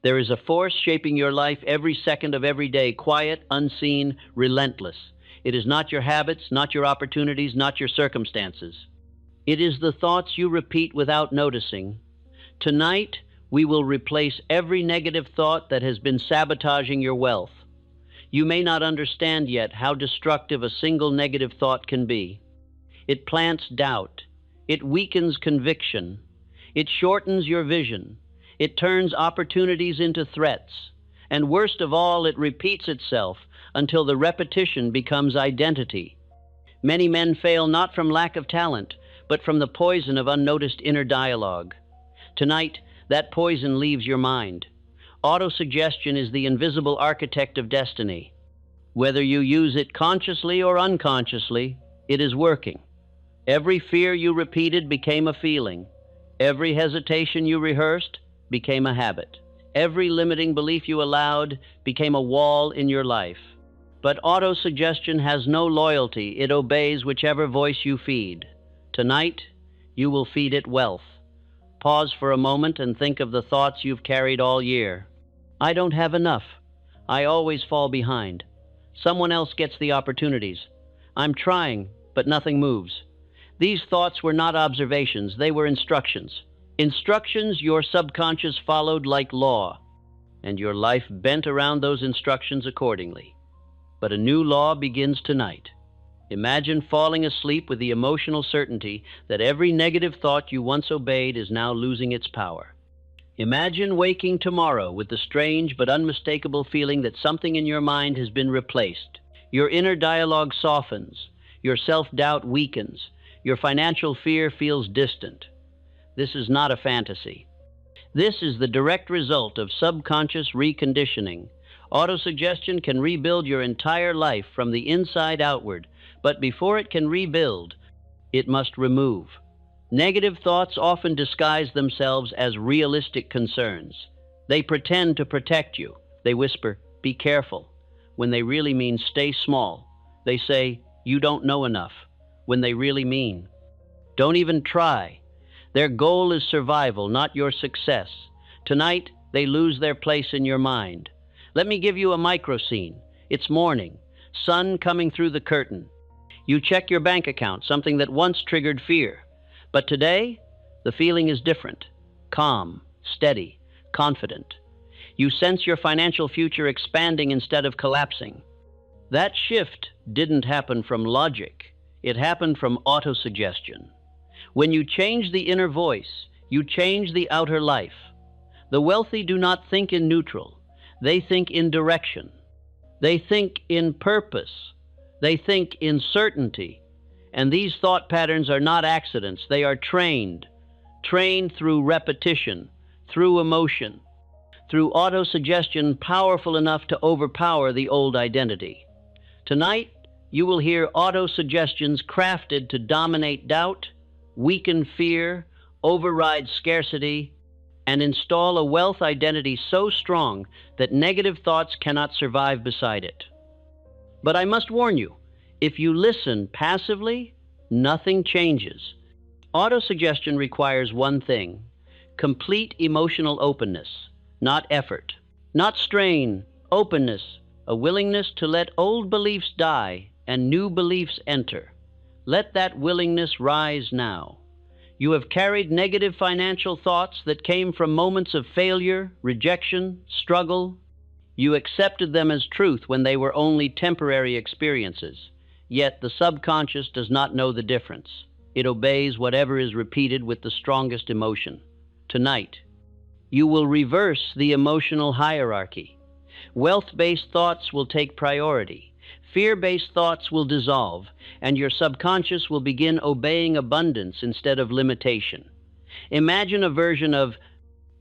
There is a force shaping your life every second of every day, quiet, unseen, relentless. It is not your habits, not your opportunities, not your circumstances. It is the thoughts you repeat without noticing. Tonight, we will replace every negative thought that has been sabotaging your wealth. You may not understand yet how destructive a single negative thought can be. It plants doubt. It weakens conviction. It shortens your vision. It turns opportunities into threats. And worst of all, it repeats itself until the repetition becomes identity. Many men fail not from lack of talent, but from the poison of unnoticed inner dialogue. Tonight, that poison leaves your mind. Autosuggestion is the invisible architect of destiny. Whether you use it consciously or unconsciously, it is working. Every fear you repeated became a feeling. Every hesitation you rehearsed became a habit. Every limiting belief you allowed became a wall in your life. But autosuggestion has no loyalty. It obeys whichever voice you feed. Tonight, you will feed it wealth. Pause for a moment and think of the thoughts you've carried all year. I don't have enough. I always fall behind. Someone else gets the opportunities. I'm trying, but nothing moves. These thoughts were not observations, they were instructions. Instructions your subconscious followed like law, and your life bent around those instructions accordingly. But a new law begins tonight. Imagine falling asleep with the emotional certainty that every negative thought you once obeyed is now losing its power. Imagine waking tomorrow with the strange but unmistakable feeling that something in your mind has been replaced. Your inner dialogue softens, your self-doubt weakens, your financial fear feels distant. This is not a fantasy. This is the direct result of subconscious reconditioning. Autosuggestion can rebuild your entire life from the inside outward, but before it can rebuild, it must remove. Negative thoughts often disguise themselves as realistic concerns. They pretend to protect you. They whisper, "Be careful," when they really mean stay small. They say, "You don't know enough," when they really mean, "Don't even try." Their goal is survival, not your success. Tonight, they lose their place in your mind. Let me give you a micro scene. It's morning, sun coming through the curtain. You check your bank account, something that once triggered fear. But today, the feeling is different. Calm, steady, confident. You sense your financial future expanding instead of collapsing. That shift didn't happen from logic. It happened from autosuggestion. When you change the inner voice, you change the outer life. The wealthy do not think in neutral. They think in direction. They think in purpose. They think in certainty. And these thought patterns are not accidents. They are trained through repetition, through emotion, through autosuggestion powerful enough to overpower the old identity. Tonight, you will hear autosuggestions crafted to dominate doubt, weaken fear, override scarcity, and install a wealth identity so strong that negative thoughts cannot survive beside it. But I must warn you, if you listen passively, nothing changes. Autosuggestion requires one thing: complete emotional openness, not effort, not strain, openness, a willingness to let old beliefs die and new beliefs enter. Let that willingness rise now. You have carried negative financial thoughts that came from moments of failure, rejection, struggle. You accepted them as truth when they were only temporary experiences. Yet the subconscious does not know the difference. It obeys whatever is repeated with the strongest emotion. Tonight, you will reverse the emotional hierarchy. Wealth-based thoughts will take priority. Fear-based thoughts will dissolve, and your subconscious will begin obeying abundance instead of limitation. Imagine a version of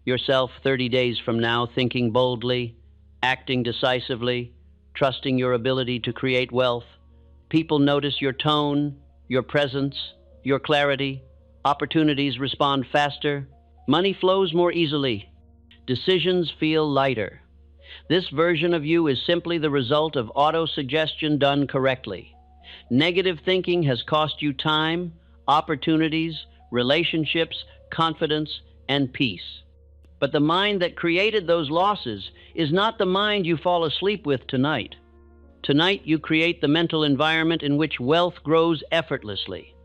yourself 30 days from now, thinking boldly, acting decisively, trusting your ability to create wealth. People notice your tone, your presence, your clarity. Opportunities respond faster. Money flows more easily. Decisions feel lighter. This version of you is simply the result of autosuggestion done correctly. Negative thinking has cost you time, opportunities, relationships, confidence, and peace. But the mind that created those losses is not the mind you fall asleep with tonight. Tonight you create the mental environment in which wealth grows effortlessly.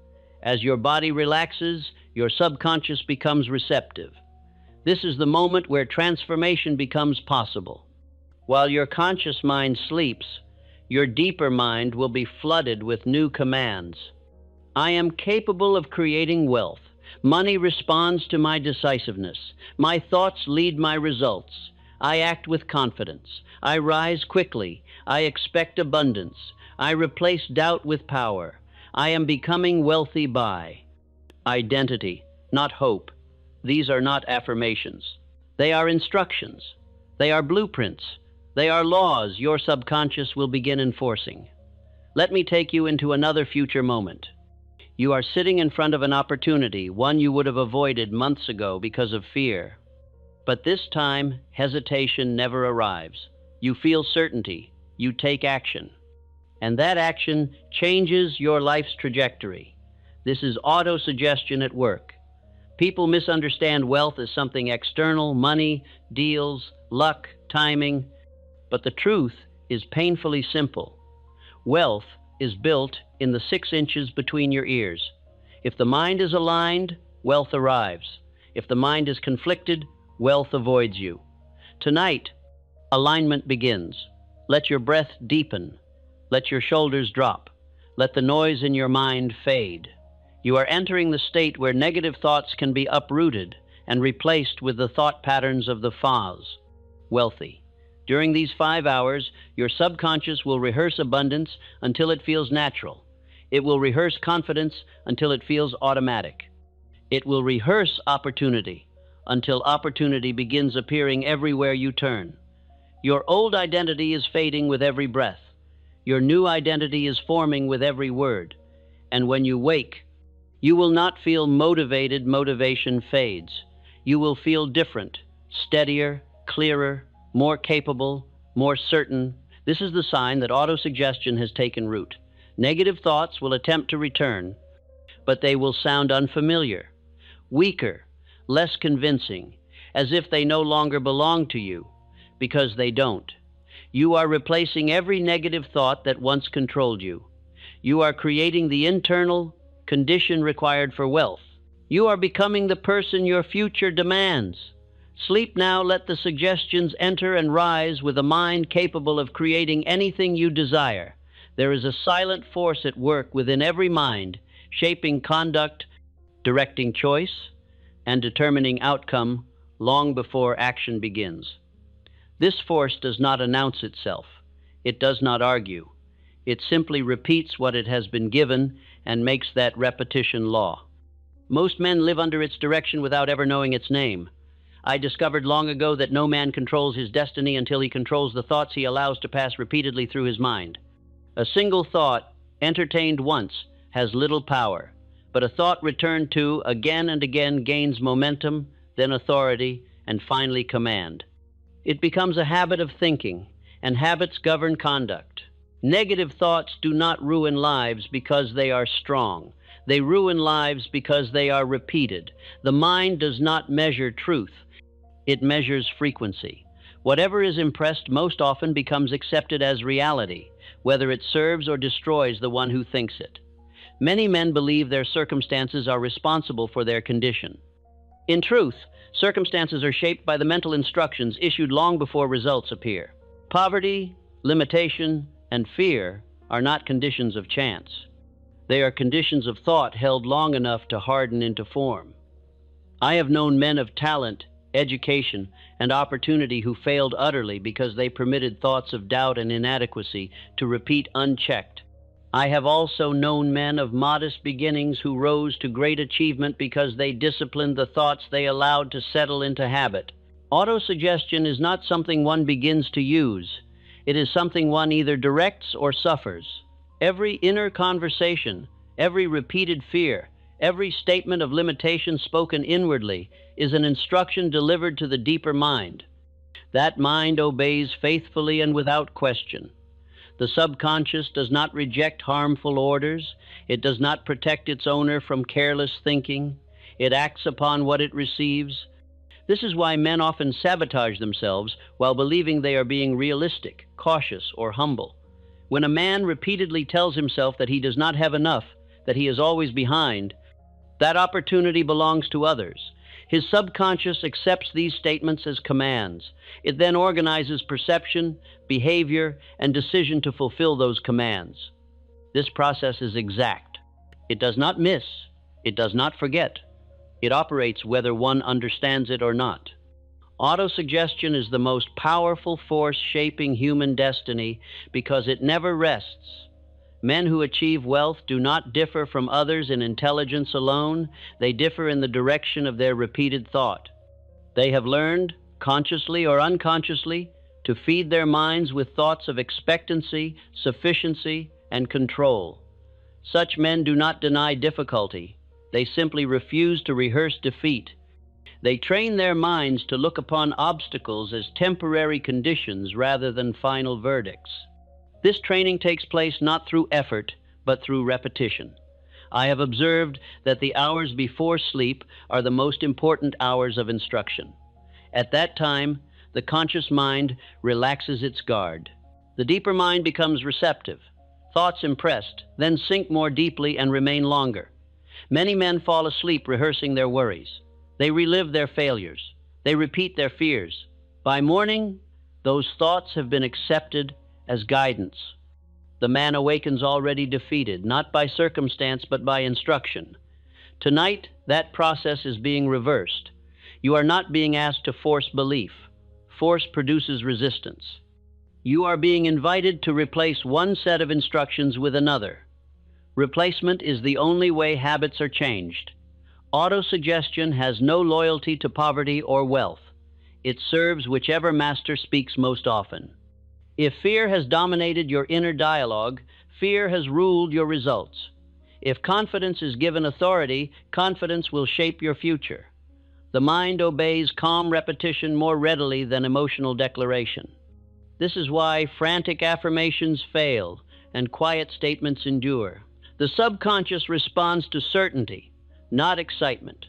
As your body relaxes, your subconscious becomes receptive. This is the moment where transformation becomes possible. While your conscious mind sleeps, your deeper mind will be flooded with new commands. I am capable of creating wealth. Money responds to my decisiveness. My thoughts lead my results. I act with confidence. I rise quickly. I expect abundance. I replace doubt with power. I am becoming wealthy by identity, not hope. These are not affirmations. They are instructions. They are blueprints. They are laws your subconscious will begin enforcing. Let me take you into another future moment. You are sitting in front of an opportunity, one you would have avoided months ago because of fear. But this time, hesitation never arrives. You feel certainty. You take action. And that action changes your life's trajectory. This is autosuggestion at work. People misunderstand wealth as something external, money, deals, luck, timing. But the truth is painfully simple. Wealth is built in the 6 inches between your ears. If the mind is aligned, wealth arrives. If the mind is conflicted, wealth avoids you. Tonight, alignment begins. Let your breath deepen. Let your shoulders drop. Let the noise in your mind fade. You are entering the state where negative thoughts can be uprooted and replaced with the thought patterns of the Faz, wealthy. During these 5 hours, your subconscious will rehearse abundance until it feels natural. It will rehearse confidence until it feels automatic. It will rehearse opportunity until opportunity begins appearing everywhere you turn. Your old identity is fading with every breath. Your new identity is forming with every word. And when you wake, you will not feel motivated. Motivation fades. You will feel different, steadier, clearer, more capable, more certain. This is the sign that autosuggestion has taken root. Negative thoughts will attempt to return, but they will sound unfamiliar, weaker, less convincing, as if they no longer belong to you, because they don't. You are replacing every negative thought that once controlled you. You are creating the internal condition required for wealth. You are becoming the person your future demands. Sleep now, let the suggestions enter and rise with a mind capable of creating anything you desire. There is a silent force at work within every mind, shaping conduct, directing choice, and determining outcome long before action begins. This force does not announce itself. It does not argue. It simply repeats what it has been given and makes that repetition law. Most men live under its direction without ever knowing its name. I discovered long ago that no man controls his destiny until he controls the thoughts he allows to pass repeatedly through his mind. A single thought, entertained once, has little power, but a thought returned to again and again gains momentum, then authority, and finally command. It becomes a habit of thinking, and habits govern conduct. Negative thoughts do not ruin lives because they are strong. They ruin lives because they are repeated. The mind does not measure truth. It measures frequency. Whatever is impressed most often becomes accepted as reality, whether it serves or destroys the one who thinks it. Many men believe their circumstances are responsible for their condition. In truth, circumstances are shaped by the mental instructions issued long before results appear. Poverty, limitation, and fear are not conditions of chance. They are conditions of thought held long enough to harden into form. I have known men of talent, education, and opportunity who failed utterly because they permitted thoughts of doubt and inadequacy to repeat unchecked. I have also known men of modest beginnings who rose to great achievement because they disciplined the thoughts they allowed to settle into habit. Autosuggestion is not something one begins to use. It is something one either directs or suffers. Every inner conversation, every repeated fear, every statement of limitation spoken inwardly is an instruction delivered to the deeper mind. That mind obeys faithfully and without question. The subconscious does not reject harmful orders. It does not protect its owner from careless thinking. It acts upon what it receives. This is why men often sabotage themselves while believing they are being realistic, cautious, or humble. When a man repeatedly tells himself that he does not have enough, that he is always behind, that opportunity belongs to others. His subconscious accepts these statements as commands. It then organizes perception, behavior, and decision to fulfill those commands. This process is exact. It does not miss. It does not forget. It operates whether one understands it or not. Autosuggestion is the most powerful force shaping human destiny because it never rests. Men who achieve wealth do not differ from others in intelligence alone. They differ in the direction of their repeated thought. They have learned, consciously or unconsciously, to feed their minds with thoughts of expectancy, sufficiency, and control. Such men do not deny difficulty. They simply refuse to rehearse defeat. They train their minds to look upon obstacles as temporary conditions rather than final verdicts. This training takes place not through effort, but through repetition. I have observed that the hours before sleep are the most important hours of instruction. At that time, the conscious mind relaxes its guard. The deeper mind becomes receptive. Thoughts impressed, then sink more deeply and remain longer. Many men fall asleep rehearsing their worries. They relive their failures. They repeat their fears. By morning, those thoughts have been accepted as guidance. The man awakens already defeated, not by circumstance, but by instruction. Tonight, that process is being reversed. You are not being asked to force belief. Force produces resistance. You are being invited to replace one set of instructions with another. Replacement is the only way habits are changed. Autosuggestion has no loyalty to poverty or wealth. It serves whichever master speaks most often. If fear has dominated your inner dialogue, fear has ruled your results. If confidence is given authority, confidence will shape your future. The mind obeys calm repetition more readily than emotional declaration. This is why frantic affirmations fail and quiet statements endure. The subconscious responds to certainty, not excitement.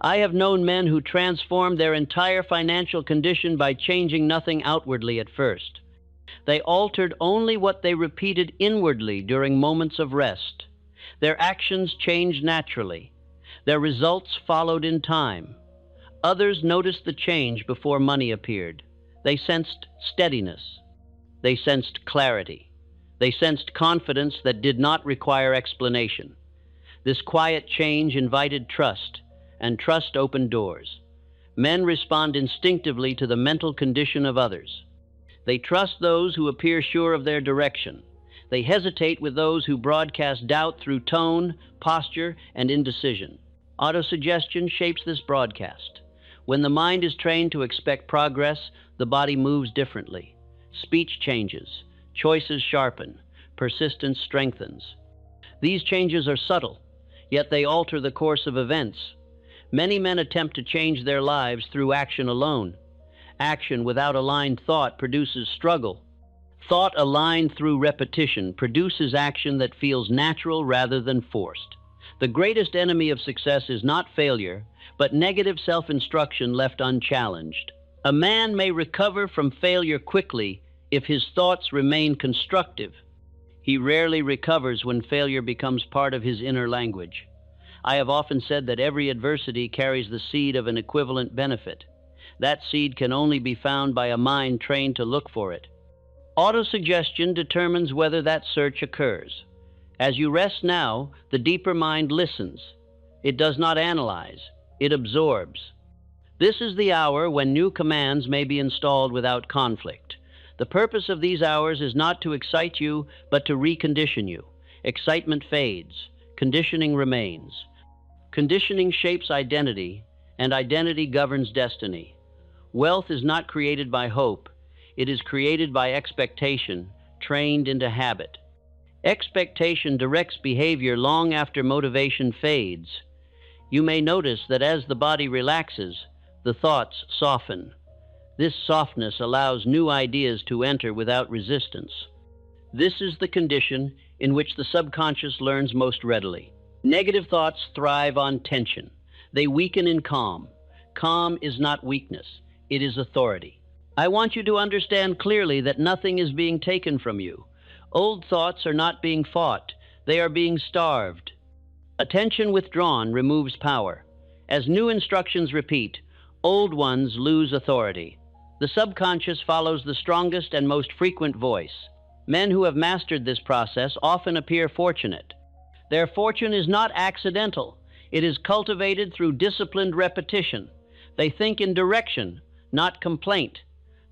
I have known men who transformed their entire financial condition by changing nothing outwardly at first. They altered only what they repeated inwardly during moments of rest. Their actions changed naturally. Their results followed in time. Others noticed the change before money appeared. They sensed steadiness. They sensed clarity. They sensed confidence that did not require explanation. This quiet change invited trust, and trust opened doors. Men respond instinctively to the mental condition of others. They trust those who appear sure of their direction. They hesitate with those who broadcast doubt through tone, posture, and indecision. Autosuggestion shapes this broadcast. When the mind is trained to expect progress, the body moves differently. Speech changes. Choices sharpen. Persistence strengthens. These changes are subtle, yet they alter the course of events. Many men attempt to change their lives through action alone. Action without aligned thought produces struggle. Thought aligned through repetition produces action that feels natural rather than forced. The greatest enemy of success is not failure, but negative self-instruction left unchallenged. A man may recover from failure quickly if his thoughts remain constructive. He rarely recovers when failure becomes part of his inner language. I have often said that every adversity carries the seed of an equivalent benefit. That seed can only be found by a mind trained to look for it. Autosuggestion determines whether that search occurs. As you rest now, the deeper mind listens. It does not analyze. It absorbs. This is the hour when new commands may be installed without conflict. The purpose of these hours is not to excite you, but to recondition you. Excitement fades. Conditioning remains. Conditioning shapes identity, and identity governs destiny. Wealth is not created by hope. It is created by expectation, trained into habit. Expectation directs behavior long after motivation fades. You may notice that as the body relaxes, the thoughts soften. This softness allows new ideas to enter without resistance. This is the condition in which the subconscious learns most readily. Negative thoughts thrive on tension. They weaken in calm. calm is not weakness, it is authority. I want you to understand clearly that nothing is being taken from you. Old thoughts are not being fought, they are being starved. Attention withdrawn removes power. As new instructions repeat, old ones lose authority. The subconscious follows the strongest and most frequent voice. Men who have mastered this process often appear fortunate. Their fortune is not accidental. It is cultivated through disciplined repetition. They think in direction, not complaint.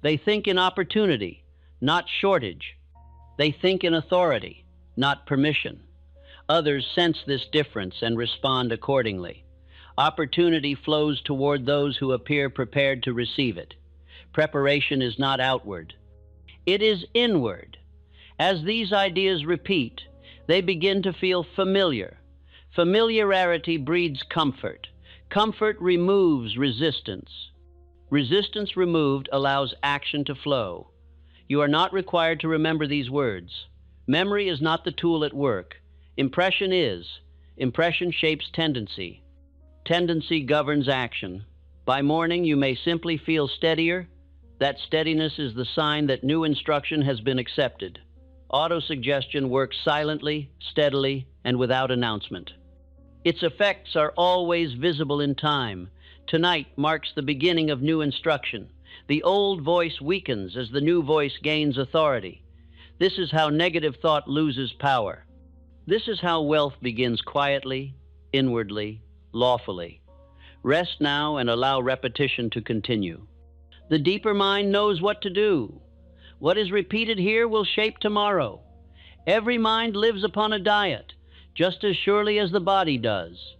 They think in opportunity, not shortage. They think in authority, not permission. Others sense this difference and respond accordingly. Opportunity flows toward those who appear prepared to receive it. Preparation is not outward. It is inward. As these ideas repeat, they begin to feel familiar. Familiarity breeds comfort. Comfort removes resistance. Resistance removed allows action to flow. You are not required to remember these words. Memory is not the tool at work. Impression is. Impression shapes tendency. Tendency governs action. By morning, you may simply feel steadier. That steadiness is the sign that new instruction has been accepted. Autosuggestion works silently, steadily, and without announcement. Its effects are always visible in time. Tonight marks the beginning of new instruction. The old voice weakens as the new voice gains authority. This is how negative thought loses power. This is how wealth begins quietly, inwardly, lawfully. Rest now and allow repetition to continue. The deeper mind knows what to do. What is repeated here will shape tomorrow. Every mind lives upon a diet, just as surely as the body does.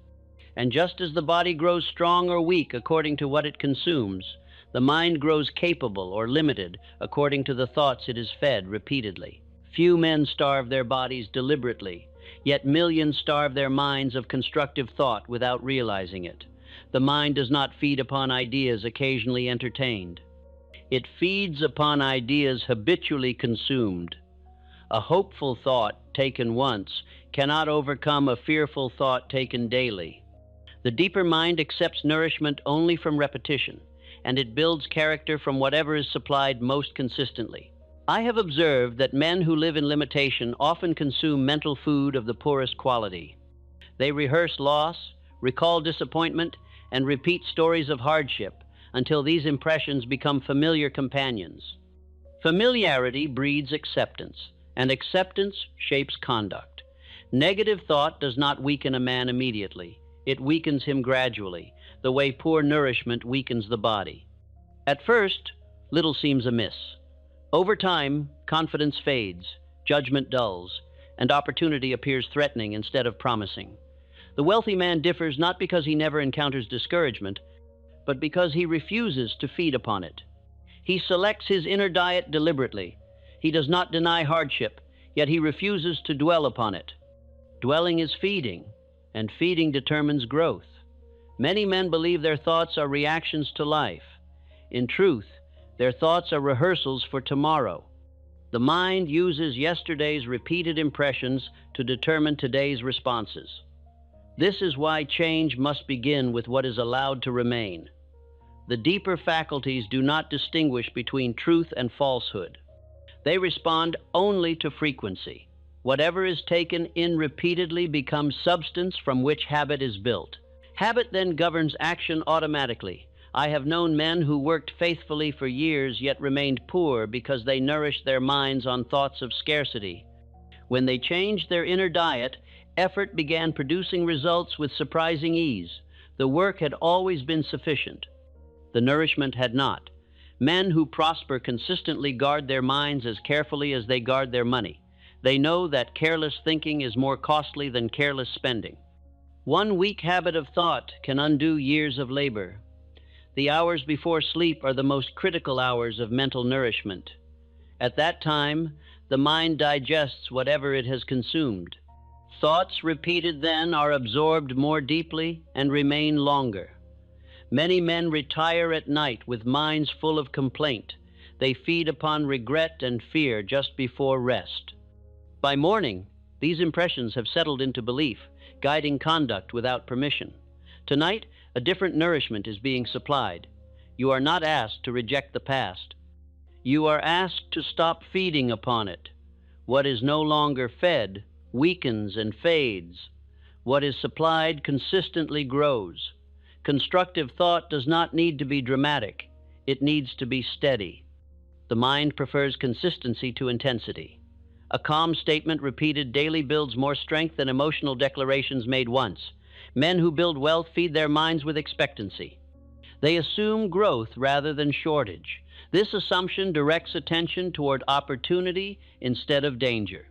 And just as the body grows strong or weak according to what it consumes, the mind grows capable or limited according to the thoughts it is fed repeatedly. Few men starve their bodies deliberately, yet millions starve their minds of constructive thought without realizing it. The mind does not feed upon ideas occasionally entertained. It feeds upon ideas habitually consumed. A hopeful thought taken once cannot overcome a fearful thought taken daily. The deeper mind accepts nourishment only from repetition, and it builds character from whatever is supplied most consistently. I have observed that men who live in limitation often consume mental food of the poorest quality. They rehearse loss, recall disappointment, and repeat stories of hardship until these impressions become familiar companions. Familiarity breeds acceptance, and acceptance shapes conduct. Negative thought does not weaken a man immediately. It weakens him gradually, the way poor nourishment weakens the body. At first, little seems amiss. Over time, confidence fades, judgment dulls, and opportunity appears threatening instead of promising. The wealthy man differs not because he never encounters discouragement, but because he refuses to feed upon it. He selects his inner diet deliberately. He does not deny hardship, yet he refuses to dwell upon it. Dwelling is feeding, and feeding determines growth. Many men believe their thoughts are reactions to life. In truth, their thoughts are rehearsals for tomorrow. The mind uses yesterday's repeated impressions to determine today's responses. This is why change must begin with what is allowed to remain. The deeper faculties do not distinguish between truth and falsehood. They respond only to frequency. Whatever is taken in repeatedly becomes substance from which habit is built. Habit then governs action automatically. I have known men who worked faithfully for years yet remained poor because they nourished their minds on thoughts of scarcity. When they changed their inner diet, effort began producing results with surprising ease. The work had always been sufficient. The nourishment had not. Men who prosper consistently guard their minds as carefully as they guard their money. They know that careless thinking is more costly than careless spending. One weak habit of thought can undo years of labor. The hours before sleep are the most critical hours of mental nourishment. At that time, the mind digests whatever it has consumed. Thoughts repeated then are absorbed more deeply and remain longer. Many men retire at night with minds full of complaint. They feed upon regret and fear just before rest. By morning, these impressions have settled into belief, guiding conduct without permission. Tonight, A different nourishment is being supplied. You are not asked to reject the past. You are asked to stop feeding upon it. What is no longer fed weakens and fades. What is supplied consistently grows. Constructive thought does not need to be dramatic. It needs to be steady. The mind prefers consistency to intensity. A calm statement repeated daily builds more strength than emotional declarations made once. Men who build wealth feed their minds with expectancy. They assume growth rather than shortage. This assumption directs attention toward opportunity instead of danger.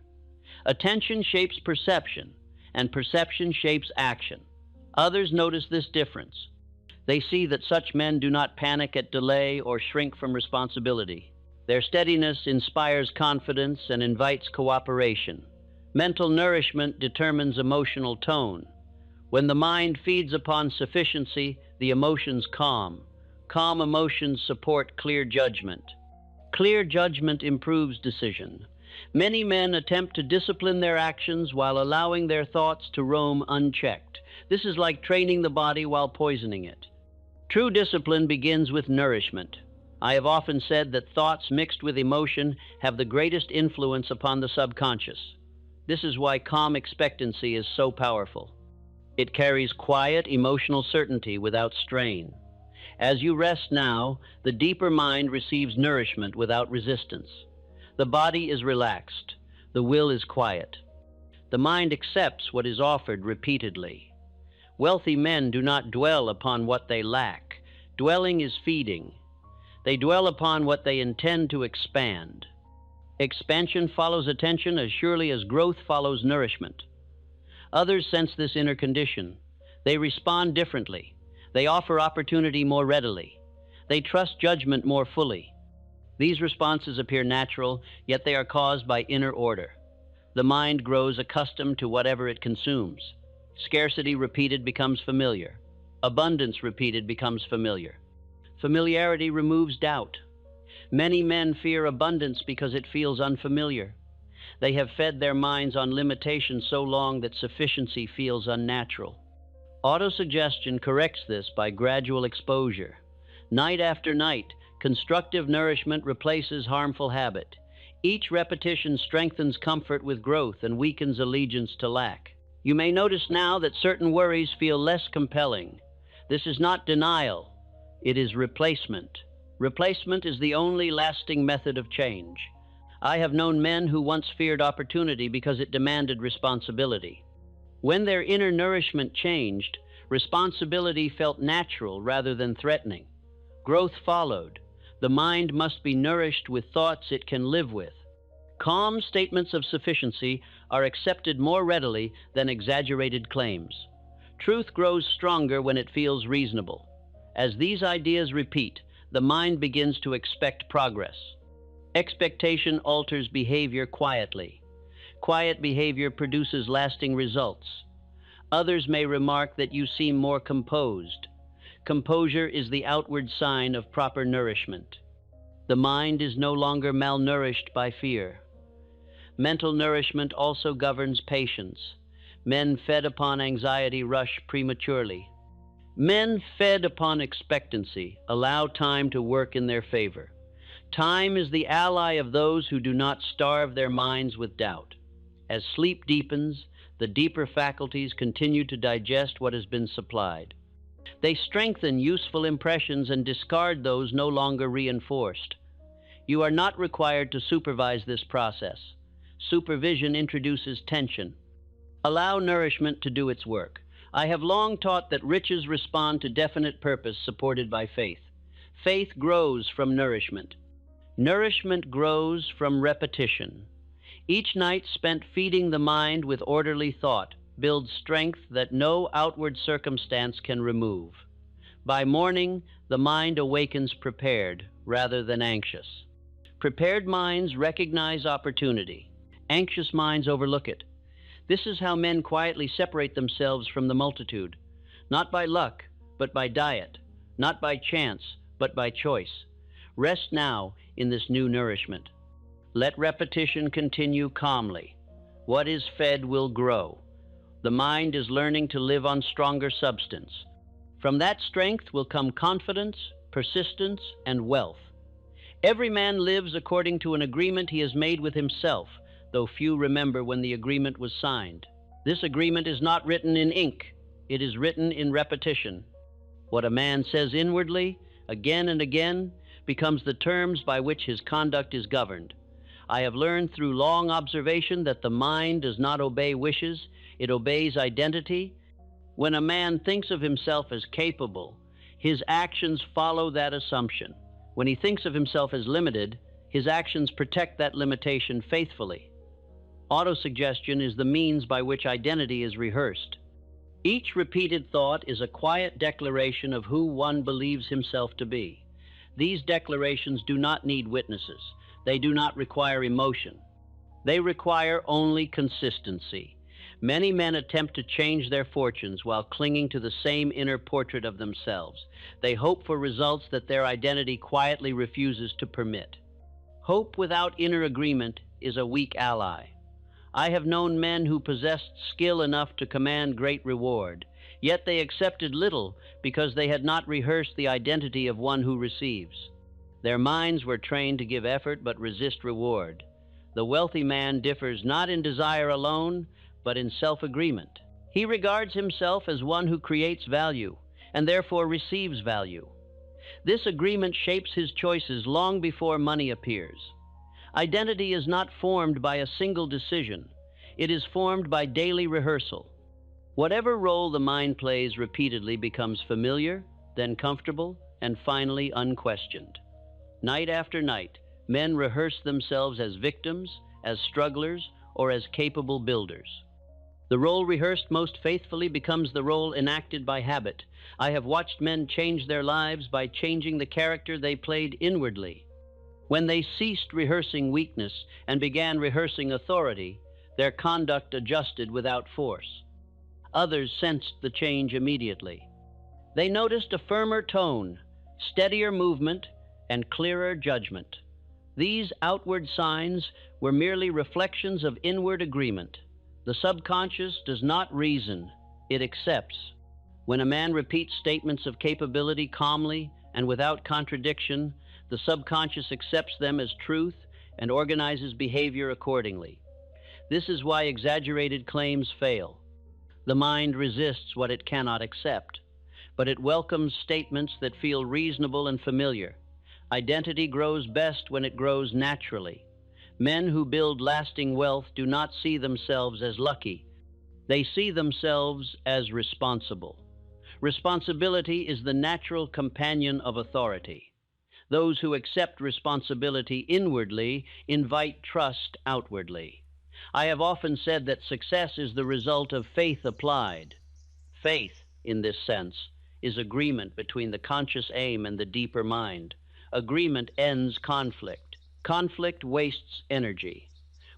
Attention shapes perception, and perception shapes action. Others notice this difference. They see that such men do not panic at delay or shrink from responsibility. Their steadiness inspires confidence and invites cooperation. Mental nourishment determines emotional tone. When the mind feeds upon sufficiency, the emotions calm. Calm emotions support clear judgment. Clear judgment improves decision. Many men attempt to discipline their actions while allowing their thoughts to roam unchecked. This is like training the body while poisoning it. True discipline begins with nourishment. I have often said that thoughts mixed with emotion have the greatest influence upon the subconscious. This is why calm expectancy is so powerful. It carries quiet, emotional certainty without strain. As you rest now, the deeper mind receives nourishment without resistance. The body is relaxed. The will is quiet. The mind accepts what is offered repeatedly. Wealthy men do not dwell upon what they lack. Dwelling is feeding. They dwell upon what they intend to expand. Expansion follows attention as surely as growth follows nourishment. Others sense this inner condition. They respond differently. They offer opportunity more readily. They trust judgment more fully. These responses appear natural, yet they are caused by inner order. The mind grows accustomed to whatever it consumes. Scarcity repeated becomes familiar. Abundance repeated becomes familiar. Familiarity removes doubt. Many men fear abundance because it feels unfamiliar. They have fed their minds on limitation so long that sufficiency feels unnatural. Autosuggestion corrects this by gradual exposure. Night after night, constructive nourishment replaces harmful habit. Each repetition strengthens comfort with growth and weakens allegiance to lack. You may notice now that certain worries feel less compelling. This is not denial. It is replacement. Replacement is the only lasting method of change. I have known men who once feared opportunity because it demanded responsibility. When their inner nourishment changed, responsibility felt natural rather than threatening. Growth followed. The mind must be nourished with thoughts it can live with. Calm statements of sufficiency are accepted more readily than exaggerated claims. Truth grows stronger when it feels reasonable. As these ideas repeat, the mind begins to expect progress. Expectation alters behavior quietly. Quiet behavior produces lasting results. Others may remark that you seem more composed. Composure is the outward sign of proper nourishment. The mind is no longer malnourished by fear. Mental nourishment also governs patience. Men fed upon anxiety rush prematurely. Men fed upon expectancy allow time to work in their favor. Time is the ally of those who do not starve their minds with doubt. As sleep deepens, the deeper faculties continue to digest what has been supplied. They strengthen useful impressions and discard those no longer reinforced. You are not required to supervise this process. Supervision introduces tension. Allow nourishment to do its work. I have long taught that riches respond to definite purpose supported by faith. Faith grows from nourishment. Nourishment grows from repetition. Each night spent feeding the mind with orderly thought builds strength that no outward circumstance can remove. By morning, the mind awakens prepared rather than anxious. Prepared minds recognize opportunity. Anxious minds overlook it. This is how men quietly separate themselves from the multitude, not by luck, but by diet, not by chance, but by choice. Rest now in this new nourishment. Let repetition continue calmly. What is fed will grow. The mind is learning to live on stronger substance. From that strength will come confidence, persistence, and wealth. Every man lives according to an agreement he has made with himself, though few remember when the agreement was signed. This agreement is not written in ink, it is written in repetition. What a man says inwardly, again and again, becomes the terms by which his conduct is governed. I have learned through long observation that the mind does not obey wishes, it obeys identity. When a man thinks of himself as capable, his actions follow that assumption. When he thinks of himself as limited, his actions protect that limitation faithfully. Autosuggestion is the means by which identity is rehearsed. Each repeated thought is a quiet declaration of who one believes himself to be. These declarations do not need witnesses. They do not require emotion. They require only consistency. Many men attempt to change their fortunes while clinging to the same inner portrait of themselves. They hope for results that their identity quietly refuses to permit. Hope without inner agreement is a weak ally. I have known men who possessed skill enough to command great reward, yet they accepted little because they had not rehearsed the identity of one who receives. Their minds were trained to give effort but resist reward. The wealthy man differs not in desire alone, but in self-agreement. He regards himself as one who creates value, and therefore receives value. This agreement shapes his choices long before money appears. Identity is not formed by a single decision. It is formed by daily rehearsal. Whatever role the mind plays repeatedly becomes familiar, then comfortable, and finally unquestioned. Night after night, men rehearse themselves as victims, as strugglers, or as capable builders. The role rehearsed most faithfully becomes the role enacted by habit. I have watched men change their lives by changing the character they played inwardly. When they ceased rehearsing weakness and began rehearsing authority, their conduct adjusted without force. Others sensed the change immediately. They noticed a firmer tone, steadier movement, and clearer judgment. These outward signs were merely reflections of inward agreement. The subconscious does not reason, it accepts. When a man repeats statements of capability calmly and without contradiction, the subconscious accepts them as truth and organizes behavior accordingly. This is why exaggerated claims fail. The mind resists what it cannot accept, but it welcomes statements that feel reasonable and familiar. Identity grows best when it grows naturally. Men who build lasting wealth do not see themselves as lucky. They see themselves as responsible. Responsibility is the natural companion of authority. Those who accept responsibility inwardly invite trust outwardly. I have often said that success is the result of faith applied. Faith, in this sense, is agreement between the conscious aim and the deeper mind. Agreement ends conflict. Conflict wastes energy.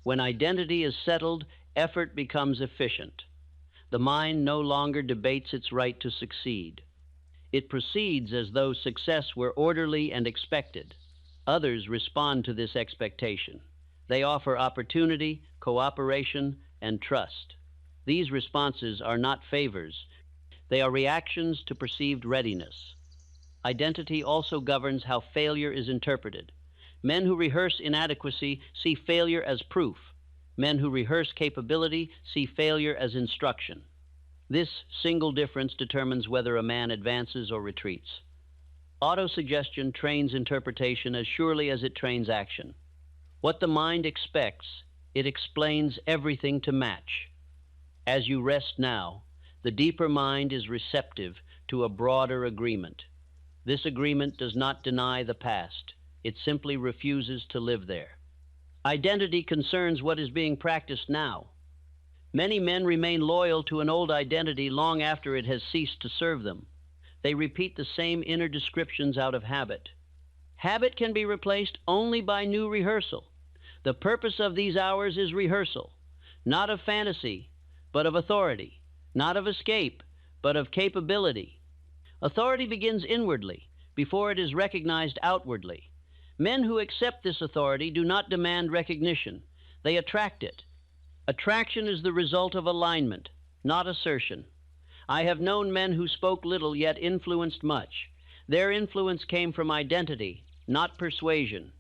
When identity is settled, effort becomes efficient. The mind no longer debates its right to succeed. It proceeds as though success were orderly and expected. Others respond to this expectation. They offer opportunity, cooperation, and trust. These responses are not favors. They are reactions to perceived readiness. Identity also governs how failure is interpreted. Men who rehearse inadequacy see failure as proof. Men who rehearse capability see failure as instruction. This single difference determines whether a man advances or retreats. Autosuggestion trains interpretation as surely as it trains action. What the mind expects, it explains everything to match. As you rest now, the deeper mind is receptive to a broader agreement. This agreement does not deny the past. It simply refuses to live there. Identity concerns what is being practiced now. Many men remain loyal to an old identity long after it has ceased to serve them. They repeat the same inner descriptions out of habit. Habit can be replaced only by new rehearsal. The purpose of these hours is rehearsal, not of fantasy, but of authority, not of escape, but of capability. Authority begins inwardly, before it is recognized outwardly. Men who accept this authority do not demand recognition. They attract it. Attraction is the result of alignment, not assertion. I have known men who spoke little yet influenced much. Their influence came from identity, not persuasion.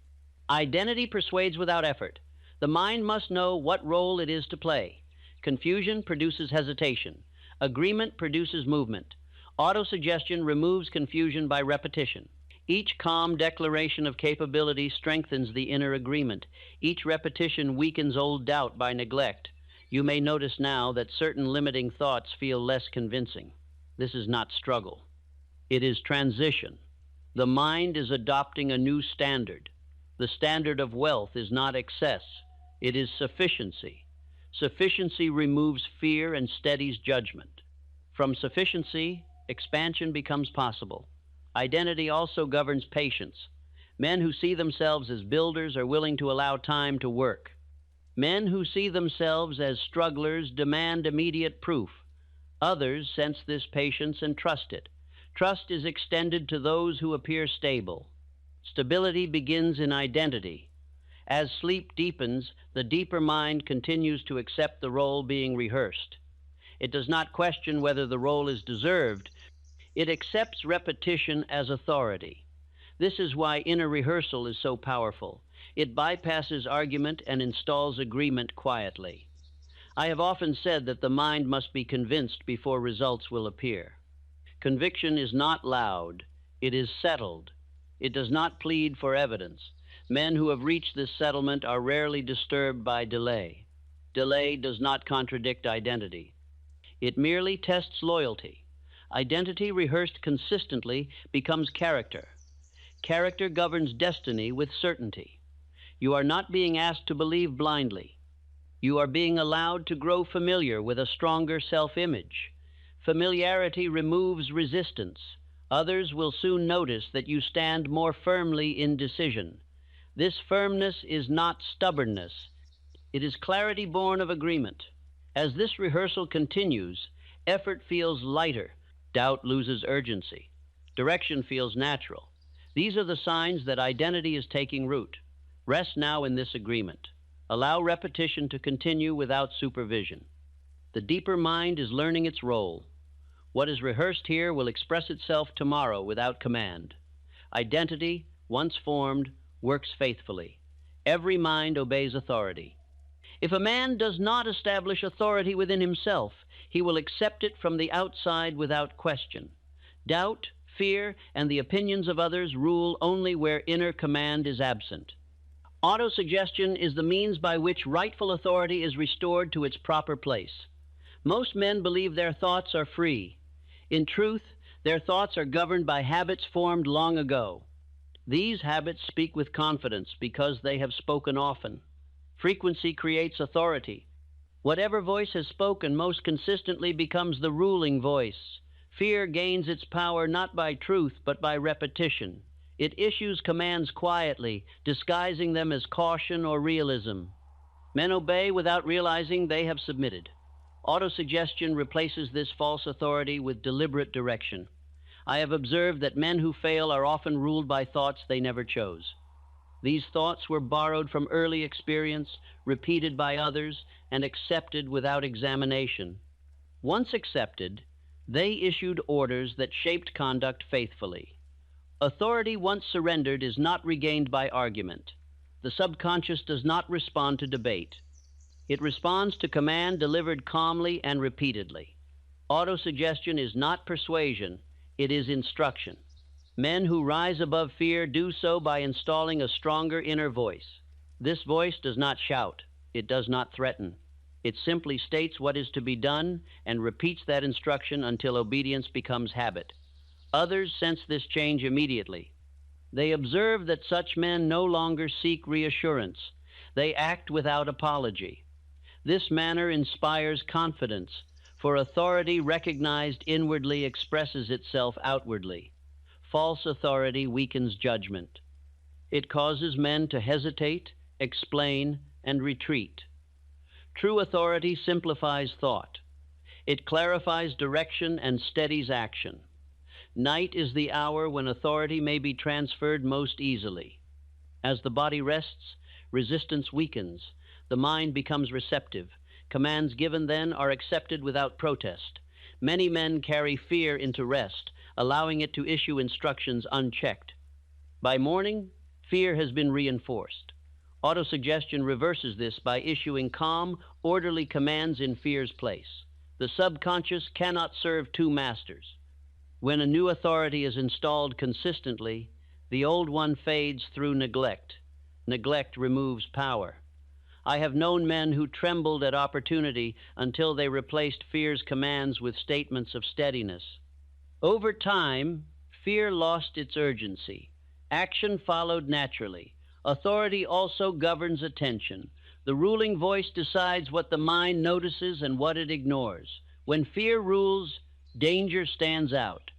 Identity persuades without effort. The mind must know what role it is to play. Confusion produces hesitation. Agreement produces movement. Autosuggestion removes confusion by repetition. Each calm declaration of capability strengthens the inner agreement. Each repetition weakens old doubt by neglect. You may notice now that certain limiting thoughts feel less convincing. This is not struggle. It is transition. The mind is adopting a new standard. The standard of wealth is not excess. It is sufficiency. Sufficiency removes fear and steadies judgment. From sufficiency, expansion becomes possible. Identity also governs patience. Men who see themselves as builders are willing to allow time to work. Men who see themselves as strugglers demand immediate proof. Others sense this patience and trust it. Trust is extended to those who appear stable. Stability begins in identity. As sleep deepens, the deeper mind continues to accept the role being rehearsed. It does not question whether the role is deserved. It accepts repetition as authority. This is why inner rehearsal is so powerful. It bypasses argument and installs agreement quietly. I have often said that the mind must be convinced before results will appear. Conviction is not loud. It is settled. It does not plead for evidence. Men who have reached this settlement are rarely disturbed by delay. Delay does not contradict identity. It merely tests loyalty. Identity rehearsed consistently becomes character. Character governs destiny with certainty. You are not being asked to believe blindly. You are being allowed to grow familiar with a stronger self-image. Familiarity removes resistance. Others will soon notice that you stand more firmly in decision. This firmness is not stubbornness. It is clarity born of agreement. As this rehearsal continues, effort feels lighter. Doubt loses urgency. Direction feels natural. These are the signs that identity is taking root. Rest now in this agreement. Allow repetition to continue without supervision. The deeper mind is learning its role. What is rehearsed here will express itself tomorrow without command. Identity, once formed, works faithfully. Every mind obeys authority. If a man does not establish authority within himself, he will accept it from the outside without question. Doubt, fear, and the opinions of others rule only where inner command is absent. Autosuggestion is the means by which rightful authority is restored to its proper place. Most men believe their thoughts are free. In truth, their thoughts are governed by habits formed long ago. These habits speak with confidence because they have spoken often. Frequency creates authority. Whatever voice has spoken most consistently becomes the ruling voice. Fear gains its power not by truth but by repetition. It issues commands quietly, disguising them as caution or realism. Men obey without realizing they have submitted. Autosuggestion replaces this false authority with deliberate direction. I have observed that men who fail are often ruled by thoughts they never chose. These thoughts were borrowed from early experience, repeated by others, and accepted without examination. Once accepted, they issued orders that shaped conduct faithfully. Authority once surrendered is not regained by argument. The subconscious does not respond to debate. It responds to command delivered calmly and repeatedly. Autosuggestion is not persuasion, it is instruction. Men who rise above fear do so by installing a stronger inner voice. This voice does not shout. It does not threaten. It simply states what is to be done and repeats that instruction until obedience becomes habit. Others sense this change immediately. They observe that such men no longer seek reassurance. They act without apology. This manner inspires confidence, for authority recognized inwardly expresses itself outwardly. False authority weakens judgment. It causes men to hesitate, explain, and retreat. True authority simplifies thought. It clarifies direction and steadies action. Night is the hour when authority may be transferred most easily. As the body rests, resistance weakens. The mind becomes receptive. Commands given then are accepted without protest. Many men carry fear into rest, allowing it to issue instructions unchecked. By morning, fear has been reinforced. Autosuggestion reverses this by issuing calm, orderly commands in fear's place. The subconscious cannot serve two masters. When a new authority is installed consistently, the old one fades through neglect. Neglect removes power. I have known men who trembled at opportunity until they replaced fear's commands with statements of steadiness. Over time, fear lost its urgency. Action followed naturally. Authority also governs attention. The ruling voice decides what the mind notices and what it ignores. When fear rules, danger stands out.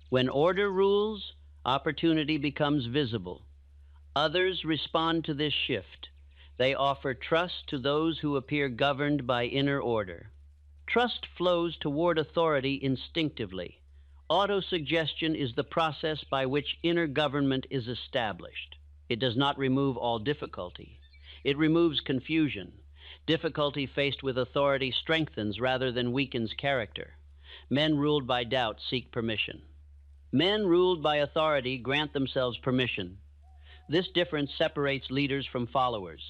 When order rules, opportunity becomes visible. Others respond to this shift. They offer trust to those who appear governed by inner order. Trust flows toward authority instinctively. Autosuggestion is the process by which inner government is established. It does not remove all difficulty. It removes confusion. Difficulty faced with authority strengthens rather than weakens character. Men ruled by doubt seek permission. Men ruled by authority grant themselves permission. This difference separates leaders from followers.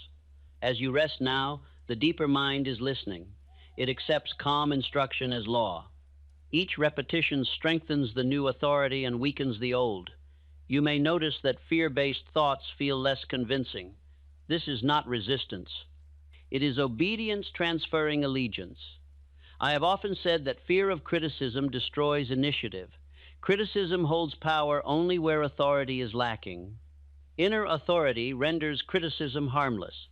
As you rest now, the deeper mind is listening. It accepts calm instruction as law. Each repetition strengthens the new authority and weakens the old. You may notice that fear-based thoughts feel less convincing. This is not resistance. It is obedience transferring allegiance. I have often said that fear of criticism destroys initiative. Criticism holds power only where authority is lacking. Inner authority renders criticism harmless.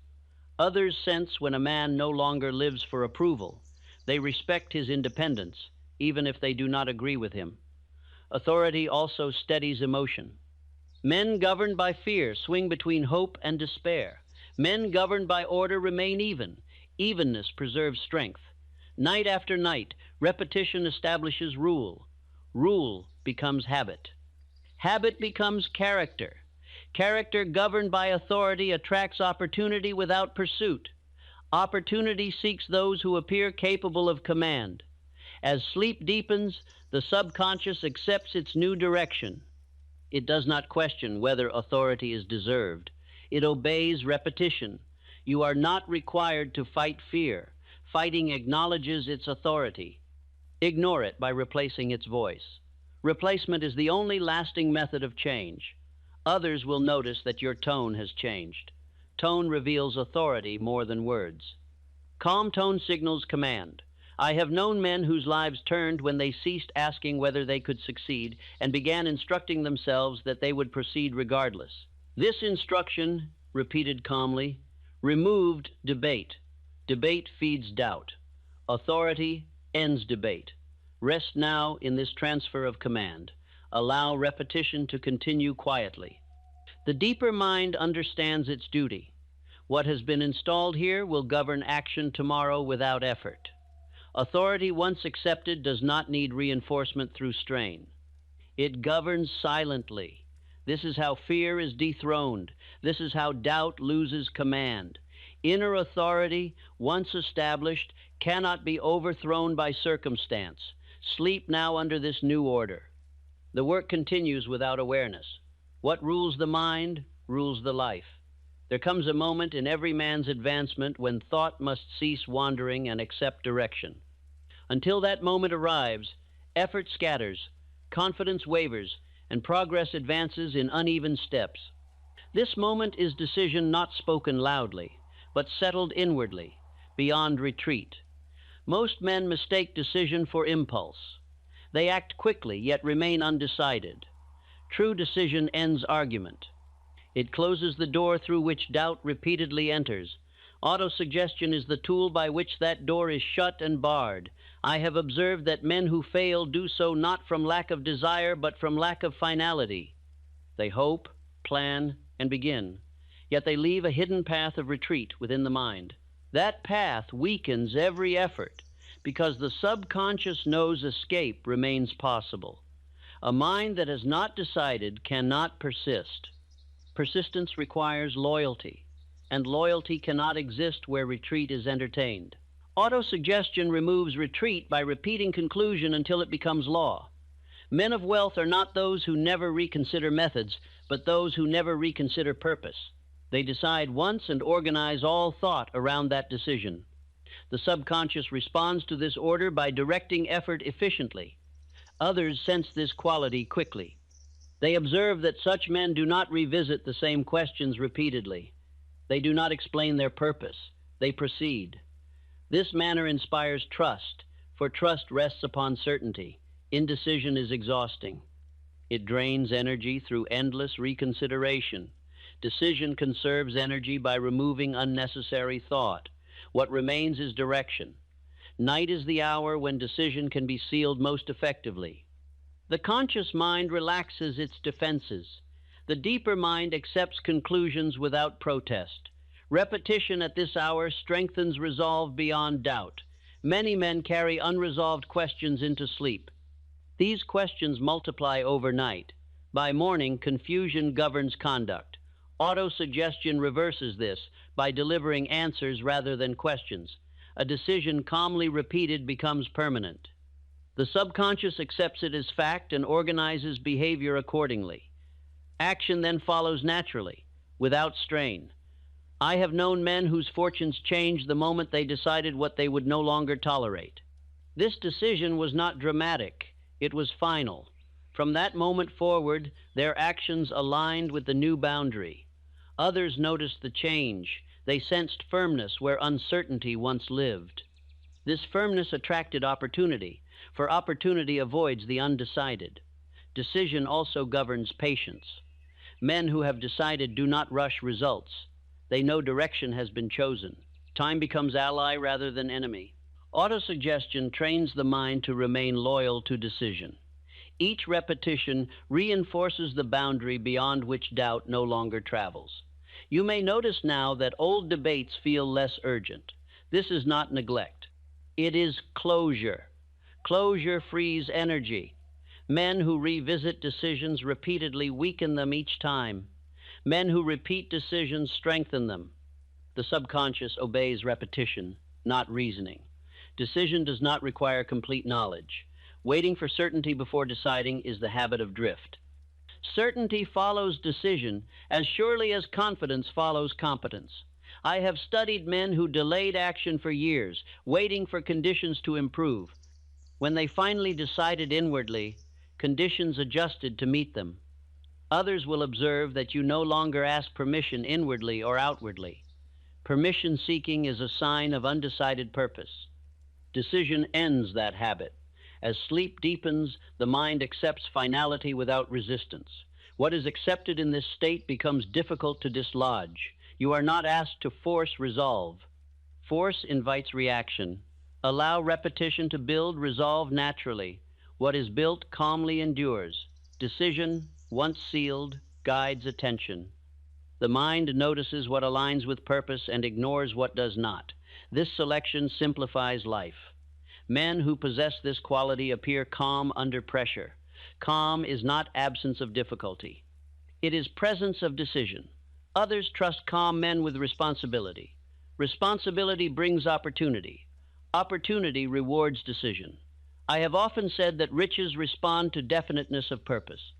Others sense when a man no longer lives for approval. They respect his independence, even if they do not agree with him. Authority also steadies emotion. Men governed by fear swing between hope and despair. Men governed by order remain even. Evenness preserves strength. Night after night, repetition establishes rule. Rule becomes habit. Habit becomes character. Character governed by authority attracts opportunity without pursuit. Opportunity seeks those who appear capable of command. As sleep deepens, the subconscious accepts its new direction. It does not question whether authority is deserved. It obeys repetition. You are not required to fight fear. Fighting acknowledges its authority. Ignore it by replacing its voice. Replacement is the only lasting method of change. Others will notice that your tone has changed. Tone reveals authority more than words. Calm tone signals command. I have known men whose lives turned when they ceased asking whether they could succeed and began instructing themselves that they would proceed regardless. This instruction, repeated calmly, removed debate. Debate feeds doubt. Authority ends debate. Rest now in this transfer of command. Allow repetition to continue quietly. The deeper mind understands its duty. What has been installed here will govern action tomorrow without effort. Authority once accepted does not need reinforcement through strain. It governs silently. This is how fear is dethroned. This is how doubt loses command. Inner authority, once established, cannot be overthrown by circumstance. Sleep now under this new order. The work continues without awareness. What rules the mind rules the life. There comes a moment in every man's advancement when thought must cease wandering and accept direction. Until that moment arrives, effort scatters, confidence wavers, and progress advances in uneven steps. This moment is decision not spoken loudly, but settled inwardly, beyond retreat. Most men mistake decision for impulse. They act quickly, yet remain undecided. True decision ends argument. It closes the door through which doubt repeatedly enters. Autosuggestion is the tool by which that door is shut and barred. I have observed that men who fail do so not from lack of desire, but from lack of finality. They hope, plan, and begin, yet they leave a hidden path of retreat within the mind. That path weakens every effort, because the subconscious knows escape remains possible. A mind that has not decided cannot persist. Persistence requires loyalty, and loyalty cannot exist where retreat is entertained. Autosuggestion removes retreat by repeating conclusion until it becomes law. Men of wealth are not those who never reconsider methods, but those who never reconsider purpose. They decide once and organize all thought around that decision. The subconscious responds to this order by directing effort efficiently. Others sense this quality quickly. They observe that such men do not revisit the same questions repeatedly. They do not explain their purpose. They proceed. This manner inspires trust, for trust rests upon certainty. Indecision is exhausting. It drains energy through endless reconsideration. Decision conserves energy by removing unnecessary thought. What remains is direction. Night is the hour when decision can be sealed most effectively. The conscious mind relaxes its defenses. The deeper mind accepts conclusions without protest. Repetition at this hour strengthens resolve beyond doubt. Many men carry unresolved questions into sleep. These questions multiply overnight. By morning, confusion governs conduct. Autosuggestion reverses this by delivering answers rather than questions. A decision calmly repeated becomes permanent. The subconscious accepts it as fact and organizes behavior accordingly. Action then follows naturally, without strain. I have known men whose fortunes changed the moment they decided what they would no longer tolerate. This decision was not dramatic, it was final. From that moment forward, their actions aligned with the new boundary. Others noticed the change. They sensed firmness where uncertainty once lived. This firmness attracted opportunity, for opportunity avoids the undecided. Decision also governs patience. Men who have decided do not rush results. They know direction has been chosen. Time becomes ally rather than enemy. Autosuggestion trains the mind to remain loyal to decision. Each repetition reinforces the boundary beyond which doubt no longer travels. You may notice now that old debates feel less urgent. This is not neglect. It is closure. Closure frees energy. Men who revisit decisions repeatedly weaken them each time. Men who repeat decisions strengthen them. The subconscious obeys repetition, not reasoning. Decision does not require complete knowledge. Waiting for certainty before deciding is the habit of drift. Certainty follows decision as surely as confidence follows competence. I have studied men who delayed action for years, waiting for conditions to improve. When they finally decided inwardly, conditions adjusted to meet them. Others will observe that you no longer ask permission inwardly or outwardly. Permission seeking is a sign of undecided purpose. Decision ends that habit. As sleep deepens, the mind accepts finality without resistance. What is accepted in this state becomes difficult to dislodge. You are not asked to force resolve. Force invites reaction. Allow repetition to build resolve naturally. What is built calmly endures. Decision, once sealed, guides attention. The mind notices what aligns with purpose and ignores what does not. This selection simplifies life. Men who possess this quality appear calm under pressure. Calm is not absence of difficulty. It is presence of decision. Others trust calm men with responsibility. Responsibility brings opportunity. Opportunity rewards decision. I have often said that riches respond to definiteness of purpose.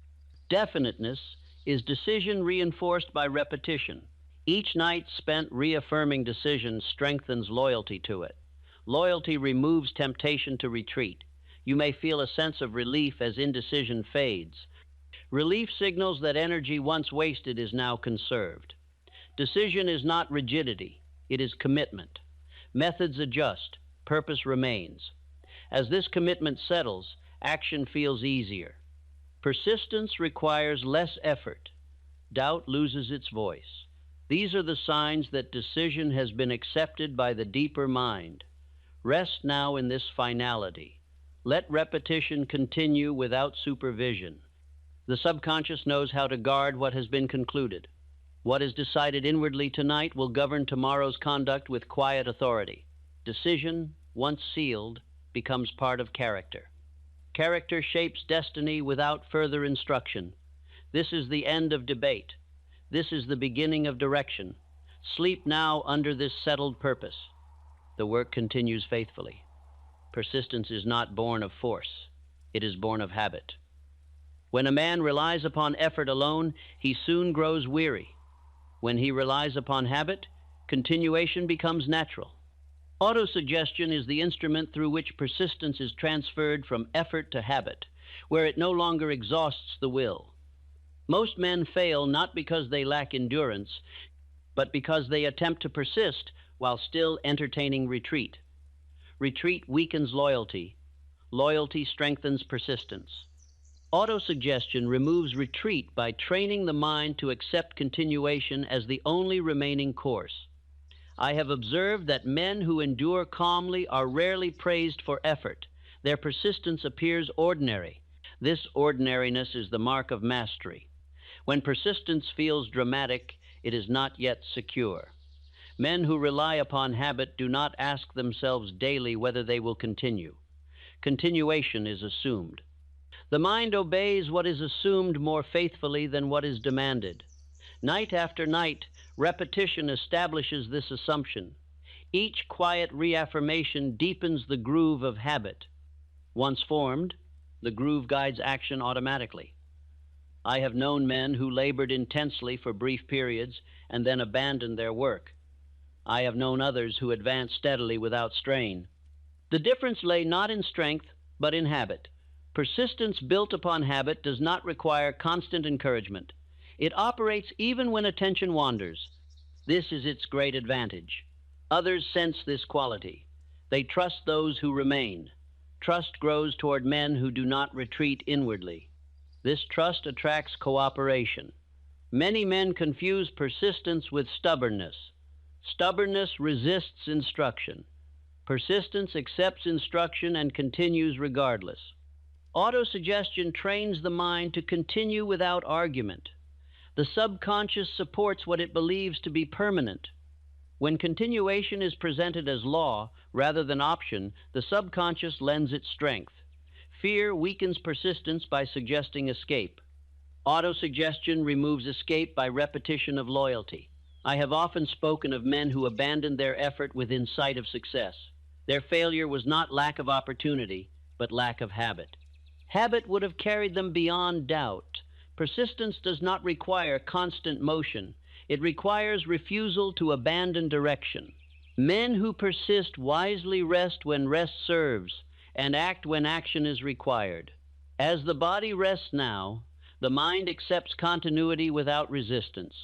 Definiteness is decision reinforced by repetition. Each night spent reaffirming decision strengthens loyalty to it. Loyalty removes temptation to retreat. You may feel a sense of relief as indecision fades. Relief signals that energy once wasted is now conserved. Decision is not rigidity, it is commitment. Methods adjust, purpose remains. As this commitment settles, action feels easier. Persistence requires less effort. Doubt loses its voice. These are the signs that decision has been accepted by the deeper mind. Rest now in this finality. Let repetition continue without supervision. The subconscious knows how to guard what has been concluded. What is decided inwardly tonight will govern tomorrow's conduct with quiet authority. Decision, once sealed, becomes part of character. Character shapes destiny without further instruction. This is the end of debate. This is the beginning of direction. Sleep now under this settled purpose. the work continues faithfully. Persistence is not born of force. It is born of habit. When a man relies upon effort alone, he soon grows weary. When he relies upon habit, continuation becomes natural. Autosuggestion is the instrument through which persistence is transferred from effort to habit, where it no longer exhausts the will. Most men fail not because they lack endurance, but because they attempt to persist while still entertaining retreat. Retreat weakens loyalty. Loyalty strengthens persistence. Autosuggestion removes retreat by training the mind to accept continuation as the only remaining course. I have observed that men who endure calmly are rarely praised for effort. Their persistence appears ordinary. This ordinariness is the mark of mastery. When persistence feels dramatic, it is not yet secure. Men who rely upon habit do not ask themselves daily whether they will continue. Continuation is assumed. The mind obeys what is assumed more faithfully than what is demanded. Night after night, repetition establishes this assumption. Each quiet reaffirmation deepens the groove of habit. Once formed, the groove guides action automatically. I have known men who labored intensely for brief periods and then abandoned their work. I have known others who advanced steadily without strain. The difference lay not in strength, but in habit. Persistence built upon habit does not require constant encouragement. It operates even when attention wanders. This is its great advantage. Others sense this quality. They trust those who remain. Trust grows toward men who do not retreat inwardly. This trust attracts cooperation. Many men confuse persistence with stubbornness. Stubbornness resists instruction. Persistence accepts instruction and continues regardless. Autosuggestion trains the mind to continue without argument. The subconscious supports what it believes to be permanent. When continuation is presented as law rather than option, the subconscious lends its strength. Fear weakens persistence by suggesting escape. Autosuggestion removes escape by repetition of loyalty. I have often spoken of men who abandoned their effort within sight of success. Their failure was not lack of opportunity, but lack of habit. Habit would have carried them beyond doubt. Persistence does not require constant motion. It requires refusal to abandon direction. Men who persist wisely rest when rest serves and act when action is required. As the body rests now, the mind accepts continuity without resistance.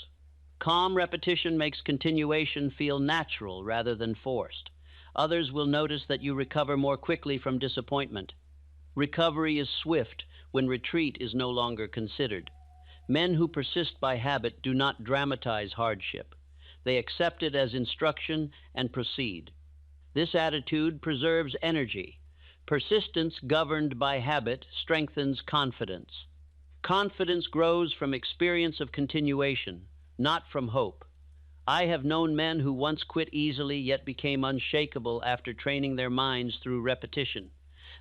Calm repetition makes continuation feel natural rather than forced. Others will notice that you recover more quickly from disappointment. Recovery is swift when retreat is no longer considered. Men who persist by habit do not dramatize hardship. They accept it as instruction and proceed. This attitude preserves energy. Persistence governed by habit strengthens confidence. Confidence grows from experience of continuation, not from hope. I have known men who once quit easily yet became unshakable after training their minds through repetition.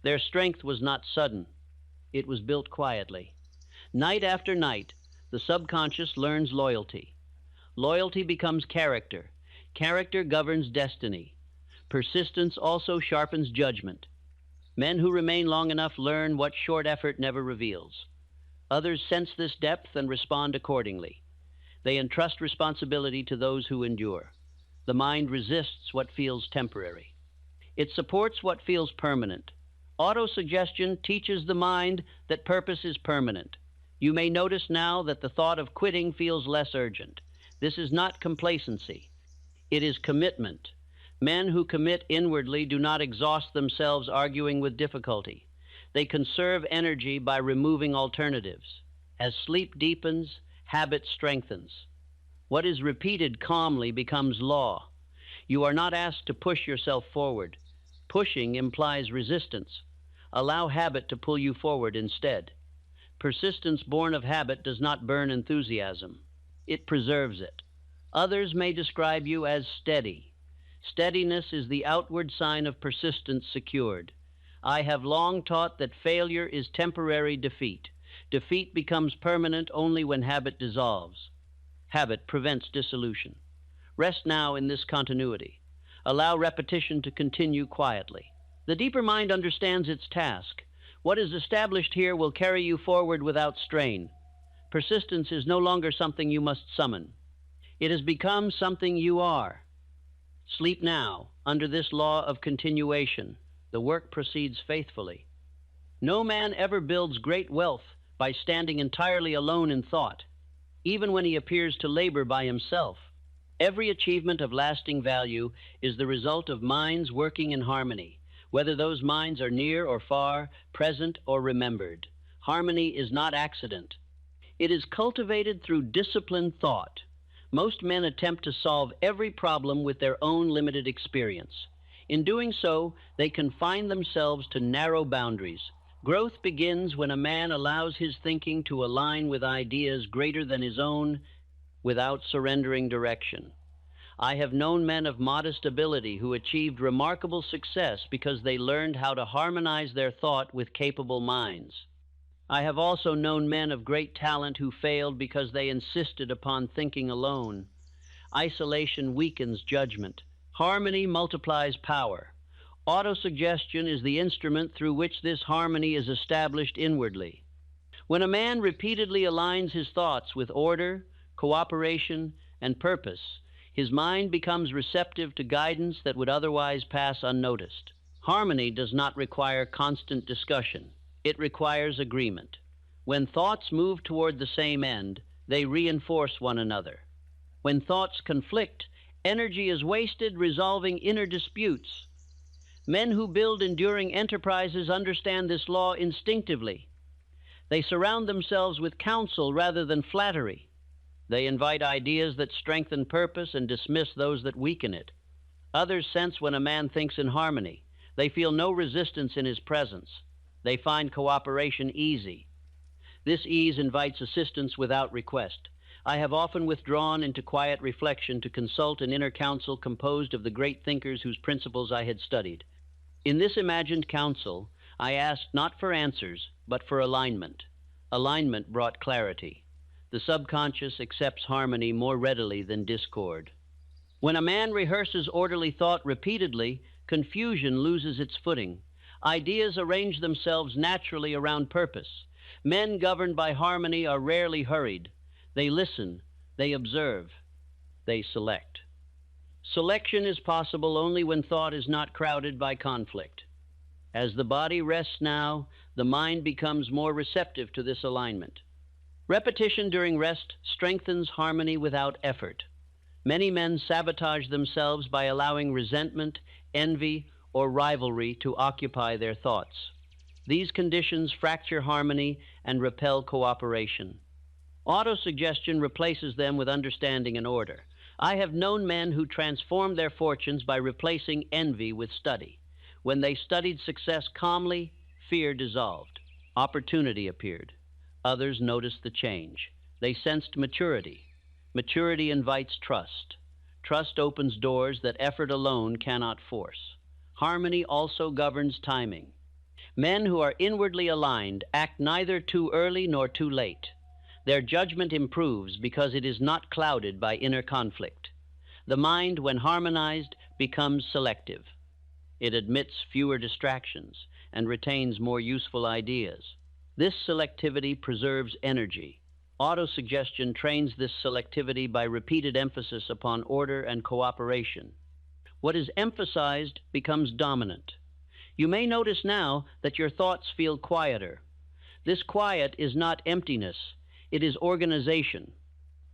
Their strength was not sudden. It was built quietly. Night after night, the subconscious learns loyalty. Loyalty becomes character. Character governs destiny. Persistence also sharpens judgment. Men who remain long enough learn what short effort never reveals. Others sense this depth and respond accordingly. They entrust responsibility to those who endure. The mind resists what feels temporary. It supports what feels permanent. Autosuggestion teaches the mind that purpose is permanent. You may notice now that the thought of quitting feels less urgent. This is not complacency. It is commitment. Men who commit inwardly do not exhaust themselves arguing with difficulty. They conserve energy by removing alternatives. As sleep deepens, habit strengthens. What is repeated calmly becomes law. You are not asked to push yourself forward. Pushing implies resistance. Allow habit to pull you forward instead. Persistence born of habit does not burn enthusiasm. It preserves it. Others may describe you as steady. Steadiness is the outward sign of persistence secured. I have long taught that failure is temporary defeat. Defeat becomes permanent only when habit dissolves. Habit prevents dissolution. Rest now in this continuity. Allow repetition to continue quietly. The deeper mind understands its task. What is established here will carry you forward without strain. Persistence is no longer something you must summon. It has become something you are. Sleep now, under this law of continuation. The work proceeds faithfully. No man ever builds great wealth by standing entirely alone in thought, even when he appears to labor by himself. Every achievement of lasting value is the result of minds working in harmony, whether those minds are near or far, present or remembered. Harmony is not accident. It is cultivated through disciplined thought. Most men attempt to solve every problem with their own limited experience. In doing so, they confine themselves to narrow boundaries. Growth begins when a man allows his thinking to align with ideas greater than his own without surrendering direction. I have known men of modest ability who achieved remarkable success because they learned how to harmonize their thought with capable minds. I have also known men of great talent who failed because they insisted upon thinking alone. Isolation weakens judgment. Harmony multiplies power. Autosuggestion is the instrument through which this harmony is established inwardly. When a man repeatedly aligns his thoughts with order, cooperation, and purpose, his mind becomes receptive to guidance that would otherwise pass unnoticed. Harmony does not require constant discussion. It requires agreement. When thoughts move toward the same end, they reinforce one another. When thoughts conflict, energy is wasted resolving inner disputes. Men who build enduring enterprises understand this law instinctively. They surround themselves with counsel rather than flattery. They invite ideas that strengthen purpose and dismiss those that weaken it. Others sense when a man thinks in harmony. They feel no resistance in his presence. They find cooperation easy. This ease invites assistance without request. I have often withdrawn into quiet reflection to consult an inner council composed of the great thinkers whose principles I had studied. In this imagined council, I asked not for answers, but for alignment. Alignment brought clarity. The subconscious accepts harmony more readily than discord. When a man rehearses orderly thought repeatedly, confusion loses its footing. Ideas arrange themselves naturally around purpose. Men governed by harmony are rarely hurried. They listen, they observe, they select. Selection is possible only when thought is not crowded by conflict. As the body rests now, the mind becomes more receptive to this alignment. Repetition during rest strengthens harmony without effort. Many men sabotage themselves by allowing resentment, envy, or rivalry to occupy their thoughts. These conditions fracture harmony and repel cooperation. Autosuggestion replaces them with understanding and order. I have known men who transformed their fortunes by replacing envy with study. When they studied success calmly, fear dissolved. Opportunity appeared. Others noticed the change. They sensed maturity. Maturity invites trust. Trust opens doors that effort alone cannot force. Harmony also governs timing. Men who are inwardly aligned act neither too early nor too late. Their judgment improves because it is not clouded by inner conflict. The mind, when harmonized, becomes selective. It admits fewer distractions and retains more useful ideas. This selectivity preserves energy. Autosuggestion trains this selectivity by repeated emphasis upon order and cooperation. What is emphasized becomes dominant. You may notice now that your thoughts feel quieter. This quiet is not emptiness. It is organization.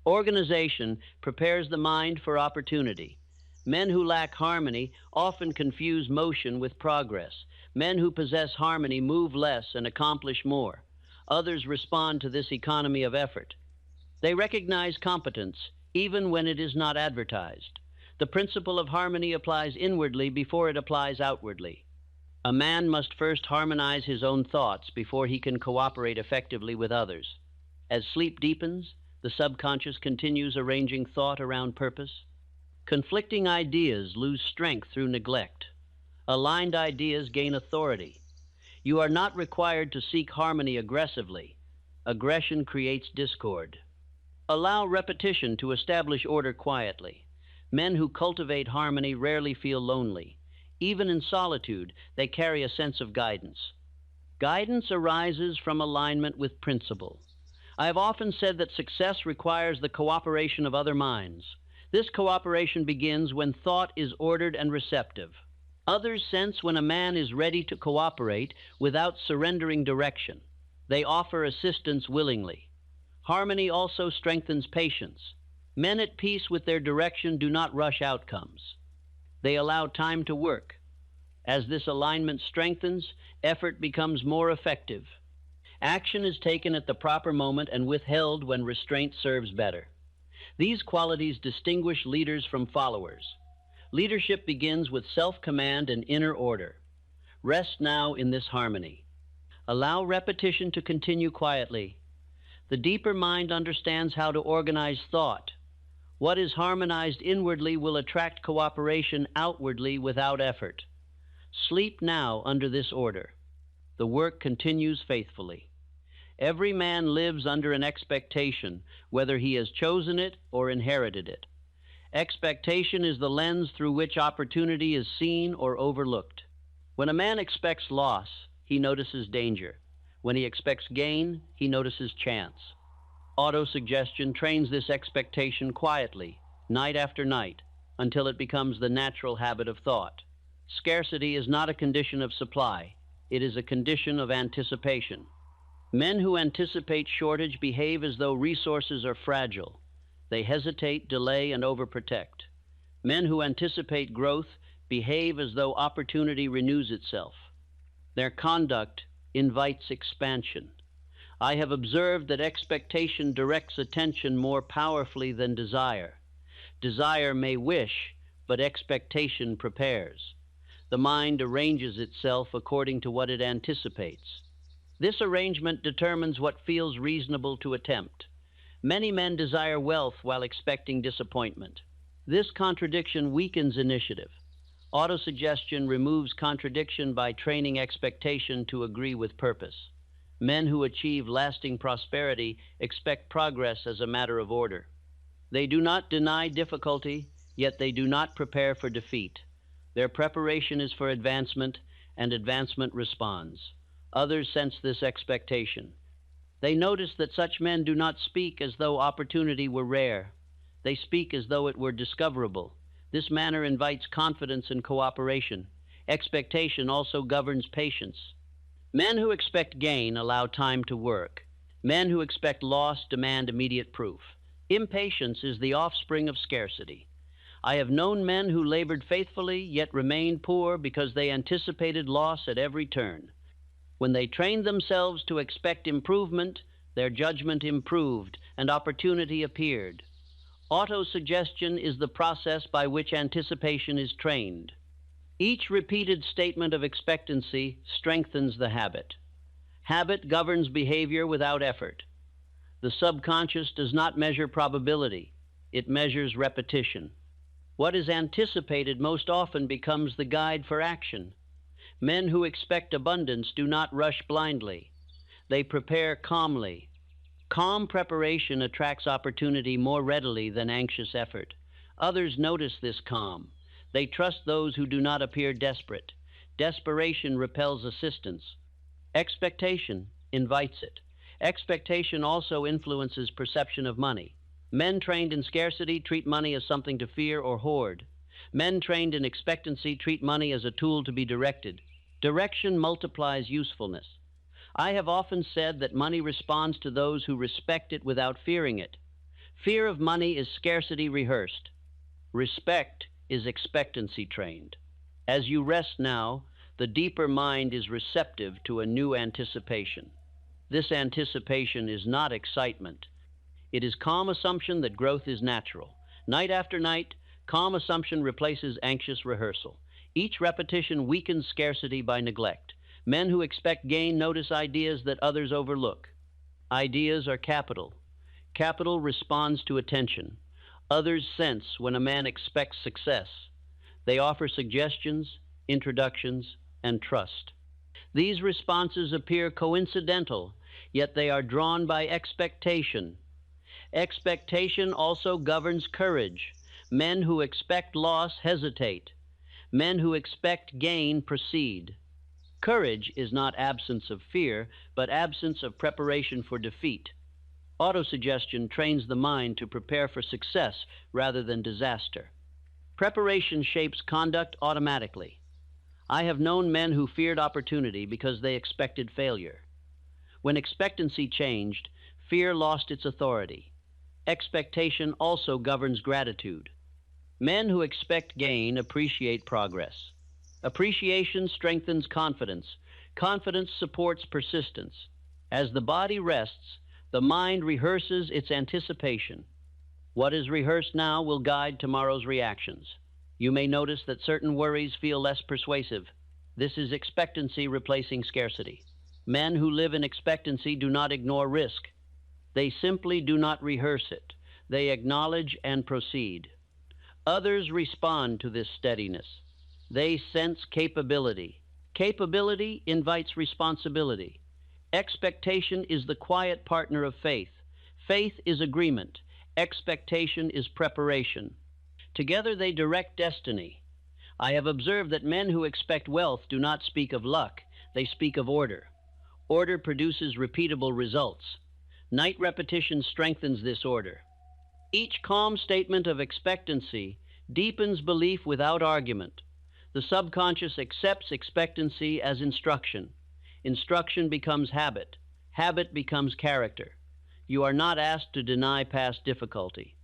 Organization prepares the mind for opportunity. Men who lack harmony often confuse motion with progress. Men who possess harmony move less and accomplish more. Others respond to this economy of effort. They recognize competence even when it is not advertised. The principle of harmony applies inwardly before it applies outwardly. A man must first harmonize his own thoughts before he can cooperate effectively with others. As sleep deepens, the subconscious continues arranging thought around purpose. Conflicting ideas lose strength through neglect. Aligned ideas gain authority. You are not required to seek harmony aggressively. Aggression creates discord. Allow repetition to establish order quietly. Men who cultivate harmony rarely feel lonely. Even in solitude, they carry a sense of guidance. Guidance arises from alignment with principle. I have often said that success requires the cooperation of other minds. This cooperation begins when thought is ordered and receptive. Others sense when a man is ready to cooperate without surrendering direction. They offer assistance willingly. Harmony also strengthens patience. Men at peace with their direction do not rush outcomes. They allow time to work. As this alignment strengthens, effort becomes more effective. Action is taken at the proper moment and withheld when restraint serves better. These qualities distinguish leaders from followers. Leadership begins with self-command and inner order. Rest now in this harmony. Allow repetition to continue quietly. The deeper mind understands how to organize thought. What is harmonized inwardly will attract cooperation outwardly without effort. Sleep now under this order. The work continues faithfully. Every man lives under an expectation, whether he has chosen it or inherited it. Expectation is the lens through which opportunity is seen or overlooked. When a man expects loss, he notices danger. When he expects gain, he notices chance. Autosuggestion trains this expectation quietly, night after night, until it becomes the natural habit of thought. Scarcity is not a condition of supply. It is a condition of anticipation. Men who anticipate shortage behave as though resources are fragile. They hesitate, delay, and overprotect. Men who anticipate growth behave as though opportunity renews itself. Their conduct invites expansion. I have observed that expectation directs attention more powerfully than desire. Desire may wish, but expectation prepares. The mind arranges itself according to what it anticipates. This arrangement determines what feels reasonable to attempt. Many men desire wealth while expecting disappointment. This contradiction weakens initiative. Autosuggestion removes contradiction by training expectation to agree with purpose. Men who achieve lasting prosperity expect progress as a matter of order. They do not deny difficulty, yet they do not prepare for defeat. Their preparation is for advancement, and advancement responds. Others sense this expectation. They notice that such men do not speak as though opportunity were rare. They speak as though it were discoverable. This manner invites confidence and cooperation. Expectation also governs patience. Men who expect gain allow time to work. Men who expect loss demand immediate proof. Impatience is the offspring of scarcity. I have known men who labored faithfully yet remained poor because they anticipated loss at every turn. When they trained themselves to expect improvement, their judgment improved and opportunity appeared. Autosuggestion is the process by which anticipation is trained. Each repeated statement of expectancy strengthens the habit. Habit governs behavior without effort. The subconscious does not measure probability. It measures repetition. What is anticipated most often becomes the guide for action. Men who expect abundance do not rush blindly. They prepare calmly. Calm preparation attracts opportunity more readily than anxious effort. Others notice this calm. They trust those who do not appear desperate. Desperation repels assistance. Expectation invites it. Expectation also influences perception of money. Men trained in scarcity treat money as something to fear or hoard. Men trained in expectancy treat money as a tool to be directed. Direction multiplies usefulness. I have often said that money responds to those who respect it without fearing it. Fear of money is scarcity rehearsed. Respect is expectancy trained. As you rest now, the deeper mind is receptive to a new anticipation. This anticipation is not excitement. It is calm assumption that growth is natural. Night after night, calm assumption replaces anxious rehearsal. Each repetition weakens scarcity by neglect. Men who expect gain notice ideas that others overlook. Ideas are capital. Capital responds to attention. Others sense when a man expects success. They offer suggestions, introductions, and trust. These responses appear coincidental, yet they are drawn by expectation. Expectation also governs courage. Men who expect loss hesitate. Men who expect gain proceed. Courage is not absence of fear, but absence of preparation for defeat. Autosuggestion trains the mind to prepare for success rather than disaster. Preparation shapes conduct automatically. I have known men who feared opportunity because they expected failure. When expectancy changed, fear lost its authority. Expectation also governs gratitude. Men who expect gain appreciate progress. Appreciation strengthens confidence. Confidence supports persistence. As the body rests, the mind rehearses its anticipation. What is rehearsed now will guide tomorrow's reactions. You may notice that certain worries feel less persuasive. This is expectancy replacing scarcity. Men who live in expectancy do not ignore risk. They simply do not rehearse it. They acknowledge and proceed. Others respond to this steadiness. They sense capability. Capability invites responsibility. Expectation is the quiet partner of faith. Faith is agreement. Expectation is preparation. Together they direct destiny. I have observed that men who expect wealth do not speak of luck. They speak of order. Order produces repeatable results. Night repetition strengthens this order. Each calm statement of expectancy deepens belief without argument. The subconscious accepts expectancy as instruction. Instruction becomes habit. Habit becomes character. You are not asked to deny past difficulty.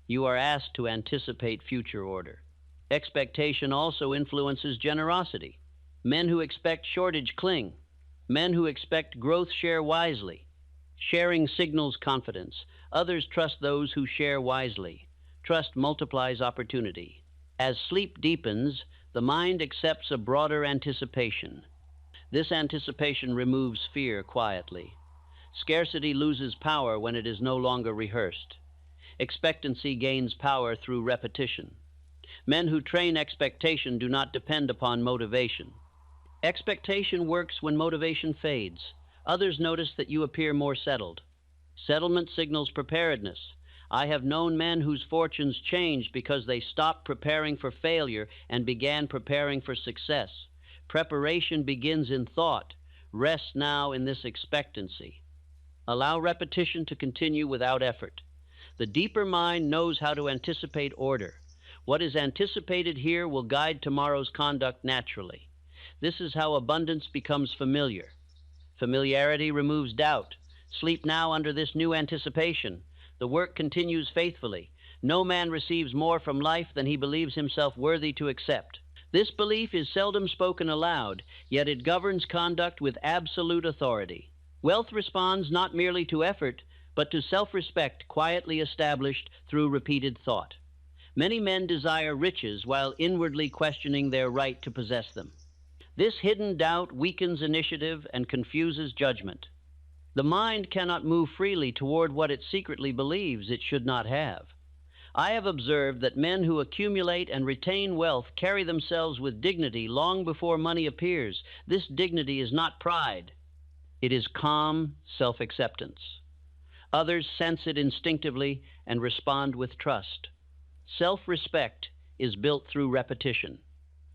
You are asked to anticipate future order. Expectation also influences generosity. Men who expect shortage cling. Men who expect growth share wisely. Sharing signals confidence. Others trust those who share wisely. Trust multiplies opportunity. As sleep deepens, the mind accepts a broader anticipation. This anticipation removes fear quietly. Scarcity loses power when it is no longer rehearsed. Expectancy gains power through repetition. Men who train expectation do not depend upon motivation. Expectation works when motivation fades. Others notice that you appear more settled. Settlement signals preparedness. I have known men whose fortunes changed because they stopped preparing for failure and began preparing for success. Preparation begins in thought. Rest now in this expectancy. Allow repetition to continue without effort. The deeper mind knows how to anticipate order. What is anticipated here will guide tomorrow's conduct naturally. This is how abundance becomes familiar. Familiarity removes doubt. Sleep now under this new anticipation. The work continues faithfully. No man receives more from life than he believes himself worthy to accept. This belief is seldom spoken aloud, yet it governs conduct with absolute authority. Wealth responds not merely to effort, but to self-respect quietly established through repeated thought. Many men desire riches while inwardly questioning their right to possess them. This hidden doubt weakens initiative and confuses judgment. The mind cannot move freely toward what it secretly believes it should not have. I have observed that men who accumulate and retain wealth carry themselves with dignity long before money appears. This dignity is not pride. It is calm self-acceptance. Others sense it instinctively and respond with trust. Self-respect is built through repetition.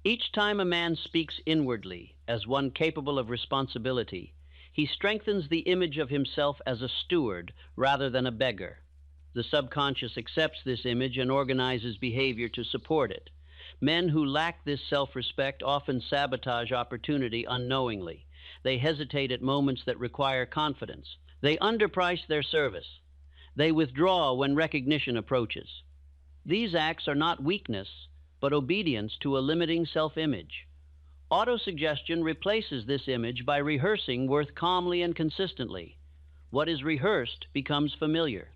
Each time a man speaks inwardly as one capable of responsibility, he strengthens the image of himself as a steward rather than a beggar. The subconscious accepts this image and organizes behavior to support it. Men who lack this self-respect often sabotage opportunity unknowingly. They hesitate at moments that require confidence. They underprice their service. They withdraw when recognition approaches. These acts are not weakness, but obedience to a limiting self-image. Autosuggestion replaces this image by rehearsing worth calmly and consistently. What is rehearsed becomes familiar.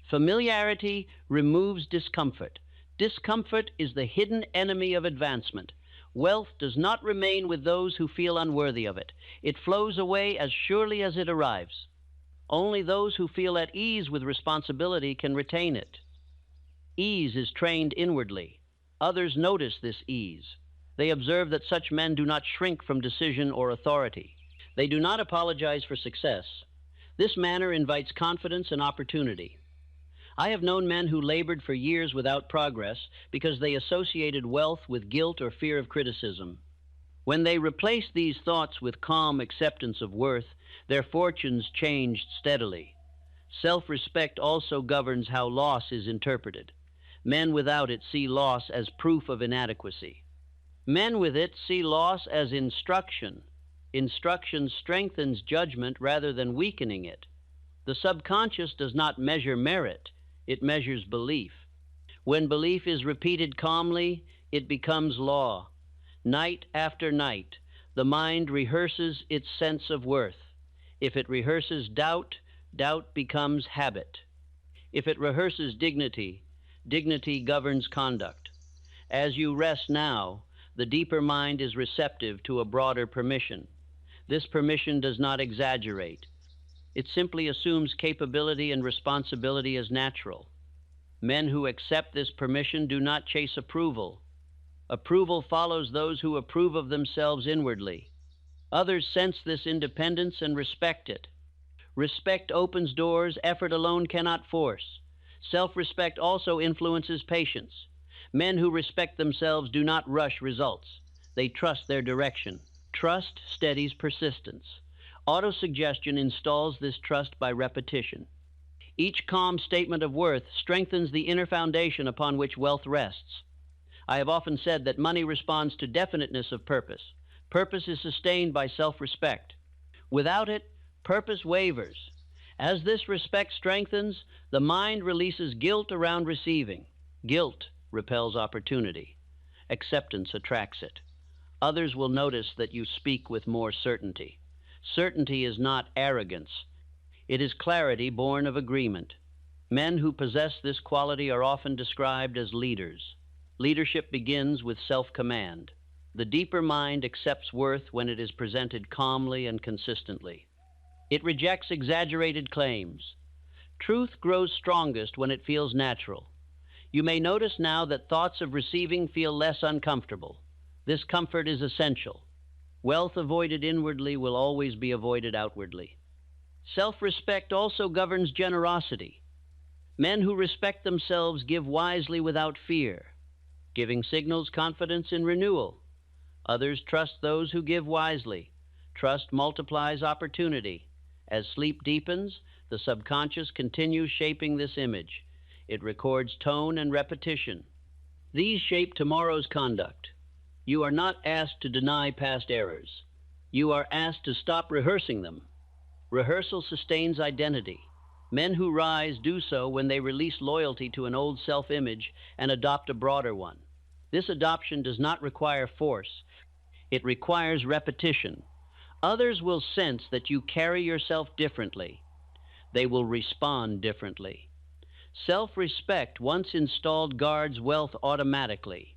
Familiarity removes discomfort. Discomfort is the hidden enemy of advancement. Wealth does not remain with those who feel unworthy of it. It flows away as surely as it arrives. Only those who feel at ease with responsibility can retain it. Ease is trained inwardly. Others notice this ease. They observe that such men do not shrink from decision or authority. They do not apologize for success. This manner invites confidence and opportunity. I have known men who labored for years without progress because they associated wealth with guilt or fear of criticism. When they replaced these thoughts with calm acceptance of worth, their fortunes changed steadily. Self-respect also governs how loss is interpreted. Men without it see loss as proof of inadequacy. Men with it see loss as instruction. Instruction strengthens judgment rather than weakening it. The subconscious does not measure merit, it measures belief. When belief is repeated calmly, it becomes law. Night after night, the mind rehearses its sense of worth. If it rehearses doubt, doubt becomes habit. If it rehearses dignity, dignity governs conduct. As you rest now, the deeper mind is receptive to a broader permission. This permission does not exaggerate. It simply assumes capability and responsibility as natural. Men who accept this permission do not chase approval. Approval follows those who approve of themselves inwardly. Others sense this independence and respect it. Respect opens doors effort alone cannot force. Self-respect also influences patience. Men who respect themselves do not rush results. They trust their direction. Trust steadies persistence. Autosuggestion installs this trust by repetition. Each calm statement of worth strengthens the inner foundation upon which wealth rests. I have often said that money responds to definiteness of purpose. Purpose is sustained by self-respect. Without it, purpose wavers. As this respect strengthens, the mind releases guilt around receiving. Guilt repels opportunity. Acceptance attracts it. Others will notice that you speak with more certainty. Certainty is not arrogance. It is clarity born of agreement. Men who possess this quality are often described as leaders. Leadership begins with self-command. The deeper mind accepts worth when it is presented calmly and consistently. It rejects exaggerated claims. Truth grows strongest when it feels natural. You may notice now that thoughts of receiving feel less uncomfortable. This comfort is essential. Wealth avoided inwardly will always be avoided outwardly. Self-respect also governs generosity. Men who respect themselves give wisely without fear. Giving signals confidence in renewal. Others trust those who give wisely. Trust multiplies opportunity. As sleep deepens, the subconscious continues shaping this image. It records tone and repetition. These shape tomorrow's conduct. You are not asked to deny past errors. You are asked to stop rehearsing them. Rehearsal sustains identity. Men who rise do so when they release loyalty to an old self-image and adopt a broader one. This adoption does not require force. It requires repetition. Others will sense that you carry yourself differently. They will respond differently. Self-respect, once installed, guards wealth automatically.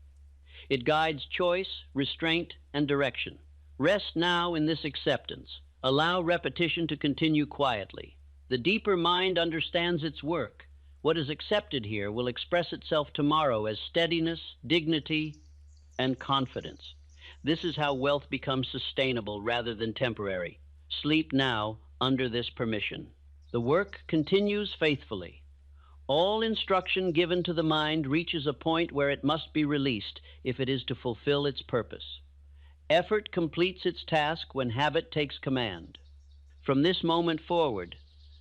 It guides choice, restraint, and direction. Rest now in this acceptance. Allow repetition to continue quietly. The deeper mind understands its work. What is accepted here will express itself tomorrow as steadiness, dignity, and confidence. This is how wealth becomes sustainable rather than temporary. Sleep now under this permission. The work continues faithfully. All instruction given to the mind reaches a point where it must be released if it is to fulfill its purpose. Effort completes its task when habit takes command. From this moment forward,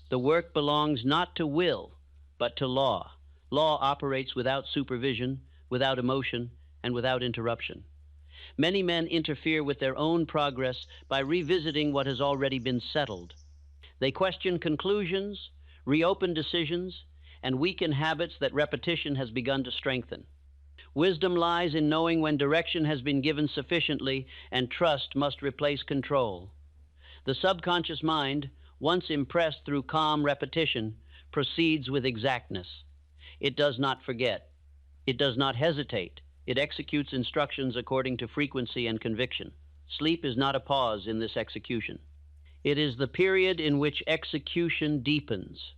the work belongs not to will, but to law. Law operates without supervision, without emotion, and without interruption. Many men interfere with their own progress by revisiting what has already been settled. They question conclusions, reopen decisions, and weaken habits that repetition has begun to strengthen. Wisdom lies in knowing when direction has been given sufficiently and trust must replace control. The subconscious mind, once impressed through calm repetition, proceeds with exactness. It does not forget. It does not hesitate. It executes instructions according to frequency and conviction. Sleep is not a pause in this execution. It is the period in which execution deepens.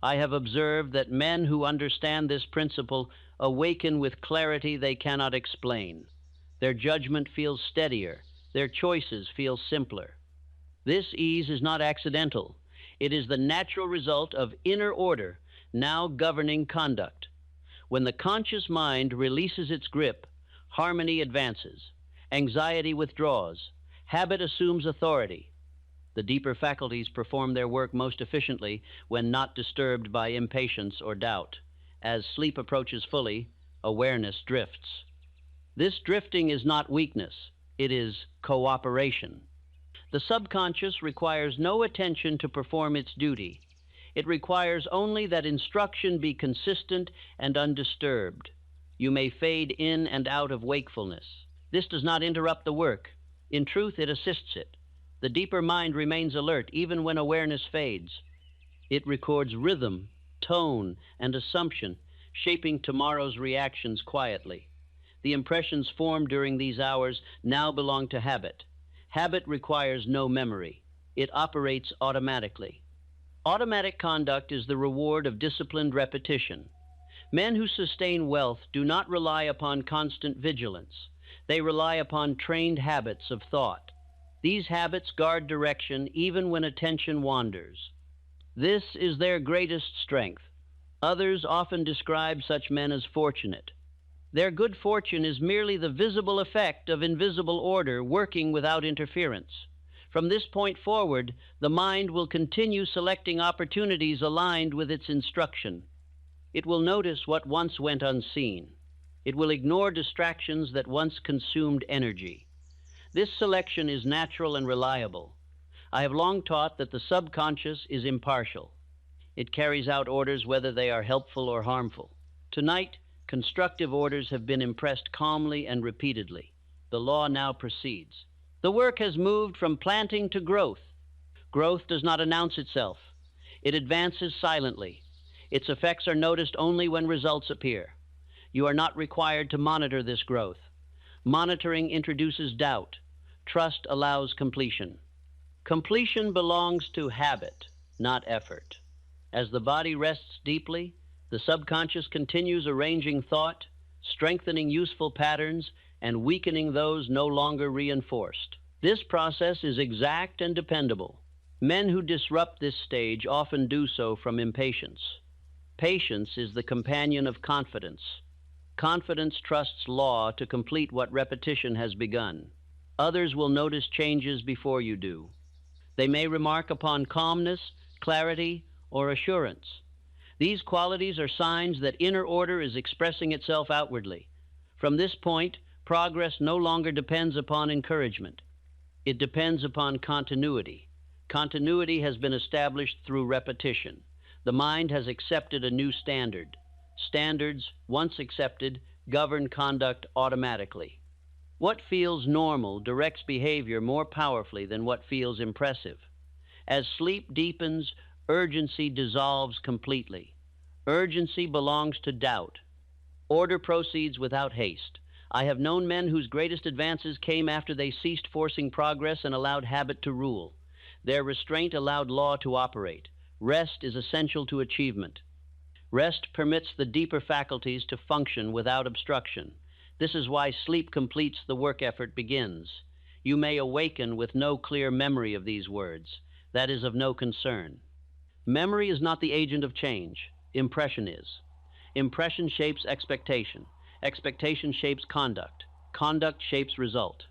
I have observed that men who understand this principle awaken with clarity they cannot explain. Their judgment feels steadier. Their choices feel simpler. This ease is not accidental. It is the natural result of inner order now governing conduct. When the conscious mind releases its grip, harmony advances, anxiety withdraws, habit assumes authority. The deeper faculties perform their work most efficiently when not disturbed by impatience or doubt. As sleep approaches fully, awareness drifts. This drifting is not weakness, it is cooperation. The subconscious requires no attention to perform its duty. It requires only that instruction be consistent and undisturbed. You may fade in and out of wakefulness. This does not interrupt the work. In truth, it assists it. The deeper mind remains alert even when awareness fades. It records rhythm, tone, and assumption, shaping tomorrow's reactions quietly. The impressions formed during these hours now belong to habit. Habit requires no memory. It operates automatically. Automatic conduct is the reward of disciplined repetition. Men who sustain wealth do not rely upon constant vigilance. They rely upon trained habits of thought. These habits guard direction even when attention wanders. This is their greatest strength. Others often describe such men as fortunate. Their good fortune is merely the visible effect of invisible order working without interference. From this point forward, the mind will continue selecting opportunities aligned with its instruction. It will notice what once went unseen. It will ignore distractions that once consumed energy. This selection is natural and reliable. I have long taught that the subconscious is impartial. It carries out orders whether they are helpful or harmful. Tonight, constructive orders have been impressed calmly and repeatedly. The law now proceeds. The work has moved from planting to growth. Growth does not announce itself. It advances silently. Its effects are noticed only when results appear. You are not required to monitor this growth. Monitoring introduces doubt. Trust allows completion. Completion belongs to habit, not effort. As the body rests deeply, the subconscious continues arranging thought, strengthening useful patterns, and weakening those no longer reinforced. This process is exact and dependable. Men who disrupt this stage often do so from impatience. Patience is the companion of confidence. Confidence trusts law to complete what repetition has begun. Others will notice changes before you do. They may remark upon calmness, clarity, or assurance. These qualities are signs that inner order is expressing itself outwardly. From this point, progress no longer depends upon encouragement. It depends upon continuity. Continuity has been established through repetition. The mind has accepted a new standard. Standards, once accepted, govern conduct automatically. What feels normal directs behavior more powerfully than what feels impressive. As sleep deepens, urgency dissolves completely. Urgency belongs to doubt. Order proceeds without haste. I have known men whose greatest advances came after they ceased forcing progress and allowed habit to rule. Their restraint allowed law to operate. Rest is essential to achievement. Rest permits the deeper faculties to function without obstruction. This is why sleep completes the work effort begins. You may awaken with no clear memory of these words. That is of no concern. Memory is not the agent of change. Impression is. Impression shapes expectation. Expectation shapes conduct. Conduct shapes result.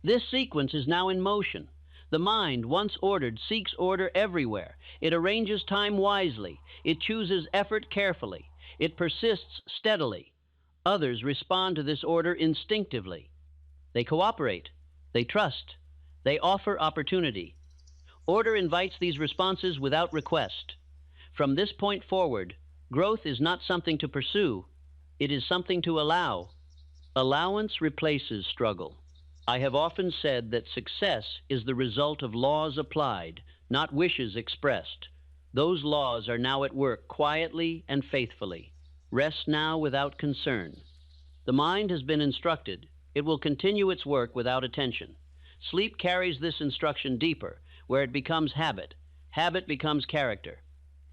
This sequence is now in motion. The mind, once ordered, seeks order everywhere. It arranges time wisely. It chooses effort carefully. It persists steadily. Others respond to this order instinctively. They cooperate. They trust. They offer opportunity. Order invites these responses without request. From this point forward, growth is not something to pursue. It is something to allow. Allowance replaces struggle. I have often said that success is the result of laws applied, not wishes expressed. Those laws are now at work quietly and faithfully. Rest now without concern. The mind has been instructed. It will continue its work without attention. Sleep carries this instruction deeper, where it becomes habit. Habit becomes character.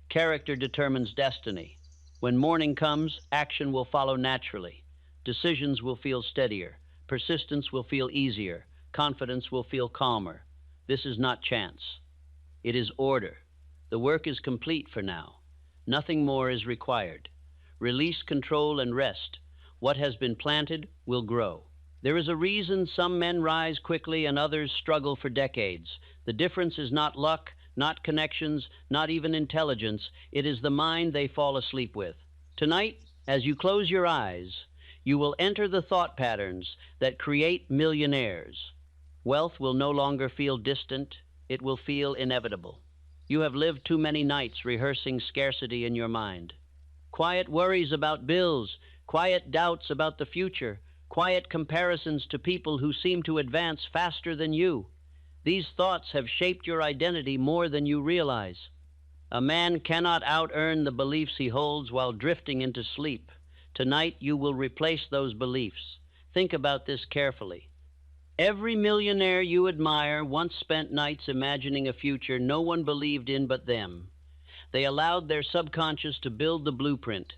Character determines destiny. When morning comes, action will follow naturally. Decisions will feel steadier. Persistence will feel easier. Confidence will feel calmer. This is not chance. It is order. The work is complete for now. Nothing more is required. Release control and rest. What has been planted will grow. There is a reason some men rise quickly and others struggle for decades. The difference is not luck, not connections, not even intelligence. It is the mind they fall asleep with. Tonight, as you close your eyes, you will enter the thought patterns that create millionaires. Wealth will no longer feel distant. It will feel inevitable. You have lived too many nights rehearsing scarcity in your mind. Quiet worries about bills, quiet doubts about the future, quiet comparisons to people who seem to advance faster than you. These thoughts have shaped your identity more than you realize. A man cannot out-earn the beliefs he holds while drifting into sleep. Tonight you will replace those beliefs. Think about this carefully. Every millionaire you admire once spent nights imagining a future no one believed in but them. They allowed their subconscious to build the blueprint.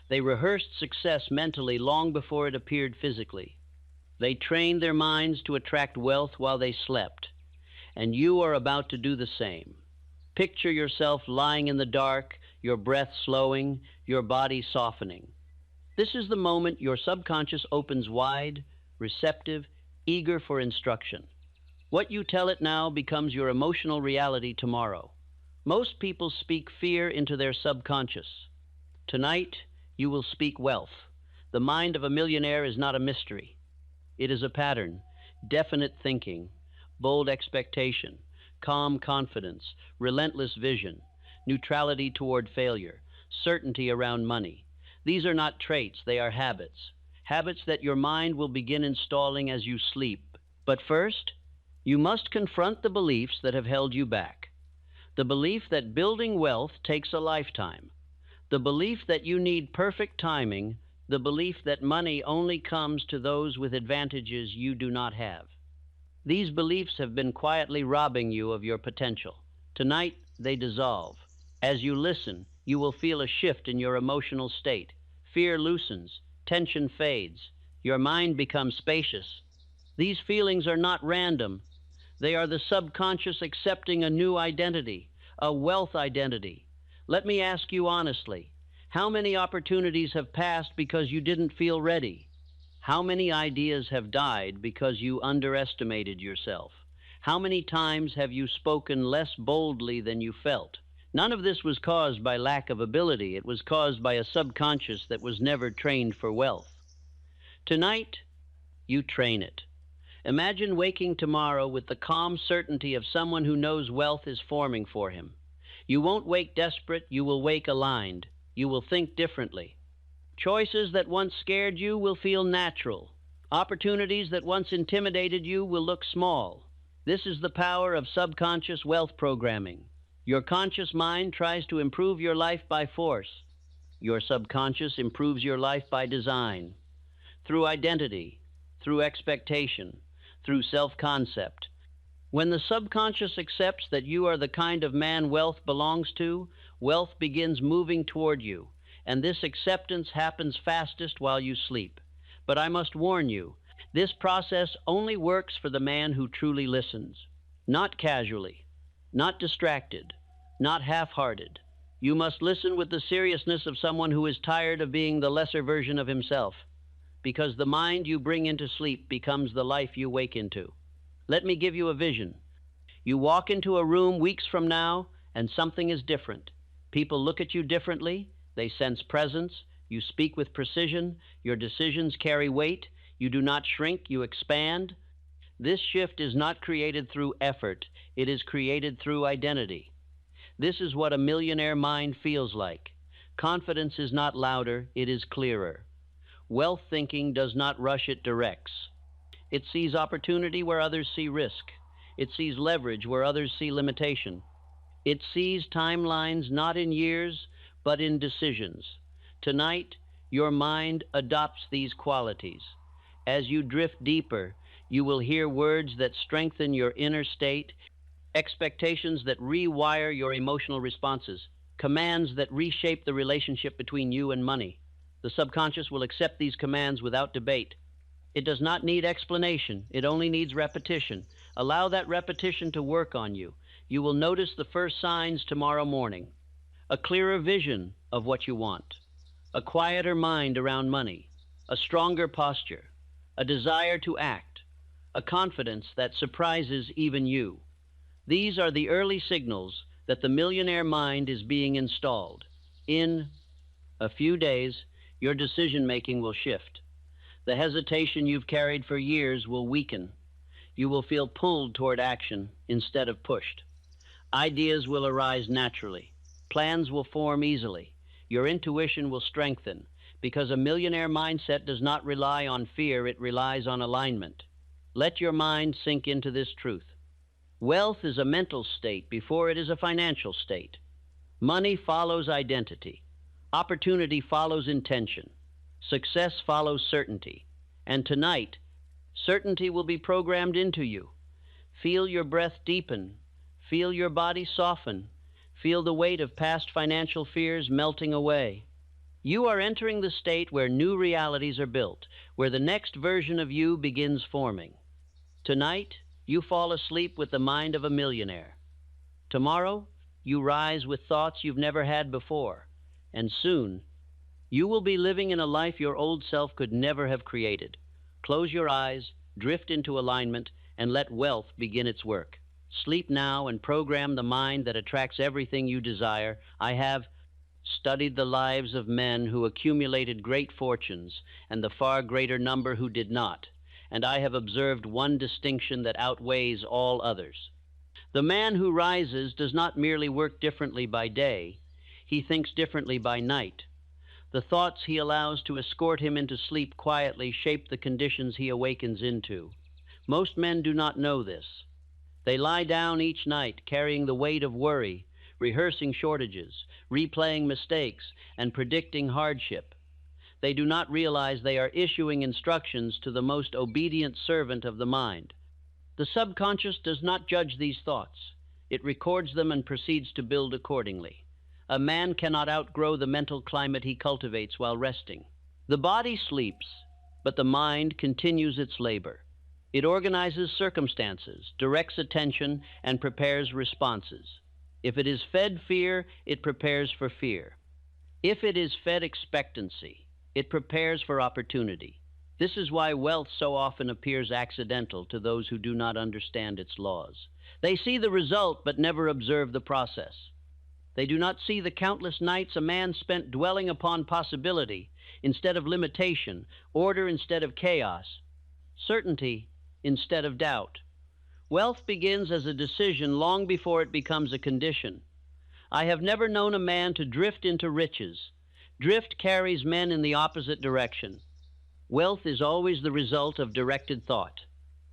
They rehearsed success mentally long before it appeared physically. They trained their minds to attract wealth while they slept. And you are about to do the same. Picture yourself lying in the dark, your breath slowing, your body softening. This is the moment your subconscious opens wide, receptive, eager for instruction. What you tell it now becomes your emotional reality tomorrow. Most people speak fear into their subconscious. Tonight, you will speak wealth. The mind of a millionaire is not a mystery. It is a pattern, definite thinking, bold expectation, calm confidence, relentless vision, neutrality toward failure, certainty around money. These are not traits, they are habits. Habits that your mind will begin installing as you sleep. But first, you must confront the beliefs that have held you back. The belief that building wealth takes a lifetime. The belief that you need perfect timing. The belief that money only comes to those with advantages you do not have. These beliefs have been quietly robbing you of your potential. Tonight, they dissolve. As you listen, you will feel a shift in your emotional state. Fear loosens. Tension fades. Your mind becomes spacious. These feelings are not random. They are the subconscious accepting a new identity, a wealth identity. Let me ask you honestly, how many opportunities have passed because you didn't feel ready? How many ideas have died because you underestimated yourself? How many times have you spoken less boldly than you felt? None of this was caused by lack of ability. It was caused by a subconscious that was never trained for wealth. Tonight, you train it. Imagine waking tomorrow with the calm certainty of someone who knows wealth is forming for him. You won't wake desperate, you will wake aligned. You will think differently. Choices that once scared you will feel natural. Opportunities that once intimidated you will look small. This is the power of subconscious wealth programming. Your conscious mind tries to improve your life by force. Your subconscious improves your life by design. Through identity, through expectation, through self-concept. When the subconscious accepts that you are the kind of man wealth belongs to, wealth begins moving toward you, and this acceptance happens fastest while you sleep. But I must warn you, this process only works for the man who truly listens. Not casually, not distracted, not half-hearted. You must listen with the seriousness of someone who is tired of being the lesser version of himself, because the mind you bring into sleep becomes the life you wake into. Let me give you a vision. You walk into a room weeks from now, and something is different. People look at you differently. They sense presence. You speak with precision. Your decisions carry weight. You do not shrink, you expand. This shift is not created through effort. It is created through identity. This is what a millionaire mind feels like. Confidence is not louder, it is clearer. Wealth thinking does not rush, it directs. It sees opportunity where others see risk. It sees leverage where others see limitation. It sees timelines not in years, but in decisions. Tonight, your mind adopts these qualities. As you drift deeper, you will hear words that strengthen your inner state, expectations that rewire your emotional responses, commands that reshape the relationship between you and money. The subconscious will accept these commands without debate. It does not need explanation. It only needs repetition. Allow that repetition to work on you. You will notice the first signs tomorrow morning. a clearer vision of what you want, a quieter mind around money, a stronger posture, a desire to act, a confidence that surprises even you. These are the early signals that the millionaire mind is being installed. In a few days, your decision-making will shift. The hesitation you've carried for years will weaken. You will feel pulled toward action instead of pushed. Ideas will arise naturally. Plans will form easily. Your intuition will strengthen, because a millionaire mindset does not rely on fear, it relies on alignment. Let your mind sink into this truth. Wealth is a mental state before it is a financial state. Money follows identity. Opportunity follows intention. Success follows certainty. And tonight, certainty will be programmed into you. Feel your breath deepen. Feel your body soften. Feel the weight of past financial fears melting away. You are entering the state where new realities are built, where the next version of you begins forming. Tonight, you fall asleep with the mind of a millionaire. Tomorrow, you rise with thoughts you've never had before. And soon, you will be living in a life your old self could never have created. Close your eyes, drift into alignment, and let wealth begin its work. Sleep now and program the mind that attracts everything you desire. I have studied the lives of men who accumulated great fortunes and the far greater number who did not, and I have observed one distinction that outweighs all others. The man who rises does not merely work differently by day, he thinks differently by night. The thoughts he allows to escort him into sleep quietly shape the conditions he awakens into. Most men do not know this. They lie down each night carrying the weight of worry, rehearsing shortages, replaying mistakes, and predicting hardship. They do not realize they are issuing instructions to the most obedient servant of the mind. The subconscious does not judge these thoughts. It records them and proceeds to build accordingly. A man cannot outgrow the mental climate he cultivates while resting. The body sleeps, but the mind continues its labor. It organizes circumstances, directs attention, and prepares responses. If it is fed fear, it prepares for fear. If it is fed expectancy, it prepares for opportunity. This is why wealth so often appears accidental to those who do not understand its laws. They see the result but never observe the process. They do not see the countless nights a man spent dwelling upon possibility instead of limitation, order instead of chaos, certainty instead of doubt. Wealth begins as a decision long before it becomes a condition. I have never known a man to drift into riches. Drift carries men in the opposite direction. Wealth is always the result of directed thought,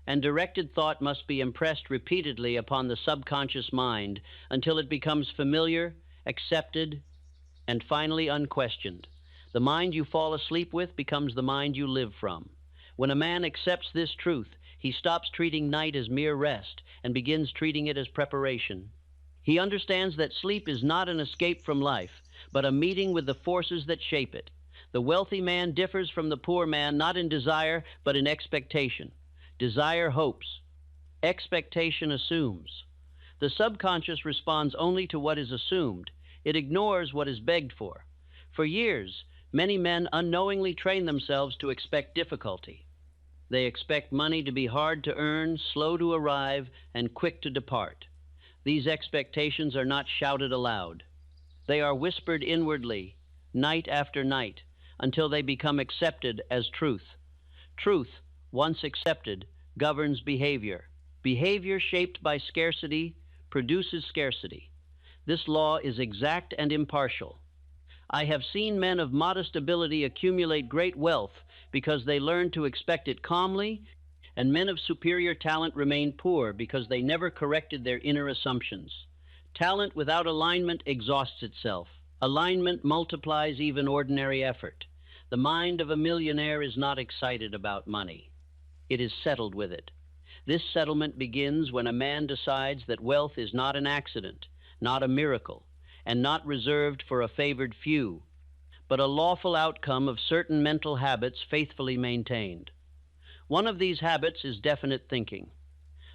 and directed thought must be impressed repeatedly upon the subconscious mind until it becomes familiar, accepted, and finally unquestioned. The mind you fall asleep with becomes the mind you live from. When a man accepts this truth, he stops treating night as mere rest and begins treating it as preparation. He understands that sleep is not an escape from life, but a meeting with the forces that shape it. The wealthy man differs from the poor man not in desire, but in expectation. Desire hopes. Expectation assumes. The subconscious responds only to what is assumed. It ignores what is begged for. For years, many men unknowingly train themselves to expect difficulty. They expect money to be hard to earn, slow to arrive, and quick to depart. These expectations are not shouted aloud. They are whispered inwardly, night after night, until they become accepted as truth. Truth, once accepted, governs behavior. Behavior shaped by scarcity produces scarcity. This law is exact and impartial. I have seen men of modest ability accumulate great wealth because they learned to expect it calmly, and men of superior talent remain poor because they never corrected their inner assumptions. Talent without alignment exhausts itself. Alignment multiplies even ordinary effort. The mind of a millionaire is not excited about money. It is settled with it. This settlement begins when a man decides that wealth is not an accident, not a miracle, and not reserved for a favored few, but a lawful outcome of certain mental habits faithfully maintained. One of these habits is definite thinking.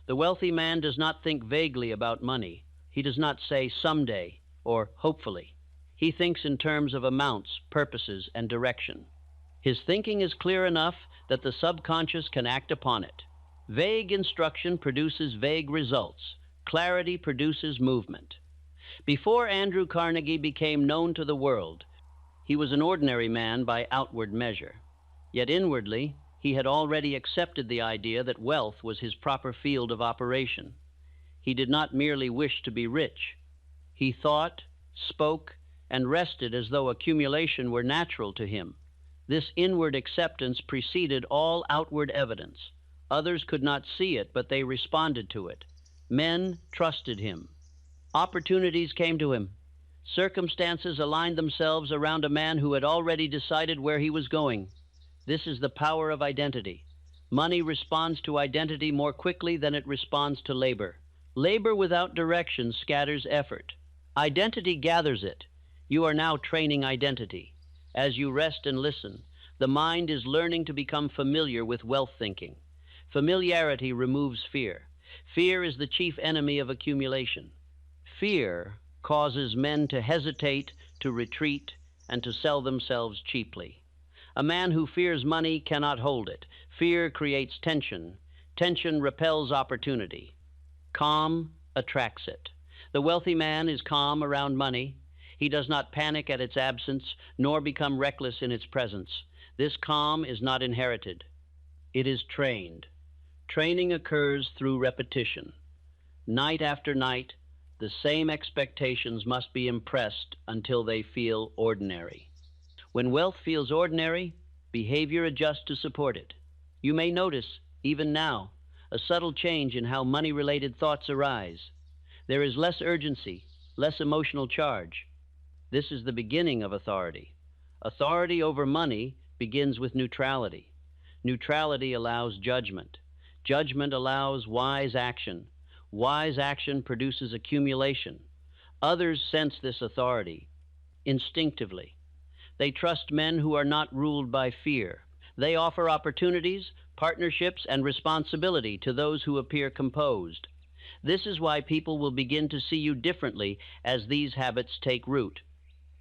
The wealthy man does not think vaguely about money. He does not say someday or hopefully. He thinks in terms of amounts, purposes, and direction. His thinking is clear enough that the subconscious can act upon it. Vague instruction produces vague results. Clarity produces movement. Before Andrew Carnegie became known to the world, he was an ordinary man by outward measure. Yet inwardly, he had already accepted the idea that wealth was his proper field of operation. He did not merely wish to be rich. He thought, spoke, and rested as though accumulation were natural to him. This inward acceptance preceded all outward evidence. Others could not see it, but they responded to it. Men trusted him. Opportunities came to him. Circumstances aligned themselves around a man who had already decided where he was going. This is the power of identity. Money responds to identity more quickly than it responds to labor. Labor without direction scatters effort. Identity gathers it. You are now training identity. As you rest and listen, the mind is learning to become familiar with wealth thinking. Familiarity removes fear. Fear is the chief enemy of accumulation. Fear causes men to hesitate, to retreat, and to sell themselves cheaply. A man who fears money cannot hold it. Fear creates tension. Tension repels opportunity. Calm attracts it. The wealthy man is calm around money. He does not panic at its absence, nor become reckless in its presence. This calm is not inherited. It is trained. Training occurs through repetition. Night after night, the same expectations must be impressed until they feel ordinary. When wealth feels ordinary, behavior adjusts to support it. You may notice, even now, a subtle change in how money-related thoughts arise. There is less urgency, less emotional charge. This is the beginning of authority. Authority over money begins with neutrality. Neutrality allows judgment. Judgment allows wise action. Wise action produces accumulation. Others sense this authority instinctively. They trust men who are not ruled by fear. They offer opportunities, partnerships, and responsibility to those who appear composed. This is why people will begin to see you differently as these habits take root.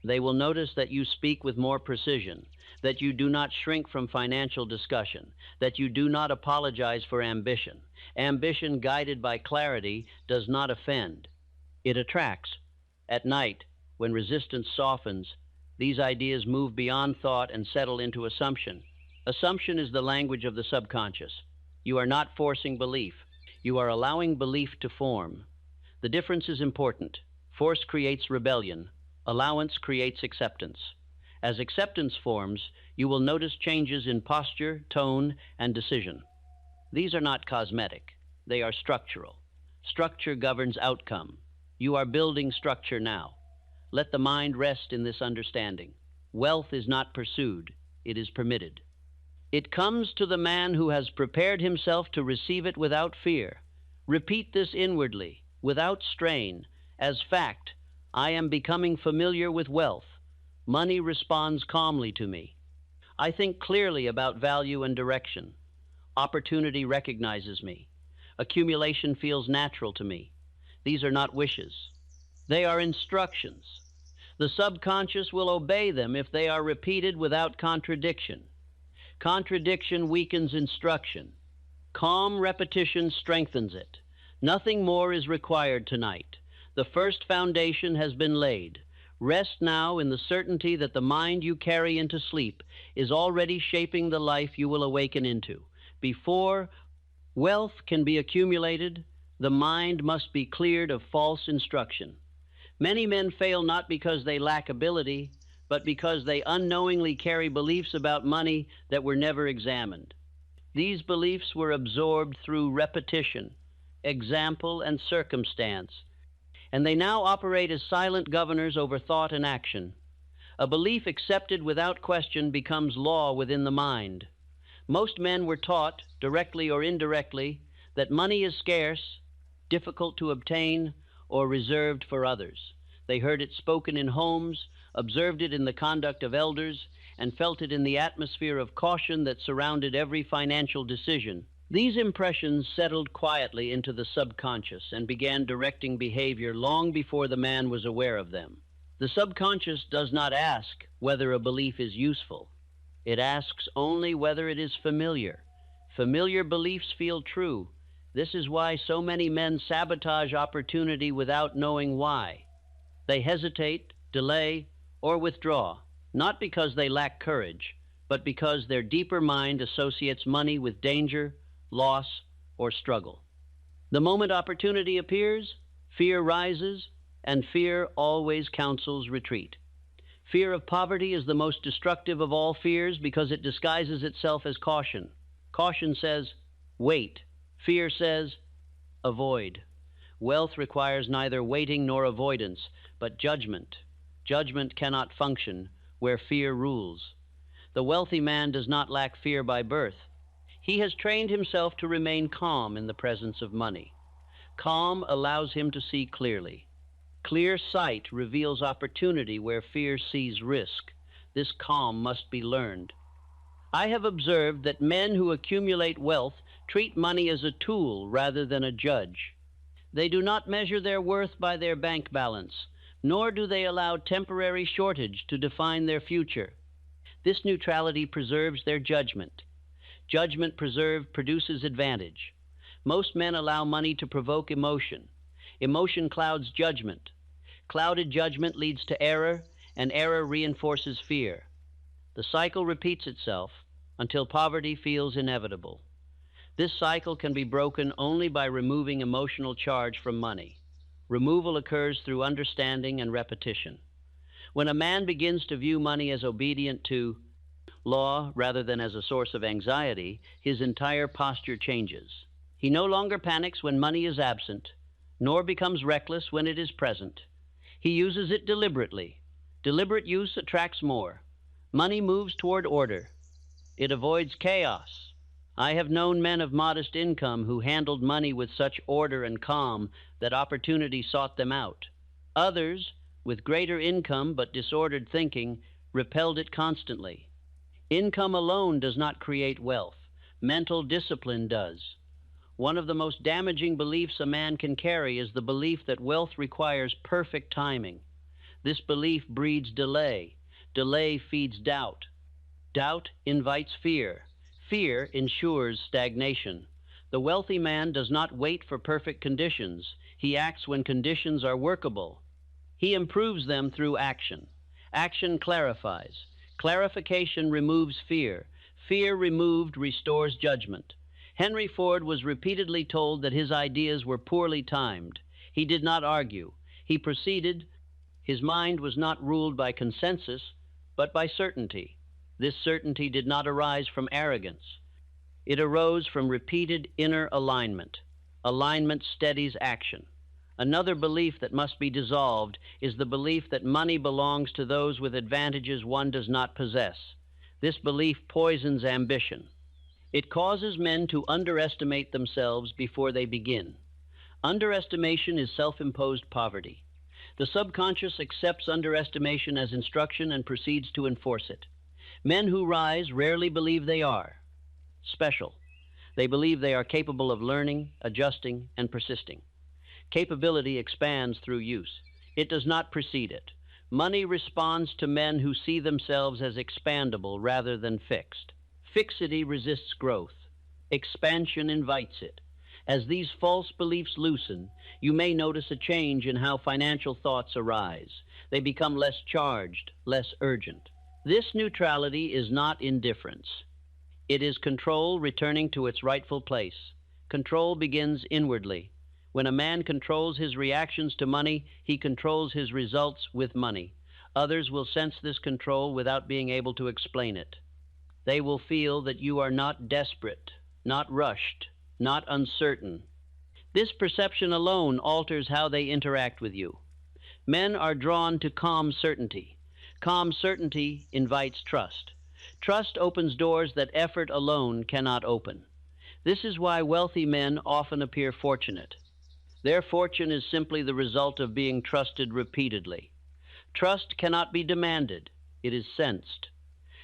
They will notice that you speak with more precision, that you do not shrink from financial discussion, that you do not apologize for ambition. Ambition guided by clarity does not offend. It attracts. At night, when resistance softens, these ideas move beyond thought and settle into assumption. Assumption is the language of the subconscious. You are not forcing belief. You are allowing belief to form. The difference is important. Force creates rebellion. Allowance creates acceptance. As acceptance forms, you will notice changes in posture, tone, and decision. These are not cosmetic. They are structural. Structure governs outcome. You are building structure now. Let the mind rest in this understanding. Wealth is not pursued. It is permitted. It comes to the man who has prepared himself to receive it without fear. Repeat this inwardly, without strain, as fact. I am becoming familiar with wealth. Money responds calmly to me. I think clearly about value and direction. Opportunity recognizes me. Accumulation feels natural to me. These are not wishes. They are instructions. The subconscious will obey them if they are repeated without contradiction. Contradiction weakens instruction. Calm repetition strengthens it. Nothing more is required tonight. The first foundation has been laid. Rest now in the certainty that the mind you carry into sleep is already shaping the life you will awaken into. Before wealth can be accumulated, the mind must be cleared of false instruction. Many men fail not because they lack ability, but because they unknowingly carry beliefs about money that were never examined. These beliefs were absorbed through repetition, example, and circumstance, and they now operate as silent governors over thought and action. A belief accepted without question becomes law within the mind. Most men were taught, directly or indirectly, that money is scarce, difficult to obtain, or reserved for others. They heard it spoken in homes, observed it in the conduct of elders, and felt it in the atmosphere of caution that surrounded every financial decision. These impressions settled quietly into the subconscious and began directing behavior long before the man was aware of them. The subconscious does not ask whether a belief is useful. It asks only whether it is familiar. Familiar beliefs feel true. This is why so many men sabotage opportunity without knowing why. They hesitate, delay, or withdraw, not because they lack courage, but because their deeper mind associates money with danger, loss, or struggle. The moment opportunity appears, fear rises, and fear always counsels retreat. Fear of poverty is the most destructive of all fears because it disguises itself as caution. Caution says, wait. Fear says, avoid. Wealth requires neither waiting nor avoidance, but judgment. Judgment cannot function where fear rules. The wealthy man does not lack fear by birth. He has trained himself to remain calm in the presence of money. Calm allows him to see clearly. Clear sight reveals opportunity where fear sees risk. This calm must be learned. I have observed that men who accumulate wealth treat money as a tool rather than a judge. They do not measure their worth by their bank balance, nor do they allow temporary shortage to define their future. This neutrality preserves their judgment. Judgment preserved produces advantage. Most men allow money to provoke emotion. Emotion clouds judgment. Clouded judgment leads to error, and error reinforces fear. The cycle repeats itself until poverty feels inevitable. This cycle can be broken only by removing emotional charge from money. Removal occurs through understanding and repetition. When a man begins to view money as obedient to law rather than as a source of anxiety, his entire posture changes. He no longer panics when money is absent, nor becomes reckless when it is present. He uses it deliberately. Deliberate use attracts more. Money moves toward order. It avoids chaos. I have known men of modest income who handled money with such order and calm that opportunity sought them out. Others, with greater income but disordered thinking, repelled it constantly. Income alone does not create wealth. Mental discipline does. One of the most damaging beliefs a man can carry is the belief that wealth requires perfect timing. This belief breeds delay. Delay feeds doubt. Doubt invites fear. Fear ensures stagnation. The wealthy man does not wait for perfect conditions. He acts when conditions are workable. He improves them through action. Action clarifies. Clarification removes fear. Fear removed restores judgment. Henry Ford was repeatedly told that his ideas were poorly timed. He did not argue. He proceeded. His mind was not ruled by consensus, but by certainty. This certainty did not arise from arrogance. It arose from repeated inner alignment. Alignment steadies action. Another belief that must be dissolved is the belief that money belongs to those with advantages one does not possess. This belief poisons ambition. It causes men to underestimate themselves before they begin. Underestimation is self-imposed poverty. The subconscious accepts underestimation as instruction and proceeds to enforce it. Men who rise rarely believe they are special. They believe they are capable of learning, adjusting, and persisting. Capability expands through use. It does not precede it. Money responds to men who see themselves as expandable rather than fixed. Fixity resists growth. Expansion invites it. As these false beliefs loosen, you may notice a change in how financial thoughts arise. They become less charged, less urgent. This neutrality is not indifference. It is control returning to its rightful place. Control begins inwardly. When a man controls his reactions to money, he controls his results with money. Others will sense this control without being able to explain it. They will feel that you are not desperate, not rushed, not uncertain. This perception alone alters how they interact with you. Men are drawn to calm certainty. Calm certainty invites trust. Trust opens doors that effort alone cannot open. This is why wealthy men often appear fortunate. Their fortune is simply the result of being trusted repeatedly. Trust cannot be demanded. It is sensed.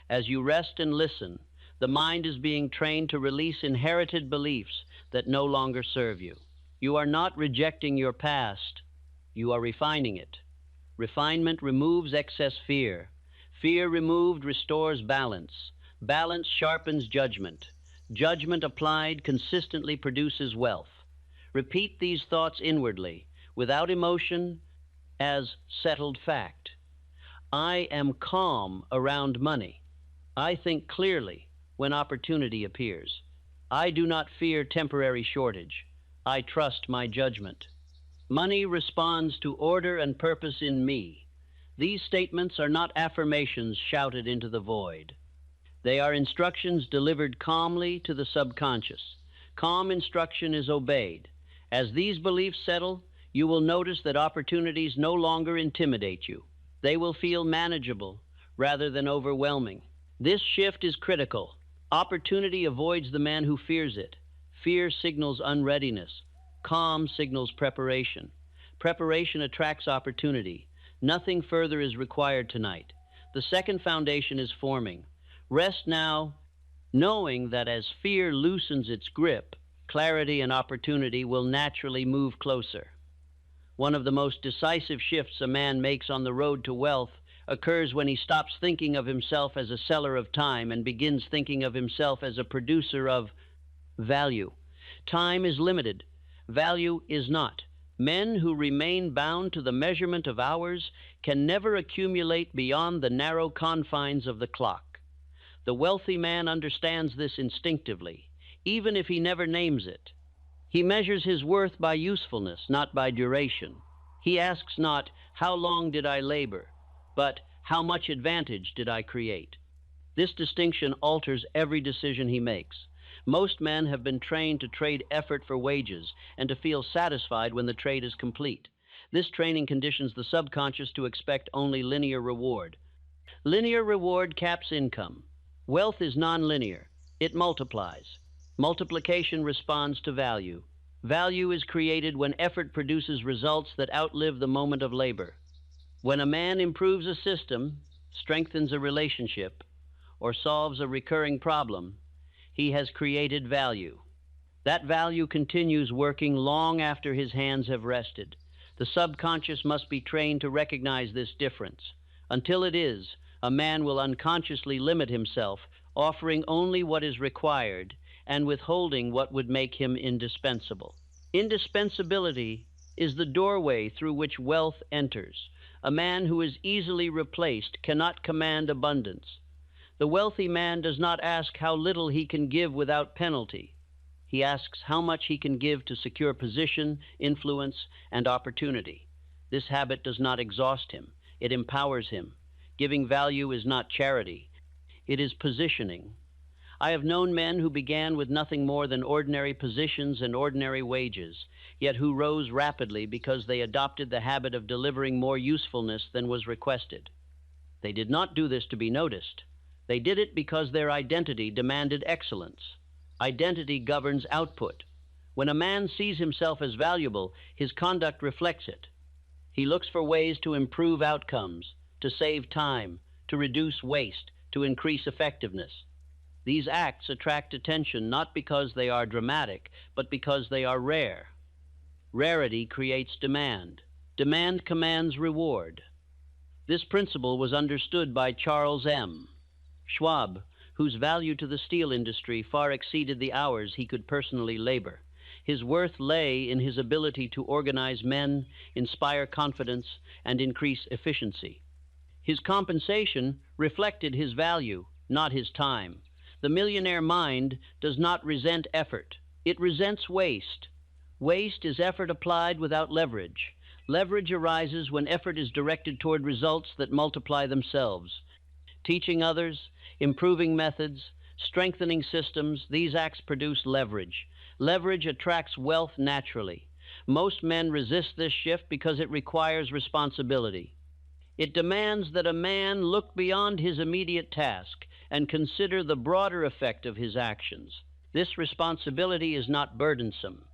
As you rest and listen, the mind is being trained to release inherited beliefs that no longer serve you. You are not rejecting your past. You are refining it. Refinement removes excess fear. Fear removed restores balance. Balance sharpens judgment. Judgment applied consistently produces wealth. Repeat these thoughts inwardly, without emotion, as settled fact. I am calm around money. I think clearly when opportunity appears. I do not fear temporary shortage. I trust my judgment. Money responds to order and purpose in me. These statements are not affirmations shouted into the void. They are instructions delivered calmly to the subconscious. Calm instruction is obeyed. As these beliefs settle, you will notice that opportunities no longer intimidate you. They will feel manageable rather than overwhelming. This shift is critical. Opportunity avoids the man who fears it. Fear signals unreadiness. Calm signals preparation. Preparation attracts opportunity. Nothing further is required tonight. The second foundation is forming. Rest now, knowing that as fear loosens its grip, clarity and opportunity will naturally move closer. One of the most decisive shifts a man makes on the road to wealth occurs when he stops thinking of himself as a seller of time and begins thinking of himself as a producer of value. Time is limited. Value is not. Men who remain bound to the measurement of hours can never accumulate beyond the narrow confines of the clock. The wealthy man understands this instinctively, even if he never names it. He measures his worth by usefulness, not by duration. He asks not, how long did I labor, but how much advantage did I create? This distinction alters every decision he makes. Most men have been trained to trade effort for wages and to feel satisfied when the trade is complete. This training conditions the subconscious to expect only linear reward. Linear reward caps income. Wealth is nonlinear. It multiplies. Multiplication responds to value. Value is created when effort produces results that outlive the moment of labor. When a man improves a system, strengthens a relationship, or solves a recurring problem, he has created value. That value continues working long after his hands have rested. The subconscious must be trained to recognize this difference. Until it is, a man will unconsciously limit himself, offering only what is required and withholding what would make him indispensable. Indispensability is the doorway through which wealth enters. A man who is easily replaced cannot command abundance. The wealthy man does not ask how little he can give without penalty. He asks how much he can give to secure position, influence, and opportunity. This habit does not exhaust him. It empowers him. Giving value is not charity. It is positioning. I have known men who began with nothing more than ordinary positions and ordinary wages, yet who rose rapidly because they adopted the habit of delivering more usefulness than was requested. They did not do this to be noticed. They did it because their identity demanded excellence. Identity governs output. When a man sees himself as valuable, his conduct reflects it. He looks for ways to improve outcomes, to save time, to reduce waste, to increase effectiveness. These acts attract attention not because they are dramatic, but because they are rare. Rarity creates demand. Demand commands reward. This principle was understood by Charles M. Schwab, whose value to the steel industry far exceeded the hours he could personally labor. His worth lay in his ability to organize men, inspire confidence, and increase efficiency. His compensation reflected his value, not his time. The millionaire mind does not resent effort. It resents waste. Waste is effort applied without leverage. Leverage arises when effort is directed toward results that multiply themselves. Teaching others, improving methods, strengthening systems, these acts produce leverage. Leverage attracts wealth naturally. Most men resist this shift because it requires responsibility. It demands that a man look beyond his immediate task and consider the broader effect of his actions. This responsibility is not burdensome.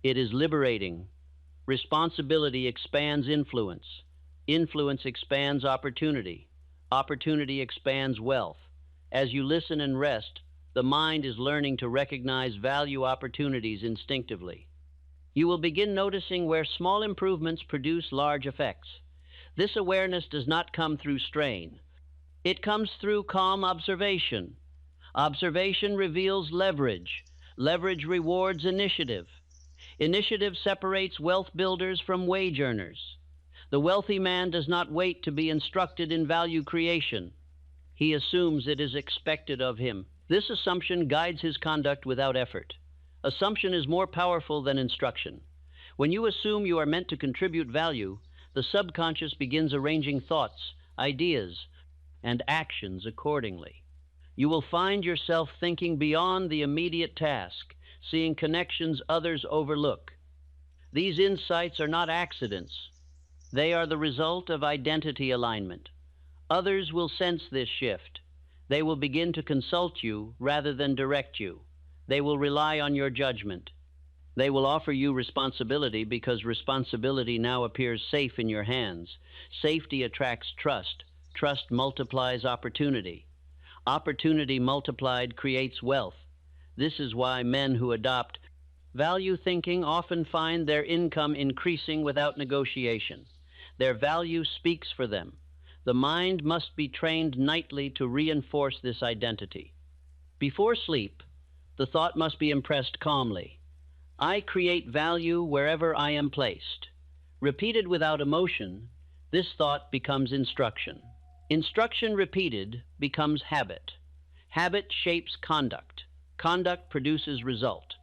It is liberating. Responsibility expands influence. Influence expands opportunity. Opportunity expands wealth. As you listen and rest, the mind is learning to recognize value opportunities instinctively. You will begin noticing where small improvements produce large effects. This awareness does not come through strain. It comes through calm observation. Observation reveals leverage. Leverage rewards initiative. Initiative separates wealth builders from wage earners. The wealthy man does not wait to be instructed in value creation. He assumes it is expected of him. This assumption guides his conduct without effort. Assumption is more powerful than instruction. When you assume you are meant to contribute value, the subconscious begins arranging thoughts, ideas, and actions accordingly. You will find yourself thinking beyond the immediate task, seeing connections others overlook. These insights are not accidents. They are the result of identity alignment. Others will sense this shift. They will begin to consult you rather than direct you. They will rely on your judgment. They will offer you responsibility because responsibility now appears safe in your hands. Safety attracts trust. Trust multiplies opportunity. Opportunity multiplied creates wealth. This is why men who adopt value thinking often find their income increasing without negotiation. Their value speaks for them. The mind must be trained nightly to reinforce this identity. Before sleep, the thought must be impressed calmly. I create value wherever I am placed. Repeated without emotion, this thought becomes instruction. Instruction repeated becomes habit. Habit shapes conduct. Conduct produces result.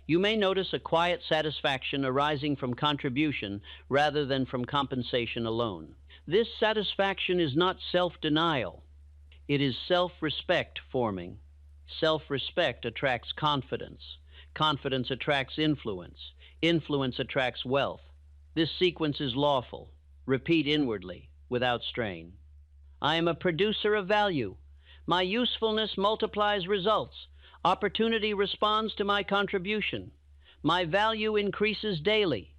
You may notice a quiet satisfaction arising from contribution rather than from compensation alone. This satisfaction is not self-denial. It is self-respect forming. Self-respect attracts confidence. Confidence attracts influence. Influence attracts wealth. This sequence is lawful. Repeat inwardly, without strain. I am a producer of value. My usefulness multiplies results. Opportunity responds to my contribution. My value increases daily.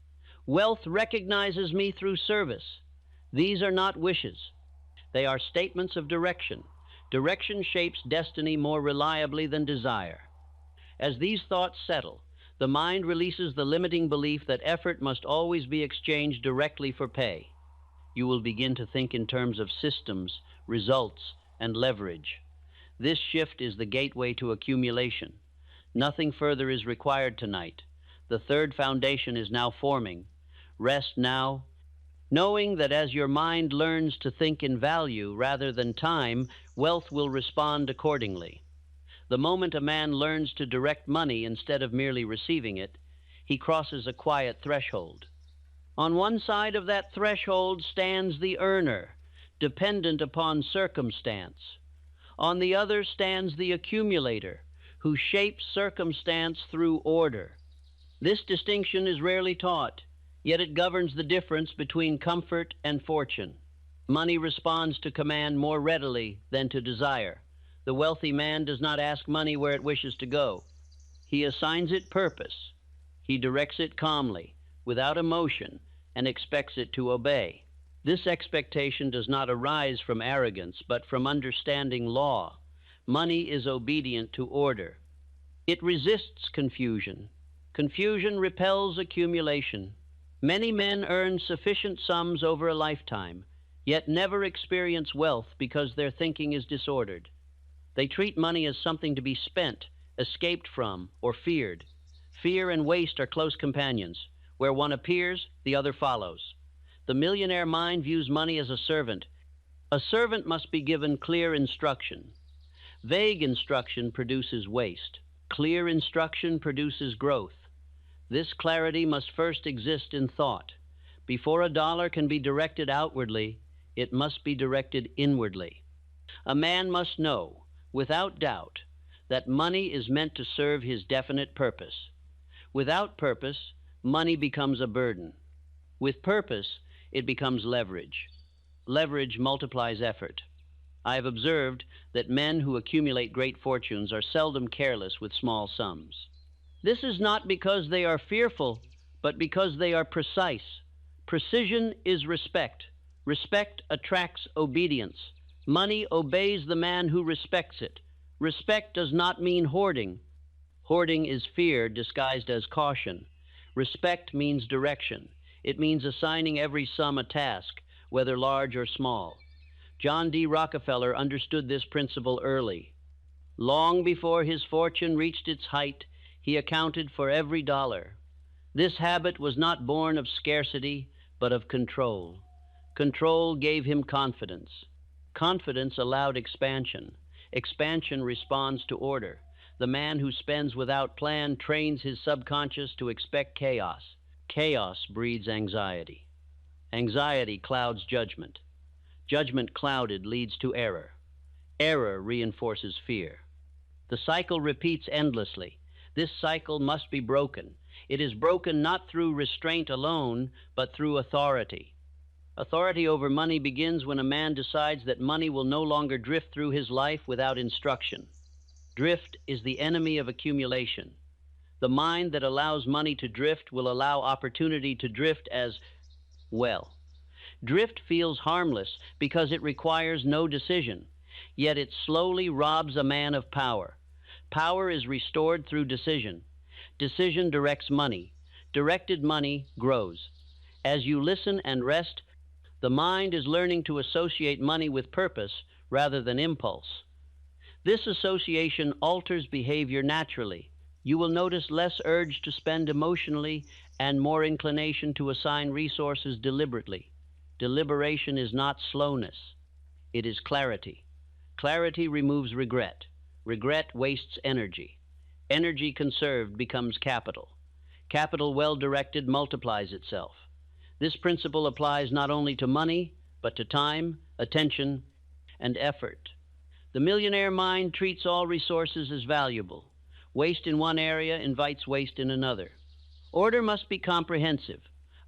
Wealth recognizes me through service. These are not wishes. They are statements of direction. Direction shapes destiny more reliably than desire. As these thoughts settle, the mind releases the limiting belief that effort must always be exchanged directly for pay. You will begin to think in terms of systems, results, and leverage. This shift is the gateway to accumulation. Nothing further is required tonight. The third foundation is now forming. Rest now, knowing that as your mind learns to think in value rather than time, wealth will respond accordingly. The moment a man learns to direct money instead of merely receiving it, he crosses a quiet threshold. On one side of that threshold stands the earner, dependent upon circumstance. On the other stands the accumulator, who shapes circumstance through order. This distinction is rarely taught, yet it governs the difference between comfort and fortune. Money responds to command more readily than to desire. The wealthy man does not ask money where it wishes to go. He assigns it purpose. He directs it calmly, without emotion, and expects it to obey. This expectation does not arise from arrogance, but from understanding law. Money is obedient to order. It resists confusion. Confusion repels accumulation. Many men earn sufficient sums over a lifetime, yet never experience wealth because their thinking is disordered. They treat money as something to be spent, escaped from, or feared. Fear and waste are close companions. Where one appears, the other follows. The millionaire mind views money as a servant. A servant must be given clear instruction. Vague instruction produces waste. Clear instruction produces growth. This clarity must first exist in thought. Before a dollar can be directed outwardly, it must be directed inwardly. A man must know, without doubt, that money is meant to serve his definite purpose. Without purpose, money becomes a burden. With purpose, it becomes leverage. Leverage multiplies effort. I have observed that men who accumulate great fortunes are seldom careless with small sums. This is not because they are fearful, but because they are precise. Precision is respect. Respect attracts obedience. Money obeys the man who respects it. Respect does not mean hoarding. Hoarding is fear disguised as caution. Respect means direction. It means assigning every sum a task, whether large or small. John D. Rockefeller understood this principle early. Long before his fortune reached its height, he accounted for every dollar. This habit was not born of scarcity, but of control. Control gave him confidence. Confidence allowed expansion. Expansion responds to order. The man who spends without plan trains his subconscious to expect chaos. Chaos breeds anxiety. Anxiety clouds judgment. Judgment clouded leads to error. Error reinforces fear. The cycle repeats endlessly. This cycle must be broken. It is broken not through restraint alone, but through authority. Authority over money begins when a man decides that money will no longer drift through his life without instruction. Drift is the enemy of accumulation. The mind that allows money to drift will allow opportunity to drift as well. Drift feels harmless because it requires no decision, yet it slowly robs a man of power. Power is restored through decision. Decision directs money. Directed money grows. As you listen and rest, the mind is learning to associate money with purpose rather than impulse. This association alters behavior naturally. You will notice less urge to spend emotionally and more inclination to assign resources deliberately. Deliberation is not slowness. It is clarity. Clarity removes regret. Regret wastes energy. Energy conserved becomes capital. Capital well directed multiplies itself. This principle applies not only to money, but to time, attention, and effort. The millionaire mind treats all resources as valuable. Waste in one area invites waste in another. Order must be comprehensive.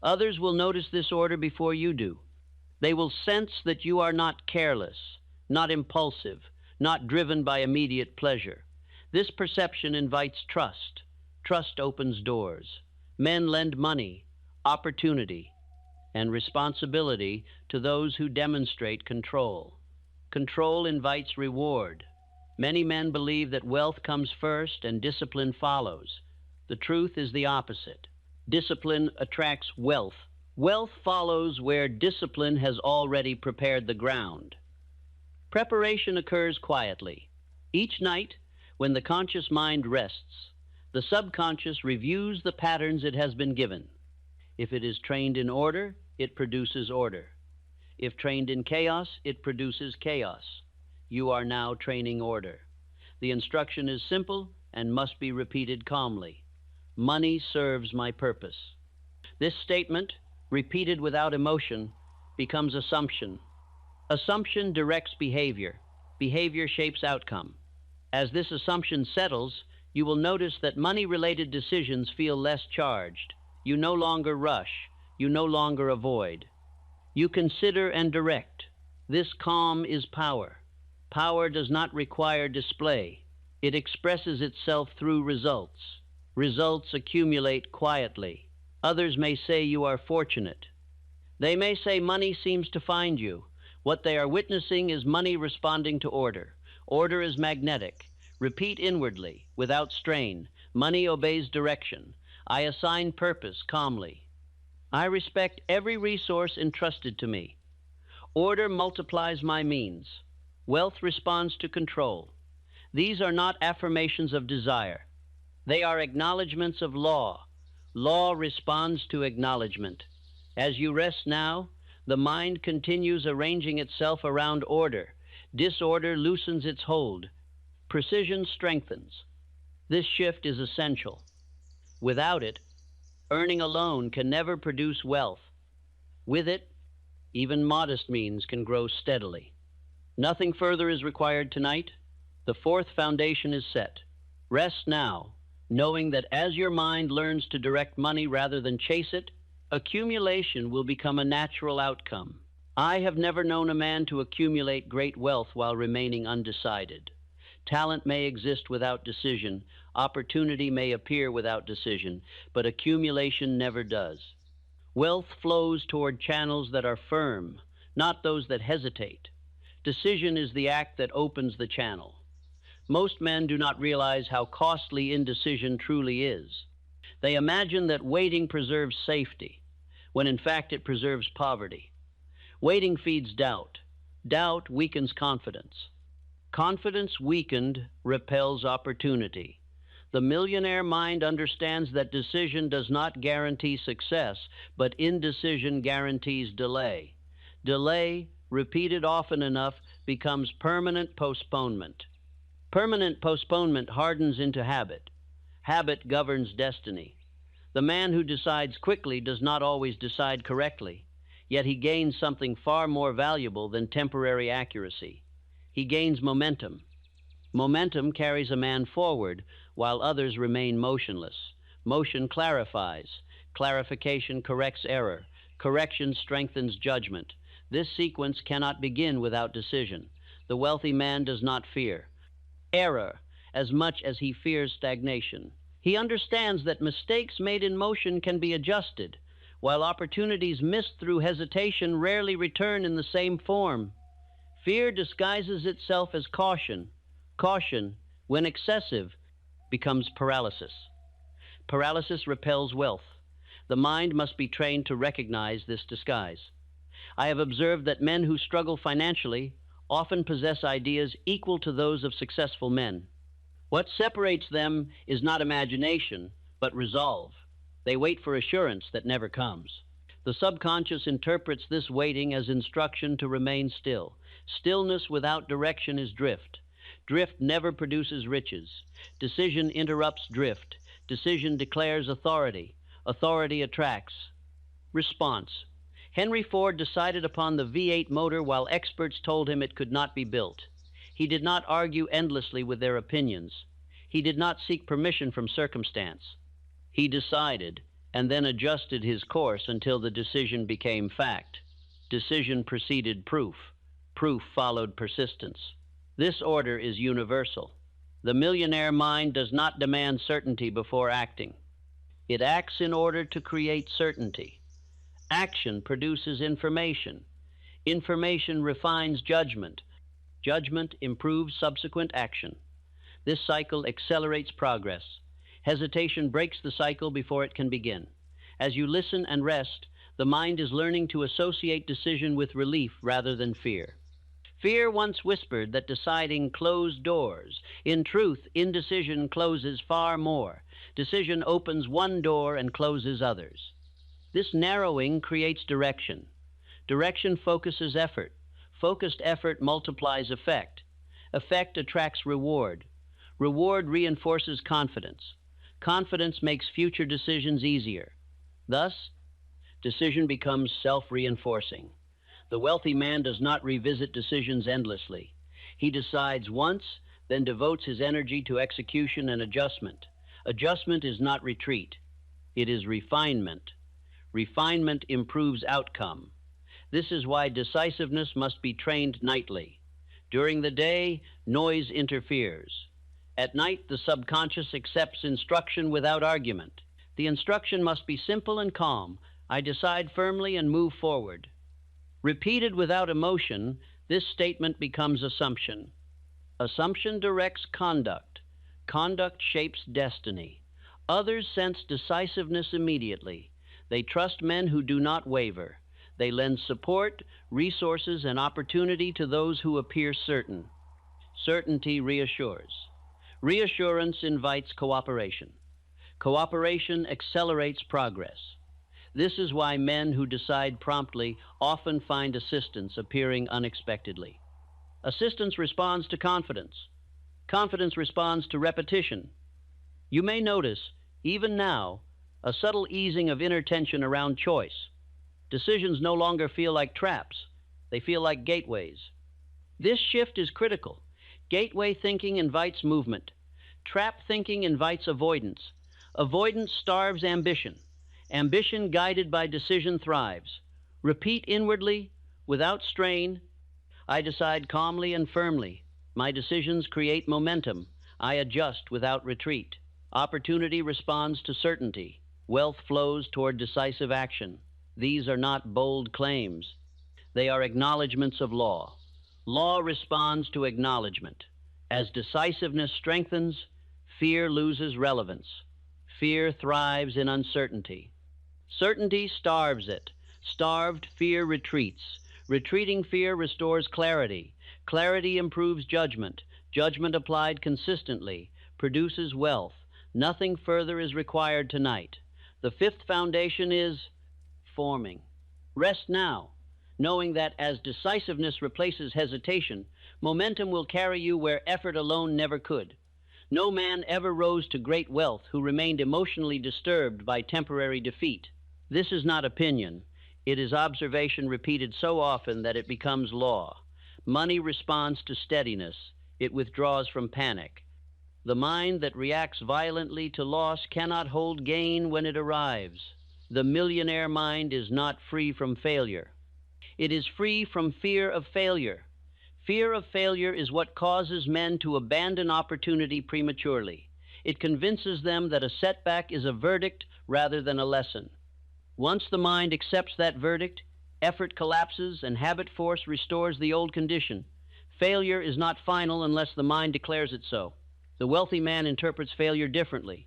Others will notice this order before you do. They will sense that you are not careless, not impulsive, not driven by immediate pleasure. This perception invites trust. Trust opens doors. Men lend money, opportunity, and responsibility to those who demonstrate control. Control invites reward. Many men believe that wealth comes first and discipline follows. The truth is the opposite. Discipline attracts wealth. Wealth follows where discipline has already prepared the ground. Preparation occurs quietly. Each night, when the conscious mind rests, the subconscious reviews the patterns it has been given. If it is trained in order, it produces order. If trained in chaos, it produces chaos. You are now training order. The instruction is simple and must be repeated calmly. Money serves my purpose. This statement, repeated without emotion, becomes assumption. Assumption directs behavior. Behavior shapes outcome. As this assumption settles, you will notice that money-related decisions feel less charged. You no longer rush. You no longer avoid. You consider and direct. This calm is power. Power does not require display. It expresses itself through results. Results accumulate quietly. Others may say you are fortunate. They may say money seems to find you. What they are witnessing is money responding to order. Order is magnetic. Repeat inwardly, without strain. Money obeys direction. I assign purpose calmly. I respect every resource entrusted to me. Order multiplies my means. Wealth responds to control. These are not affirmations of desire. They are acknowledgments of law. Law responds to acknowledgement. As you rest now, the mind continues arranging itself around order. Disorder loosens its hold. Precision strengthens. This shift is essential. Without it, earning alone can never produce wealth. With it, even modest means can grow steadily. Nothing further is required tonight. The fourth foundation is set. Rest now, knowing that as your mind learns to direct money rather than chase it, accumulation will become a natural outcome. I have never known a man to accumulate great wealth while remaining undecided. Talent may exist without decision, opportunity may appear without decision, but accumulation never does. Wealth flows toward channels that are firm, not those that hesitate. Decision is the act that opens the channel. Most men do not realize how costly indecision truly is. They imagine that waiting preserves safety, when in fact it preserves poverty. Waiting feeds doubt. Doubt weakens confidence. Confidence weakened repels opportunity. The millionaire mind understands that decision does not guarantee success, but indecision guarantees delay. Delay, repeated often enough, becomes permanent postponement. Permanent postponement hardens into habit. Habit governs destiny. The man who decides quickly does not always decide correctly, yet he gains something far more valuable than temporary accuracy. He gains momentum. Momentum carries a man forward while others remain motionless. Motion clarifies. Clarification corrects error. Correction strengthens judgment. This sequence cannot begin without decision. The wealthy man does not fear error as much as he fears stagnation. He understands that mistakes made in motion can be adjusted, while opportunities missed through hesitation rarely return in the same form. Fear disguises itself as caution. Caution, when excessive, becomes paralysis. Paralysis repels wealth. The mind must be trained to recognize this disguise. I have observed that men who struggle financially often possess ideas equal to those of successful men. What separates them is not imagination, but resolve. They wait for assurance that never comes. The subconscious interprets this waiting as instruction to remain still. Stillness without direction is drift. Drift never produces riches. Decision interrupts drift. Decision declares authority. Authority attracts. Response. Henry Ford decided upon the V8 motor while experts told him it could not be built. He did not argue endlessly with their opinions. He did not seek permission from circumstance. He decided, and then adjusted his course until the decision became fact. Decision preceded proof. Proof followed persistence. This order is universal. The millionaire mind does not demand certainty before acting. It acts in order to create certainty. Action produces information. Information refines judgment. Judgment improves subsequent action. This cycle accelerates progress. Hesitation breaks the cycle before it can begin. As you listen and rest, the mind is learning to associate decision with relief rather than fear. Fear once whispered that deciding closed doors. In truth, indecision closes far more. Decision opens one door and closes others. This narrowing creates direction. Direction focuses effort. Focused effort multiplies effect. Effect attracts reward. Reward reinforces confidence. Confidence makes future decisions easier. Thus, decision becomes self-reinforcing. The wealthy man does not revisit decisions endlessly. He decides once, then devotes his energy to execution and adjustment. Adjustment is not retreat. It is refinement. Refinement improves outcome. This is why decisiveness must be trained nightly. During the day, noise interferes. At night, the subconscious accepts instruction without argument. The instruction must be simple and calm. I decide firmly and move forward. Repeated without emotion, this statement becomes assumption. Assumption directs conduct. Conduct shapes destiny. Others sense decisiveness immediately. They trust men who do not waver. They lend support, resources, and opportunity to those who appear certain. Certainty reassures. Reassurance invites cooperation. Cooperation accelerates progress. This is why men who decide promptly often find assistance appearing unexpectedly. Assistance responds to confidence. Confidence responds to repetition. You may notice, even now, a subtle easing of inner tension around choice. Decisions no longer feel like traps. They feel like gateways. This shift is critical. Gateway thinking invites movement. Trap thinking invites avoidance. Avoidance starves ambition. Ambition guided by decision thrives. Repeat inwardly, without strain. I decide calmly and firmly. My decisions create momentum. I adjust without retreat. Opportunity responds to certainty. Wealth flows toward decisive action. These are not bold claims. They are acknowledgments of law. Law responds to acknowledgement. As decisiveness strengthens, fear loses relevance. Fear thrives in uncertainty. Certainty starves it. Starved, fear retreats. Retreating fear restores clarity. Clarity improves judgment. Judgment applied consistently produces wealth. Nothing further is required tonight. The fifth foundation is forming. Rest now, knowing that as decisiveness replaces hesitation, momentum will carry you where effort alone never could. No man ever rose to great wealth who remained emotionally disturbed by temporary defeat. This is not opinion. It is observation repeated so often that it becomes law. Money responds to steadiness. It withdraws from panic. The mind that reacts violently to loss cannot hold gain when it arrives. The millionaire mind is not free from failure. It is free from fear of failure. Fear of failure is what causes men to abandon opportunity prematurely. It convinces them that a setback is a verdict rather than a lesson. Once the mind accepts that verdict, effort collapses and habit force restores the old condition. Failure is not final unless the mind declares it so. The wealthy man interprets failure differently.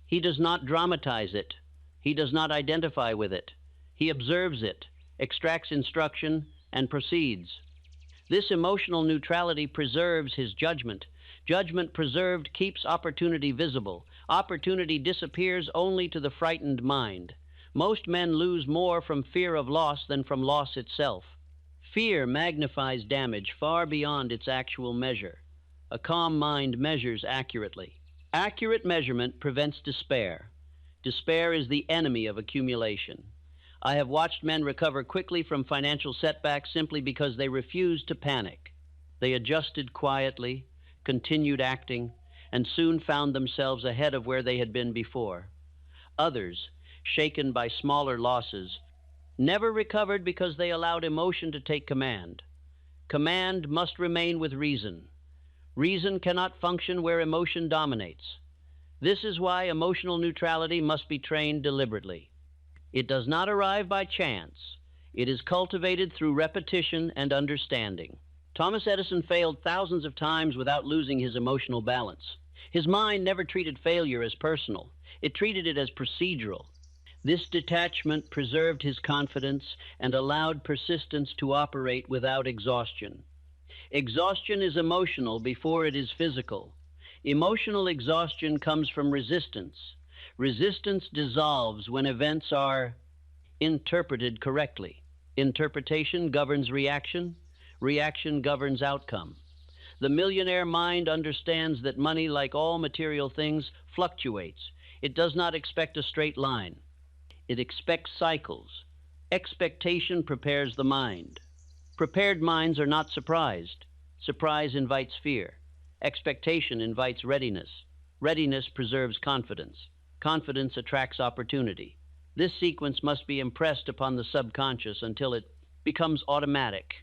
He does not dramatize it. He does not identify with it. He observes it, extracts instruction, and proceeds. This emotional neutrality preserves his judgment. Judgment preserved keeps opportunity visible. Opportunity disappears only to the frightened mind. Most men lose more from fear of loss than from loss itself. Fear magnifies damage far beyond its actual measure. A calm mind measures accurately. Accurate measurement prevents despair. Despair is the enemy of accumulation. I have watched men recover quickly from financial setbacks simply because they refused to panic. They adjusted quietly, continued acting, and soon found themselves ahead of where they had been before. Others, shaken by smaller losses, never recovered because they allowed emotion to take command. Command must remain with reason. Reason cannot function where emotion dominates. This is why emotional neutrality must be trained deliberately. It does not arrive by chance. It is cultivated through repetition and understanding. Thomas Edison failed thousands of times without losing his emotional balance. His mind never treated failure as personal. It treated it as procedural. This detachment preserved his confidence and allowed persistence to operate without exhaustion. Exhaustion is emotional before it is physical. Emotional exhaustion comes from resistance. Resistance dissolves when events are interpreted correctly. Interpretation governs reaction. Reaction governs outcome. The millionaire mind understands that money, like all material things, fluctuates. It does not expect a straight line. It expects cycles. Expectation prepares the mind. Prepared minds are not surprised. Surprise invites fear. Expectation invites readiness. Readiness preserves confidence. Confidence attracts opportunity. This sequence must be impressed upon the subconscious until it becomes automatic.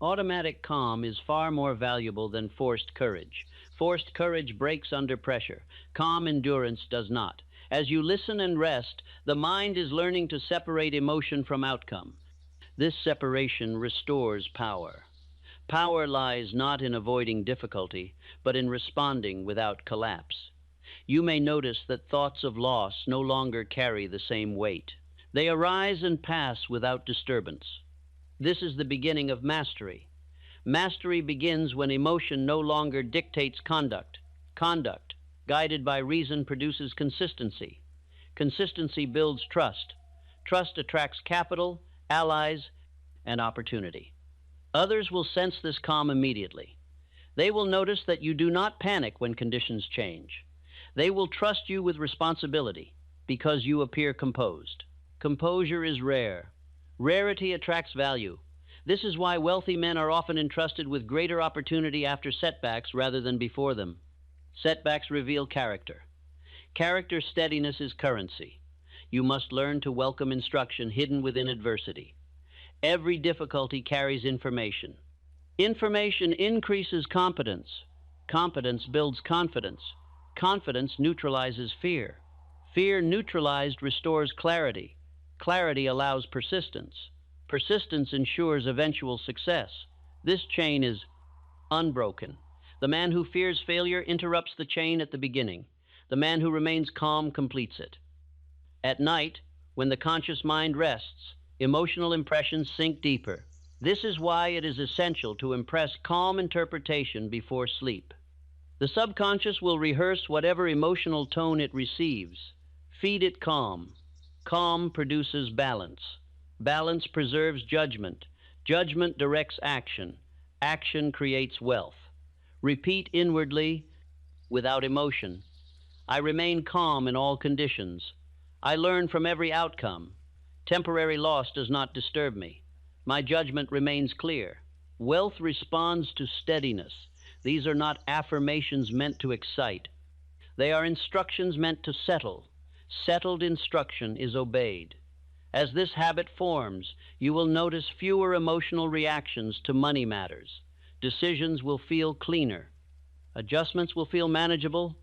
Automatic calm is far more valuable than forced courage. Forced courage breaks under pressure. Calm endurance does not. As you listen and rest, the mind is learning to separate emotion from outcome. This separation restores power. Power lies not in avoiding difficulty, but in responding without collapse. You may notice that thoughts of loss no longer carry the same weight. They arise and pass without disturbance. This is the beginning of mastery. Mastery begins when emotion no longer dictates conduct. Conduct, guided by reason, produces consistency. Consistency builds trust. Trust attracts capital, allies, and opportunity. Others will sense this calm immediately. They will notice that you do not panic when conditions change. They will trust you with responsibility because you appear composed. Composure is rare. Rarity attracts value. This is why wealthy men are often entrusted with greater opportunity after setbacks rather than before them. Setbacks reveal character. Character steadiness is currency. You must learn to welcome instruction hidden within adversity. Every difficulty carries information. Information increases competence. Competence builds confidence. Confidence neutralizes fear. Fear neutralized restores clarity. Clarity allows persistence. Persistence ensures eventual success. This chain is unbroken. The man who fears failure interrupts the chain at the beginning. The man who remains calm completes it. At night, when the conscious mind rests, emotional impressions sink deeper. This is why it is essential to impress calm interpretation before sleep. The subconscious will rehearse whatever emotional tone it receives. Feed it calm. Calm produces balance. Balance preserves judgment. Judgment directs action. Action creates wealth. Repeat inwardly without emotion. I remain calm in all conditions. I learn from every outcome. Temporary loss does not disturb me. My judgment remains clear. Wealth responds to steadiness. These are not affirmations meant to excite. They are instructions meant to settle. Settled instruction is obeyed. As this habit forms, you will notice fewer emotional reactions to money matters. Decisions will feel cleaner. Adjustments will feel manageable.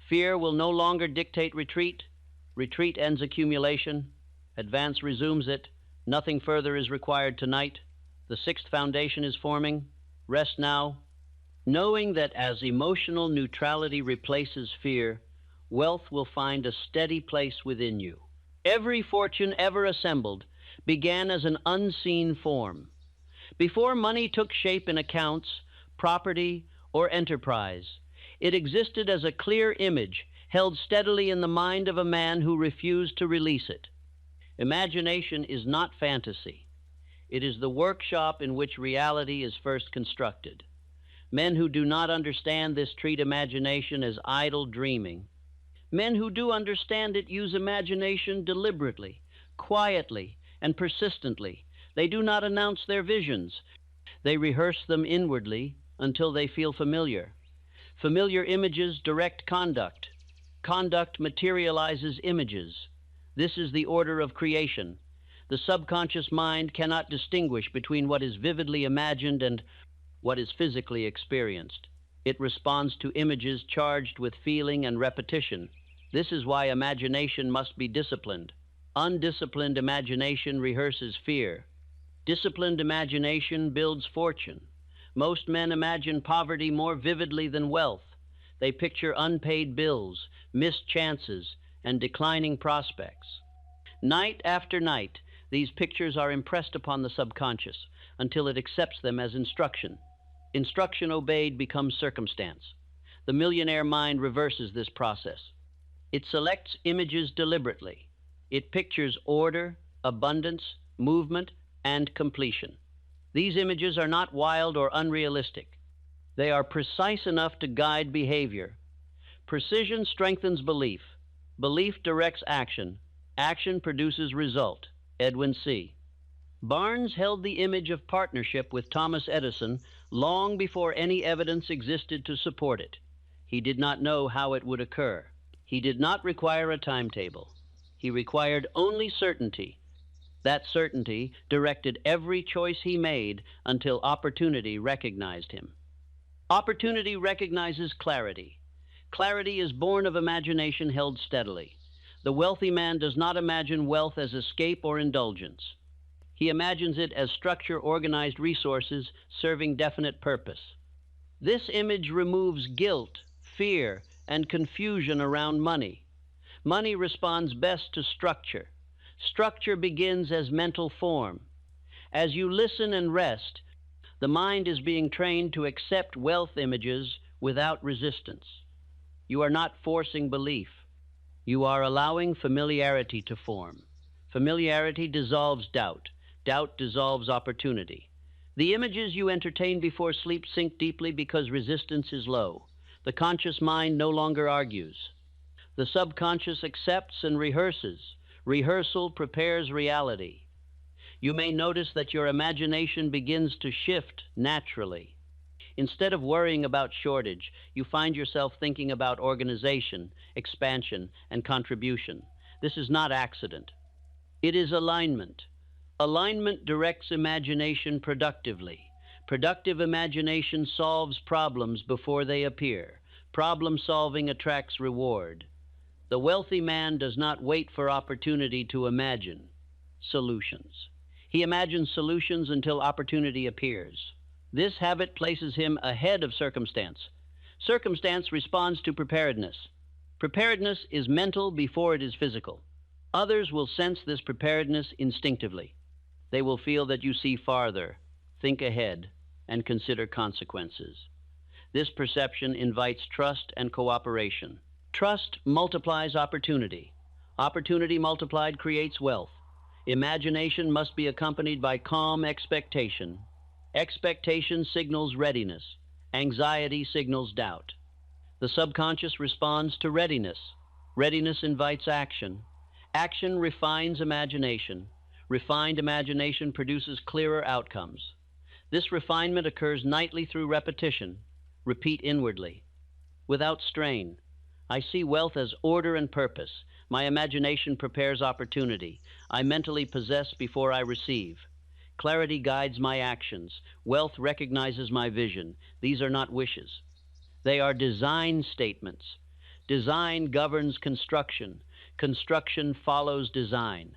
Fear will no longer dictate retreat. Retreat ends accumulation. Advance resumes it. Nothing further is required tonight. The sixth foundation is forming. Rest now. Knowing that as emotional neutrality replaces fear, wealth will find a steady place within you. Every fortune ever assembled began as an unseen form. Before money took shape in accounts, property, or enterprise, it existed as a clear image held steadily in the mind of a man who refused to release it. Imagination is not fantasy. It is the workshop in which reality is first constructed. Men who do not understand this treat imagination as idle dreaming. Men who do understand it use imagination deliberately, quietly, and persistently. They do not announce their visions. They rehearse them inwardly until they feel familiar. Familiar images direct conduct. Conduct materializes images. This is the order of creation. The subconscious mind cannot distinguish between what is vividly imagined and what is physically experienced. It responds to images charged with feeling and repetition. This is why imagination must be disciplined. Undisciplined imagination rehearses fear. Disciplined imagination builds fortune. Most men imagine poverty more vividly than wealth. They picture unpaid bills, missed chances, and declining prospects. Night after night, these pictures are impressed upon the subconscious until it accepts them as instruction. Instruction obeyed becomes circumstance. The millionaire mind reverses this process. It selects images deliberately. It pictures order, abundance, movement, and completion. These images are not wild or unrealistic. They are precise enough to guide behavior. Precision strengthens belief. Belief directs action. Action produces result. Edwin C. Barnes held the image of partnership with Thomas Edison long before any evidence existed to support it. He did not know how it would occur. He did not require a timetable. He required only certainty. That certainty directed every choice he made until opportunity recognized him. Opportunity recognizes clarity. Clarity is born of imagination held steadily. The wealthy man does not imagine wealth as escape or indulgence. He imagines it as structure organized resources serving definite purpose. This image removes guilt, fear, and confusion around money. Money responds best to structure. Structure begins as mental form. As you listen and rest, the mind is being trained to accept wealth images without resistance. You are not forcing belief. You are allowing familiarity to form. Familiarity dissolves doubt. Doubt dissolves opportunity. The images you entertain before sleep sink deeply because resistance is low. The conscious mind no longer argues. The subconscious accepts and rehearses. Rehearsal prepares reality. You may notice that your imagination begins to shift naturally. Instead of worrying about shortage, you find yourself thinking about organization, expansion, and contribution. This is not accident. It is alignment. Alignment directs imagination productively. Productive imagination solves problems before they appear. Problem solving attracts reward. The wealthy man does not wait for opportunity to imagine solutions. He imagines solutions until opportunity appears. This habit places him ahead of circumstance. Circumstance responds to preparedness. Preparedness is mental before it is physical. Others will sense this preparedness instinctively. They will feel that you see farther, think ahead, and consider consequences. This perception invites trust and cooperation. Trust multiplies opportunity. Opportunity multiplied creates wealth. Imagination must be accompanied by calm expectation. Expectation signals readiness. Anxiety signals doubt. The subconscious responds to readiness. Readiness invites action. Action refines imagination. Refined imagination produces clearer outcomes. This refinement occurs nightly through repetition. Repeat inwardly. Without strain. I see wealth as order and purpose. My imagination prepares opportunity. I mentally possess before I receive. Clarity guides my actions. Wealth recognizes my vision. These are not wishes. They are design statements. Design governs construction. Construction follows design.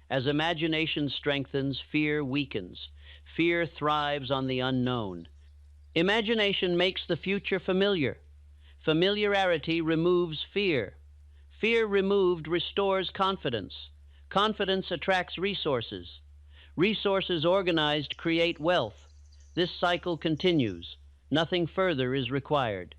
As imagination strengthens, fear weakens. Fear thrives on the unknown. Imagination makes the future familiar. Familiarity removes fear. Fear removed restores confidence. Confidence attracts resources. Resources organized create wealth. This cycle continues. Nothing further is required.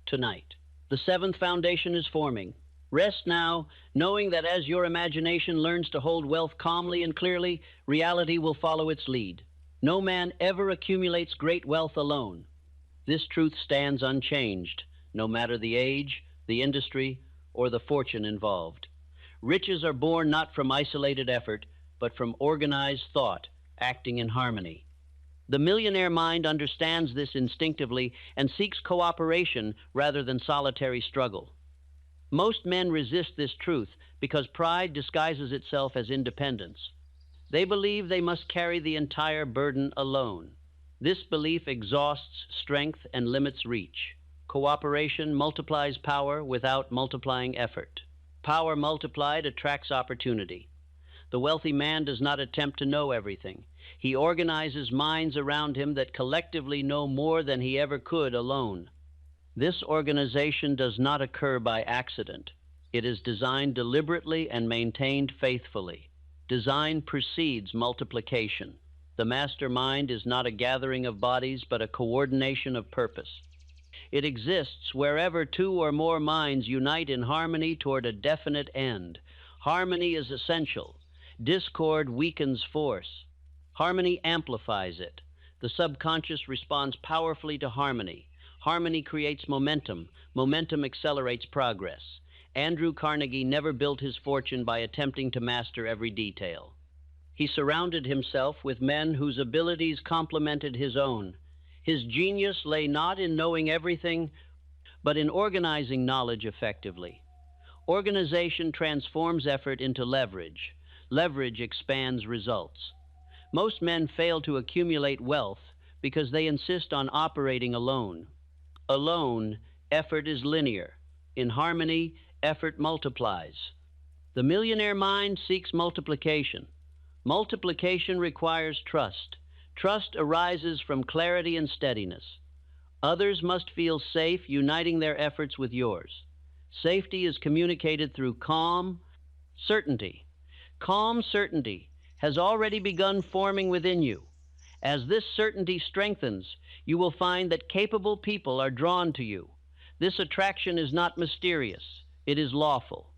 Tonight, the seventh foundation is forming. Rest now, knowing that as your imagination learns to hold wealth calmly and clearly, reality will follow its lead. No man ever accumulates great wealth alone. This truth stands unchanged, no matter the age, the industry, or the fortune involved. Riches are born not from isolated effort, but from organized thought, acting in harmony. The millionaire mind understands this instinctively and seeks cooperation rather than solitary struggle. Most men resist this truth because pride disguises itself as independence. They believe they must carry the entire burden alone. This belief exhausts strength and limits reach. Cooperation multiplies power without multiplying effort. Power multiplied attracts opportunity. The wealthy man does not attempt to know everything. He organizes minds around him that collectively know more than he ever could alone. This organization does not occur by accident. It is designed deliberately and maintained faithfully. Design precedes multiplication. The mastermind is not a gathering of bodies, but a coordination of purpose. It exists wherever two or more minds unite in harmony toward a definite end. Harmony is essential. Discord weakens force. Harmony amplifies it. The subconscious responds powerfully to harmony. Harmony creates momentum. Momentum accelerates progress. Andrew Carnegie never built his fortune by attempting to master every detail. He surrounded himself with men whose abilities complemented his own. His genius lay not in knowing everything, but in organizing knowledge effectively. Organization transforms effort into leverage. Leverage expands results. Most men fail to accumulate wealth because they insist on operating alone. Alone, effort is linear. In harmony, effort multiplies. The millionaire mind seeks multiplication. Multiplication requires trust. Trust arises from clarity and steadiness. Others must feel safe uniting their efforts with yours. Safety is communicated through calm certainty. Calm certainty has already begun forming within you. As this certainty strengthens, you will find that capable people are drawn to you. This attraction is not mysterious, it is lawful.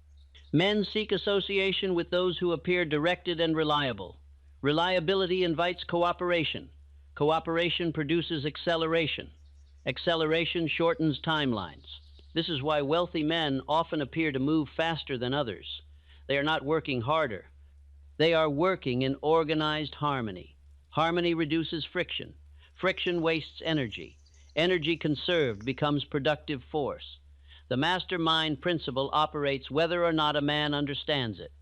Men seek association with those who appear directed and reliable. Reliability invites cooperation. Cooperation produces acceleration. Acceleration shortens timelines. This is why wealthy men often appear to move faster than others. They are not working harder. They are working in organized harmony. Harmony reduces friction. Friction wastes energy. Energy conserved becomes productive force. The mastermind principle operates whether or not a man understands it.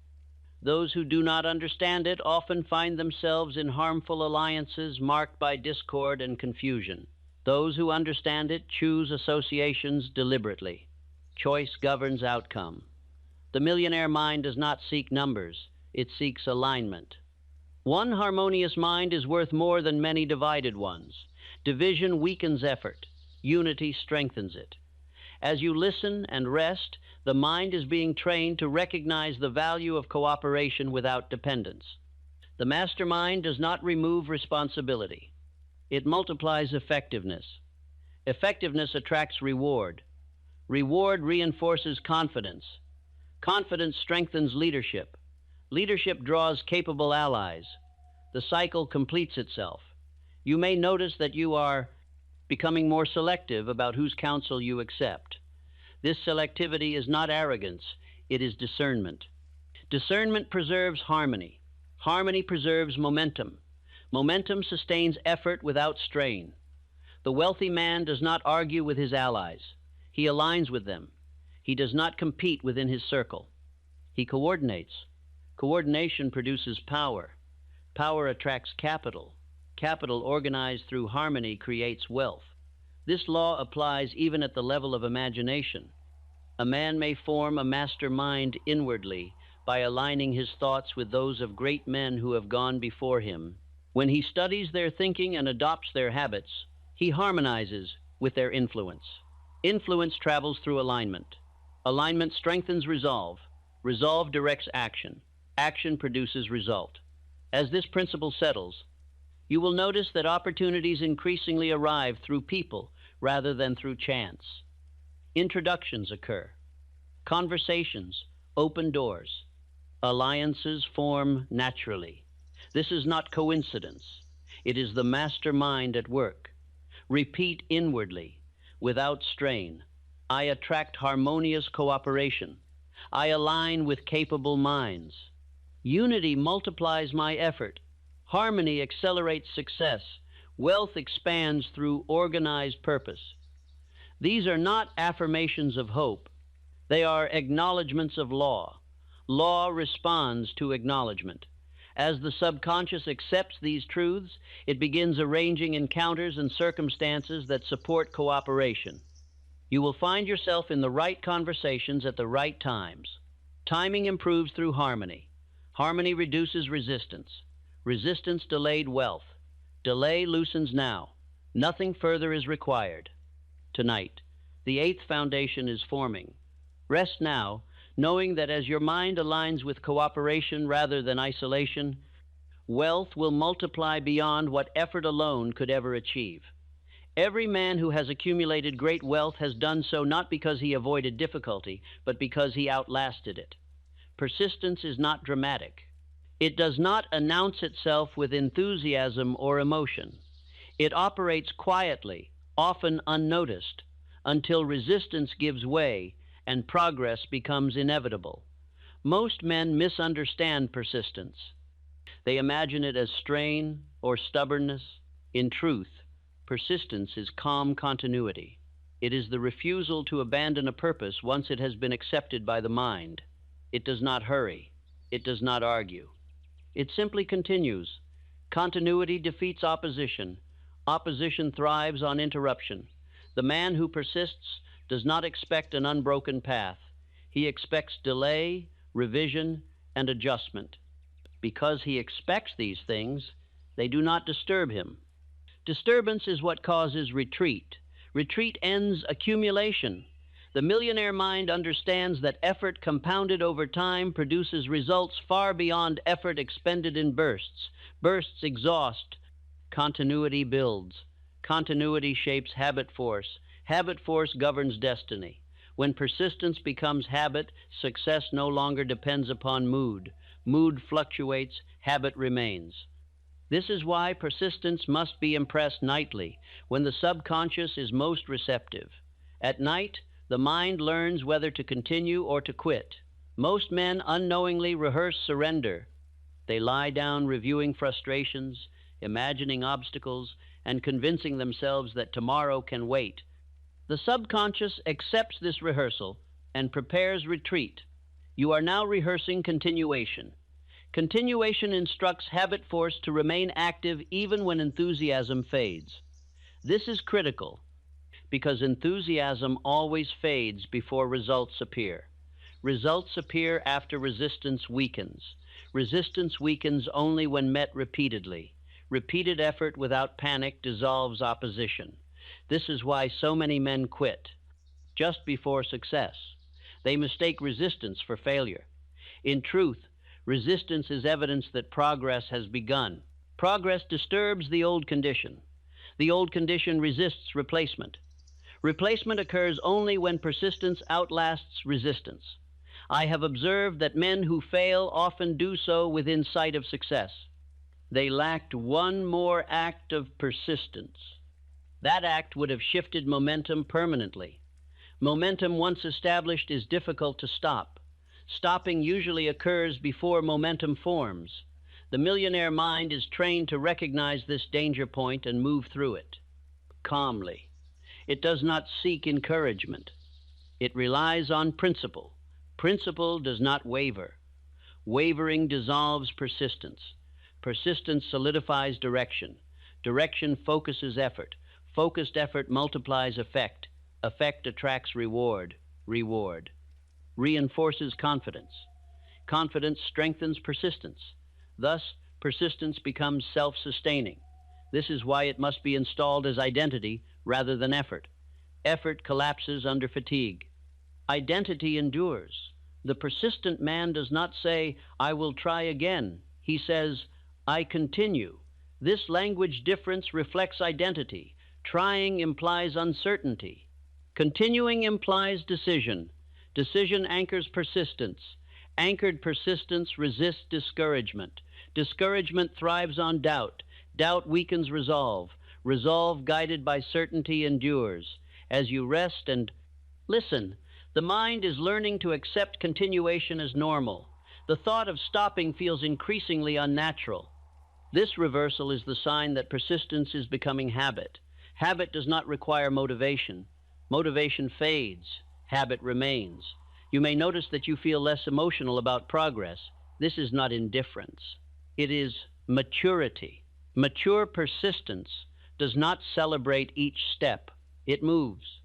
Those who do not understand it often find themselves in harmful alliances marked by discord and confusion. Those who understand it choose associations deliberately. Choice governs outcome. The millionaire mind does not seek numbers, it seeks alignment. One harmonious mind is worth more than many divided ones. Division weakens effort. Unity strengthens it. As you listen and rest, the mind is being trained to recognize the value of cooperation without dependence. The mastermind does not remove responsibility. It multiplies effectiveness. Effectiveness attracts reward. Reward reinforces confidence. Confidence strengthens leadership. Leadership draws capable allies. The cycle completes itself. You may notice that you are becoming more selective about whose counsel you accept. This selectivity is not arrogance, it is discernment. Discernment preserves harmony. Harmony preserves momentum. Momentum sustains effort without strain. The wealthy man does not argue with his allies. He aligns with them. He does not compete within his circle. He coordinates. Coordination produces power. Power attracts capital. Capital organized through harmony creates wealth. This law applies even at the level of imagination. A man may form a master mind inwardly by aligning his thoughts with those of great men who have gone before him. When he studies their thinking and adopts their habits, he harmonizes with their influence. Influence travels through alignment. Alignment strengthens resolve. Resolve directs action. Action produces result. As this principle settles, you will notice that opportunities increasingly arrive through people rather than through chance. Introductions occur. Conversations open doors. Alliances form naturally. This is not coincidence. It is the master mind at work. Repeat inwardly, without strain. I attract harmonious cooperation. I align with capable minds. Unity multiplies my effort. Harmony accelerates success. Wealth expands through organized purpose. These are not affirmations of hope. They are acknowledgments of law. Law responds to acknowledgement. As the subconscious accepts these truths, it begins arranging encounters and circumstances that support cooperation. You will find yourself in the right conversations at the right times. Timing improves through harmony. Harmony reduces resistance. Resistance delayed wealth. Delay loosens now. Nothing further is required. Tonight, the eighth foundation is forming. Rest now, knowing that as your mind aligns with cooperation rather than isolation, wealth will multiply beyond what effort alone could ever achieve. Every man who has accumulated great wealth has done so not because he avoided difficulty, but because he outlasted it. Persistence is not dramatic. It does not announce itself with enthusiasm or emotion. It operates quietly, often unnoticed, until resistance gives way and progress becomes inevitable. Most men misunderstand persistence. They imagine it as strain or stubbornness. In truth, persistence is calm continuity. It is the refusal to abandon a purpose once it has been accepted by the mind. It does not hurry. It does not argue. It simply continues. Continuity defeats opposition. Opposition thrives on interruption. The man who persists does not expect an unbroken path. He expects delay, revision, and adjustment. Because he expects these things, they do not disturb him. Disturbance is what causes retreat. Retreat ends accumulation. The millionaire mind understands that effort compounded over time produces results far beyond effort expended in bursts. Bursts exhaust. Continuity builds. Continuity shapes habit force. Habit force governs destiny. When persistence becomes habit, success no longer depends upon mood. Mood fluctuates, habit remains. This is why persistence must be impressed nightly, when the subconscious is most receptive. At night, the mind learns whether to continue or to quit. Most men unknowingly rehearse surrender. They lie down reviewing frustrations, imagining obstacles, and convincing themselves that tomorrow can wait. The subconscious accepts this rehearsal and prepares retreat. You are now rehearsing continuation. Continuation instructs habit force to remain active even when enthusiasm fades. This is critical because enthusiasm always fades before results appear. Results appear after resistance weakens. Resistance weakens only when met repeatedly. Repeated effort without panic dissolves opposition. This is why so many men quit just before success. They mistake resistance for failure. In truth, resistance is evidence that progress has begun. Progress disturbs the old condition. The old condition resists replacement. Replacement occurs only when persistence outlasts resistance. I have observed that men who fail often do so within sight of success. They lacked one more act of persistence. That act would have shifted momentum permanently. Momentum once established is difficult to stop. Stopping usually occurs before momentum forms. The millionaire mind is trained to recognize this danger point and move through it calmly. It does not seek encouragement. It relies on principle. Principle does not waver. Wavering dissolves persistence. Persistence solidifies direction. Direction focuses effort. Focused effort multiplies effect. Effect attracts reward. Reward reinforces confidence. Confidence strengthens persistence. Thus, persistence becomes self-sustaining. This is why it must be installed as identity rather than effort. Effort collapses under fatigue. Identity endures. The persistent man does not say, "I will try again." He says, "I continue." This language difference reflects identity. Trying implies uncertainty. Continuing implies decision. Decision anchors persistence. Anchored persistence resists discouragement. Discouragement thrives on doubt. Doubt weakens resolve. Resolve guided by certainty endures. As you rest and listen, the mind is learning to accept continuation as normal. The thought of stopping feels increasingly unnatural. This reversal is the sign that persistence is becoming habit. Habit does not require motivation. Motivation fades. Habit remains. You may notice that you feel less emotional about progress. This is not indifference. It is maturity. Mature persistence does not celebrate each step. It moves.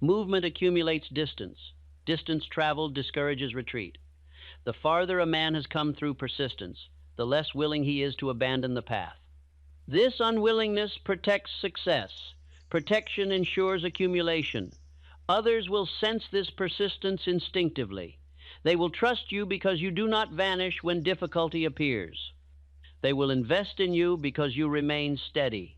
Movement accumulates distance. Distance traveled discourages retreat. The farther a man has come through persistence, the less willing he is to abandon the path. This unwillingness protects success. Protection ensures accumulation. Others will sense this persistence instinctively. They will trust you because you do not vanish when difficulty appears. They will invest in you because you remain steady.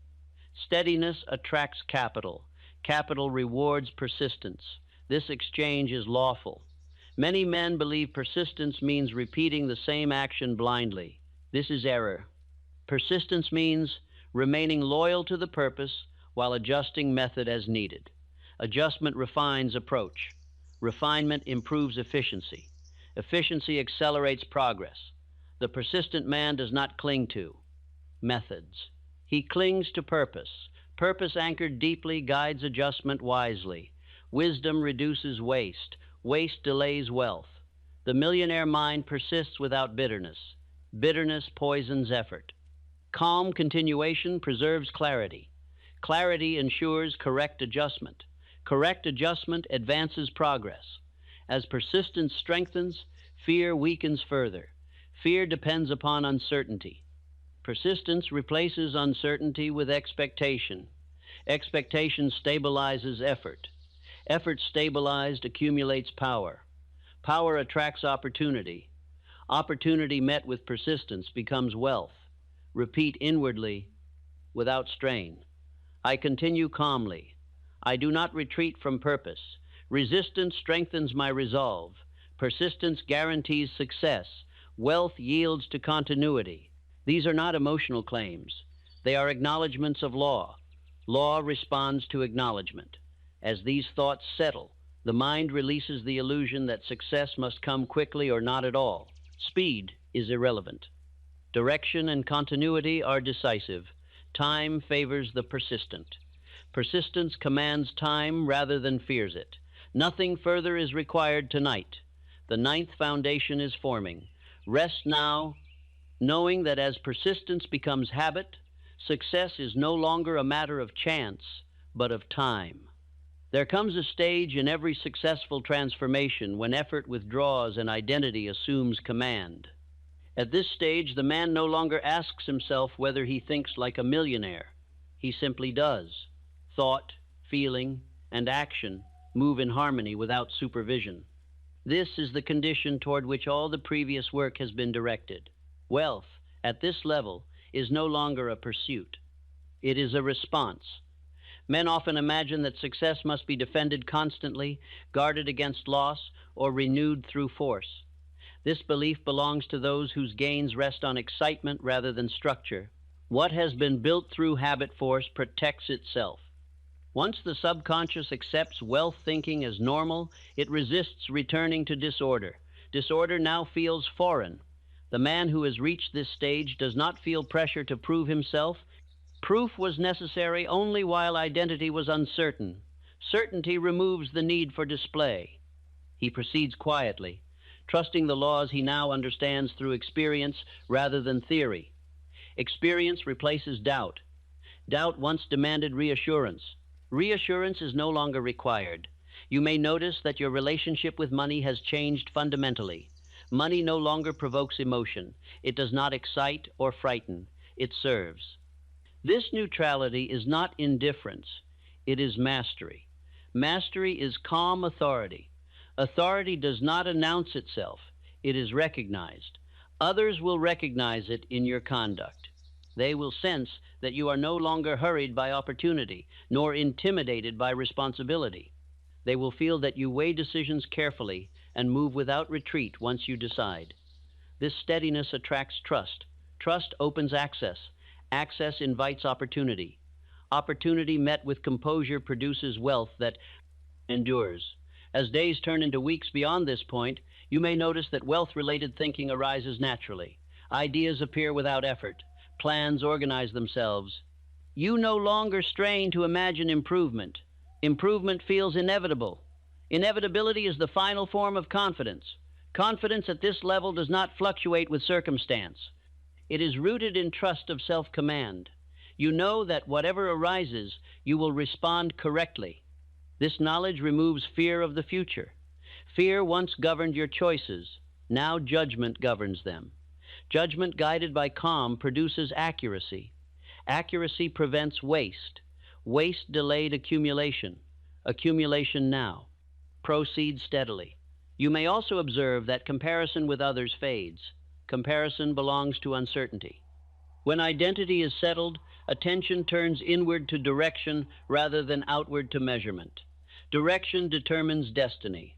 Steadiness attracts capital. Capital rewards persistence. This exchange is lawful. Many men believe persistence means repeating the same action blindly. This is error. Persistence means remaining loyal to the purpose while adjusting method as needed. Adjustment refines approach. Refinement improves efficiency. Efficiency accelerates progress. The persistent man does not cling to methods. He clings to purpose. Purpose anchored deeply guides adjustment wisely. Wisdom reduces waste. Waste delays wealth. The millionaire mind persists without bitterness. Bitterness poisons effort. Calm continuation preserves clarity. Clarity ensures correct adjustment. Correct adjustment advances progress. As persistence strengthens, fear weakens further. Fear depends upon uncertainty. Persistence replaces uncertainty with expectation. Expectation stabilizes effort. Effort stabilized accumulates power. Power attracts opportunity. Opportunity met with persistence becomes wealth. Repeat inwardly without strain. I continue calmly. I do not retreat from purpose. Resistance strengthens my resolve. Persistence guarantees success. Wealth yields to continuity. These are not emotional claims. They are acknowledgments of law. Law responds to acknowledgement. As these thoughts settle, the mind releases the illusion that success must come quickly or not at all. Speed is irrelevant. Direction and continuity are decisive. Time favors the persistent. Persistence commands time rather than fears it. Nothing further is required tonight. The ninth foundation is forming. Rest now, knowing that as persistence becomes habit, success is no longer a matter of chance, but of time. There comes a stage in every successful transformation when effort withdraws and identity assumes command. At this stage, the man no longer asks himself whether he thinks like a millionaire. He simply does. Thought, feeling, and action move in harmony without supervision. This is the condition toward which all the previous work has been directed. Wealth, at this level, is no longer a pursuit. It is a response. Men often imagine that success must be defended constantly, guarded against loss, or renewed through force. This belief belongs to those whose gains rest on excitement rather than structure. What has been built through habit force protects itself. Once the subconscious accepts wealth thinking as normal, it resists returning to disorder. Disorder now feels foreign. The man who has reached this stage does not feel pressure to prove himself. Proof was necessary only while identity was uncertain. Certainty removes the need for display. He proceeds quietly, trusting the laws he now understands through experience rather than theory. Experience replaces doubt. Doubt once demanded reassurance. Reassurance is no longer required. You may notice that your relationship with money has changed fundamentally. Money no longer provokes emotion. It does not excite or frighten. It serves. This neutrality is not indifference. It is mastery. Mastery is calm authority. Authority does not announce itself. It is recognized. Others will recognize it in your conduct. They will sense that you are no longer hurried by opportunity, nor intimidated by responsibility. They will feel that you weigh decisions carefully and move without retreat once you decide. This steadiness attracts trust. Trust opens access. Access invites opportunity. Opportunity met with composure produces wealth that endures. As days turn into weeks beyond this point, you may notice that wealth-related thinking arises naturally. Ideas appear without effort. Plans organize themselves. You no longer strain to imagine improvement. Improvement feels inevitable. Inevitability is the final form of confidence. Confidence at this level does not fluctuate with circumstance. It is rooted in trust of self-command. You know that whatever arises, you will respond correctly. This knowledge removes fear of the future. Fear once governed your choices. Now judgment governs them. Judgment guided by calm produces accuracy. Accuracy prevents waste. Waste delayed accumulation. Accumulation now. Proceed steadily. You may also observe that comparison with others fades. Comparison belongs to uncertainty. When identity is settled, attention turns inward to direction rather than outward to measurement. Direction determines destiny.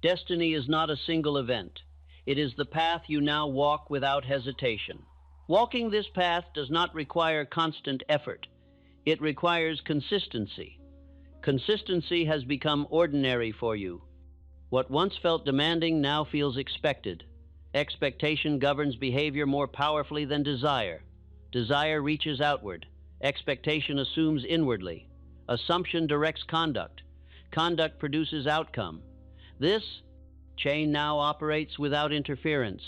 Destiny is not a single event. It is the path you now walk without hesitation. Walking this path does not require constant effort. It requires consistency. Consistency has become ordinary for you. What once felt demanding now feels expected. Expectation governs behavior more powerfully than desire. Desire reaches outward. Expectation assumes inwardly. Assumption directs conduct. Conduct produces outcome. This chain now operates without interference.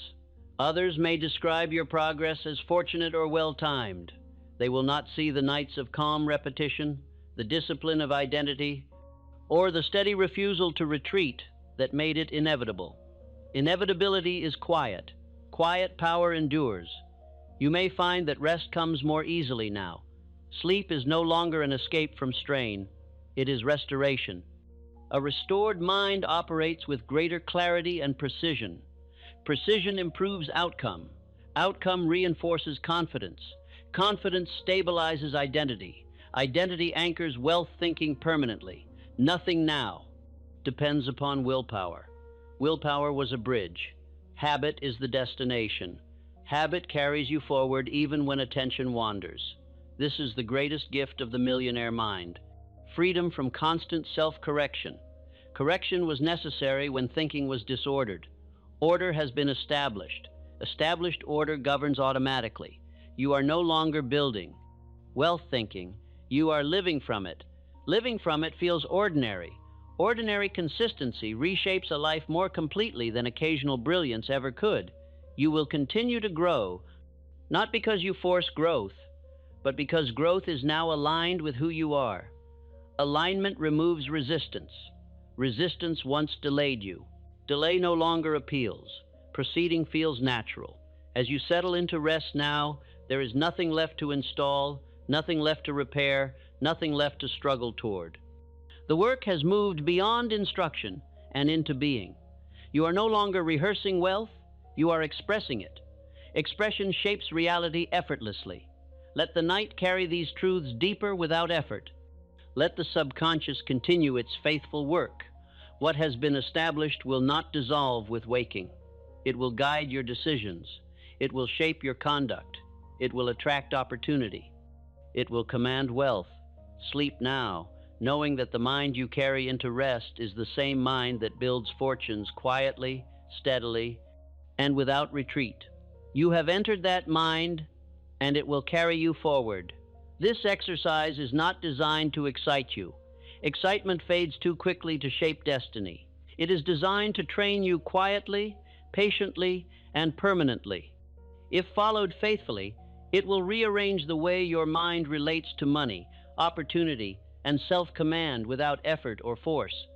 Others may describe your progress as fortunate or well-timed. They will not see the nights of calm repetition, the discipline of identity, or the steady refusal to retreat that made it inevitable. Inevitability is quiet. Quiet power endures. You may find that rest comes more easily now. Sleep is no longer an escape from strain. It is restoration. A restored mind operates with greater clarity and precision. Precision improves outcome. Outcome reinforces confidence. Confidence stabilizes identity. Identity anchors wealth thinking permanently. Nothing now depends upon willpower. Willpower was a bridge. Habit is the destination. Habit carries you forward even when attention wanders. This is the greatest gift of the millionaire mind. Freedom from constant self-correction. Correction was necessary when thinking was disordered. Order has been established. Established order governs automatically. You are no longer building. Wealth thinking. You are living from it. Living from it feels ordinary. Ordinary consistency reshapes a life more completely than occasional brilliance ever could. You will continue to grow, not because you force growth, but because growth is now aligned with who you are. Alignment removes resistance. Resistance once delayed you. Delay no longer appeals. Proceeding feels natural. As you settle into rest now, there is nothing left to install, nothing left to repair, nothing left to struggle toward. The work has moved beyond instruction and into being. You are no longer rehearsing wealth, you are expressing it. Expression shapes reality effortlessly. Let the night carry these truths deeper without effort. Let the subconscious continue its faithful work. What has been established will not dissolve with waking. It will guide your decisions. It will shape your conduct. It will attract opportunity. It will command wealth. Sleep now, knowing that the mind you carry into rest is the same mind that builds fortunes quietly, steadily, and without retreat. You have entered that mind, and it will carry you forward. This exercise is not designed to excite you. Excitement fades too quickly to shape destiny. It is designed to train you quietly, patiently, and permanently. If followed faithfully, it will rearrange the way your mind relates to money, opportunity, and self-command without effort or force.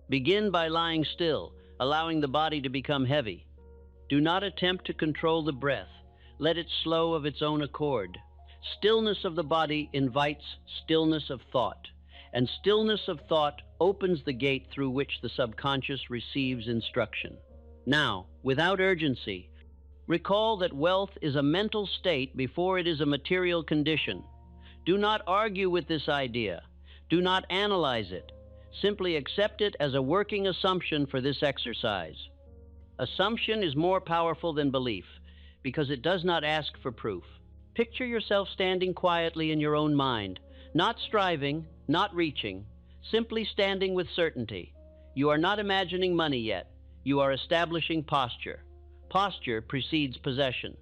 Begin by lying still, allowing the body to become heavy. Do not attempt to control the breath. Let it slow of its own accord. Stillness of the body invites stillness of thought, and stillness of thought opens the gate through which the subconscious receives instruction. Now, without urgency, recall that wealth is a mental state before it is a material condition. Do not argue with this idea. Do not analyze it. Simply accept it as a working assumption for this exercise. Assumption is more powerful than belief because it does not ask for proof. Picture yourself standing quietly in your own mind, not striving, not reaching, simply standing with certainty. You are not imagining money yet. You are establishing posture. Posture precedes possession.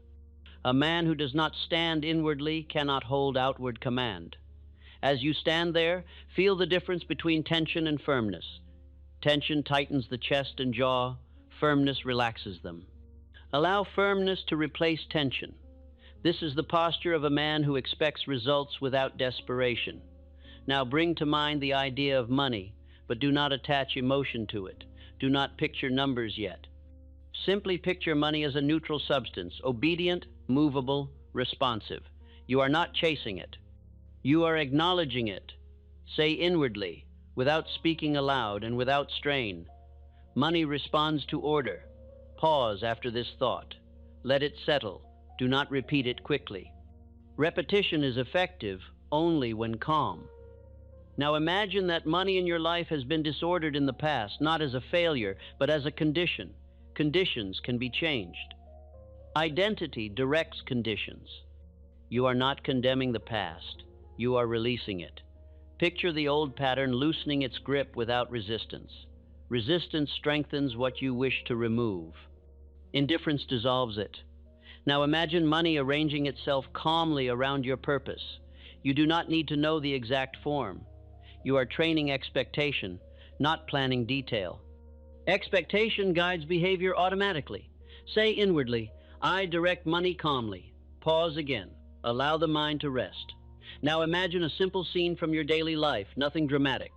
A man who does not stand inwardly cannot hold outward command. As you stand there, feel the difference between tension and firmness. Tension tightens the chest and jaw. Firmness relaxes them. Allow firmness to replace tension. This is the posture of a man who expects results without desperation. Now bring to mind the idea of money, but do not attach emotion to it. Do not picture numbers yet. Simply picture money as a neutral substance, obedient, movable, responsive. You are not chasing it. You are acknowledging it. Say inwardly, without speaking aloud and without strain. Money responds to order. Pause after this thought. Let it settle. Do not repeat it quickly. Repetition is effective only when calm. Now imagine that money in your life has been disordered in the past, not as a failure, but as a condition. Conditions can be changed. Identity directs conditions. You are not condemning the past. You are releasing it. Picture the old pattern loosening its grip without resistance. Resistance strengthens what you wish to remove. Indifference dissolves it. Now imagine money arranging itself calmly around your purpose. You do not need to know the exact form. You are training expectation, not planning detail. Expectation guides behavior automatically. Say inwardly, I direct money calmly. Pause again. Allow the mind to rest. Now imagine a simple scene from your daily life, nothing dramatic.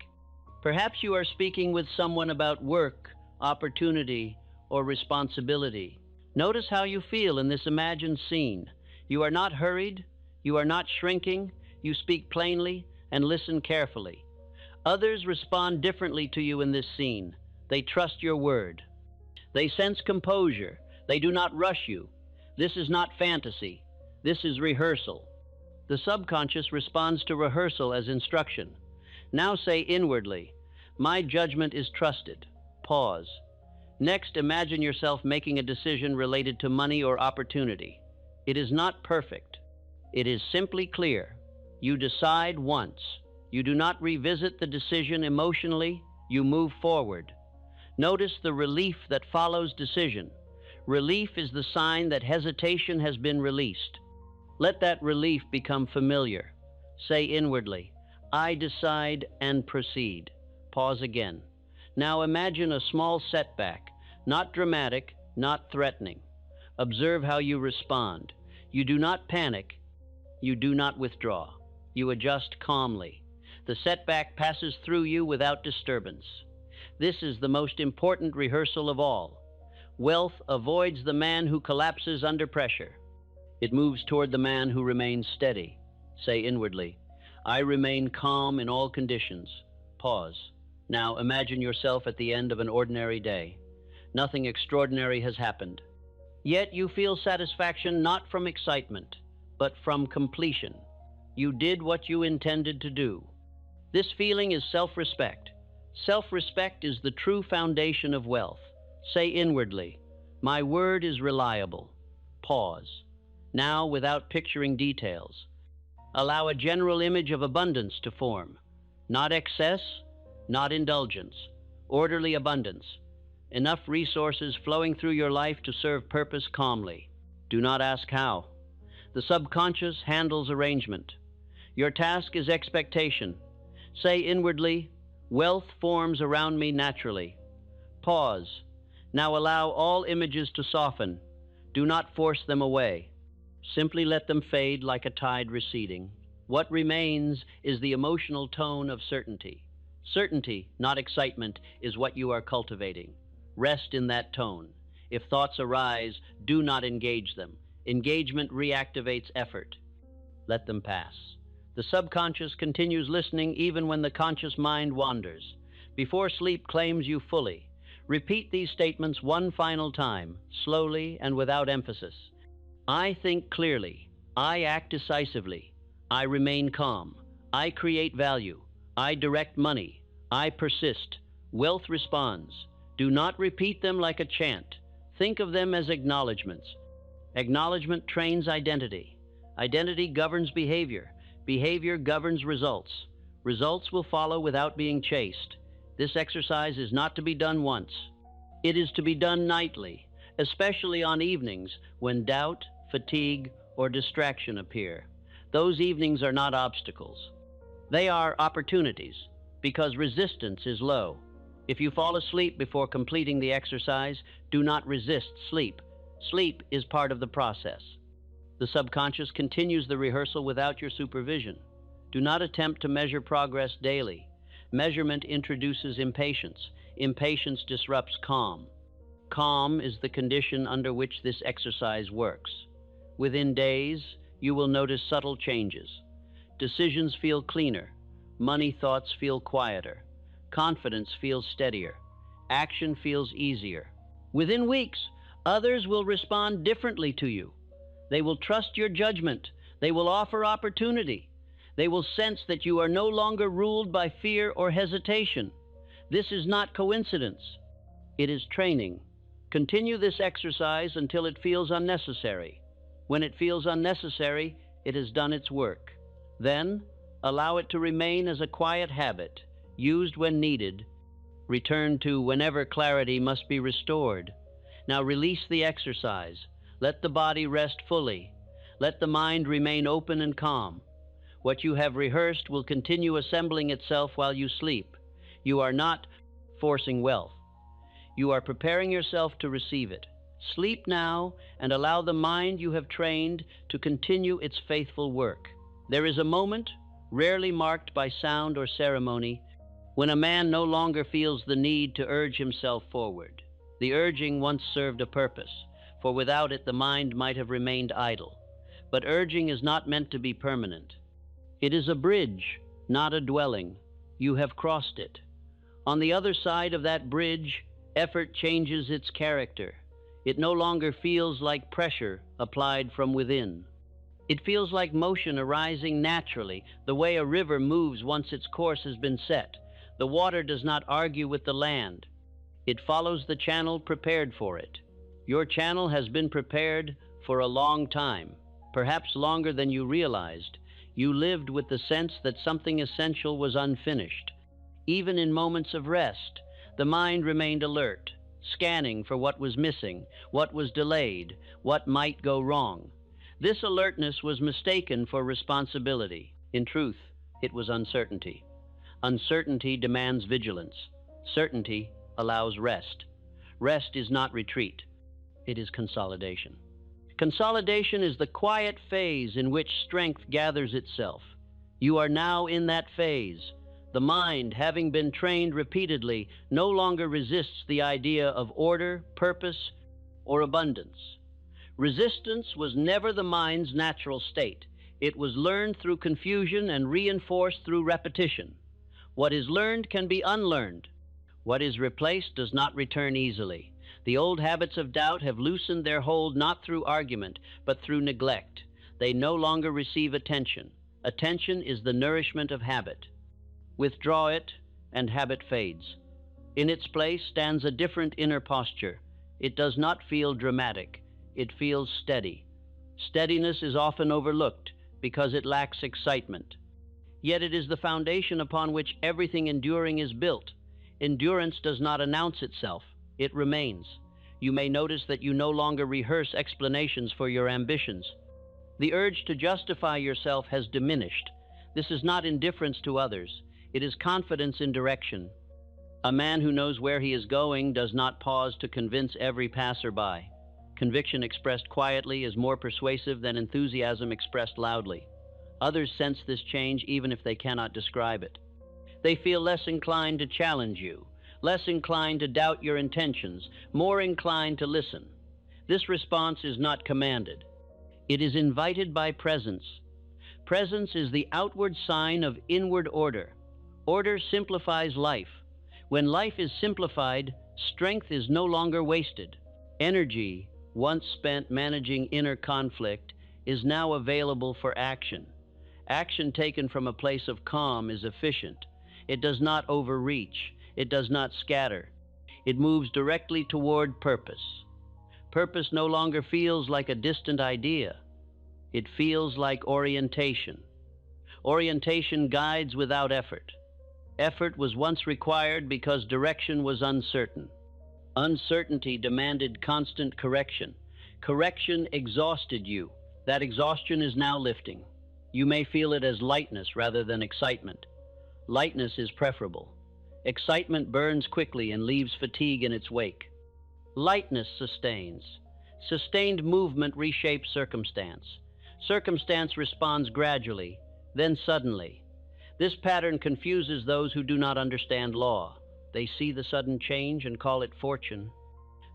Perhaps you are speaking with someone about work, opportunity, or responsibility. Notice how you feel in this imagined scene. You are not hurried. You are not shrinking. You speak plainly and listen carefully. Others respond differently to you in this scene. They trust your word. They sense composure. They do not rush you. This is not fantasy. This is rehearsal. The subconscious responds to rehearsal as instruction. Now say inwardly, my judgment is trusted. Pause. Next, imagine yourself making a decision related to money or opportunity. It is not perfect. It is simply clear. You decide once. You do not revisit the decision emotionally. You move forward. Notice the relief that follows decision. Relief is the sign that hesitation has been released. Let that relief become familiar. Say inwardly, I decide and proceed. Pause again. Now imagine a small setback, not dramatic, not threatening. Observe how you respond. You do not panic. You do not withdraw. You adjust calmly. The setback passes through you without disturbance. This is the most important rehearsal of all. Wealth avoids the man who collapses under pressure. It moves toward the man who remains steady. Say inwardly, I remain calm in all conditions. Pause. Now imagine yourself at the end of an ordinary day. Nothing extraordinary has happened. Yet you feel satisfaction not from excitement, but from completion. You did what you intended to do. This feeling is self-respect. Self-respect is the true foundation of wealth. Say inwardly, "My word is reliable." Pause. Now, without picturing details, allow a general image of abundance to form. Not excess, not indulgence. Orderly abundance. Enough resources flowing through your life to serve purpose calmly. Do not ask how. The subconscious handles arrangement. Your task is expectation. Say inwardly, "Wealth forms around me naturally." Pause. Now allow all images to soften. Do not force them away. Simply let them fade like a tide receding. What remains is the emotional tone of certainty. Certainty, not excitement, is what you are cultivating. Rest in that tone. If thoughts arise, do not engage them. Engagement reactivates effort. Let them pass. The subconscious continues listening even when the conscious mind wanders. Before sleep claims you fully, repeat these statements one final time, slowly and without emphasis. I think clearly. I act decisively. I remain calm. I create value. I direct money. I persist. Wealth responds. Do not repeat them like a chant. Think of them as acknowledgments. Acknowledgement trains identity. Identity governs behavior. Behavior governs results. Results will follow without being chased. This exercise is not to be done once. It is to be done nightly, especially on evenings when doubt, fatigue, or distraction appear. Those evenings are not obstacles. They are opportunities, because resistance is low. If you fall asleep before completing the exercise, do not resist sleep. Sleep is part of the process. The subconscious continues the rehearsal without your supervision. Do not attempt to measure progress daily. Measurement introduces impatience. Impatience disrupts calm. Calm is the condition under which this exercise works. Within days, you will notice subtle changes. Decisions feel cleaner. Money thoughts feel quieter. Confidence feels steadier. Action feels easier. Within weeks, others will respond differently to you. They will trust your judgment. They will offer opportunity. They will sense that you are no longer ruled by fear or hesitation. This is not coincidence. It is training. Continue this exercise until it feels unnecessary. When it feels unnecessary, it has done its work. Then, allow it to remain as a quiet habit, used when needed, returned to whenever clarity must be restored. Now release the exercise. Let the body rest fully. Let the mind remain open and calm. What you have rehearsed will continue assembling itself while you sleep. You are not forcing wealth. You are preparing yourself to receive it. Sleep now and allow the mind you have trained to continue its faithful work. There is a moment, rarely marked by sound or ceremony, when a man no longer feels the need to urge himself forward. The urging once served a purpose, for without it the mind might have remained idle. But urging is not meant to be permanent. It is a bridge, not a dwelling. You have crossed it. On the other side of that bridge, effort changes its character. It no longer feels like pressure applied from within. It feels like motion arising naturally, the way a river moves once its course has been set. The water does not argue with the land. It follows the channel prepared for it. Your channel has been prepared for a long time, perhaps longer than you realized. You lived with the sense that something essential was unfinished. Even in moments of rest, the mind remained alert, scanning for what was missing, what was delayed, what might go wrong. This alertness was mistaken for responsibility. In truth, it was uncertainty. Uncertainty demands vigilance. Certainty allows rest. Rest is not retreat. It is consolidation. Consolidation is the quiet phase in which strength gathers itself. You are now in that phase. The mind, having been trained repeatedly, no longer resists the idea of order, purpose, or abundance. Resistance was never the mind's natural state. It was learned through confusion and reinforced through repetition. What is learned can be unlearned. What is replaced does not return easily. The old habits of doubt have loosened their hold not through argument, but through neglect. They no longer receive attention. Attention is the nourishment of habit. Withdraw it, and habit fades. In its place stands a different inner posture. It does not feel dramatic. It feels steady. Steadiness is often overlooked because it lacks excitement. Yet it is the foundation upon which everything enduring is built. Endurance does not announce itself. It remains. You may notice that you no longer rehearse explanations for your ambitions. The urge to justify yourself has diminished. This is not indifference to others. It is confidence in direction. A man who knows where he is going does not pause to convince every passerby. Conviction expressed quietly is more persuasive than enthusiasm expressed loudly. Others sense this change even if they cannot describe it. They feel less inclined to challenge you, less inclined to doubt your intentions, more inclined to listen. This response is not commanded. It is invited by presence. Presence is the outward sign of inward order. Order simplifies life. When life is simplified, strength is no longer wasted. Energy, once spent managing inner conflict, is now available for action. Action taken from a place of calm is efficient. It does not overreach. It does not scatter. It moves directly toward purpose. Purpose no longer feels like a distant idea. It feels like orientation. Orientation guides without effort. Effort was once required because direction was uncertain. Uncertainty demanded constant correction. Correction exhausted you. That exhaustion is now lifting. You may feel it as lightness rather than excitement. Lightness is preferable. Excitement burns quickly and leaves fatigue in its wake. Lightness sustains. Sustained movement reshapes circumstance. Circumstance responds gradually, then suddenly. This pattern confuses those who do not understand law. They see the sudden change and call it fortune.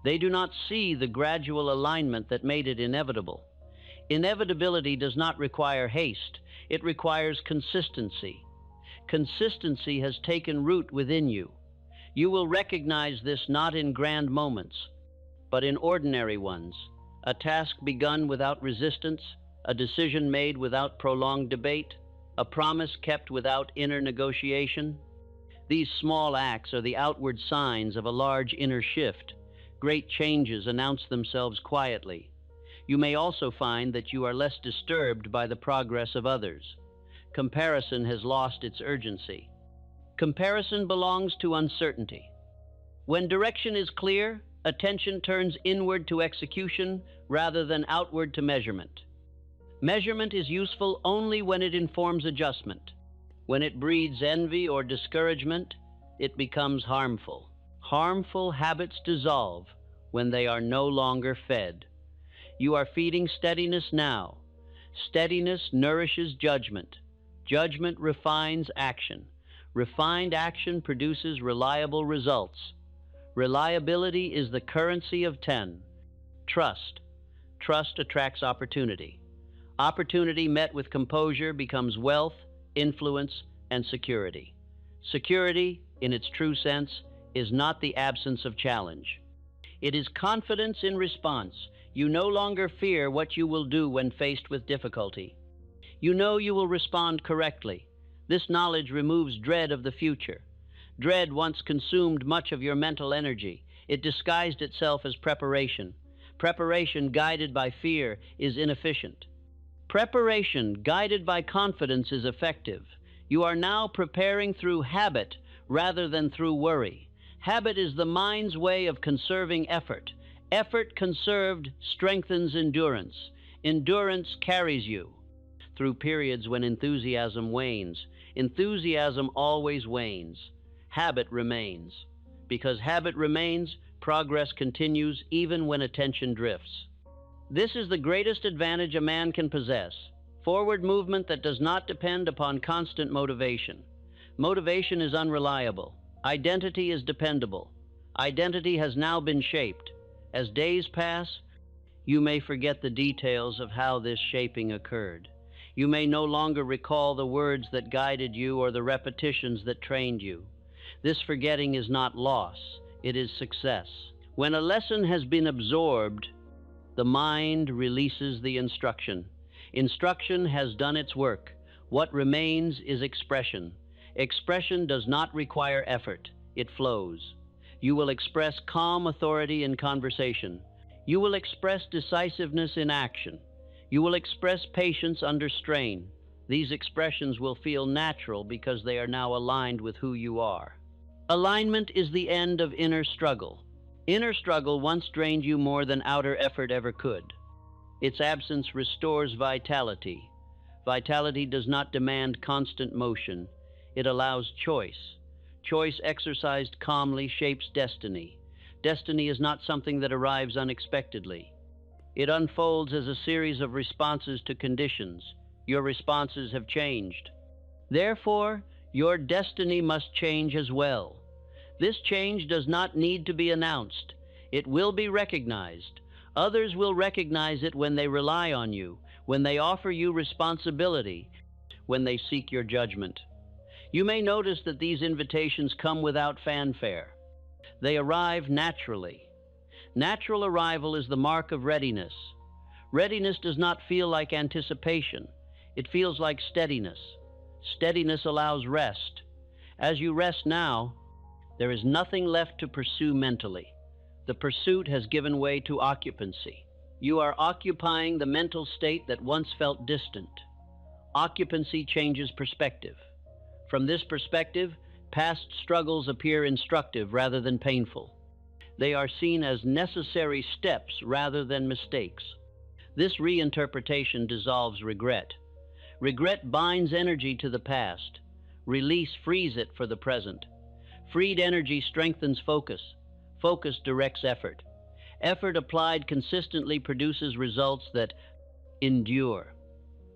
They do not see the gradual alignment that made it inevitable. Inevitability does not require haste. It requires consistency. Consistency has taken root within you. You will recognize this not in grand moments, but in ordinary ones. A task begun without resistance, a decision made without prolonged debate, a promise kept without inner negotiation. These small acts are the outward signs of a large inner shift. Great changes announce themselves quietly. You may also find that you are less disturbed by the progress of others. Comparison has lost its urgency. Comparison belongs to uncertainty. When direction is clear, attention turns inward to execution rather than outward to measurement. Measurement is useful only when it informs adjustment. When it breeds envy or discouragement, it becomes harmful. Harmful habits dissolve when they are no longer fed. You are feeding steadiness now. Steadiness nourishes judgment. Judgment refines action. Refined action produces reliable results. Reliability is the currency of 10. Trust. Trust attracts opportunity. Opportunity met with composure becomes wealth, influence, and security. Security, in its true sense, is not the absence of challenge. It is confidence in response. You no longer fear what you will do when faced with difficulty. You know you will respond correctly. This knowledge removes dread of the future. Dread once consumed much of your mental energy. It disguised itself as preparation. Preparation guided by fear is inefficient. Preparation guided by confidence is effective. You are now preparing through habit rather than through worry. Habit is the mind's way of conserving effort. Effort conserved strengthens endurance. Endurance carries you through periods when enthusiasm wanes. Enthusiasm always wanes. Habit remains. Because habit remains, progress continues even when attention drifts. This is the greatest advantage a man can possess. Forward movement that does not depend upon constant motivation. Motivation is unreliable. Identity is dependable. Identity has now been shaped. As days pass, you may forget the details of how this shaping occurred. You may no longer recall the words that guided you or the repetitions that trained you. This forgetting is not loss, it is success. When a lesson has been absorbed, the mind releases the instruction. Instruction has done its work. What remains is expression. Expression does not require effort. It flows. You will express calm authority in conversation. You will express decisiveness in action. You will express patience under strain. These expressions will feel natural because they are now aligned with who you are. Alignment is the end of inner struggle. Inner struggle once drained you more than outer effort ever could. Its absence restores vitality. Vitality does not demand constant motion. It allows choice. Choice exercised calmly shapes destiny. Destiny is not something that arrives unexpectedly. It unfolds as a series of responses to conditions. Your responses have changed. Therefore, your destiny must change as well. This change does not need to be announced. It will be recognized. Others will recognize it when they rely on you, when they offer you responsibility, when they seek your judgment. You may notice that these invitations come without fanfare. They arrive naturally. Natural arrival is the mark of readiness. Readiness does not feel like anticipation. It feels like steadiness. Steadiness allows rest. As you rest now, there is nothing left to pursue mentally. The pursuit has given way to occupancy. You are occupying the mental state that once felt distant. Occupancy changes perspective. From this perspective, past struggles appear instructive rather than painful. They are seen as necessary steps rather than mistakes. This reinterpretation dissolves regret. Regret binds energy to the past. Release frees it for the present. Freed energy strengthens focus. Focus directs effort. Effort applied consistently produces results that endure.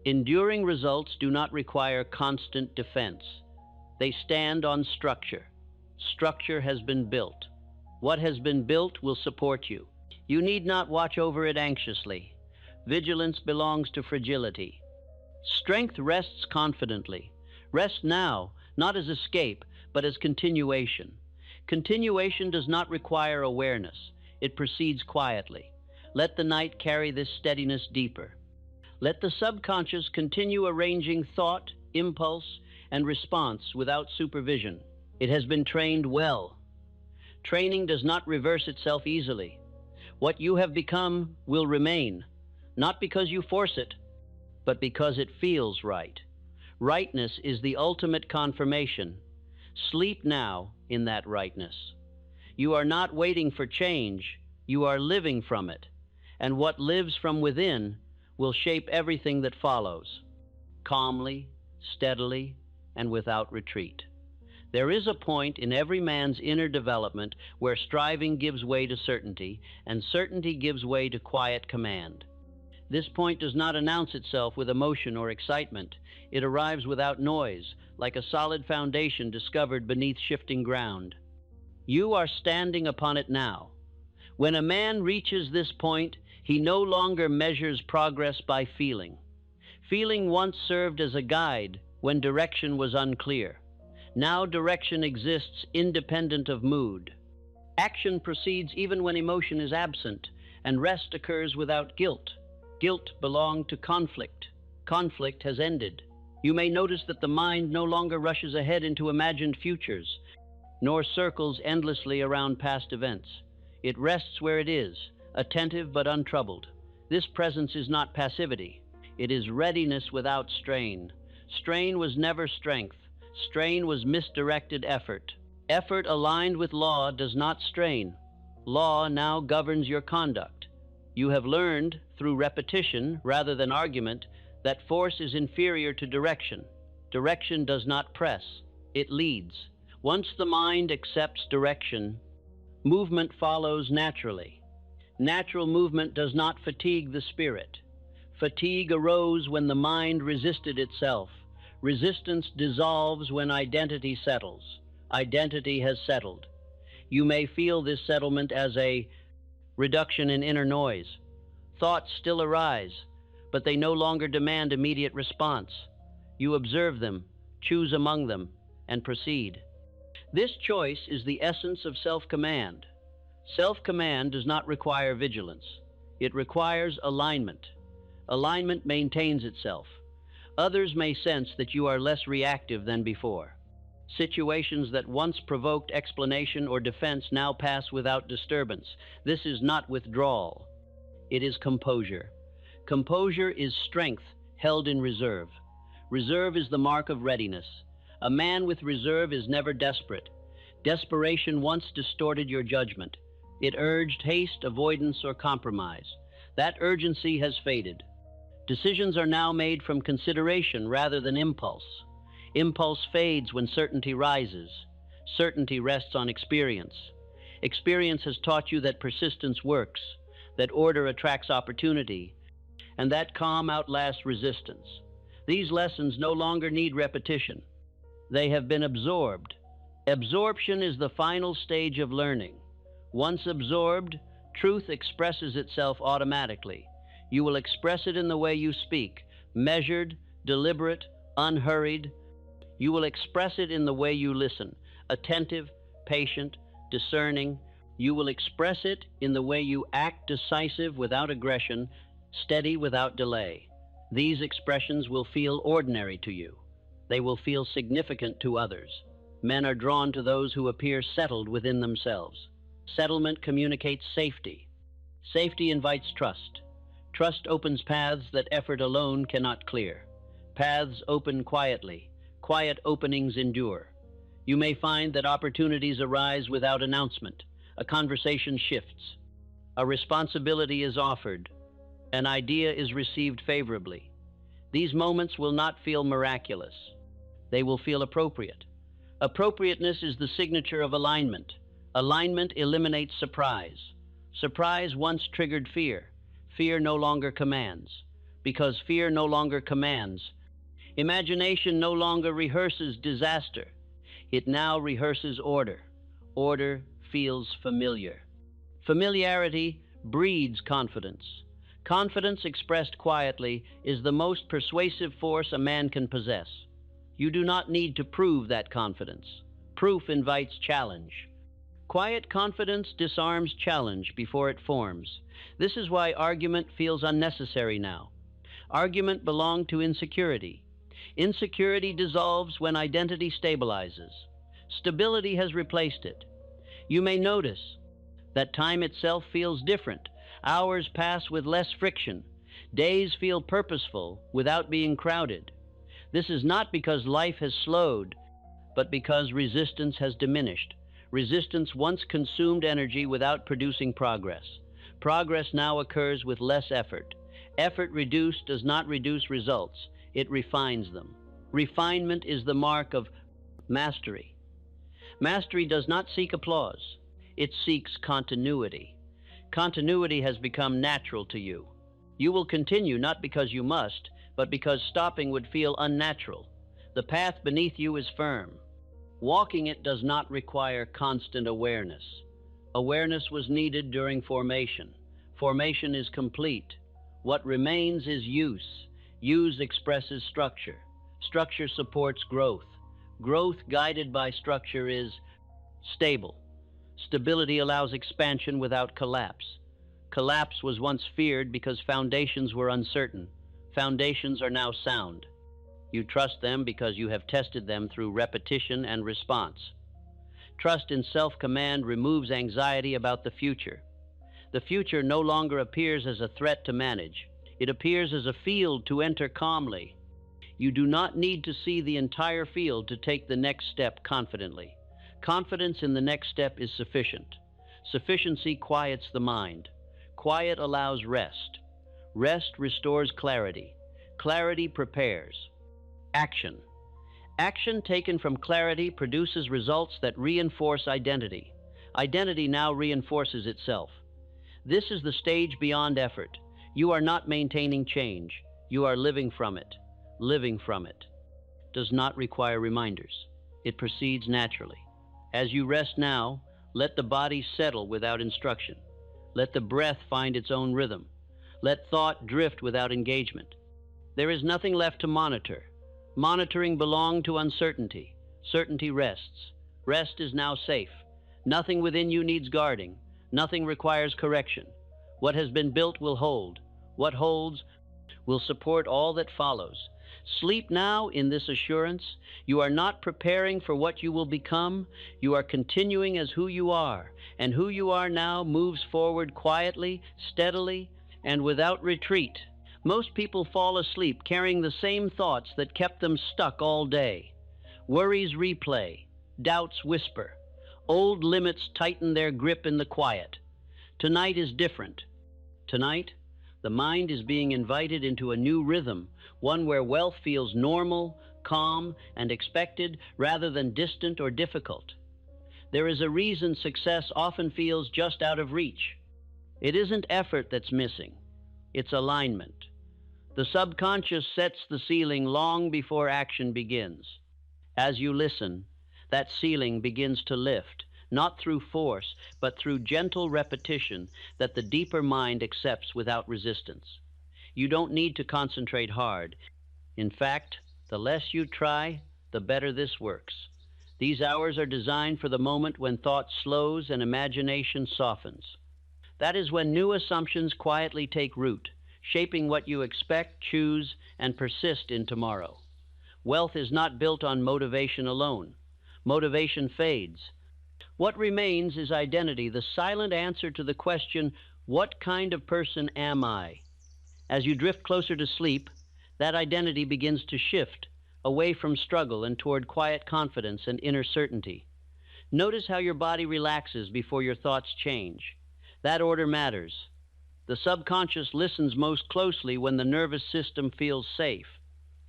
Enduring results do not require constant defense. They stand on structure. Structure has been built. What has been built will support you. You need not watch over it anxiously. Vigilance belongs to fragility. Strength rests confidently. Rest now, not as escape, but as continuation. Continuation does not require awareness. It proceeds quietly. Let the night carry this steadiness deeper. Let the subconscious continue arranging thought, impulse, and response without supervision. It has been trained well. Training does not reverse itself easily. What you have become will remain, not because you force it, but because it feels right. Rightness is the ultimate confirmation. Sleep now in that rightness. You are not waiting for change, you are living from it, and what lives from within will shape everything that follows, calmly, steadily, and without retreat. There is a point in every man's inner development where striving gives way to certainty, and certainty gives way to quiet command. This point does not announce itself with emotion or excitement. It arrives without noise, like a solid foundation discovered beneath shifting ground. You are standing upon it now. When a man reaches this point, he no longer measures progress by feeling. Feeling once served as a guide when direction was unclear. Now direction exists independent of mood. Action proceeds even when emotion is absent, and rest occurs without guilt. Guilt belonged to conflict. Conflict has ended. You may notice that the mind no longer rushes ahead into imagined futures, nor circles endlessly around past events. It rests where it is, attentive but untroubled. This presence is not passivity. It is readiness without strain. Strain was never strength. Strain was misdirected effort. Effort aligned with law does not strain. Law now governs your conduct. You have learned, through repetition rather than argument, that force is inferior to direction. Direction does not press, it leads. Once the mind accepts direction, movement follows naturally. Natural movement does not fatigue the spirit. Fatigue arose when the mind resisted itself. Resistance dissolves when identity settles. Identity has settled. You may feel this settlement as a reduction in inner noise. Thoughts still arise, but they no longer demand immediate response. You observe them, choose among them, and proceed. This choice is the essence of self-command. Self-command does not require vigilance. It requires alignment. Alignment maintains itself. Others may sense that you are less reactive than before. Situations that once provoked explanation or defense now pass without disturbance. This is not withdrawal. It is composure. Composure is strength held in reserve. Reserve is the mark of readiness. A man with reserve is never desperate. Desperation once distorted your judgment. It urged haste, avoidance, or compromise. That urgency has faded. Decisions are now made from consideration rather than impulse. Impulse fades when certainty rises. Certainty rests on experience. Experience has taught you that persistence works, that order attracts opportunity, and that calm outlasts resistance. These lessons no longer need repetition. They have been absorbed. Absorption is the final stage of learning. Once absorbed, truth expresses itself automatically. You will express it in the way you speak, measured, deliberate, unhurried. You will express it in the way you listen, attentive, patient, discerning. You will express it in the way you act, decisive without aggression, steady without delay. These expressions will feel ordinary to you. They will feel significant to others. Men are drawn to those who appear settled within themselves. Settlement communicates safety. Safety invites trust. Trust opens paths that effort alone cannot clear. Paths open quietly. Quiet openings endure. You may find that opportunities arise without announcement. A conversation shifts. A responsibility is offered. An idea is received favorably. These moments will not feel miraculous. They will feel appropriate. Appropriateness is the signature of alignment. Alignment eliminates surprise. Surprise once triggered fear. Fear no longer commands. Because fear no longer commands, imagination no longer rehearses disaster. It now rehearses order. Order feels familiar. Familiarity breeds confidence. Confidence expressed quietly is the most persuasive force a man can possess. You do not need to prove that confidence. Proof invites challenge. Quiet confidence disarms challenge before it forms. This is why argument feels unnecessary now. Argument belonged to insecurity. Insecurity dissolves when identity stabilizes. Stability has replaced it. You may notice that time itself feels different. Hours pass with less friction. Days feel purposeful without being crowded. This is not because life has slowed, but because resistance has diminished. Resistance once consumed energy without producing progress. Progress now occurs with less effort. Effort reduced does not reduce results. It refines them. Refinement is the mark of mastery. Mastery does not seek applause. It seeks continuity. Continuity has become natural to you. You will continue not because you must, but because stopping would feel unnatural. The path beneath you is firm. Walking it does not require constant awareness. Awareness was needed during formation. Formation is complete. What remains is use. Use expresses structure. Structure supports growth. Growth guided by structure is stable. Stability allows expansion without collapse. Collapse was once feared because foundations were uncertain. Foundations are now sound. You trust them because you have tested them through repetition and response. Trust in self-command removes anxiety about the future. The future no longer appears as a threat to manage. It appears as a field to enter calmly. You do not need to see the entire field to take the next step confidently. Confidence in the next step is sufficient. Sufficiency quiets the mind. Quiet allows rest. Rest restores clarity. Clarity prepares. Action. Action taken from clarity produces results that reinforce identity. Identity now reinforces itself. This is the stage beyond effort. You are not maintaining change. You are living from it. Living from it does not require reminders. It proceeds naturally. As you rest now, let the body settle without instruction. Let the breath find its own rhythm. Let thought drift without engagement. There is nothing left to monitor. Monitoring belonged to uncertainty. Certainty rests. Rest is now safe. Nothing within you needs guarding. Nothing requires correction. What has been built will hold. What holds will support all that follows. Sleep now in this assurance. You are not preparing for what you will become. You are continuing as who you are, and who you are now moves forward quietly, steadily, and without retreat. Most people fall asleep carrying the same thoughts that kept them stuck all day. Worries replay, doubts whisper, old limits tighten their grip in the quiet. Tonight is different. Tonight, the mind is being invited into a new rhythm, one where wealth feels normal, calm, and expected rather than distant or difficult. There is a reason success often feels just out of reach. It isn't effort that's missing, it's alignment. The subconscious sets the ceiling long before action begins. As you listen, that ceiling begins to lift, not through force, but through gentle repetition that the deeper mind accepts without resistance. You don't need to concentrate hard. In fact, the less you try, the better this works. These hours are designed for the moment when thought slows and imagination softens. That is when new assumptions quietly take root, shaping what you expect, choose, and persist in tomorrow. Wealth is not built on motivation alone. Motivation fades. What remains is identity, the silent answer to the question, what kind of person am I? As you drift closer to sleep, that identity begins to shift, away from struggle and toward quiet confidence and inner certainty. Notice how your body relaxes before your thoughts change. That order matters. The subconscious listens most closely when the nervous system feels safe.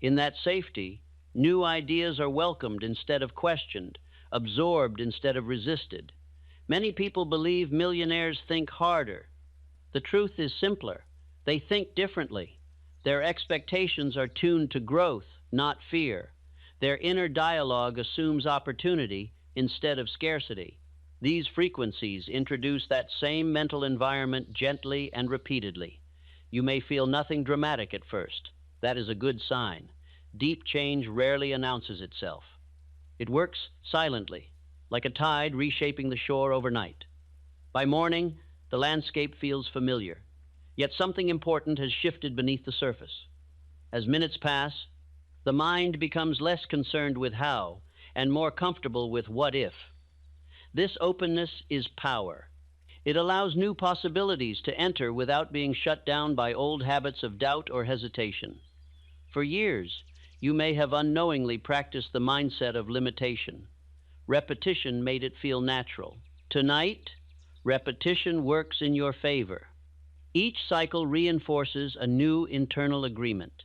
In that safety, new ideas are welcomed instead of questioned, absorbed instead of resisted. Many people believe millionaires think harder. The truth is simpler. They think differently. Their expectations are tuned to growth, not fear. Their inner dialogue assumes opportunity instead of scarcity. These frequencies introduce that same mental environment gently and repeatedly. You may feel nothing dramatic at first. That is a good sign. Deep change rarely announces itself. It works silently, like a tide reshaping the shore overnight. By morning, the landscape feels familiar, yet something important has shifted beneath the surface. As minutes pass, the mind becomes less concerned with how and more comfortable with what if. This openness is power. It allows new possibilities to enter without being shut down by old habits of doubt or hesitation. For years, you may have unknowingly practiced the mindset of limitation. Repetition made it feel natural. Tonight, repetition works in your favor. Each cycle reinforces a new internal agreement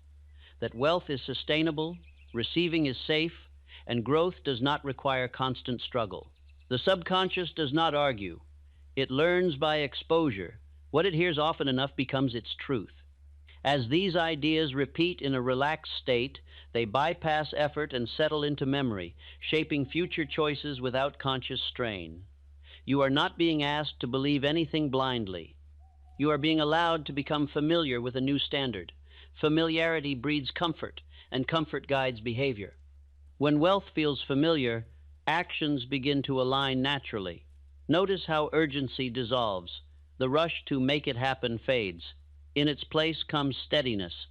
that wealth is sustainable, receiving is safe, and growth does not require constant struggle. The subconscious does not argue. It learns by exposure. What it hears often enough becomes its truth. As these ideas repeat in a relaxed state, they bypass effort and settle into memory, shaping future choices without conscious strain. You are not being asked to believe anything blindly. You are being allowed to become familiar with a new standard. Familiarity breeds comfort, and comfort guides behavior. When wealth feels familiar, actions begin to align naturally. Notice how urgency dissolves. The rush to make it happen fades. In its place comes steadiness.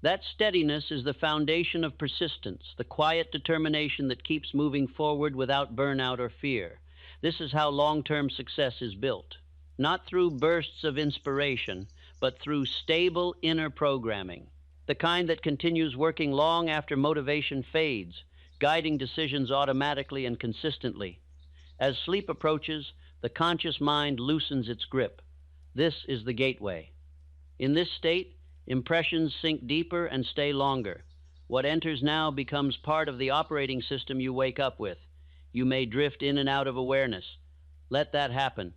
That steadiness is the foundation of persistence, the quiet determination that keeps moving forward without burnout or fear. This is how long-term success is built. Not through bursts of inspiration, but through stable inner programming, the kind that continues working long after motivation fades, guiding decisions automatically and consistently. As sleep approaches, the conscious mind loosens its grip. This is the gateway. In this state, impressions sink deeper and stay longer. What enters now becomes part of the operating system you wake up with. You may drift in and out of awareness. Let that happen.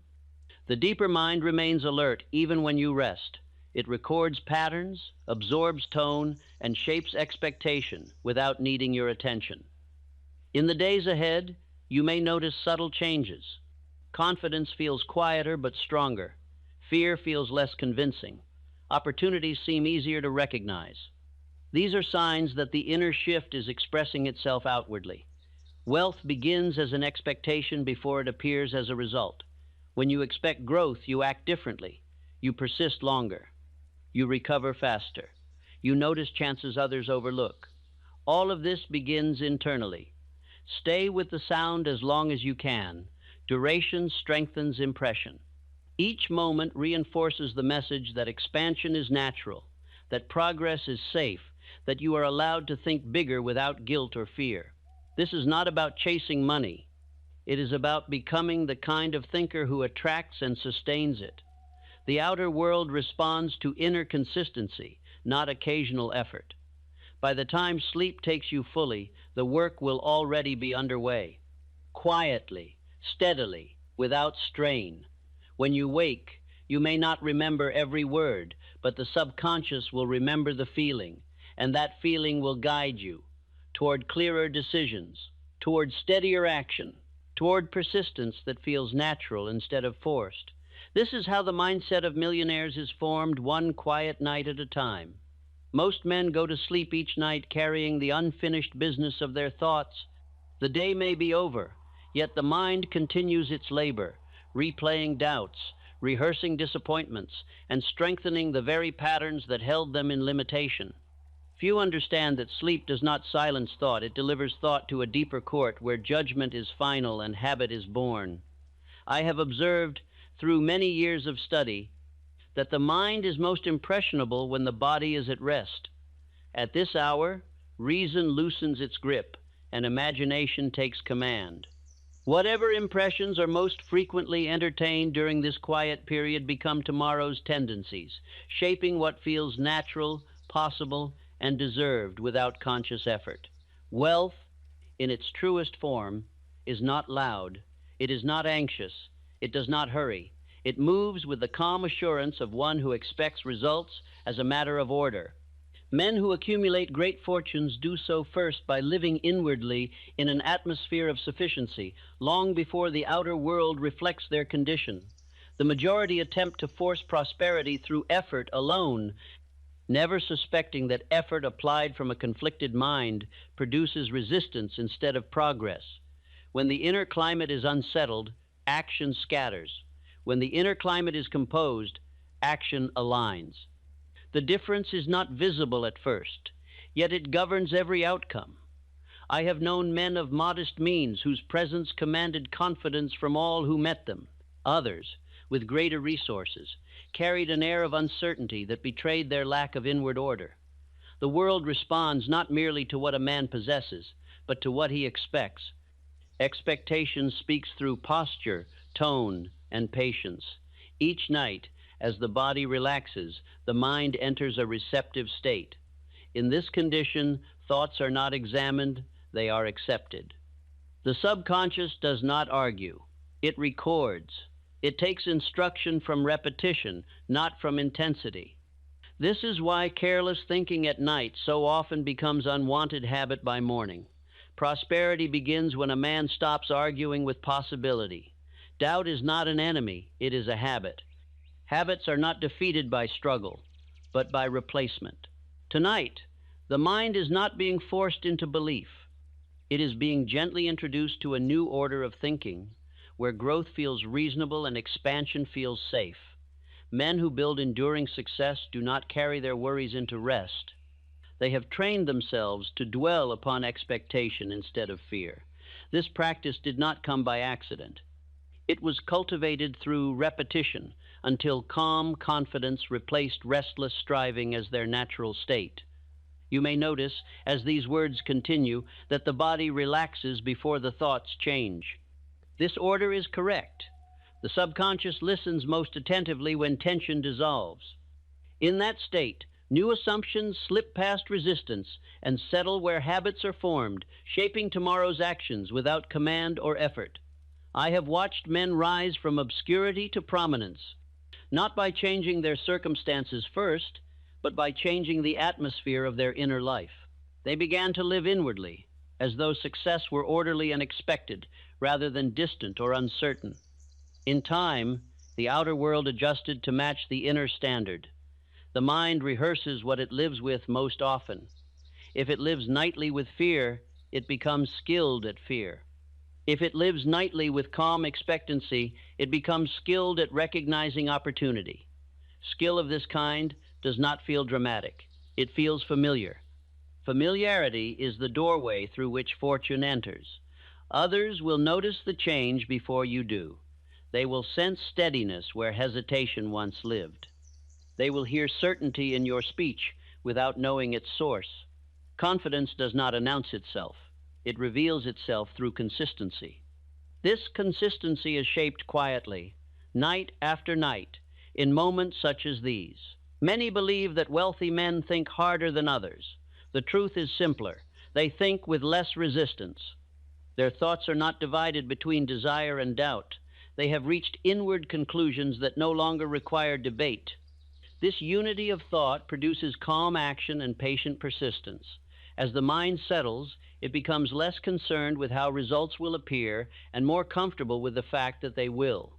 The deeper mind remains alert even when you rest. It records patterns, absorbs tone, and shapes expectation without needing your attention. In the days ahead, you may notice subtle changes. Confidence feels quieter but stronger. Fear feels less convincing. Opportunities seem easier to recognize. These are signs that the inner shift is expressing itself outwardly. Wealth begins as an expectation before it appears as a result. When you expect growth, you act differently. You persist longer. You recover faster. You notice chances others overlook. All of this begins internally. Stay with the sound as long as you can. Duration strengthens impression. Each moment reinforces the message that expansion is natural, that progress is safe, that you are allowed to think bigger without guilt or fear. This is not about chasing money. It is about becoming the kind of thinker who attracts and sustains it. The outer world responds to inner consistency, not occasional effort. By the time sleep takes you fully, the work will already be underway. Quietly, steadily, without strain. When you wake, you may not remember every word, but the subconscious will remember the feeling, and that feeling will guide you toward clearer decisions, toward steadier action, toward persistence that feels natural instead of forced. This is how the mindset of millionaires is formed, one quiet night at a time. Most men go to sleep each night carrying the unfinished business of their thoughts. The day may be over, yet the mind continues its labor, replaying doubts, rehearsing disappointments, and strengthening the very patterns that held them in limitation. Few understand that sleep does not silence thought. It delivers thought to a deeper court where judgment is final and habit is born. I have observed through many years of study that the mind is most impressionable when the body is at rest. At this hour, reason loosens its grip and imagination takes command. Whatever impressions are most frequently entertained during this quiet period become tomorrow's tendencies, shaping what feels natural, possible, and deserved without conscious effort. Wealth, in its truest form, is not loud, it is not anxious, it does not hurry. It moves with the calm assurance of one who expects results as a matter of order. Men who accumulate great fortunes do so first by living inwardly in an atmosphere of sufficiency, long before the outer world reflects their condition. The majority attempt to force prosperity through effort alone, never suspecting that effort applied from a conflicted mind produces resistance instead of progress. When the inner climate is unsettled, action scatters. When the inner climate is composed, action aligns. The difference is not visible at first, yet it governs every outcome. I have known men of modest means whose presence commanded confidence from all who met them. Others, with greater resources, carried an air of uncertainty that betrayed their lack of inward order. The world responds not merely to what a man possesses, but to what he expects. Expectation speaks through posture, tone, and patience. Each night, as the body relaxes, the mind enters a receptive state. In this condition, thoughts are not examined, they are accepted. The subconscious does not argue. It records. It takes instruction from repetition, not from intensity. This is why careless thinking at night so often becomes unwanted habit by morning. Prosperity begins when a man stops arguing with possibility. Doubt is not an enemy, it is a habit. Habits are not defeated by struggle, but by replacement. Tonight, the mind is not being forced into belief. It is being gently introduced to a new order of thinking, where growth feels reasonable and expansion feels safe. Men who build enduring success do not carry their worries into rest. They have trained themselves to dwell upon expectation instead of fear. This practice did not come by accident. It was cultivated through repetition until calm confidence replaced restless striving as their natural state. You may notice, as these words continue, that the body relaxes before the thoughts change. This order is correct. The subconscious listens most attentively when tension dissolves. In that state, new assumptions slip past resistance and settle where habits are formed, shaping tomorrow's actions without command or effort. I have watched men rise from obscurity to prominence, not by changing their circumstances first, but by changing the atmosphere of their inner life. They began to live inwardly, as though success were orderly and expected, rather than distant or uncertain. In time, the outer world adjusted to match the inner standard. The mind rehearses what it lives with most often. If it lives nightly with fear, it becomes skilled at fear. If it lives nightly with calm expectancy, it becomes skilled at recognizing opportunity. Skill of this kind does not feel dramatic. It feels familiar. Familiarity is the doorway through which fortune enters. Others will notice the change before you do. They will sense steadiness where hesitation once lived. They will hear certainty in your speech without knowing its source. Confidence does not announce itself. It reveals itself through consistency. This consistency is shaped quietly, night after night, in moments such as these. Many believe that wealthy men think harder than others. The truth is simpler. They think with less resistance. Their thoughts are not divided between desire and doubt. They have reached inward conclusions that no longer require debate. This unity of thought produces calm action and patient persistence. As the mind settles, it becomes less concerned with how results will appear and more comfortable with the fact that they will.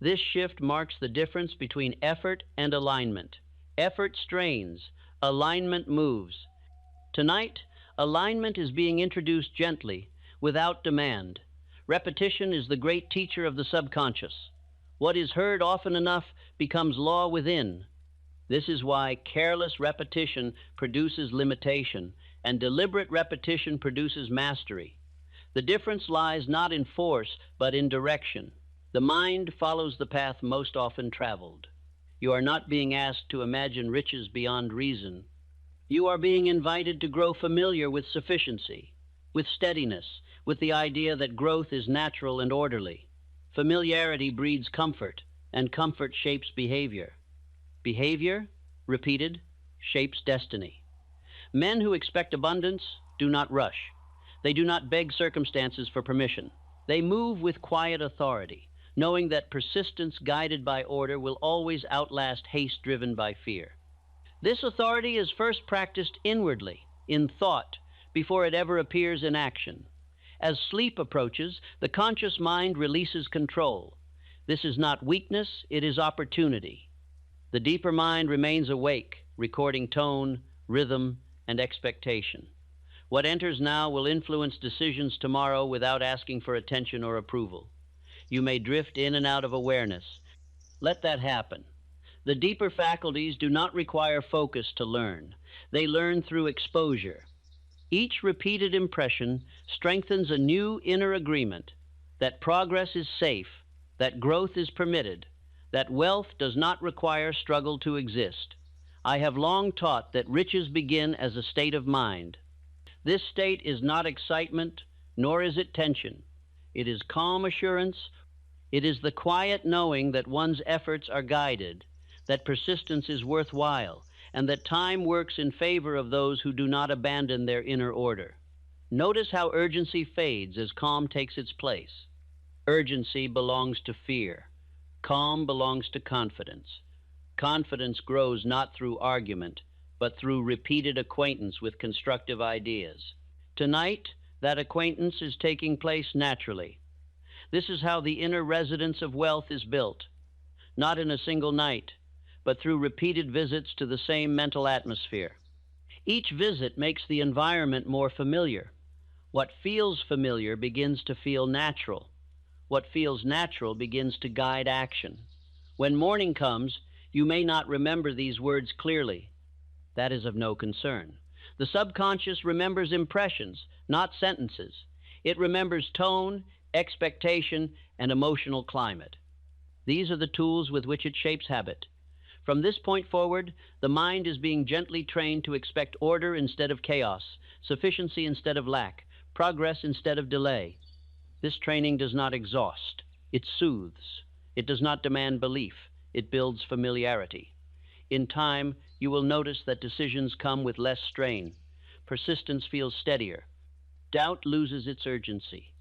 This shift marks the difference between effort and alignment. Effort strains, alignment moves. Tonight, alignment is being introduced gently, without demand. Repetition is the great teacher of the subconscious. What is heard often enough becomes law within. This is why careless repetition produces limitation, and deliberate repetition produces mastery. The difference lies not in force, but in direction. The mind follows the path most often traveled. You are not being asked to imagine riches beyond reason. You are being invited to grow familiar with sufficiency, with steadiness, with the idea that growth is natural and orderly. Familiarity breeds comfort, and comfort shapes behavior. Behavior, repeated, shapes destiny. Men who expect abundance do not rush. They do not beg circumstances for permission. They move with quiet authority, knowing that persistence guided by order will always outlast haste driven by fear. This authority is first practiced inwardly, in thought, before it ever appears in action. As sleep approaches, the conscious mind releases control. This is not weakness, it is opportunity. The deeper mind remains awake, recording tone, rhythm, and expectation. What enters now will influence decisions tomorrow without asking for attention or approval. You may drift in and out of awareness. Let that happen. The deeper faculties do not require focus to learn. They learn through exposure. Each repeated impression strengthens a new inner agreement that progress is safe, that growth is permitted, that wealth does not require struggle to exist. I have long taught that riches begin as a state of mind. This state is not excitement, nor is it tension. It is calm assurance. It is the quiet knowing that one's efforts are guided, that persistence is worthwhile, and that time works in favor of those who do not abandon their inner order. Notice how urgency fades as calm takes its place. Urgency belongs to fear. Calm belongs to confidence. Confidence grows not through argument, but through repeated acquaintance with constructive ideas. Tonight, that acquaintance is taking place naturally. This is how the inner residence of wealth is built, not in a single night, but through repeated visits to the same mental atmosphere. Each visit makes the environment more familiar. What feels familiar begins to feel natural. What feels natural begins to guide action. When morning comes, you may not remember these words clearly. That is of no concern. The subconscious remembers impressions, not sentences. It remembers tone, expectation, and emotional climate. These are the tools with which it shapes habit. From this point forward, the mind is being gently trained to expect order instead of chaos, sufficiency instead of lack, progress instead of delay. This training does not exhaust. It soothes. It does not demand belief. It builds familiarity. In time, you will notice that decisions come with less strain. Persistence feels steadier. Doubt loses its urgency.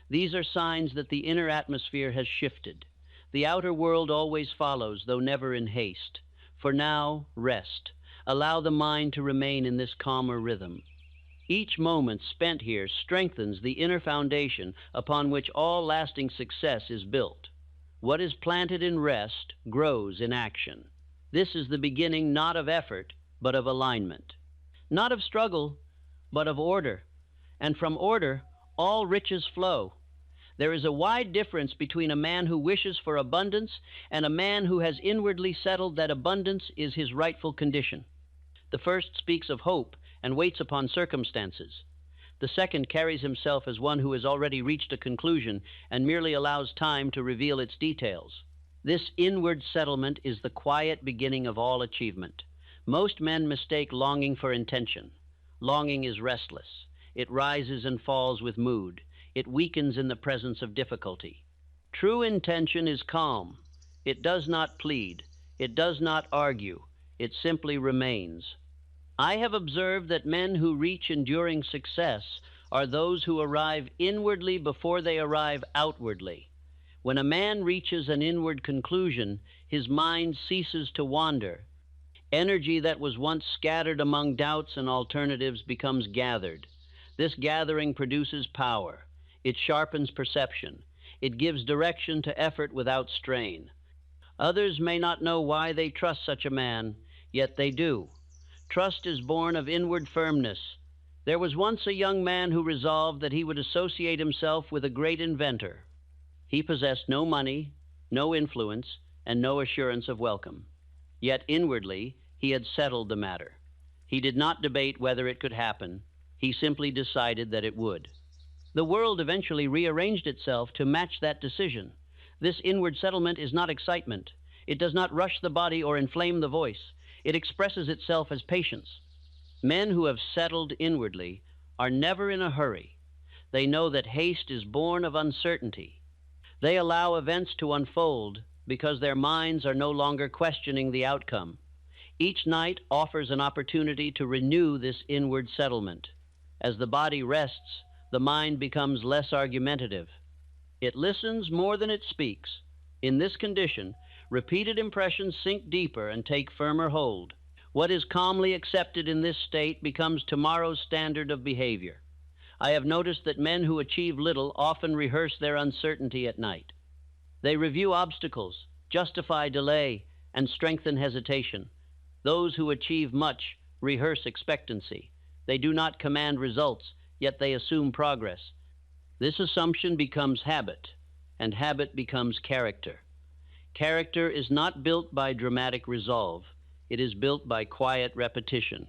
These are signs that the inner atmosphere has shifted. The outer world always follows, though never in haste. For now, rest. Allow the mind to remain in this calmer rhythm. Each moment spent here strengthens the inner foundation upon which all lasting success is built. What is planted in rest grows in action. This is the beginning not of effort, but of alignment. Not of struggle, but of order. And from order, all riches flow. There is a wide difference between a man who wishes for abundance and a man who has inwardly settled that abundance is his rightful condition. The first speaks of hope and waits upon circumstances. The second carries himself as one who has already reached a conclusion and merely allows time to reveal its details. This inward settlement is the quiet beginning of all achievement. Most men mistake longing for intention. Longing is restless. It rises and falls with mood. It weakens in the presence of difficulty. True intention is calm. It does not plead. It does not argue. It simply remains. I have observed that men who reach enduring success are those who arrive inwardly before they arrive outwardly. When a man reaches an inward conclusion, his mind ceases to wander. Energy that was once scattered among doubts and alternatives becomes gathered. This gathering produces power. It sharpens perception. It gives direction to effort without strain. Others may not know why they trust such a man, yet they do. Trust is born of inward firmness. There was once a young man who resolved that he would associate himself with a great inventor. He possessed no money, no influence, and no assurance of welcome. Yet inwardly, he had settled the matter. He did not debate whether it could happen. He simply decided that it would. The world eventually rearranged itself to match that decision. This inward settlement is not excitement. It does not rush the body or inflame the voice. It expresses itself as patience. Men who have settled inwardly are never in a hurry. They know that haste is born of uncertainty. They allow events to unfold because their minds are no longer questioning the outcome. Each night offers an opportunity to renew this inward settlement. As the body rests, the mind becomes less argumentative. It listens more than it speaks. In this condition, repeated impressions sink deeper and take firmer hold. What is calmly accepted in this state becomes tomorrow's standard of behavior. I have noticed that men who achieve little often rehearse their uncertainty at night. They review obstacles, justify delay, and strengthen hesitation. Those who achieve much rehearse expectancy. They do not command results, yet they assume progress. This assumption becomes habit, and habit becomes character. Character is not built by dramatic resolve. It is built by quiet repetition.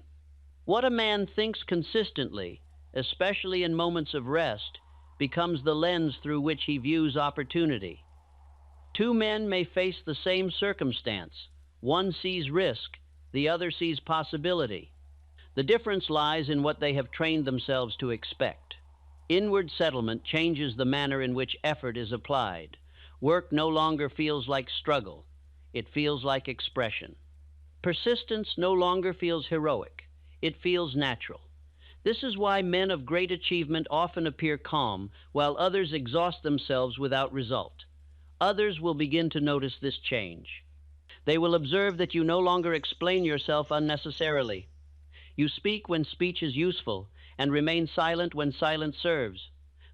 What a man thinks consistently, especially in moments of rest, becomes the lens through which he views opportunity. Two men may face the same circumstance. One sees risk, the other sees possibility. The difference lies in what they have trained themselves to expect. Inward settlement changes the manner in which effort is applied. Work no longer feels like struggle. It feels like expression. Persistence no longer feels heroic. It feels natural. This is why men of great achievement often appear calm, while others exhaust themselves without result. Others will begin to notice this change. They will observe that you no longer explain yourself unnecessarily. You speak when speech is useful and remain silent when silence serves.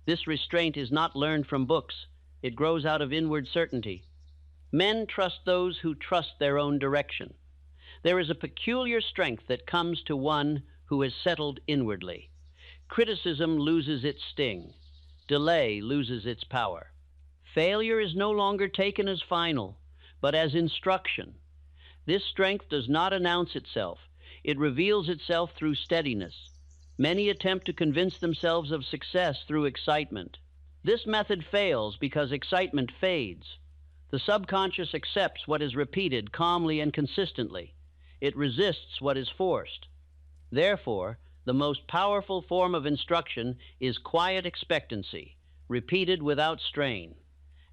This restraint is not learned from books. It grows out of inward certainty. Men trust those who trust their own direction. There is a peculiar strength that comes to one who has settled inwardly. Criticism loses its sting. Delay loses its power. Failure is no longer taken as final, but as instruction. This strength does not announce itself. It reveals itself through steadiness. Many attempt to convince themselves of success through excitement. This method fails because excitement fades. The subconscious accepts what is repeated calmly and consistently. It resists what is forced. Therefore, the most powerful form of instruction is quiet expectancy, repeated without strain.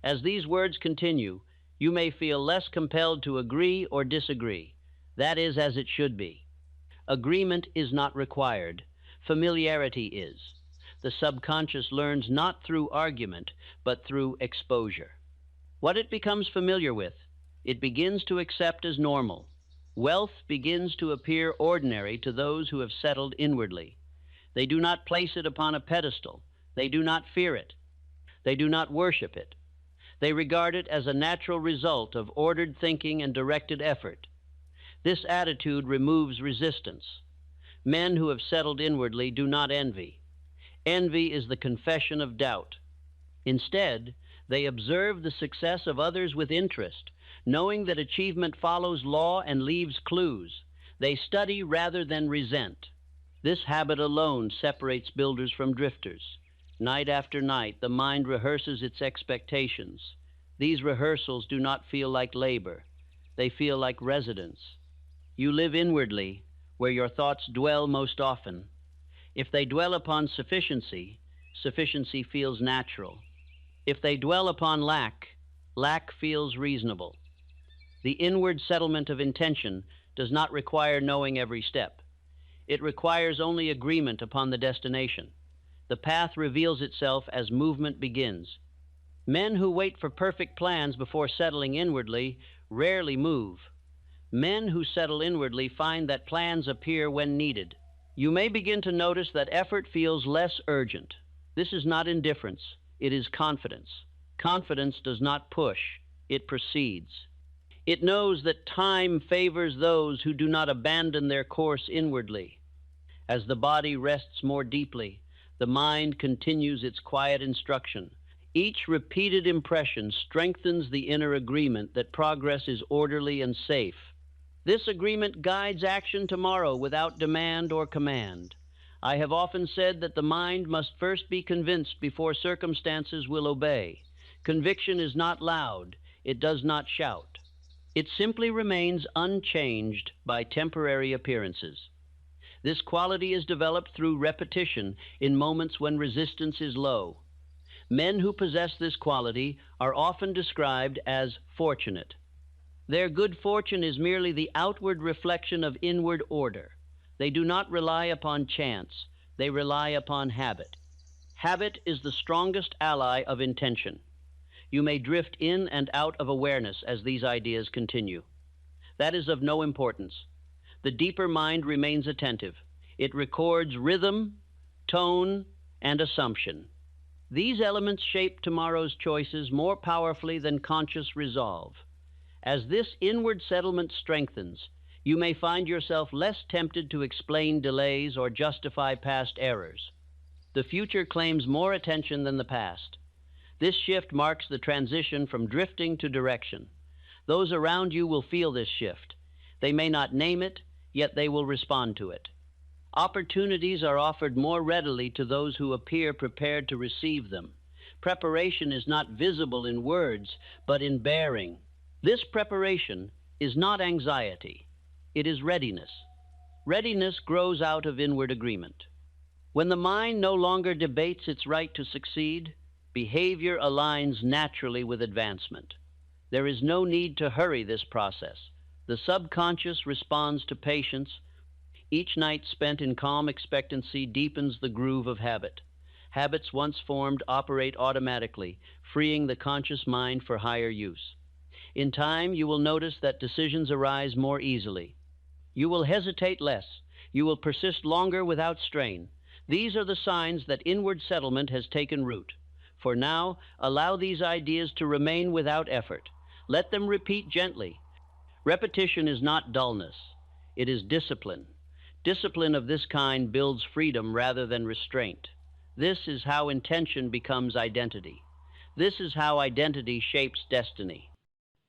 As these words continue, you may feel less compelled to agree or disagree. That is as it should be. Agreement is not required. Familiarity is. The subconscious learns not through argument, but through exposure. What it becomes familiar with, it begins to accept as normal. Wealth begins to appear ordinary to those who have settled inwardly. They do not place it upon a pedestal. They do not fear it. They do not worship it. They regard it as a natural result of ordered thinking and directed effort. This attitude removes resistance. Men who have settled inwardly do not envy. Envy is the confession of doubt. Instead, they observe the success of others with interest, knowing that achievement follows law and leaves clues. They study rather than resent. This habit alone separates builders from drifters. Night after night, the mind rehearses its expectations. These rehearsals do not feel like labor. They feel like residence. You live inwardly, where your thoughts dwell most often. If they dwell upon sufficiency, sufficiency feels natural. If they dwell upon lack, lack feels reasonable. The inward settlement of intention does not require knowing every step. It requires only agreement upon the destination. The path reveals itself as movement begins. Men who wait for perfect plans before settling inwardly rarely move. Men who settle inwardly find that plans appear when needed. You may begin to notice that effort feels less urgent. This is not indifference, it is confidence. Confidence does not push, it proceeds. It knows that time favors those who do not abandon their course inwardly. As the body rests more deeply, the mind continues its quiet instruction. Each repeated impression strengthens the inner agreement that progress is orderly and safe. This agreement guides action tomorrow without demand or command. I have often said that the mind must first be convinced before circumstances will obey. Conviction is not loud, it does not shout. It simply remains unchanged by temporary appearances. This quality is developed through repetition in moments when resistance is low. Men who possess this quality are often described as fortunate. Their good fortune is merely the outward reflection of inward order. They do not rely upon chance, they rely upon habit. Habit is the strongest ally of intention. You may drift in and out of awareness as these ideas continue. That is of no importance. The deeper mind remains attentive. It records rhythm, tone, and assumption. These elements shape tomorrow's choices more powerfully than conscious resolve. As this inward settlement strengthens, you may find yourself less tempted to explain delays or justify past errors. The future claims more attention than the past. This shift marks the transition from drifting to direction. Those around you will feel this shift. They may not name it, yet they will respond to it. Opportunities are offered more readily to those who appear prepared to receive them. Preparation is not visible in words, but in bearing. This preparation is not anxiety. It is readiness. Readiness grows out of inward agreement. When the mind no longer debates its right to succeed, behavior aligns naturally with advancement. There is no need to hurry this process. The subconscious responds to patience. Each night spent in calm expectancy deepens the groove of habit. Habits once formed operate automatically, freeing the conscious mind for higher use. In time, you will notice that decisions arise more easily. You will hesitate less. You will persist longer without strain. These are the signs that inward settlement has taken root. For now, allow these ideas to remain without effort. Let them repeat gently. Repetition is not dullness. It is discipline. Discipline of this kind builds freedom rather than restraint. This is how intention becomes identity. This is how identity shapes destiny.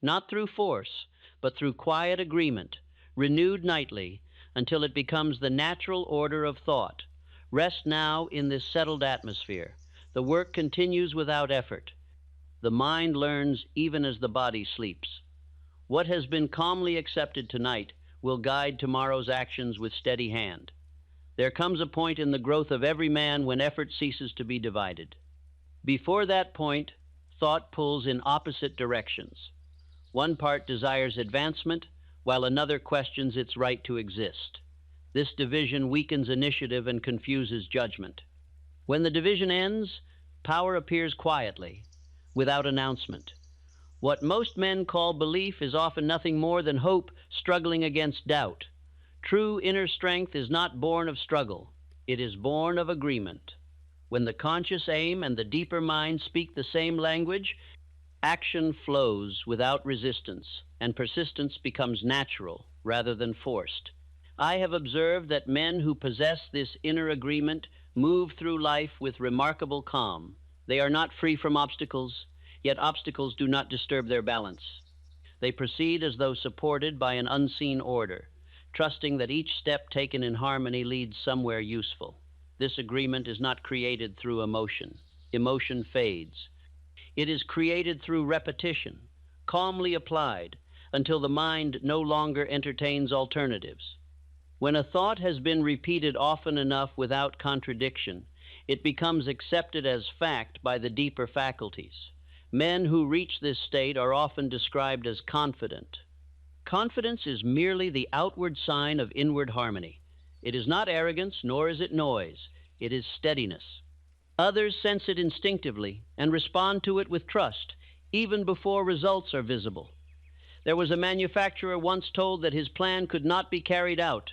Not through force, but through quiet agreement, renewed nightly, until it becomes the natural order of thought. Rest now in this settled atmosphere. The work continues without effort. The mind learns even as the body sleeps. What has been calmly accepted tonight will guide tomorrow's actions with steady hand. There comes a point in the growth of every man when effort ceases to be divided. Before that point, thought pulls in opposite directions. One part desires advancement, while another questions its right to exist. This division weakens initiative and confuses judgment. When the division ends, power appears quietly, without announcement. What most men call belief is often nothing more than hope struggling against doubt. True inner strength is not born of struggle. It is born of agreement. When the conscious aim and the deeper mind speak the same language, action flows without resistance, and persistence becomes natural rather than forced. I have observed that men who possess this inner agreement move through life with remarkable calm. They are not free from obstacles, yet obstacles do not disturb their balance. They proceed as though supported by an unseen order. trusting that each step taken in harmony leads somewhere useful. This agreement is not created through emotion. Emotion fades. It is created through repetition, calmly applied, until the mind no longer entertains alternatives. When a thought has been repeated often enough without contradiction, it becomes accepted as fact by the deeper faculties. Men who reach this state are often described as confident. Confidence is merely the outward sign of inward harmony. It is not arrogance, nor is it noise. It is steadiness. Others sense it instinctively and respond to it with trust, even before results are visible. There was a manufacturer once told that his plan could not be carried out.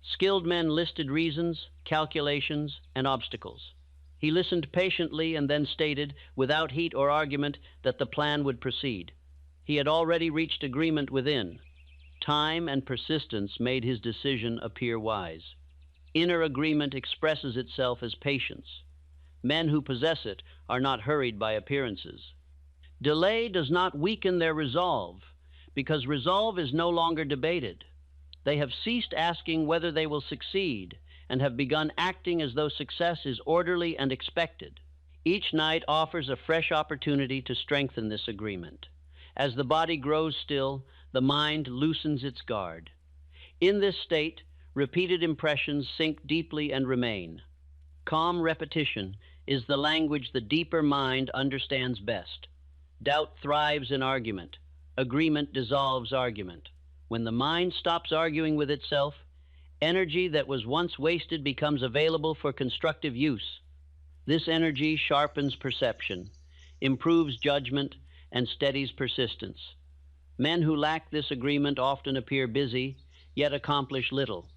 Skilled men listed reasons, calculations, and obstacles. He listened patiently and then stated, without heat or argument, that the plan would proceed. He had already reached agreement within. Time and persistence made his decision appear wise. Inner agreement expresses itself as patience. Men who possess it are not hurried by appearances. Delay does not weaken their resolve, because resolve is no longer debated. They have ceased asking whether they will succeed and have begun acting as though success is orderly and expected. Each night offers a fresh opportunity to strengthen this agreement. As the body grows still, the mind loosens its guard. In this state, repeated impressions sink deeply and remain. Calm repetition is the language the deeper mind understands best. Doubt thrives in argument. Agreement dissolves argument. When the mind stops arguing with itself, energy that was once wasted becomes available for constructive use. This energy sharpens perception, improves judgment, and steadies persistence. Men who lack this agreement often appear busy, yet accomplish little.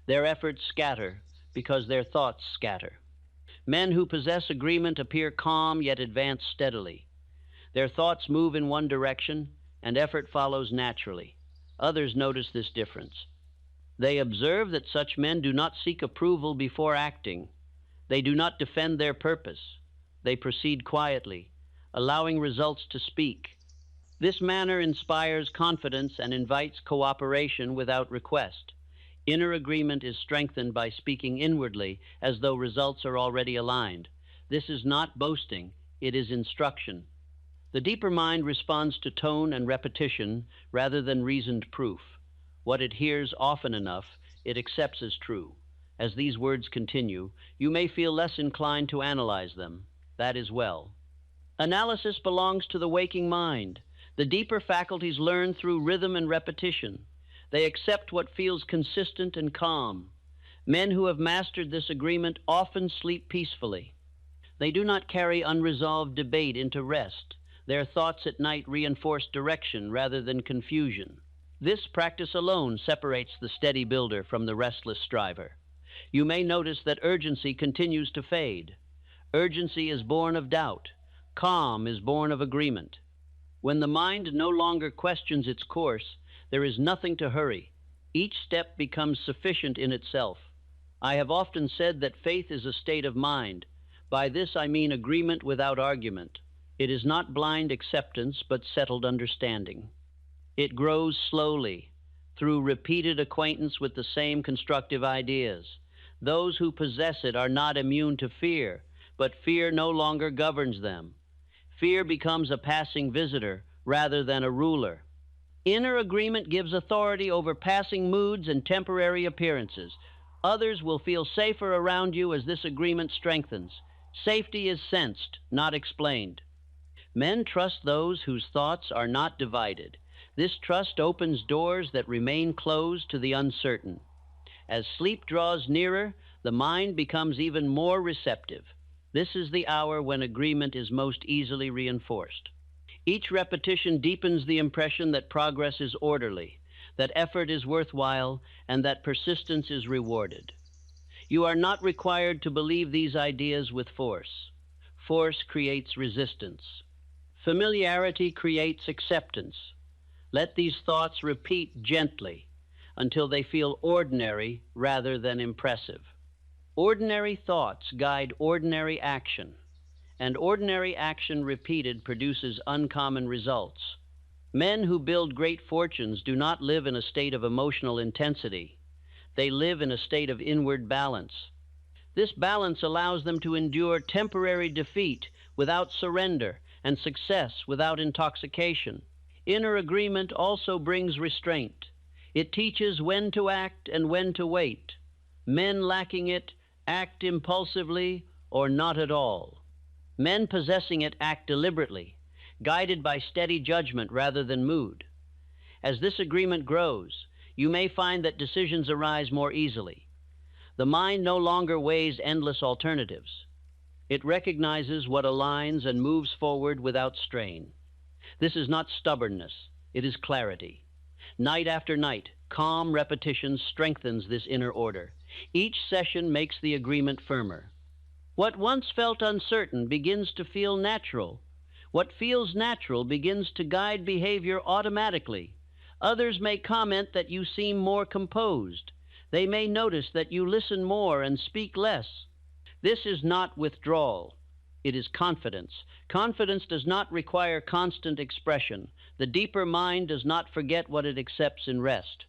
Their efforts scatter because their thoughts scatter. Men who possess agreement appear calm, yet advance steadily. Their thoughts move in one direction, and effort follows naturally. Others notice this difference. They observe that such men do not seek approval before acting. They do not defend their purpose. They proceed quietly, allowing results to speak. This manner inspires confidence and invites cooperation without request. Inner agreement is strengthened by speaking inwardly as though results are already aligned. This is not boasting, it is instruction. The deeper mind responds to tone and repetition rather than reasoned proof. What it hears often enough, it accepts as true. As these words continue, you may feel less inclined to analyze them. That is well. Analysis belongs to the waking mind. The deeper faculties learn through rhythm and repetition. They accept what feels consistent and calm. Men who have mastered this agreement often sleep peacefully. They do not carry unresolved debate into rest. Their thoughts at night reinforce direction rather than confusion. This practice alone separates the steady builder from the restless striver. You may notice that urgency continues to fade. Urgency is born of doubt. Calm is born of agreement. When the mind no longer questions its course, there is nothing to hurry. Each step becomes sufficient in itself. I have often said that faith is a state of mind. By this I mean agreement without argument. It is not blind acceptance, but settled understanding. It grows slowly, through repeated acquaintance with the same constructive ideas. Those who possess it are not immune to fear, but fear no longer governs them. Fear becomes a passing visitor rather than a ruler. Inner agreement gives authority over passing moods and temporary appearances. Others will feel safer around you as this agreement strengthens. Safety is sensed, not explained. Men trust those whose thoughts are not divided. This trust opens doors that remain closed to the uncertain. As sleep draws nearer, the mind becomes even more receptive. This is the hour when agreement is most easily reinforced. Each repetition deepens the impression that progress is orderly, that effort is worthwhile, and that persistence is rewarded. You are not required to believe these ideas with force. Force creates resistance. Familiarity creates acceptance. Let these thoughts repeat gently until they feel ordinary rather than impressive. Ordinary thoughts guide ordinary action, and ordinary action repeated produces uncommon results. Men who build great fortunes do not live in a state of emotional intensity. They live in a state of inward balance. This balance allows them to endure temporary defeat without surrender and success without intoxication. Inner agreement also brings restraint. It teaches when to act and when to wait. Men lacking it act impulsively or not at all. Men possessing it act deliberately, guided by steady judgment rather than mood. As this agreement grows, you may find that decisions arise more easily. The mind no longer weighs endless alternatives. It recognizes what aligns and moves forward without strain. This is not stubbornness, it is clarity. Night after night, calm repetition strengthens this inner order. Each session makes the agreement firmer. What once felt uncertain begins to feel natural. What feels natural begins to guide behavior automatically. Others may comment that you seem more composed. They may notice that you listen more and speak less. This is not withdrawal. It is confidence. Confidence does not require constant expression. The deeper mind does not forget what it accepts in rest.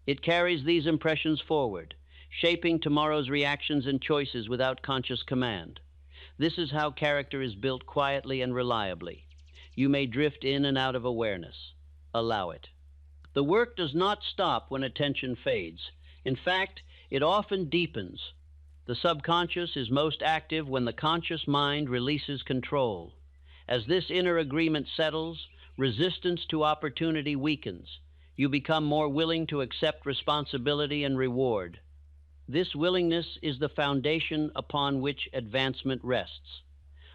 It carries these impressions forward, shaping tomorrow's reactions and choices without conscious command. This is how character is built quietly and reliably. You may drift in and out of awareness. Allow it. The work does not stop when attention fades. In fact, it often deepens. The subconscious is most active when the conscious mind releases control. As this inner agreement settles, resistance to opportunity weakens. You become more willing to accept responsibility and reward. This willingness is the foundation upon which advancement rests.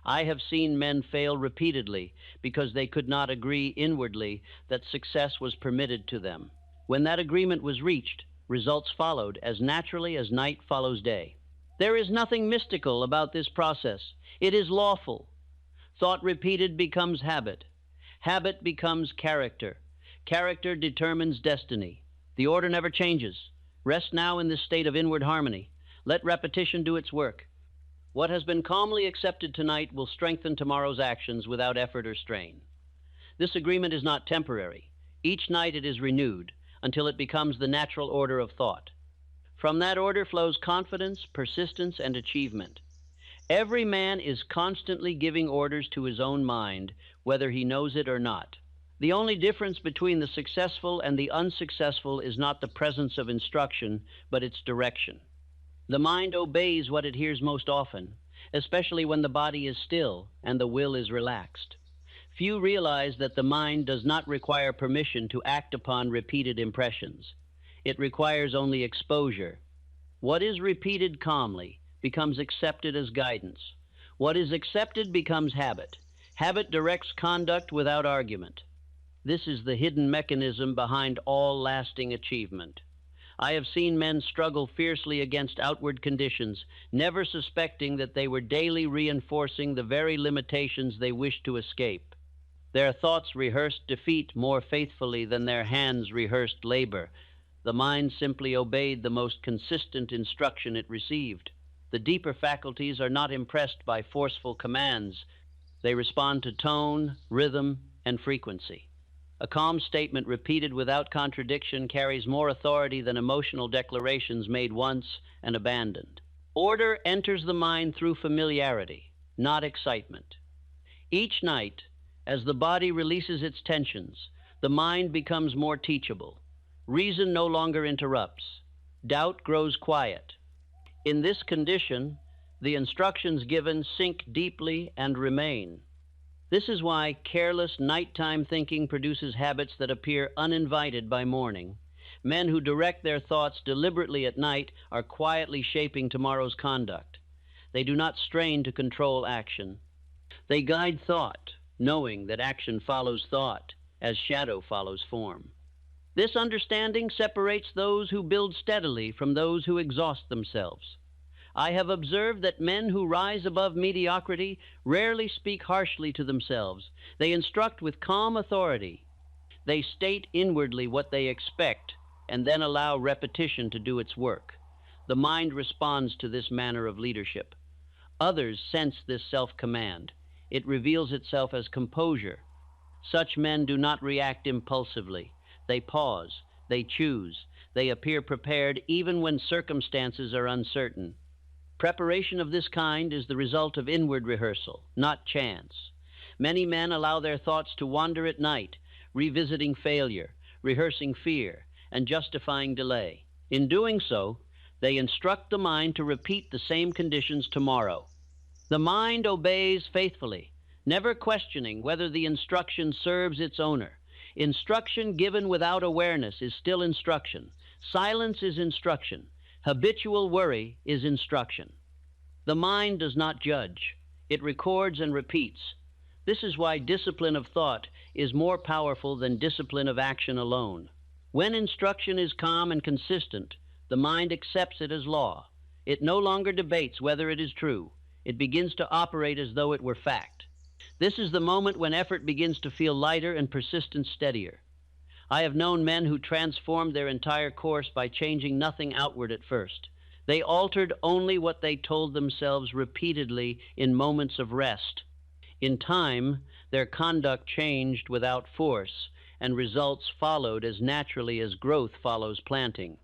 I have seen men fail repeatedly because they could not agree inwardly that success was permitted to them. When that agreement was reached, results followed as naturally as night follows day. There is nothing mystical about this process. It is lawful. Thought repeated becomes habit. Habit becomes character. Character determines destiny. The order never changes. Rest now in this state of inward harmony. Let repetition do its work. What has been calmly accepted tonight will strengthen tomorrow's actions without effort or strain. This agreement is not temporary. Each night it is renewed until it becomes the natural order of thought. From that order flows confidence, persistence, and achievement. Every man is constantly giving orders to his own mind, whether he knows it or not. The only difference between the successful and the unsuccessful is not the presence of instruction, but its direction. The mind obeys what it hears most often, especially when the body is still and the will is relaxed. Few realize that the mind does not require permission to act upon repeated impressions. It requires only exposure. What is repeated calmly becomes accepted as guidance. What is accepted becomes habit. Habit directs conduct without argument. This is the hidden mechanism behind all lasting achievement. I have seen men struggle fiercely against outward conditions, never suspecting that they were daily reinforcing the very limitations they wished to escape. Their thoughts rehearsed defeat more faithfully than their hands rehearsed labor. The mind simply obeyed the most consistent instruction it received. The deeper faculties are not impressed by forceful commands. They respond to tone, rhythm, and frequency. A calm statement repeated without contradiction carries more authority than emotional declarations made once and abandoned. Order enters the mind through familiarity, not excitement. Each night, as the body releases its tensions, the mind becomes more teachable. Reason no longer interrupts. Doubt grows quiet. In this condition, the instructions given sink deeply and remain. This is why careless nighttime thinking produces habits that appear uninvited by morning. Men who direct their thoughts deliberately at night are quietly shaping tomorrow's conduct. They do not strain to control action. They guide thought, knowing that action follows thought, as shadow follows form. This understanding separates those who build steadily from those who exhaust themselves. I have observed that men who rise above mediocrity rarely speak harshly to themselves. They instruct with calm authority. They state inwardly what they expect and then allow repetition to do its work. The mind responds to this manner of leadership. Others sense this self-command. It reveals itself as composure. Such men do not react impulsively. They pause, they choose, they appear prepared even when circumstances are uncertain. Preparation of this kind is the result of inward rehearsal, not chance. Many men allow their thoughts to wander at night, revisiting failure, rehearsing fear, and justifying delay. In doing so, they instruct the mind to repeat the same conditions tomorrow. The mind obeys faithfully, never questioning whether the instruction serves its owner. Instruction given without awareness is still instruction. Silence is instruction. Habitual worry is instruction. The mind does not judge. It records and repeats. This is why discipline of thought is more powerful than discipline of action alone. When instruction is calm and consistent, the mind accepts it as law. It no longer debates whether it is true. It begins to operate as though it were fact. This is the moment when effort begins to feel lighter and persistence steadier. I have known men who transformed their entire course by changing nothing outward at first. They altered only what they told themselves repeatedly in moments of rest. In time, their conduct changed without force, and results followed as naturally as growth follows planting.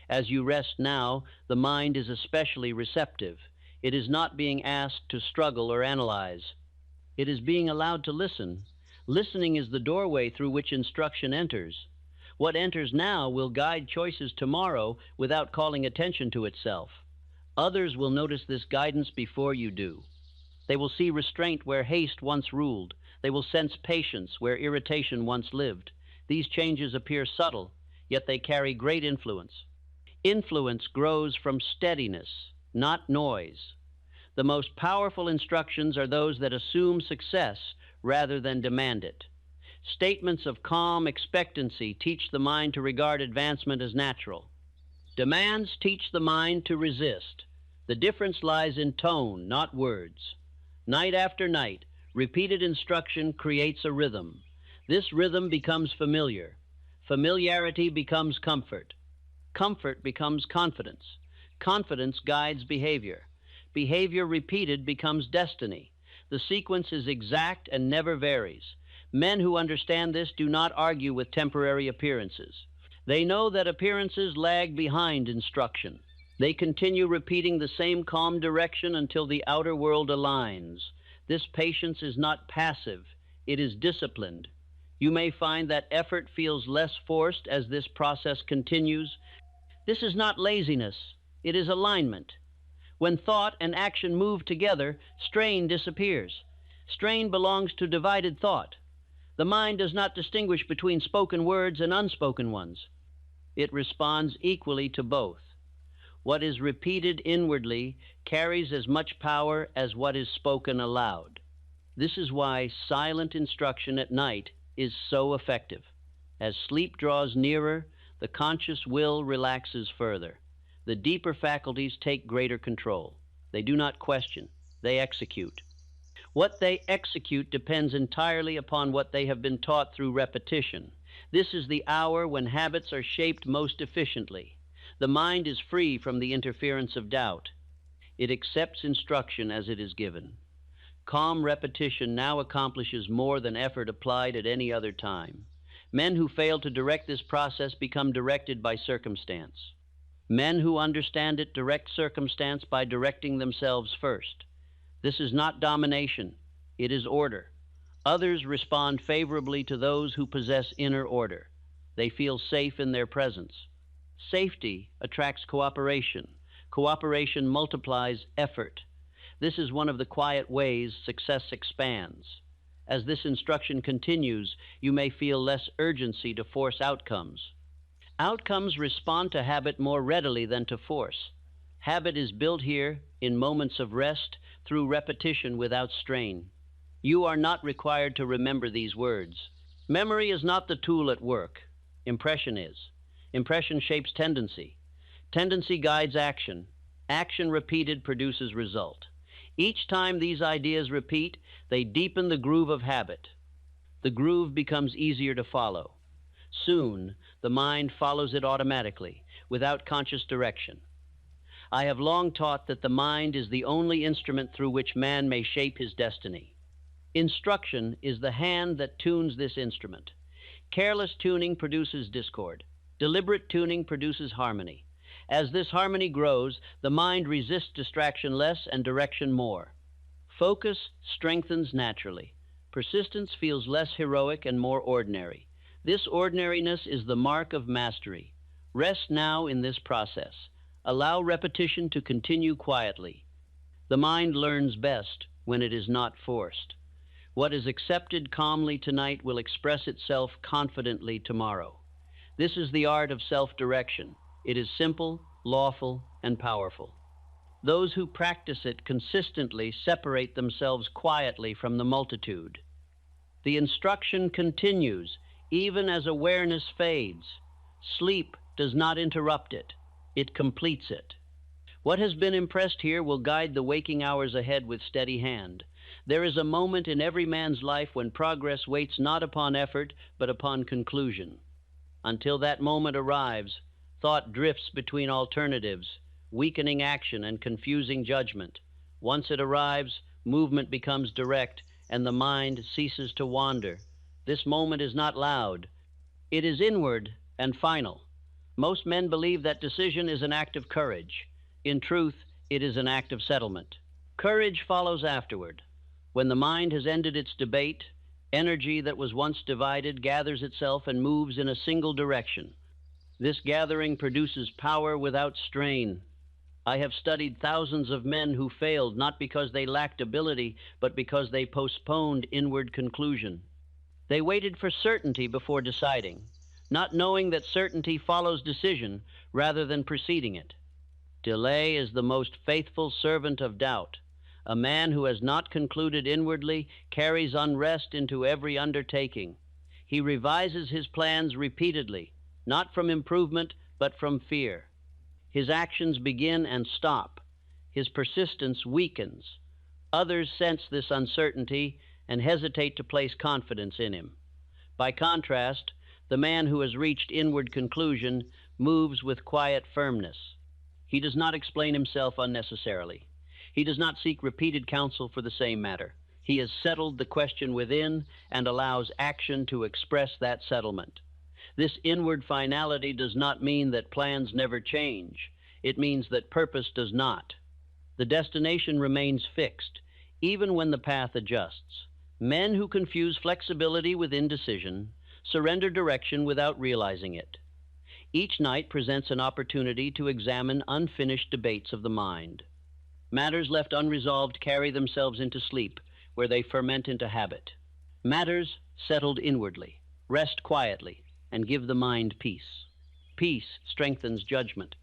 As you rest now, the mind is especially receptive. It is not being asked to struggle or analyze. It is being allowed to listen. Listening is the doorway through which instruction enters. What enters now will guide choices tomorrow without calling attention to itself. Others will notice this guidance before you do. They will see restraint where haste once ruled. They will sense patience where irritation once lived. These changes appear subtle, yet they carry great influence. Influence grows from steadiness, not noise. The most powerful instructions are those that assume success rather than demand it. Statements of calm expectancy teach the mind to regard advancement as natural. Demands teach the mind to resist. The difference lies in tone, not words. Night after night, repeated instruction creates a rhythm. This rhythm becomes familiar. Familiarity becomes comfort. Comfort becomes confidence. Confidence guides behavior. Behavior repeated becomes destiny. The sequence is exact and never varies. Men who understand this do not argue with temporary appearances. They know that appearances lag behind instruction. They continue repeating the same calm direction until the outer world aligns. This patience is not passive. It is disciplined. You may find that effort feels less forced as this process continues. This is not laziness. It is alignment. When thought and action move together, strain disappears. Strain belongs to divided thought. The mind does not distinguish between spoken words and unspoken ones. It responds equally to both. What is repeated inwardly carries as much power as what is spoken aloud. This is why silent instruction at night is so effective. As sleep draws nearer, the conscious will relaxes further. The deeper faculties take greater control. They do not question, they execute. What they execute depends entirely upon what they have been taught through repetition. This is the hour when habits are shaped most efficiently. The mind is free from the interference of doubt. It accepts instruction as it is given. Calm repetition now accomplishes more than effort applied at any other time. Men who fail to direct this process become directed by circumstance. Men who understand it direct circumstance by directing themselves first. This is not domination, it is order. Others respond favorably to those who possess inner order. They feel safe in their presence. Safety attracts cooperation. Cooperation multiplies effort. This is one of the quiet ways success expands. As this instruction continues, you may feel less urgency to force outcomes. Outcomes respond to habit more readily than to force. Habit is built here in moments of rest through repetition without strain. You are not required to remember these words. Memory is not the tool at work. Impression is. Impression shapes tendency. Tendency guides action. Action repeated produces result. Each time these ideas repeat, they deepen the groove of habit. The groove becomes easier to follow. Soon, the mind follows it automatically, without conscious direction. I have long taught that the mind is the only instrument through which man may shape his destiny. Instruction is the hand that tunes this instrument. Careless tuning produces discord. Deliberate tuning produces harmony. As this harmony grows, the mind resists distraction less and direction more. Focus strengthens naturally. Persistence feels less heroic and more ordinary. This ordinariness is the mark of mastery. Rest now in this process. Allow repetition to continue quietly. The mind learns best when it is not forced. What is accepted calmly tonight will express itself confidently tomorrow. This is the art of self-direction. It is simple, lawful, and powerful. Those who practice it consistently separate themselves quietly from the multitude. The instruction continues, even as awareness fades. Sleep does not interrupt it. It completes it. What has been impressed here will guide the waking hours ahead with steady hand. There is a moment in every man's life when progress waits not upon effort, but upon conclusion. Until that moment arrives, thought drifts between alternatives, weakening action and confusing judgment. Once it arrives, movement becomes direct, and the mind ceases to wander. This moment is not loud. It is inward and final. Most men believe that decision is an act of courage. In truth, it is an act of settlement. Courage follows afterward. When the mind has ended its debate, energy that was once divided gathers itself and moves in a single direction. This gathering produces power without strain. I have studied thousands of men who failed not because they lacked ability, but because they postponed inward conclusion. They waited for certainty before deciding, not knowing that certainty follows decision rather than preceding it. Delay is the most faithful servant of doubt. A man who has not concluded inwardly carries unrest into every undertaking. He revises his plans repeatedly, not from improvement, but from fear. His actions begin and stop. His persistence weakens. Others sense this uncertainty and hesitate to place confidence in him. By contrast, the man who has reached inward conclusion moves with quiet firmness. He does not explain himself unnecessarily. He does not seek repeated counsel for the same matter. He has settled the question within and allows action to express that settlement. This inward finality does not mean that plans never change. It means that purpose does not. The destination remains fixed, even when the path adjusts. Men who confuse flexibility with indecision surrender direction without realizing it. Each night presents an opportunity to examine unfinished debates of the mind. Matters left unresolved carry themselves into sleep, where they ferment into habit. Matters settled inwardly rest quietly and give the mind peace. Peace strengthens judgment.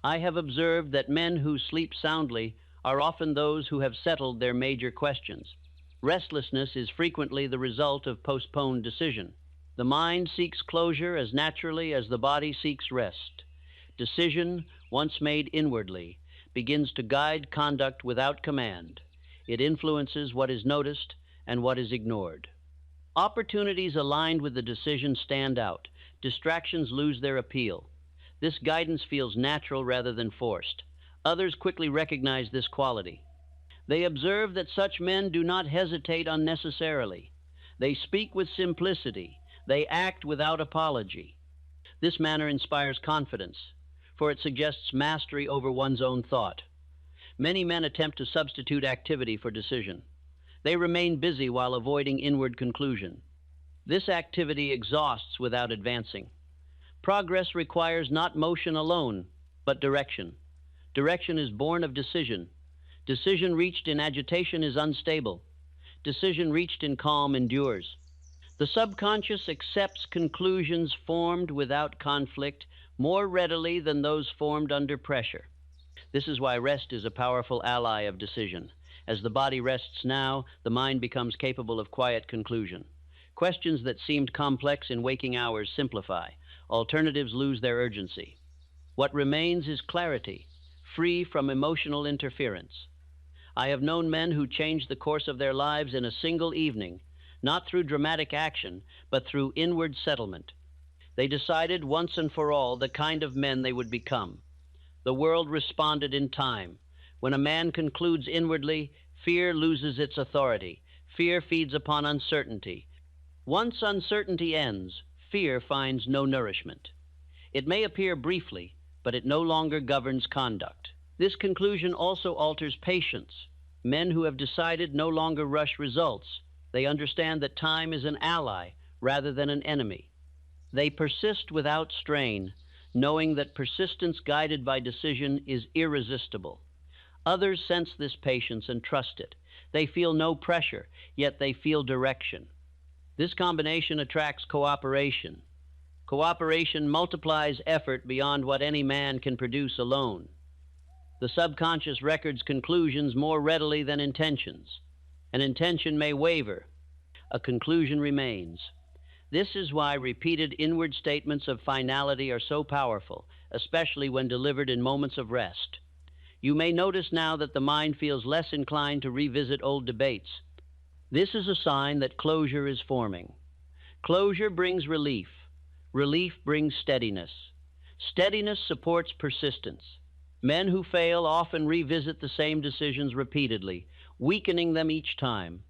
I have observed that men who sleep soundly are often those who have settled their major questions. Restlessness is frequently the result of postponed decision. The mind seeks closure as naturally as the body seeks rest. Decision, once made inwardly, begins to guide conduct without command. It influences what is noticed and what is ignored. Opportunities aligned with the decision stand out. Distractions lose their appeal. This guidance feels natural rather than forced. Others quickly recognize this quality. They observe that such men do not hesitate unnecessarily. They speak with simplicity. They act without apology. This manner inspires confidence, for it suggests mastery over one's own thought. Many men attempt to substitute activity for decision. They remain busy while avoiding inward conclusion. This activity exhausts without advancing. Progress requires not motion alone, but direction. Direction is born of decision. Decision reached in agitation is unstable. Decision reached in calm endures. The subconscious accepts conclusions formed without conflict more readily than those formed under pressure. This is why rest is a powerful ally of decision. As the body rests now, the mind becomes capable of quiet conclusion. Questions that seemed complex in waking hours simplify. Alternatives lose their urgency. What remains is clarity, free from emotional interference. I have known men who changed the course of their lives in a single evening, not through dramatic action, but through inward settlement. They decided once and for all the kind of men they would become. The world responded in time. When a man concludes inwardly, fear loses its authority. Fear feeds upon uncertainty. Once uncertainty ends, fear finds no nourishment. It may appear briefly, but it no longer governs conduct. This conclusion also alters patience. Men who have decided no longer rush results. They understand that time is an ally rather than an enemy. They persist without strain, knowing that persistence guided by decision is irresistible. Others sense this patience and trust it. They feel no pressure, yet they feel direction. This combination attracts cooperation. Cooperation multiplies effort beyond what any man can produce alone. The subconscious records conclusions more readily than intentions. An intention may waver. A conclusion remains. This is why repeated inward statements of finality are so powerful, especially when delivered in moments of rest. You may notice now that the mind feels less inclined to revisit old debates. This is a sign that closure is forming. Closure brings relief. Relief brings steadiness. Steadiness supports persistence. Men who fail often revisit the same decisions repeatedly, weakening them each time.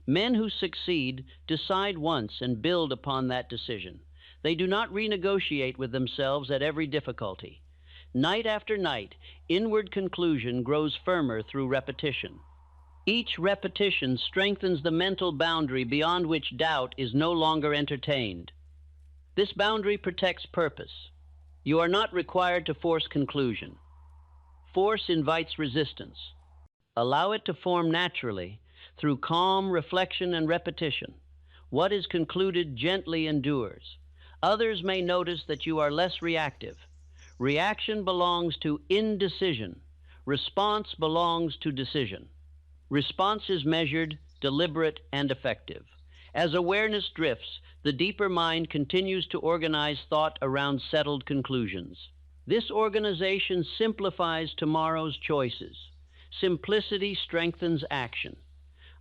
Men who succeed decide once and build upon that decision. They do not renegotiate with themselves at every difficulty. Night after night, inward conclusion grows firmer through repetition. Each repetition strengthens the mental boundary beyond which doubt is no longer entertained. This boundary protects purpose. You are not required to force conclusion. Force invites resistance. Allow it to form naturally through calm reflection and repetition. What is concluded gently endures. Others may notice that you are less reactive. Reaction belongs to indecision. Response belongs to decision. Response is measured, deliberate, and effective. As awareness drifts, the deeper mind continues to organize thought around settled conclusions. This organization simplifies tomorrow's choices. Simplicity strengthens action.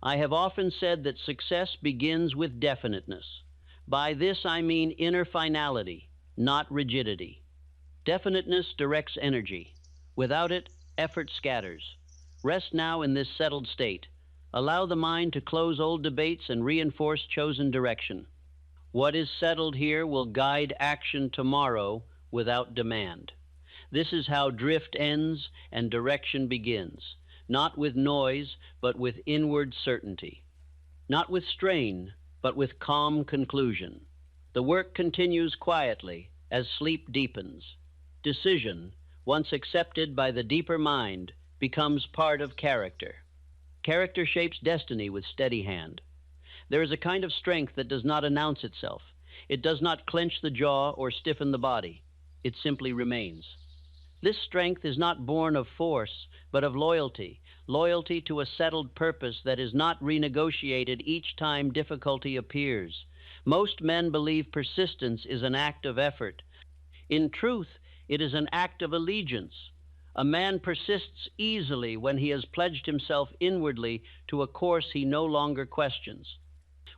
I have often said that success begins with definiteness. By this I mean inner finality, not rigidity. Definiteness directs energy. Without it, effort scatters. Rest now in this settled state. Allow the mind to close old debates and reinforce chosen direction. What is settled here will guide action tomorrow without demand. This is how drift ends and direction begins, not with noise, but with inward certainty. Not with strain, but with calm conclusion. The work continues quietly as sleep deepens. Decision, once accepted by the deeper mind, becomes part of character. Character shapes destiny with steady hand. There is a kind of strength that does not announce itself. It does not clench the jaw or stiffen the body. It simply remains. This strength is not born of force, but of loyalty, loyalty to a settled purpose that is not renegotiated each time difficulty appears. Most men believe persistence is an act of effort. In truth, it is an act of allegiance. A man persists easily when he has pledged himself inwardly to a course he no longer questions.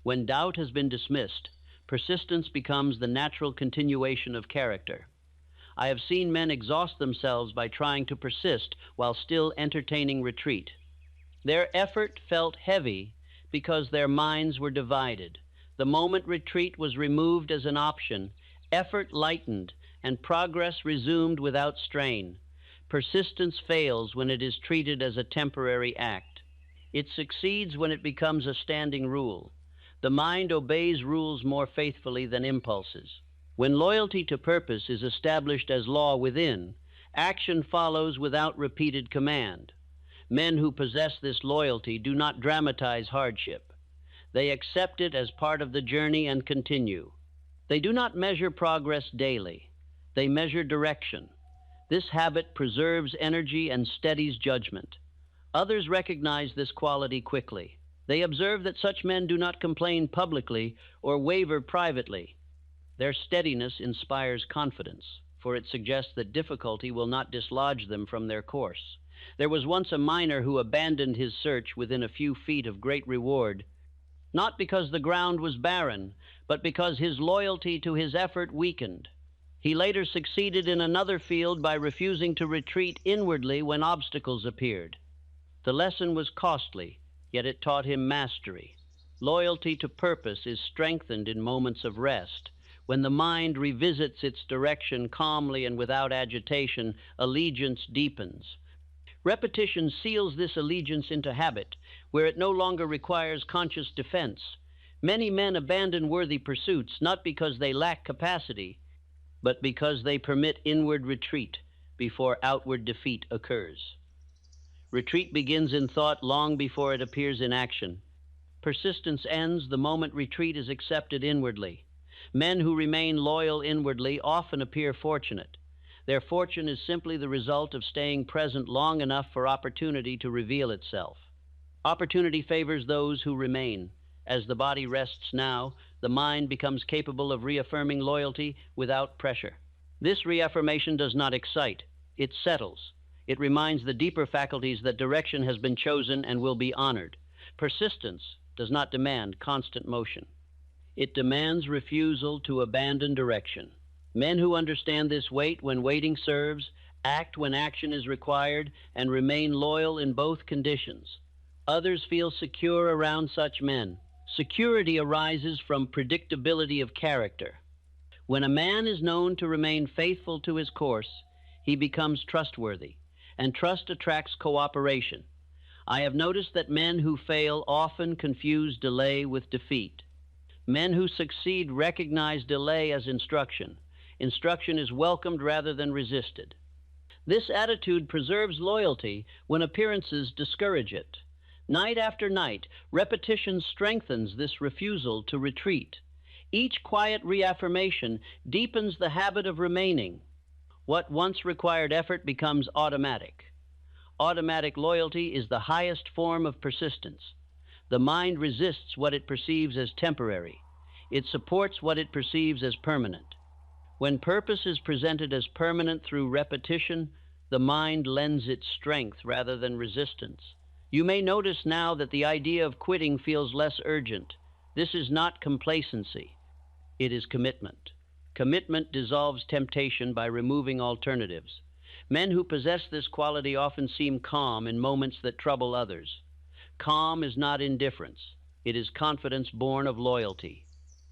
When doubt has been dismissed, persistence becomes the natural continuation of character. I have seen men exhaust themselves by trying to persist while still entertaining retreat. Their effort felt heavy because their minds were divided. The moment retreat was removed as an option, effort lightened and progress resumed without strain. Persistence fails when it is treated as a temporary act. It succeeds when it becomes a standing rule. The mind obeys rules more faithfully than impulses. When loyalty to purpose is established as law within, action follows without repeated command. Men who possess this loyalty do not dramatize hardship. They accept it as part of the journey and continue. They do not measure progress daily. They measure direction. This habit preserves energy and steadies judgment. Others recognize this quality quickly. They observe that such men do not complain publicly or waver privately. Their steadiness inspires confidence, for it suggests that difficulty will not dislodge them from their course. There was once a miner who abandoned his search within a few feet of great reward, not because the ground was barren, but because his loyalty to his effort weakened. He later succeeded in another field by refusing to retreat inwardly when obstacles appeared. The lesson was costly, yet it taught him mastery. Loyalty to purpose is strengthened in moments of rest. When the mind revisits its direction calmly and without agitation, allegiance deepens. Repetition seals this allegiance into habit, where it no longer requires conscious defense. Many men abandon worthy pursuits not because they lack capacity, but because they permit inward retreat before outward defeat occurs. Retreat begins in thought long before it appears in action. Persistence ends the moment retreat is accepted inwardly. Men who remain loyal inwardly often appear fortunate. Their fortune is simply the result of staying present long enough for opportunity to reveal itself. Opportunity favors those who remain. As the body rests now, the mind becomes capable of reaffirming loyalty without pressure. This reaffirmation does not excite, it settles. It reminds the deeper faculties that direction has been chosen and will be honored. Persistence does not demand constant motion. It demands refusal to abandon direction. Men who understand this wait when waiting serves, act when action is required, and remain loyal in both conditions. Others feel secure around such men. Security arises from predictability of character. When a man is known to remain faithful to his course, he becomes trustworthy, and trust attracts cooperation. I have noticed that men who fail often confuse delay with defeat. Men who succeed recognize delay as instruction. Instruction is welcomed rather than resisted. This attitude preserves loyalty when appearances discourage it. Night after night, repetition strengthens this refusal to retreat. Each quiet reaffirmation deepens the habit of remaining. What once required effort becomes automatic. Automatic loyalty is the highest form of persistence. The mind resists what it perceives as temporary. It supports what it perceives as permanent. When purpose is presented as permanent through repetition, the mind lends its strength rather than resistance. You may notice now that the idea of quitting feels less urgent. This is not complacency. It is commitment. Commitment dissolves temptation by removing alternatives. Men who possess this quality often seem calm in moments that trouble others. Calm is not indifference. It is confidence born of loyalty.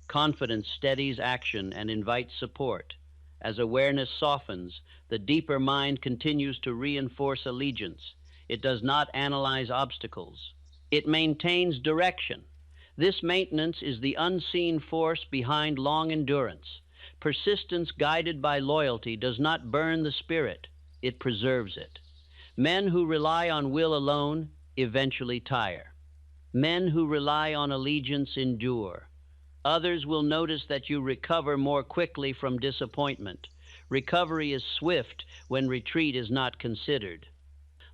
Confidence steadies action and invites support. As awareness softens, the deeper mind continues to reinforce allegiance. It does not analyze obstacles. It maintains direction. This maintenance is the unseen force behind long endurance. Persistence guided by loyalty does not burn the spirit. It preserves it. Men who rely on will alone eventually tire. Men who rely on allegiance endure. Others will notice that you recover more quickly from disappointment. Recovery is swift when retreat is not considered.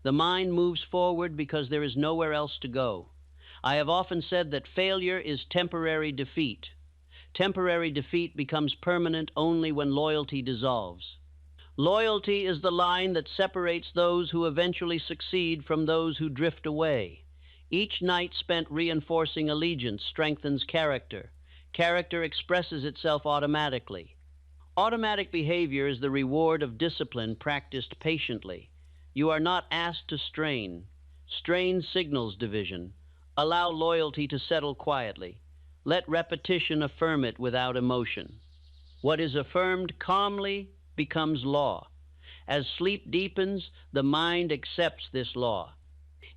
The mind moves forward because there is nowhere else to go. I have often said that failure is temporary defeat. Temporary defeat becomes permanent only when loyalty dissolves. Loyalty is the line that separates those who eventually succeed from those who drift away. Each night spent reinforcing allegiance strengthens character. Character expresses itself automatically. Automatic behavior is the reward of discipline practiced patiently. You are not asked to strain. Strain signals division. Allow loyalty to settle quietly. Let repetition affirm it without emotion. What is affirmed calmly becomes law. As sleep deepens, the mind accepts this law.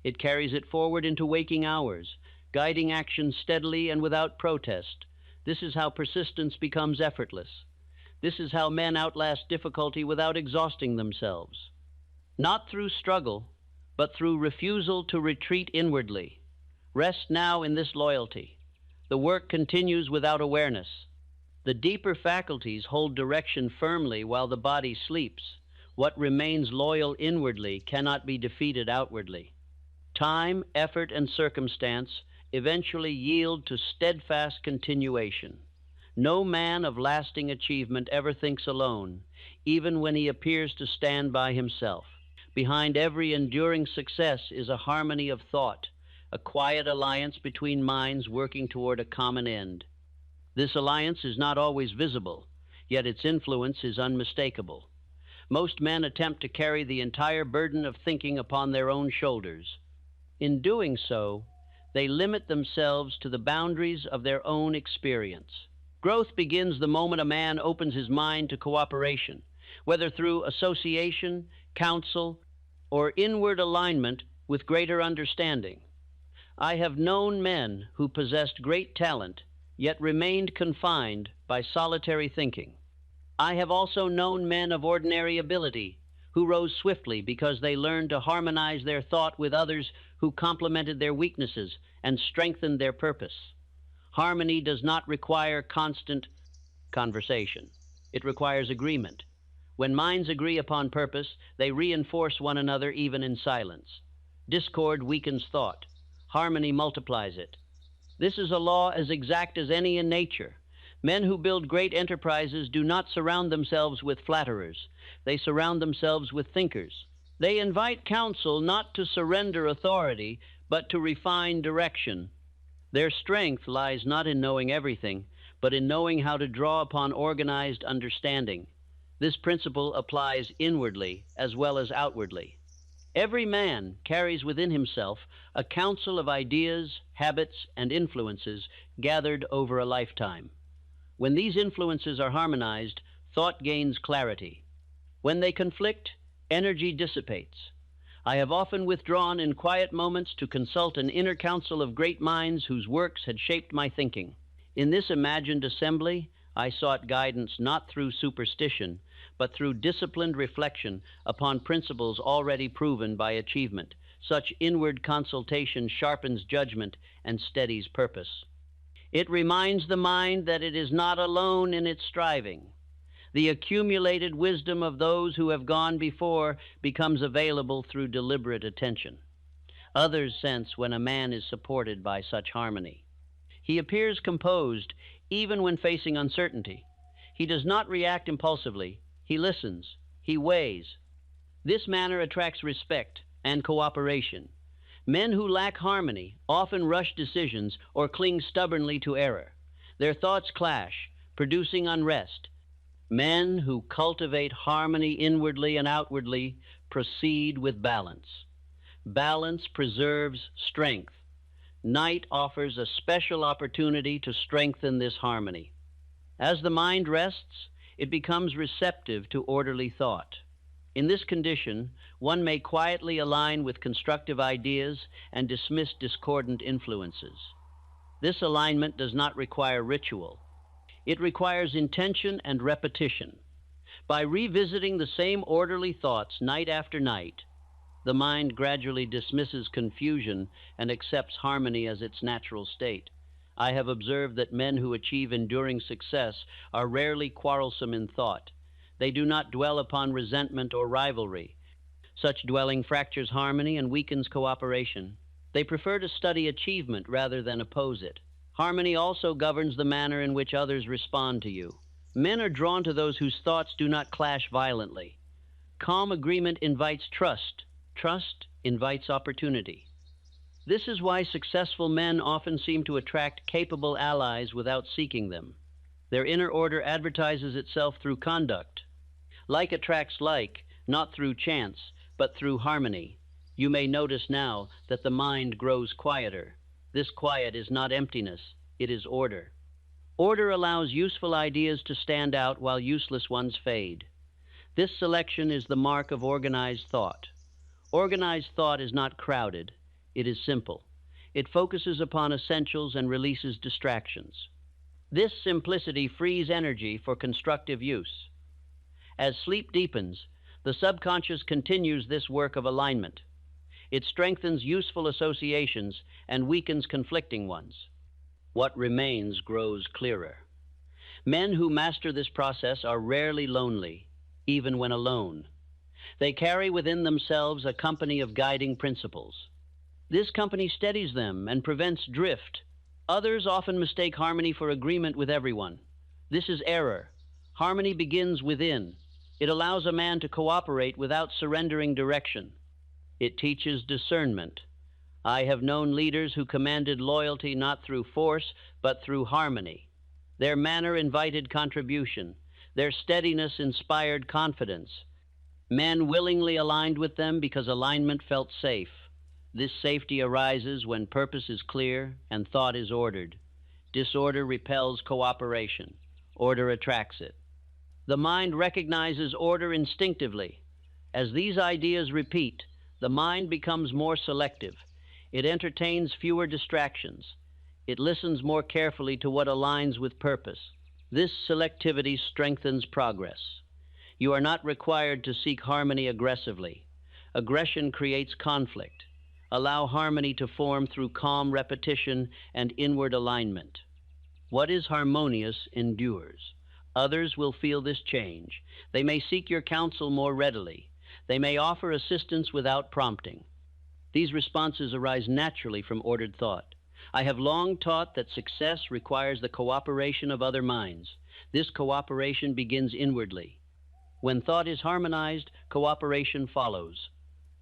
It carries it forward into waking hours, guiding action steadily and without protest. This is how persistence becomes effortless. This is how men outlast difficulty without exhausting themselves. Not through struggle, but through refusal to retreat inwardly. Rest now in this loyalty. The work continues without awareness. The deeper faculties hold direction firmly while the body sleeps. What remains loyal inwardly cannot be defeated outwardly. Time, effort, and circumstance eventually yield to steadfast continuation. No man of lasting achievement ever thinks alone, even when he appears to stand by himself. Behind every enduring success is a harmony of thought, a quiet alliance between minds working toward a common end. This alliance is not always visible, yet its influence is unmistakable. Most men attempt to carry the entire burden of thinking upon their own shoulders. In doing so, They limit themselves to the boundaries of their own experience. Growth begins the moment a man opens his mind to cooperation, whether through association, counsel, or inward alignment with greater understanding. I have known men who possessed great talent, yet remained confined by solitary thinking. I have also known men of ordinary ability who rose swiftly because they learned to harmonize their thought with others who complemented their weaknesses and strengthened their purpose. Harmony does not require constant conversation. It requires agreement. When minds agree upon purpose, they reinforce one another even in silence. Discord weakens thought. Harmony multiplies it. This is a law as exact as any in nature. Men who build great enterprises do not surround themselves with flatterers. They surround themselves with thinkers. They invite counsel not to surrender authority, but to refine direction. Their strength lies not in knowing everything, but in knowing how to draw upon organized understanding. This principle applies inwardly as well as outwardly. Every man carries within himself a council of ideas, habits, and influences gathered over a lifetime. When these influences are harmonized, thought gains clarity. When they conflict, energy dissipates. I have often withdrawn in quiet moments to consult an inner council of great minds whose works had shaped my thinking. In this imagined assembly, I sought guidance not through superstition, but through disciplined reflection upon principles already proven by achievement. Such inward consultation sharpens judgment and steadies purpose. It reminds the mind that it is not alone in its striving. The accumulated wisdom of those who have gone before becomes available through deliberate attention. Others sense when a man is supported by such harmony. He appears composed even when facing uncertainty. He does not react impulsively. He listens. He weighs. This manner attracts respect and cooperation. Men who lack harmony often rush decisions or cling stubbornly to error. Their thoughts clash, producing unrest. Men who cultivate harmony inwardly and outwardly proceed with balance. Balance preserves strength. Night offers a special opportunity to strengthen this harmony. As the mind rests, it becomes receptive to orderly thought. In this condition, one may quietly align with constructive ideas and dismiss discordant influences. This alignment does not require ritual. It requires intention and repetition. By revisiting the same orderly thoughts night after night, the mind gradually dismisses confusion and accepts harmony as its natural state. I have observed that men who achieve enduring success are rarely quarrelsome in thought. They do not dwell upon resentment or rivalry. Such dwelling fractures harmony and weakens cooperation. They prefer to study achievement rather than oppose it. Harmony also governs the manner in which others respond to you. Men are drawn to those whose thoughts do not clash violently. Calm agreement invites trust. Trust invites opportunity. This is why successful men often seem to attract capable allies without seeking them. Their inner order advertises itself through conduct. Like attracts like, not through chance, but through harmony. You may notice now that the mind grows quieter. This quiet is not emptiness, it is order. Order allows useful ideas to stand out while useless ones fade. This selection is the mark of organized thought. Organized thought is not crowded, it is simple. It focuses upon essentials and releases distractions. This simplicity frees energy for constructive use. As sleep deepens, the subconscious continues this work of alignment. It strengthens useful associations and weakens conflicting ones. What remains grows clearer. Men who master this process are rarely lonely, even when alone. They carry within themselves a company of guiding principles. This company steadies them and prevents drift. Others often mistake harmony for agreement with everyone. This is error. Harmony begins within. It allows a man to cooperate without surrendering direction. It teaches discernment. I have known leaders who commanded loyalty not through force, but through harmony. Their manner invited contribution. Their steadiness inspired confidence. Men willingly aligned with them because alignment felt safe. This safety arises when purpose is clear and thought is ordered. Disorder repels cooperation. Order attracts it. The mind recognizes order instinctively. As these ideas repeat, the mind becomes more selective. It entertains fewer distractions. It listens more carefully to what aligns with purpose. This selectivity strengthens progress. You are not required to seek harmony aggressively. Aggression creates conflict. Allow harmony to form through calm repetition and inward alignment. What is harmonious endures. Others will feel this change. They may seek your counsel more readily. They may offer assistance without prompting. These responses arise naturally from ordered thought. I have long taught that success requires the cooperation of other minds. This cooperation begins inwardly. When thought is harmonized, cooperation follows.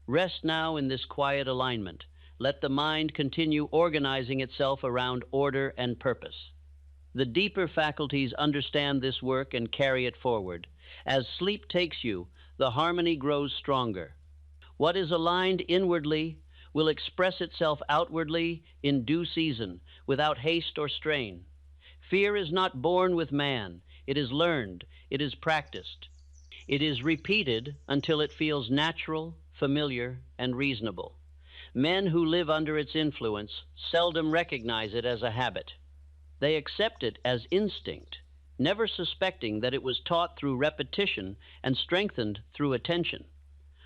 Rest now in this quiet alignment. Let the mind continue organizing itself around order and purpose. The deeper faculties understand this work and carry it forward. As sleep takes you, the harmony grows stronger. What is aligned inwardly will express itself outwardly in due season, without haste or strain. Fear is not born with man. It is learned. It is practiced. It is repeated until it feels natural, familiar, and reasonable. Men who live under its influence seldom recognize it as a habit. They accept it as instinct, never suspecting that it was taught through repetition and strengthened through attention.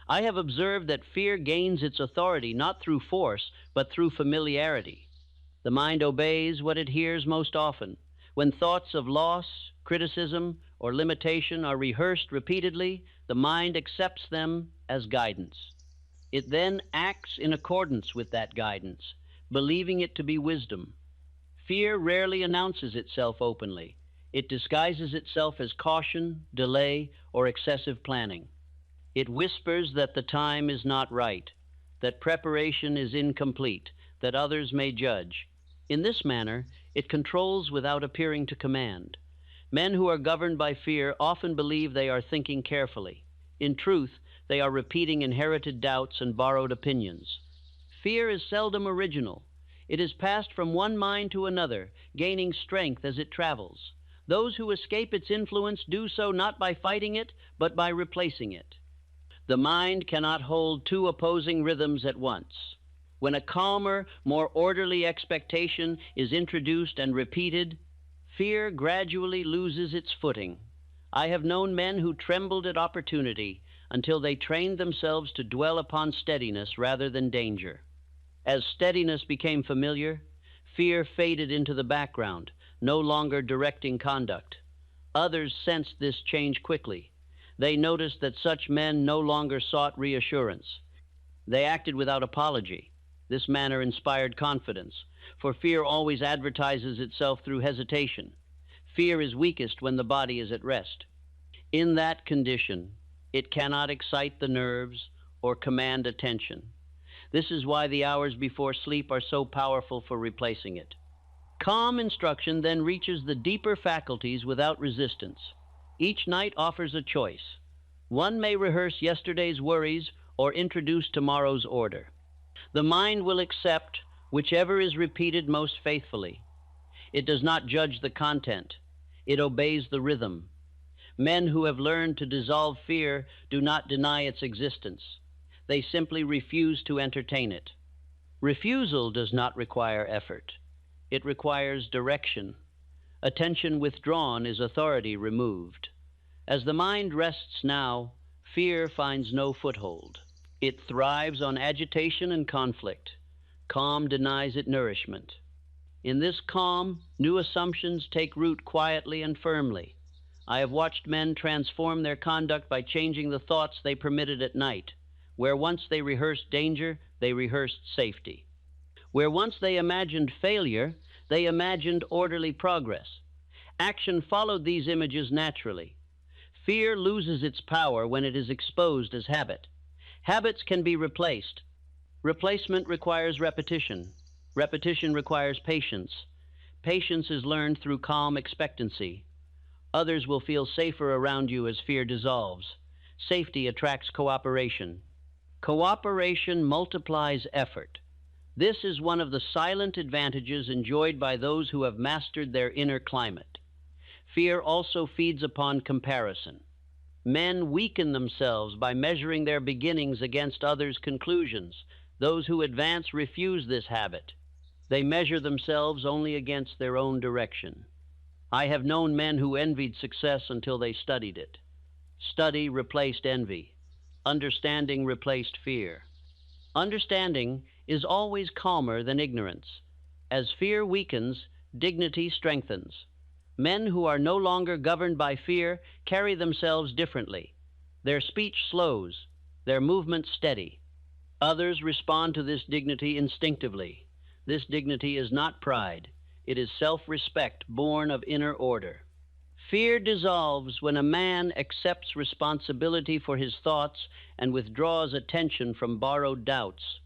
I have observed that fear gains its authority not through force, but through familiarity. The mind obeys what it hears most often. When thoughts of loss, criticism, or limitation are rehearsed repeatedly, the mind accepts them as guidance. It then acts in accordance with that guidance, believing it to be wisdom. Fear rarely announces itself openly. It disguises itself as caution, delay, or excessive planning. It whispers that the time is not right, that preparation is incomplete, that others may judge. In this manner, it controls without appearing to command. Men who are governed by fear often believe they are thinking carefully. In truth, they are repeating inherited doubts and borrowed opinions. Fear is seldom original. It is passed from one mind to another, gaining strength as it travels. Those who escape its influence do so not by fighting it, but by replacing it. The mind cannot hold two opposing rhythms at once. When a calmer, more orderly expectation is introduced and repeated, fear gradually loses its footing. I have known men who trembled at opportunity until they trained themselves to dwell upon steadiness rather than danger. As steadiness became familiar, fear faded into the background, no longer directing conduct. Others sensed this change quickly. They noticed that such men no longer sought reassurance. They acted without apology. This manner inspired confidence, for fear always advertises itself through hesitation. Fear is weakest when the body is at rest. In that condition, it cannot excite the nerves or command attention. This is why the hours before sleep are so powerful for replacing it. Calm instruction then reaches the deeper faculties without resistance. Each night offers a choice. One may rehearse yesterday's worries or introduce tomorrow's order. The mind will accept whichever is repeated most faithfully. It does not judge the content. It obeys the rhythm. Men who have learned to dissolve fear do not deny its existence. They simply refuse to entertain it. Refusal does not require effort. It requires direction. Attention withdrawn is authority removed. As the mind rests now, fear finds no foothold. It thrives on agitation and conflict. Calm denies it nourishment. In this calm, new assumptions take root quietly and firmly. I have watched men transform their conduct by changing the thoughts they permitted at night. Where once they rehearsed danger, they rehearsed safety. Where once they imagined failure, they imagined orderly progress. Action followed these images naturally. Fear loses its power when it is exposed as habit. Habits can be replaced. Replacement requires repetition. Repetition requires patience. Patience is learned through calm expectancy. Others will feel safer around you as fear dissolves. Safety attracts cooperation. Cooperation multiplies effort. This is one of the silent advantages enjoyed by those who have mastered their inner climate. Fear also feeds upon comparison. Men weaken themselves by measuring their beginnings against others' conclusions. Those who advance refuse this habit. They measure themselves only against their own direction. I have known men who envied success until they studied it. Study replaced envy. Understanding replaced fear. Understanding is always calmer than ignorance. As fear weakens, dignity strengthens. Men who are no longer governed by fear carry themselves differently. Their speech slows, their movement steady. Others respond to this dignity instinctively. This dignity is not pride. It is self-respect born of inner order. Fear dissolves when a man accepts responsibility for his thoughts and withdraws attention from borrowed doubts.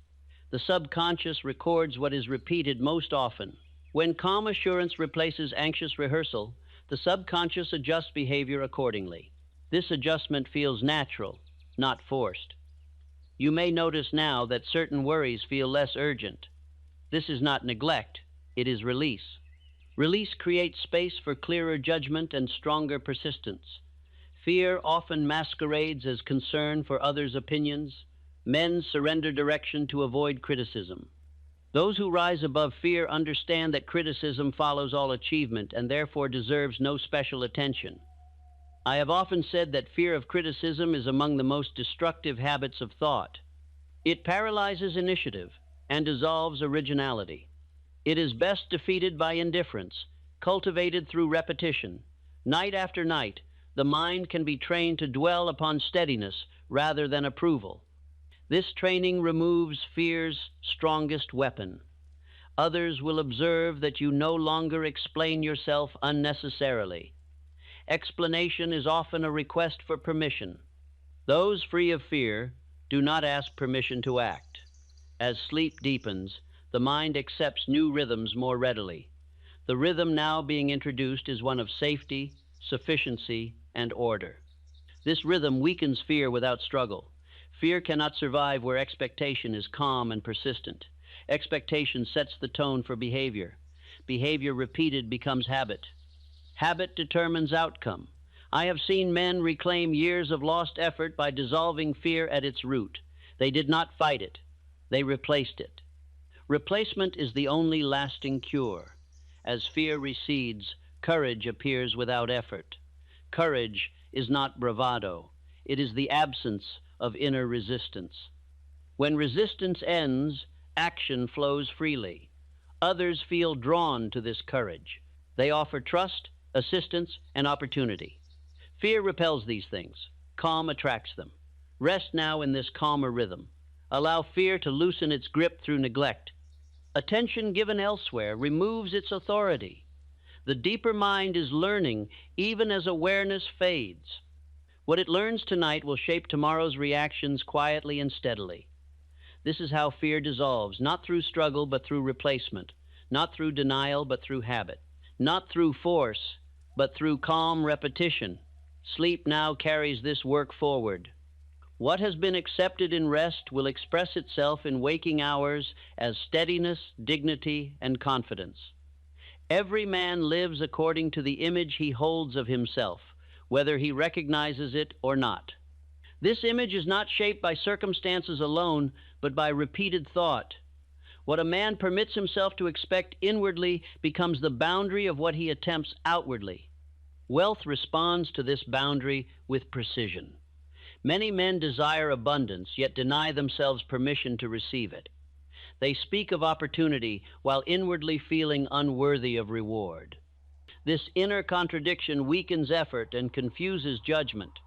The subconscious records what is repeated most often. When calm assurance replaces anxious rehearsal, the subconscious adjusts behavior accordingly. This adjustment feels natural, not forced. You may notice now that certain worries feel less urgent. This is not neglect, it is release. Release creates space for clearer judgment and stronger persistence. Fear often masquerades as concern for others' opinions. Men surrender direction to avoid criticism. Those who rise above fear understand that criticism follows all achievement and therefore deserves no special attention. I have often said that fear of criticism is among the most destructive habits of thought. It paralyzes initiative and dissolves originality. It is best defeated by indifference, cultivated through repetition. Night after night, the mind can be trained to dwell upon steadiness rather than approval. This training removes fear's strongest weapon. Others will observe that you no longer explain yourself unnecessarily. Explanation is often a request for permission. Those free of fear do not ask permission to act. As sleep deepens, the mind accepts new rhythms more readily. The rhythm now being introduced is one of safety, sufficiency, and order. This rhythm weakens fear without struggle. Fear cannot survive where expectation is calm and persistent. Expectation sets the tone for behavior. Behavior repeated becomes habit. Habit determines outcome. I have seen men reclaim years of lost effort by dissolving fear at its root. They did not fight it. They replaced it. Replacement is the only lasting cure. As fear recedes, courage appears without effort. Courage is not bravado. It is the absence of inner resistance. When resistance ends, action flows freely. Others feel drawn to this courage. They offer trust, assistance, and opportunity. Fear repels these things. Calm attracts them. Rest now in this calmer rhythm. Allow fear to loosen its grip through neglect. Attention given elsewhere removes its authority. The deeper mind is learning even as awareness fades. What it learns tonight will shape tomorrow's reactions quietly and steadily. This is how fear dissolves, not through struggle but through replacement, not through denial but through habit, not through force but through calm repetition. Sleep now carries this work forward. What has been accepted in rest will express itself in waking hours as steadiness, dignity, and confidence. Every man lives according to the image he holds of himself, whether he recognizes it or not. This image is not shaped by circumstances alone, but by repeated thought. What a man permits himself to expect inwardly becomes the boundary of what he attempts outwardly. Wealth responds to this boundary with precision. Many men desire abundance, yet deny themselves permission to receive it. They speak of opportunity while inwardly feeling unworthy of reward. This inner contradiction weakens effort and confuses judgment.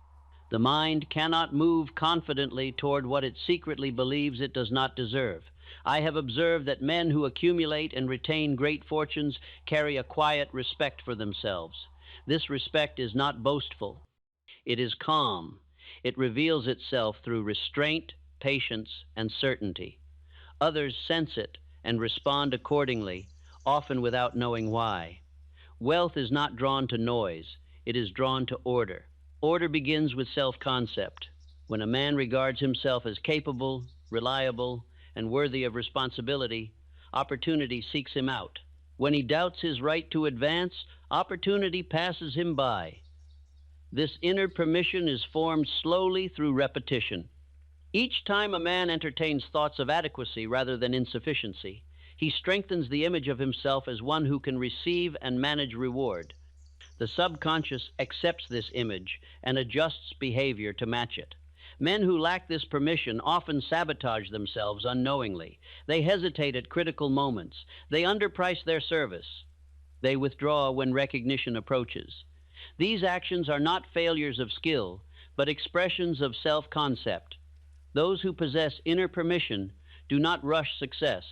The mind cannot move confidently toward what it secretly believes it does not deserve. I have observed that men who accumulate and retain great fortunes carry a quiet respect for themselves. This respect is not boastful. It is calm. It reveals itself through restraint, patience, and certainty. Others sense it and respond accordingly, often without knowing why. Wealth is not drawn to noise. It is drawn to order. Order begins with self-concept. When a man regards himself as capable, reliable, and worthy of responsibility, opportunity seeks him out. When he doubts his right to advance, opportunity passes him by. This inner permission is formed slowly through repetition. Each time a man entertains thoughts of adequacy rather than insufficiency, he strengthens the image of himself as one who can receive and manage reward. The subconscious accepts this image and adjusts behavior to match it. Men who lack this permission often sabotage themselves unknowingly. They hesitate at critical moments. They underprice their service. They withdraw when recognition approaches. These actions are not failures of skill, but expressions of self-concept. Those who possess inner permission do not rush success.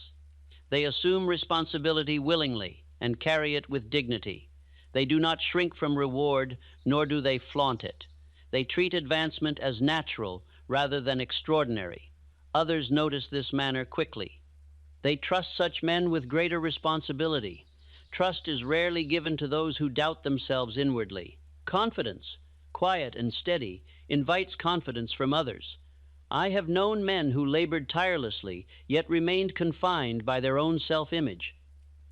They assume responsibility willingly and carry it with dignity. They do not shrink from reward, nor do they flaunt it. They treat advancement as natural rather than extraordinary. Others notice this manner quickly. They trust such men with greater responsibility. Trust is rarely given to those who doubt themselves inwardly. Confidence, quiet and steady, invites confidence from others. I have known men who labored tirelessly, yet remained confined by their own self-image.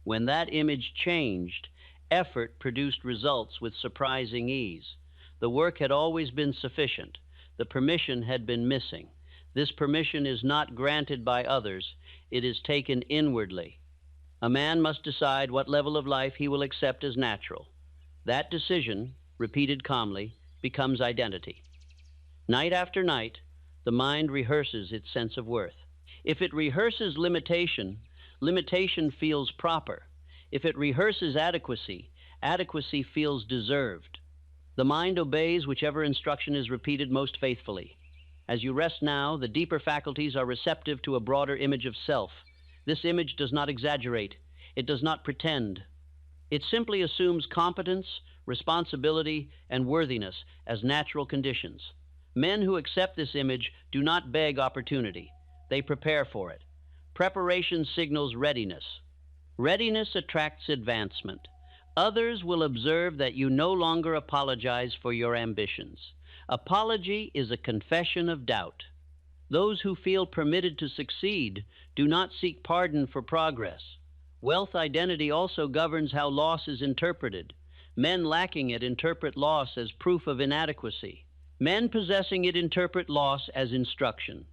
When that image changed, effort produced results with surprising ease. The work had always been sufficient. The permission had been missing. This permission is not granted by others. It is taken inwardly. A man must decide what level of life he will accept as natural. That decision, repeated calmly, becomes identity. Night after night, the mind rehearses its sense of worth. If it rehearses limitation, limitation feels proper. If it rehearses adequacy, adequacy feels deserved. The mind obeys whichever instruction is repeated most faithfully. As you rest now, the deeper faculties are receptive to a broader image of self. This image does not exaggerate. It does not pretend. It simply assumes competence, responsibility, and worthiness as natural conditions. Men who accept this image do not beg opportunity. They prepare for it. Preparation signals readiness. Readiness attracts advancement. Others will observe that you no longer apologize for your ambitions. Apology is a confession of doubt. Those who feel permitted to succeed do not seek pardon for progress. Wealth identity also governs how loss is interpreted. Men lacking it interpret loss as proof of inadequacy. Men possessing it interpret loss as instruction.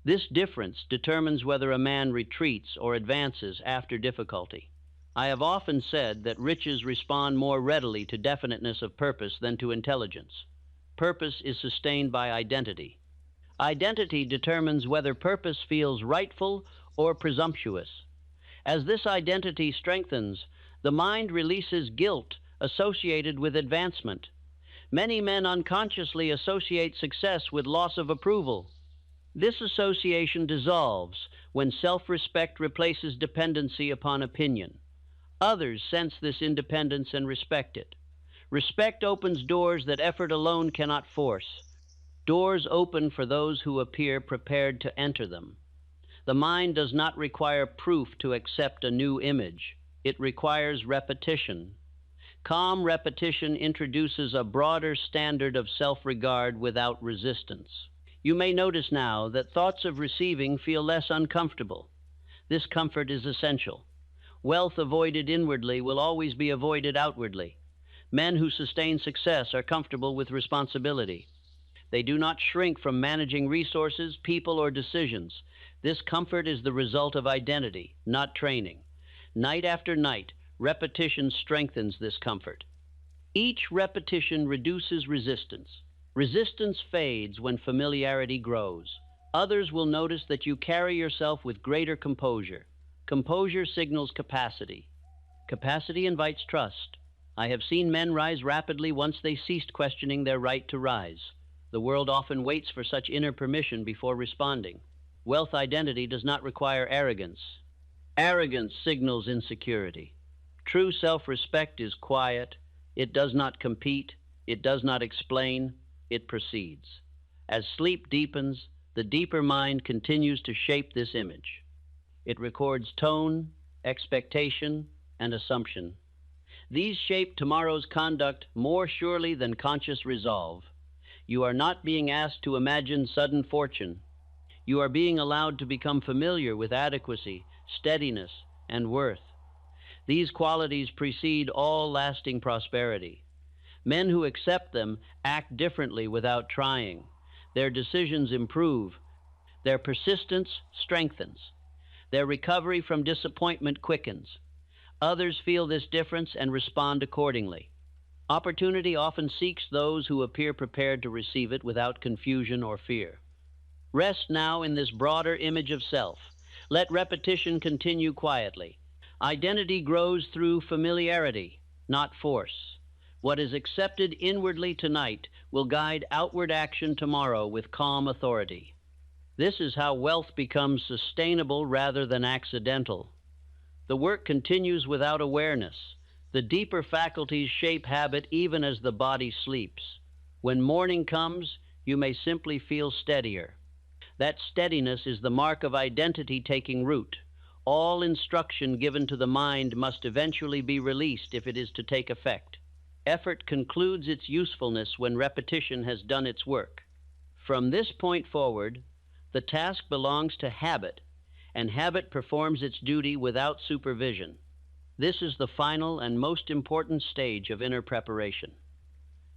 This difference determines whether a man retreats or advances after difficulty. I have often said that riches respond more readily to definiteness of purpose than to intelligence. Purpose is sustained by identity. Identity determines whether purpose feels rightful or presumptuous. As this identity strengthens, the mind releases guilt associated with advancement. Many men unconsciously associate success with loss of approval. This association dissolves when self-respect replaces dependency upon opinion. Others sense this independence and respect it. Respect opens doors that effort alone cannot force. Doors open for those who appear prepared to enter them. The mind does not require proof to accept a new image. It requires repetition. Calm repetition introduces a broader standard of self-regard without resistance. You may notice now that thoughts of receiving feel less uncomfortable. This comfort is essential. Wealth avoided inwardly will always be avoided outwardly. Men who sustain success are comfortable with responsibility. They do not shrink from managing resources, people, or decisions. This comfort is the result of identity, not training. Night after night, repetition strengthens this comfort. Each repetition reduces resistance. Resistance fades when familiarity grows. Others will notice that you carry yourself with greater composure. Composure signals capacity. Capacity invites trust. I have seen men rise rapidly once they ceased questioning their right to rise. The world often waits for such inner permission before responding. Wealth identity does not require arrogance. Arrogance signals insecurity. True self-respect is quiet. It does not compete. It does not explain. It proceeds. As sleep deepens, the deeper mind continues to shape this image. It records tone, expectation, and assumption. These shape tomorrow's conduct more surely than conscious resolve. You are not being asked to imagine sudden fortune. You are being allowed to become familiar with adequacy, steadiness, and worth. These qualities precede all lasting prosperity. Men who accept them act differently without trying. Their decisions improve. Their persistence strengthens. Their recovery from disappointment quickens. Others feel this difference and respond accordingly. Opportunity often seeks those who appear prepared to receive it without confusion or fear. Rest now in this broader image of self. Let repetition continue quietly. Identity grows through familiarity, not force. What is accepted inwardly tonight will guide outward action tomorrow with calm authority. This is how wealth becomes sustainable rather than accidental. The work continues without awareness. The deeper faculties shape habit even as the body sleeps. When morning comes, you may simply feel steadier. That steadiness is the mark of identity taking root. All instruction given to the mind must eventually be released if it is to take effect. Effort concludes its usefulness when repetition has done its work. From this point forward, the task belongs to habit, and habit performs its duty without supervision. This is the final and most important stage of inner preparation.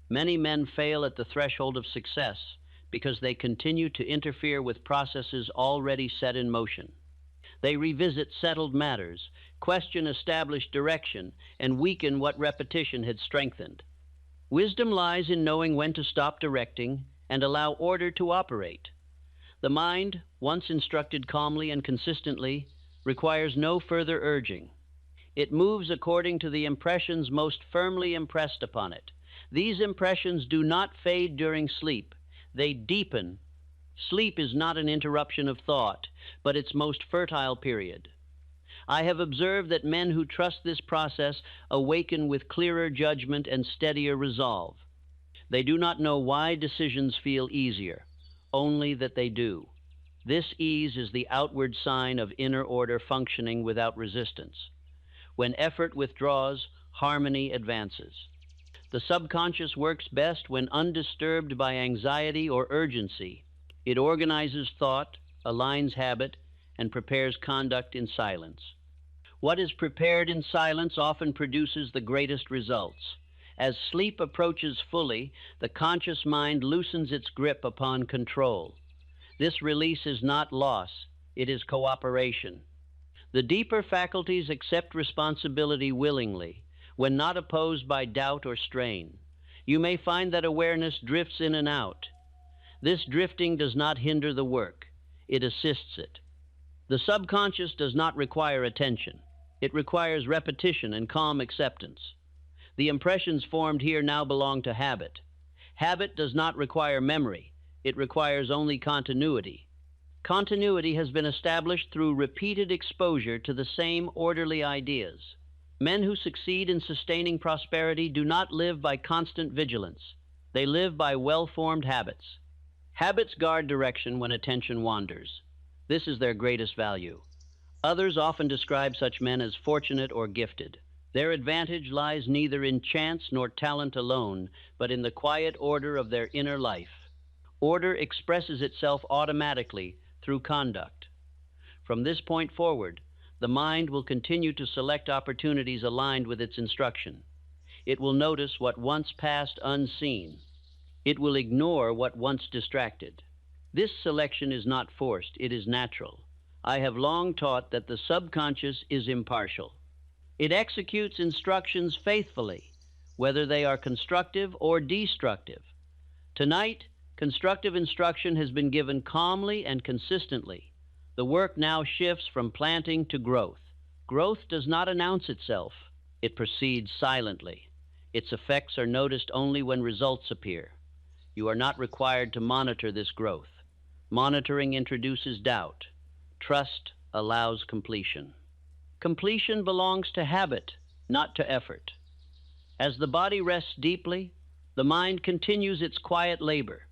Many men fail at the threshold of success because they continue to interfere with processes already set in motion. They revisit settled matters, question established direction, and weaken what repetition had strengthened. Wisdom lies in knowing when to stop directing and allow order to operate. The mind, once instructed calmly and consistently, requires no further urging. It moves according to the impressions most firmly impressed upon it. These impressions do not fade during sleep. They deepen. Sleep is not an interruption of thought, but its most fertile period. I have observed that men who trust this process awaken with clearer judgment and steadier resolve. They do not know why decisions feel easier, only that they do. This ease is the outward sign of inner order functioning without resistance. When effort withdraws, harmony advances. The subconscious works best when undisturbed by anxiety or urgency. It organizes thought, aligns habit, and prepares conduct in silence. What is prepared in silence often produces the greatest results. As sleep approaches fully, the conscious mind loosens its grip upon control. This release is not loss, it is cooperation. The deeper faculties accept responsibility willingly, when not opposed by doubt or strain. You may find that awareness drifts in and out. This drifting does not hinder the work, it assists it. The subconscious does not require attention. It requires repetition and calm acceptance. The impressions formed here now belong to habit. Habit does not require memory. It requires only continuity. Continuity has been established through repeated exposure to the same orderly ideas. Men who succeed in sustaining prosperity do not live by constant vigilance. They live by well-formed habits. Habits guard direction when attention wanders. This is their greatest value. Others often describe such men as fortunate or gifted. Their advantage lies neither in chance nor talent alone, but in the quiet order of their inner life. Order expresses itself automatically through conduct. From this point forward, the mind will continue to select opportunities aligned with its instruction. It will notice what once passed unseen. It will ignore what once distracted. This selection is not forced, it is natural. I have long taught that the subconscious is impartial. It executes instructions faithfully, whether they are constructive or destructive. Tonight, constructive instruction has been given calmly and consistently. The work now shifts from planting to growth. Growth does not announce itself. It proceeds silently. Its effects are noticed only when results appear. You are not required to monitor this growth. Monitoring introduces doubt. Trust allows completion. Completion belongs to habit, not to effort. As the body rests deeply, the mind continues its quiet labor.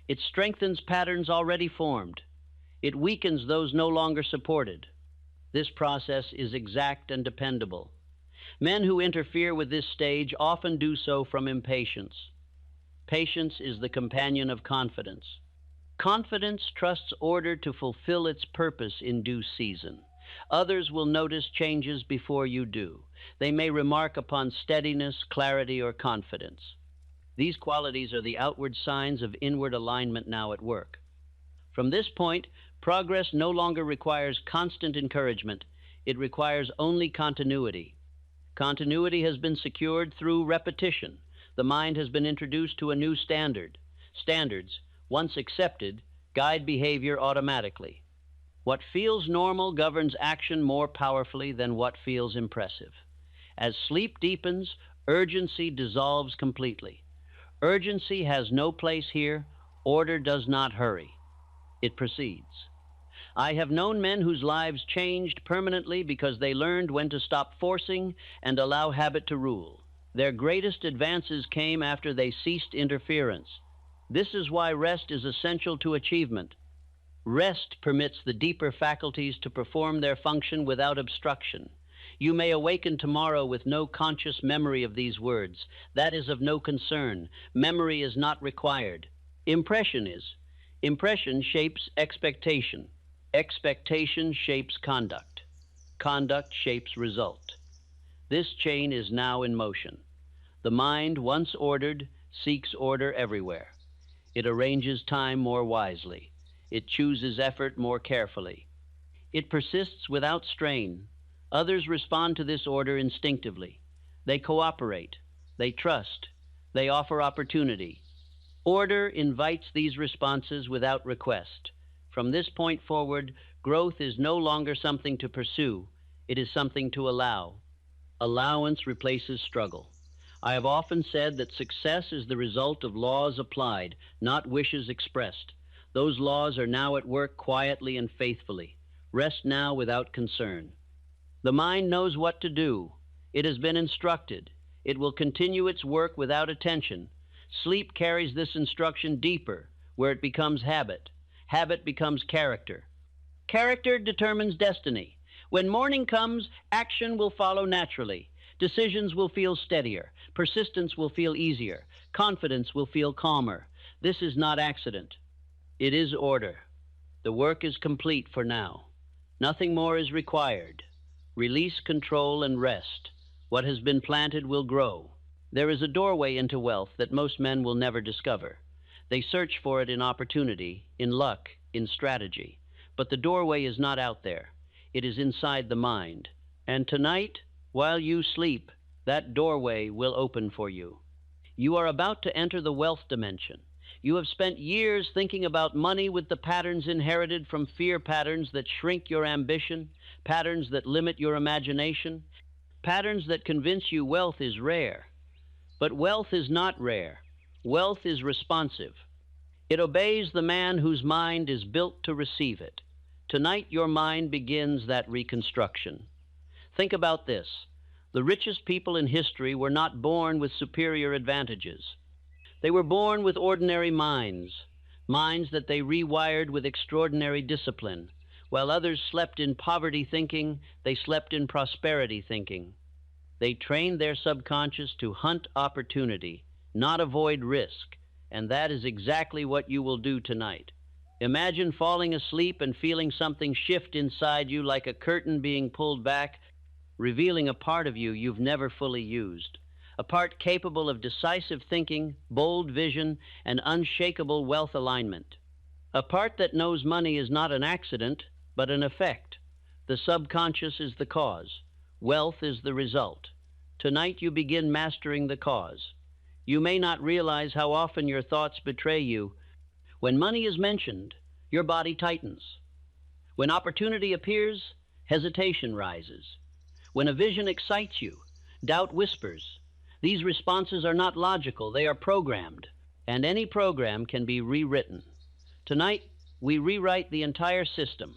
It strengthens patterns already formed. It weakens those no longer supported. This process is exact and dependable. Men who interfere with this stage often do so from impatience. Patience is the companion of confidence. Confidence trusts order to fulfill its purpose in due season. Others will notice changes before you do. They may remark upon steadiness, clarity, or confidence. These qualities are the outward signs of inward alignment now at work. From this point, progress no longer requires constant encouragement. It requires only continuity. Continuity has been secured through repetition. The mind has been introduced to a new standard. Standards, once accepted, guide behavior automatically. What feels normal governs action more powerfully than what feels impressive. As sleep deepens, urgency dissolves completely. Urgency has no place here. Order does not hurry. It proceeds. I have known men whose lives changed permanently because they learned when to stop forcing and allow habit to rule. Their greatest advances came after they ceased interference. This is why rest is essential to achievement. Rest permits the deeper faculties to perform their function without obstruction. You may awaken tomorrow with no conscious memory of these words. That is of no concern. Memory is not required. Impression is. Impression shapes expectation. Expectation shapes conduct. Conduct shapes result. This chain is now in motion. The mind, once ordered, seeks order everywhere. It arranges time more wisely. It chooses effort more carefully. It persists without strain. Others respond to this order instinctively. They cooperate. They trust. They offer opportunity. Order invites these responses without request. From this point forward, growth is no longer something to pursue. It is something to allow. Allowance replaces struggle. I have often said that success is the result of laws applied, not wishes expressed. Those laws are now at work quietly and faithfully. Rest now without concern. The mind knows what to do. It has been instructed. It will continue its work without attention. Sleep carries this instruction deeper, where it becomes habit. Habit becomes character. Character determines destiny. When morning comes, action will follow naturally. Decisions will feel steadier. Persistence will feel easier. Confidence will feel calmer. This is not accident. It is order. The work is complete for now. Nothing more is required. Release control and rest. What has been planted will grow. There is a doorway into wealth that most men will never discover. They search for it in opportunity, in luck, in strategy. But the doorway is not out there. It is inside the mind. And tonight, while you sleep, that doorway will open for you. You are about to enter the wealth dimension. You have spent years thinking about money with the patterns inherited from fear patterns that shrink your ambition, patterns that limit your imagination, patterns that convince you wealth is rare. But wealth is not rare. Wealth is responsive. It obeys the man whose mind is built to receive it. Tonight your mind begins that reconstruction. Think about this. The richest people in history were not born with superior advantages. They were born with ordinary minds, minds that they rewired with extraordinary discipline. While others slept in poverty thinking, they slept in prosperity thinking. They trained their subconscious to hunt opportunity, not avoid risk, and that is exactly what you will do tonight. Imagine falling asleep and feeling something shift inside you like a curtain being pulled back, revealing a part of you you've never fully used. A part capable of decisive thinking, bold vision, and unshakable wealth alignment. A part that knows money is not an accident, but an effect. The subconscious is the cause. Wealth is the result. Tonight you begin mastering the cause. You may not realize how often your thoughts betray you. When money is mentioned, your body tightens. When opportunity appears, hesitation rises. When a vision excites you, doubt whispers. These responses are not logical, they are programmed, and any program can be rewritten. Tonight, we rewrite the entire system.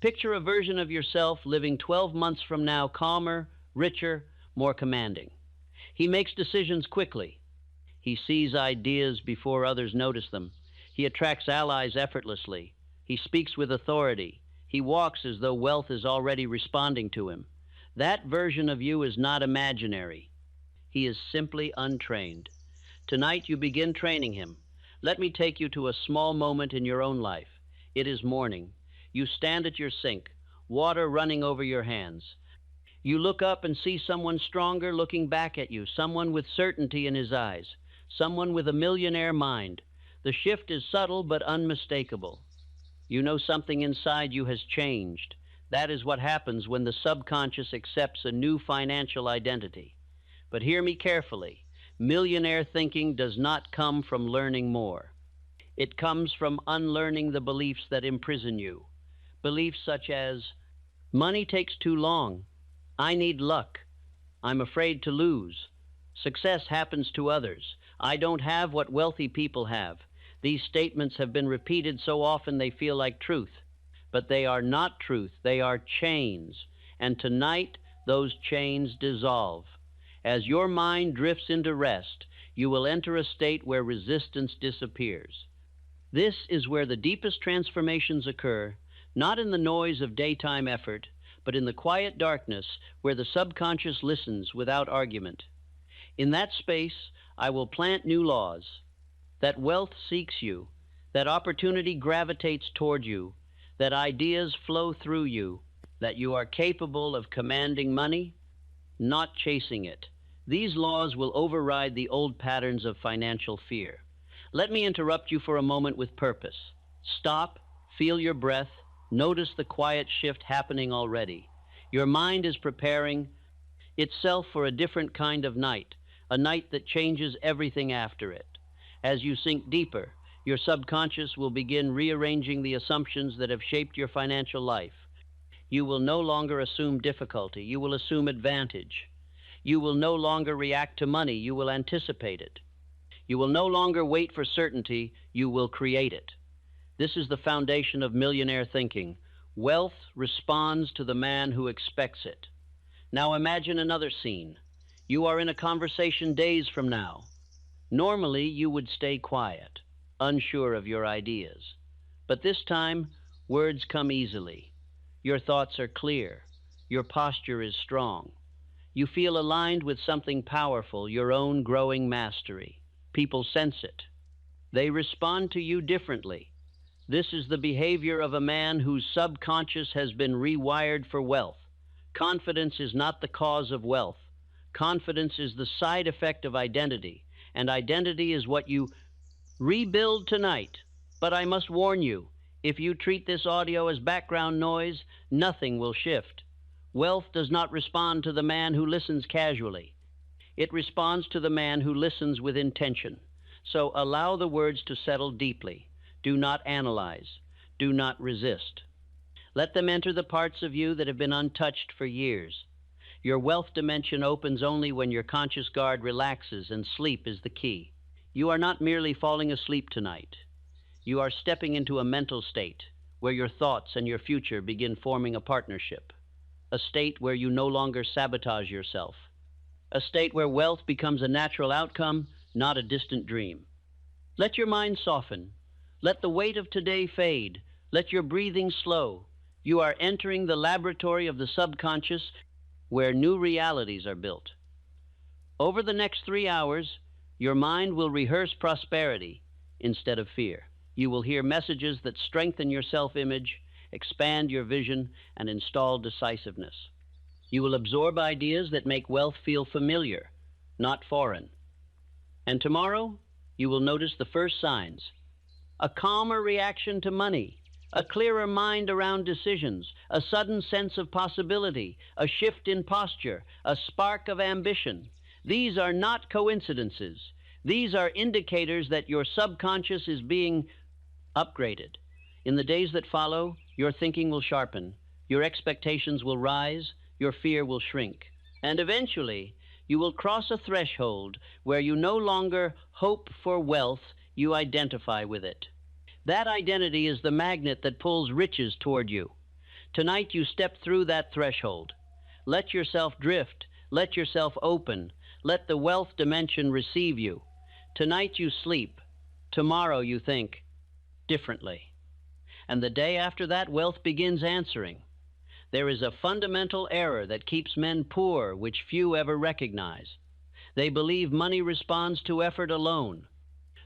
Picture a version of yourself living 12 months from now calmer, richer, more commanding. He makes decisions quickly. He sees ideas before others notice them. He attracts allies effortlessly. He speaks with authority. He walks as though wealth is already responding to him. That version of you is not imaginary. He is simply untrained. Tonight you begin training him. Let me take you to a small moment in your own life. It is morning. You stand at your sink, water running over your hands. You look up and see someone stronger looking back at you, someone with certainty in his eyes, someone with a millionaire mind. The shift is subtle but unmistakable. You know something inside you has changed. That is what happens when the subconscious accepts a new financial identity. But hear me carefully. Millionaire thinking does not come from learning more. It comes from unlearning the beliefs that imprison you. Beliefs such as, money takes too long, I need luck, I'm afraid to lose, success happens to others, I don't have what wealthy people have. These statements have been repeated so often they feel like truth. But they are not truth, they are chains. And tonight, those chains dissolve. As your mind drifts into rest, you will enter a state where resistance disappears. This is where the deepest transformations occur, not in the noise of daytime effort, but in the quiet darkness where the subconscious listens without argument. In that space, I will plant new laws. That wealth seeks you, that opportunity gravitates toward you, that ideas flow through you, that you are capable of commanding money, not chasing it. These laws will override the old patterns of financial fear. Let me interrupt you for a moment with purpose. Stop, feel your breath, notice the quiet shift happening already. Your mind is preparing itself for a different kind of night, a night that changes everything after it. As you sink deeper, your subconscious will begin rearranging the assumptions that have shaped your financial life. You will no longer assume difficulty, you will assume advantage. You will no longer react to money, you will anticipate it. You will no longer wait for certainty, you will create it. This is the foundation of millionaire thinking. Wealth responds to the man who expects it. Now imagine another scene. You are in a conversation days from now. Normally, you would stay quiet, unsure of your ideas. But this time, words come easily. Your thoughts are clear. Your posture is strong. You feel aligned with something powerful, your own growing mastery. People sense it. They respond to you differently. This is the behavior of a man whose subconscious has been rewired for wealth. Confidence is not the cause of wealth. Confidence is the side effect of identity, and identity is what you rebuild tonight. But I must warn you, if you treat this audio as background noise, nothing will shift. Wealth does not respond to the man who listens casually. It responds to the man who listens with intention. So allow the words to settle deeply. Do not analyze. Do not resist. Let them enter the parts of you that have been untouched for years. Your wealth dimension opens only when your conscious guard relaxes, and sleep is the key. You are not merely falling asleep tonight. You are stepping into a mental state where your thoughts and your future begin forming a partnership. A state where you no longer sabotage yourself. A state where wealth becomes a natural outcome, not a distant dream. Let your mind soften. Let the weight of today fade. Let your breathing slow. You are entering the laboratory of the subconscious where new realities are built. Over the next 3 hours, your mind will rehearse prosperity instead of fear. You will hear messages that strengthen your self-image, expand your vision, and install decisiveness. You will absorb ideas that make wealth feel familiar, not foreign. And tomorrow, you will notice the first signs. A calmer reaction to money, a clearer mind around decisions, a sudden sense of possibility, a shift in posture, a spark of ambition. These are not coincidences. These are indicators that your subconscious is being upgraded. In the days that follow, your thinking will sharpen, your expectations will rise, your fear will shrink. And eventually, you will cross a threshold where you no longer hope for wealth, you identify with it. That identity is the magnet that pulls riches toward you. Tonight you step through that threshold. Let yourself drift. Let yourself open. Let the wealth dimension receive you. Tonight you sleep. Tomorrow you think differently. And the day after that, wealth begins answering. There is a fundamental error that keeps men poor, which few ever recognize. They believe money responds to effort alone.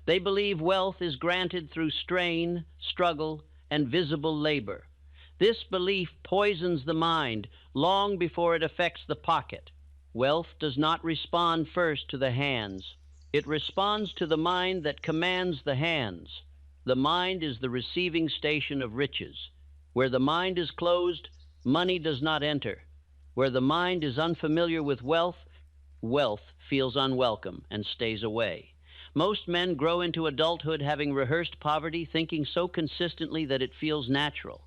They believe wealth is granted through strain, struggle, and visible labor. This belief poisons the mind long before it affects the pocket. Wealth does not respond first to the hands. It responds to the mind that commands the hands. The mind is the receiving station of riches. Where the mind is closed, money does not enter. Where the mind is unfamiliar with wealth, wealth feels unwelcome and stays away. Most men grow into adulthood having rehearsed poverty, thinking so consistently that it feels natural.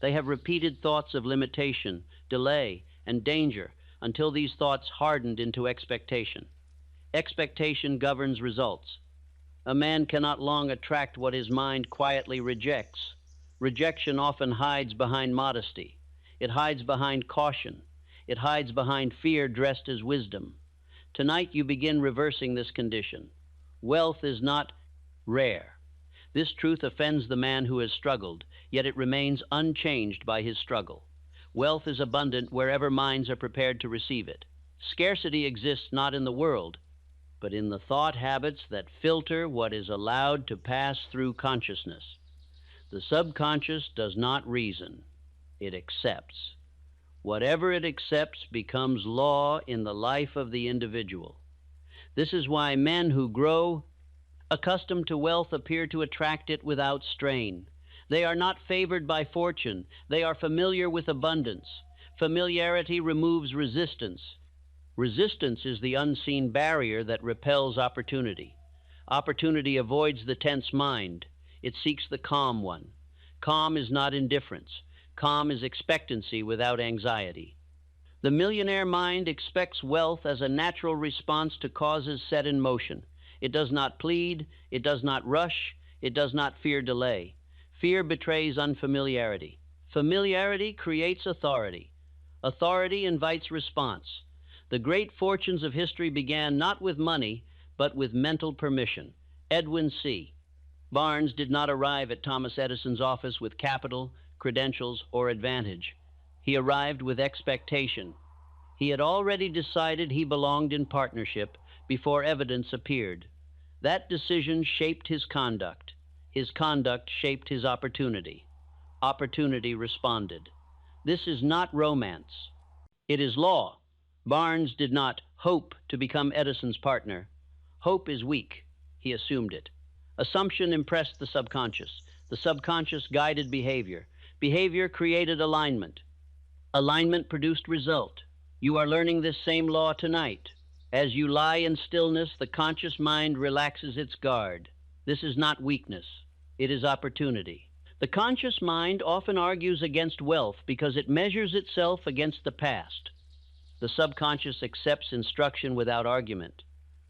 They have repeated thoughts of limitation, delay, and danger until these thoughts hardened into expectation. Expectation governs results. A man cannot long attract what his mind quietly rejects. Rejection often hides behind modesty. It hides behind caution. It hides behind fear dressed as wisdom. Tonight you begin reversing this condition. Wealth is not rare. This truth offends the man who has struggled, yet it remains unchanged by his struggle. Wealth is abundant wherever minds are prepared to receive it. Scarcity exists not in the world, but in the thought habits that filter what is allowed to pass through consciousness. The subconscious does not reason. It accepts. Whatever it accepts becomes law in the life of the individual. This is why men who grow accustomed to wealth appear to attract it without strain. They are not favored by fortune. They are familiar with abundance. Familiarity removes resistance. Resistance is the unseen barrier that repels opportunity. Opportunity avoids the tense mind. It seeks the calm one. Calm is not indifference. Calm is expectancy without anxiety. The millionaire mind expects wealth as a natural response to causes set in motion. It does not plead. It does not rush. It does not fear delay. Fear betrays unfamiliarity. Familiarity creates authority. Authority invites response. The great fortunes of history began not with money, but with mental permission. Edwin C. Barnes did not arrive at Thomas Edison's office with capital, credentials, or advantage. He arrived with expectation. He had already decided he belonged in partnership before evidence appeared. That decision shaped his conduct. His conduct shaped his opportunity. Opportunity responded. This is not romance. It is law. Barnes did not hope to become Edison's partner. Hope is weak. He assumed it. Assumption impressed the subconscious. The subconscious guided behavior. Behavior created alignment. Alignment produced result. You are learning this same law tonight. As you lie in stillness, the conscious mind relaxes its guard. This is not weakness. It is opportunity. The conscious mind often argues against wealth because it measures itself against the past. The subconscious accepts instruction without argument.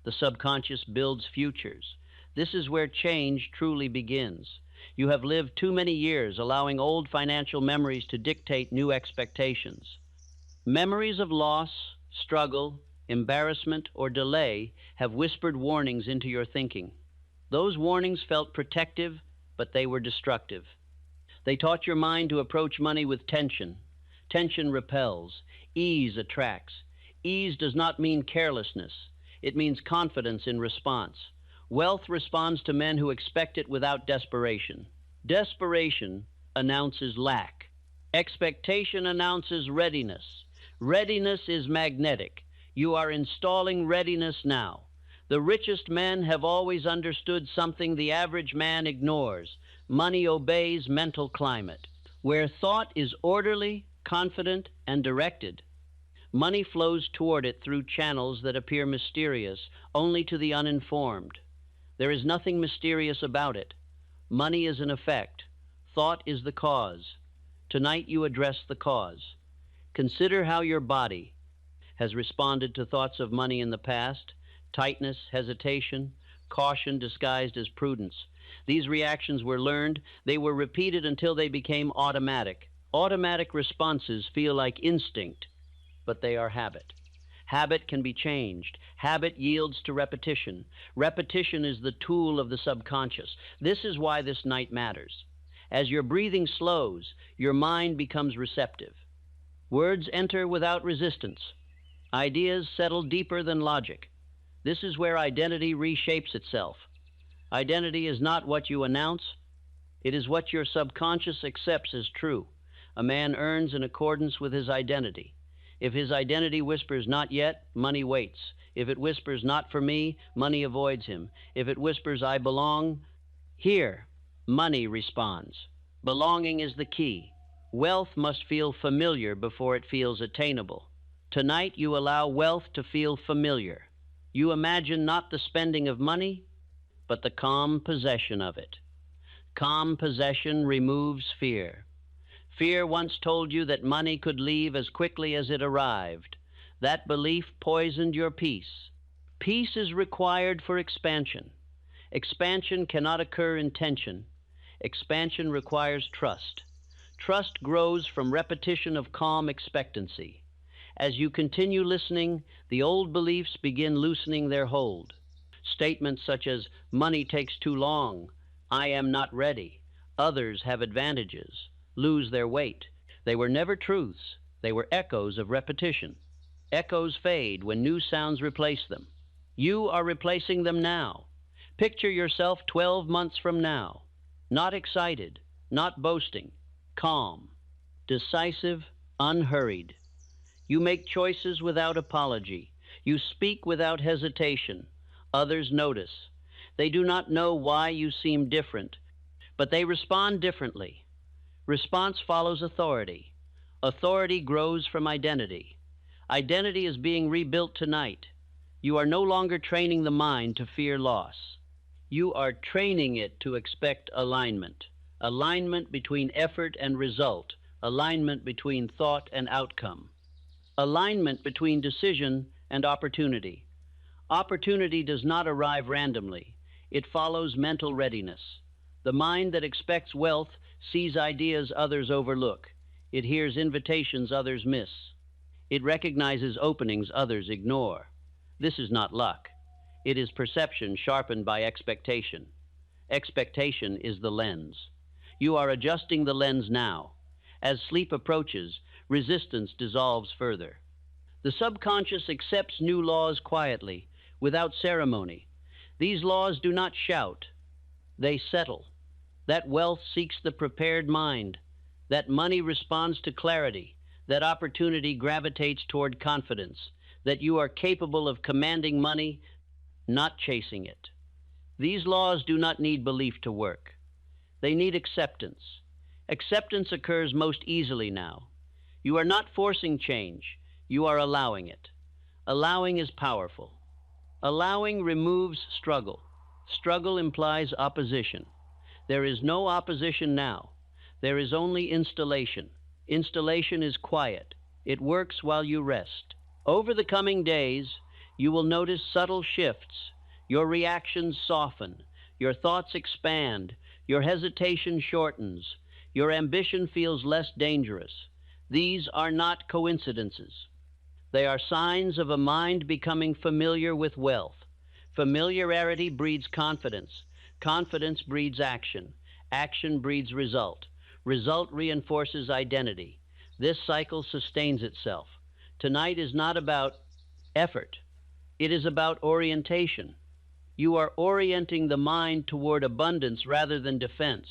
The subconscious builds futures. This is where change truly begins. You have lived too many years allowing old financial memories to dictate new expectations. Memories of loss, struggle, embarrassment, or delay have whispered warnings into your thinking. Those warnings felt protective, but they were destructive. They taught your mind to approach money with tension. Tension repels. Ease attracts. Ease does not mean carelessness. It means confidence in response. Wealth responds to men who expect it without desperation. Desperation announces lack. Expectation announces readiness. Readiness is magnetic. You are installing readiness now. The richest men have always understood something the average man ignores. Money obeys mental climate. Where thought is orderly, confident, and directed, money flows toward it through channels that appear mysterious only to the uninformed. There is nothing mysterious about it. Money is an effect. Thought is the cause. Tonight you address the cause. Consider how your body has responded to thoughts of money in the past. Tightness, hesitation, caution disguised as prudence. These reactions were learned. They were repeated until they became automatic. Automatic responses feel like instinct, but they are habit. Habit can be changed. Habit yields to repetition. Repetition is the tool of the subconscious. This is why this night matters. As your breathing slows, your mind becomes receptive. Words enter without resistance. Ideas settle deeper than logic. This is where identity reshapes itself. Identity is not what you announce, it is what your subconscious accepts as true. A man earns in accordance with his identity. If his identity whispers not yet, money waits. If it whispers not for me, money avoids him. If it whispers I belong, here, money responds. Belonging is the key. Wealth must feel familiar before it feels attainable. Tonight you allow wealth to feel familiar. You imagine not the spending of money, but the calm possession of it. Calm possession removes fear. Fear once told you that money could leave as quickly as it arrived. That belief poisoned your peace. Peace is required for expansion. Expansion cannot occur in tension. Expansion requires trust. Trust grows from repetition of calm expectancy. As you continue listening, the old beliefs begin loosening their hold. Statements such as, money takes too long, I am not ready, others have advantages, lose their weight. They were never truths. They were echoes of repetition. Echoes fade when new sounds replace them. You are replacing them now. Picture yourself 12 months from now. Not excited, not boasting, calm, decisive, unhurried. You make choices without apology. You speak without hesitation. Others notice. They do not know why you seem different, but they respond differently. Response follows authority. Authority grows from identity. Identity is being rebuilt tonight. You are no longer training the mind to fear loss. You are training it to expect alignment. Alignment between effort and result. Alignment between thought and outcome. Alignment between decision and opportunity. Opportunity does not arrive randomly. It follows mental readiness. The mind that expects wealth sees ideas others overlook. It hears invitations others miss. It recognizes openings others ignore. This is not luck. It is perception sharpened by expectation. Expectation is the lens. You are adjusting the lens now. As sleep approaches, resistance dissolves further. The subconscious accepts new laws quietly, without ceremony. These laws do not shout. They settle. That wealth seeks the prepared mind. That money responds to clarity. That opportunity gravitates toward confidence. That you are capable of commanding money, not chasing it. These laws do not need belief to work. They need acceptance. Acceptance occurs most easily now. You are not forcing change. You are allowing it. Allowing is powerful. Allowing removes struggle. Struggle implies opposition. There is no opposition now. There is only installation. Installation is quiet. It works while you rest. Over the coming days, you will notice subtle shifts. Your reactions soften. Your thoughts expand. Your hesitation shortens. Your ambition feels less dangerous. These are not coincidences. They are signs of a mind becoming familiar with wealth. Familiarity breeds confidence. Confidence breeds action. Action breeds result. Result reinforces identity. This cycle sustains itself. Tonight is not about effort. It is about orientation. You are orienting the mind toward abundance rather than defense.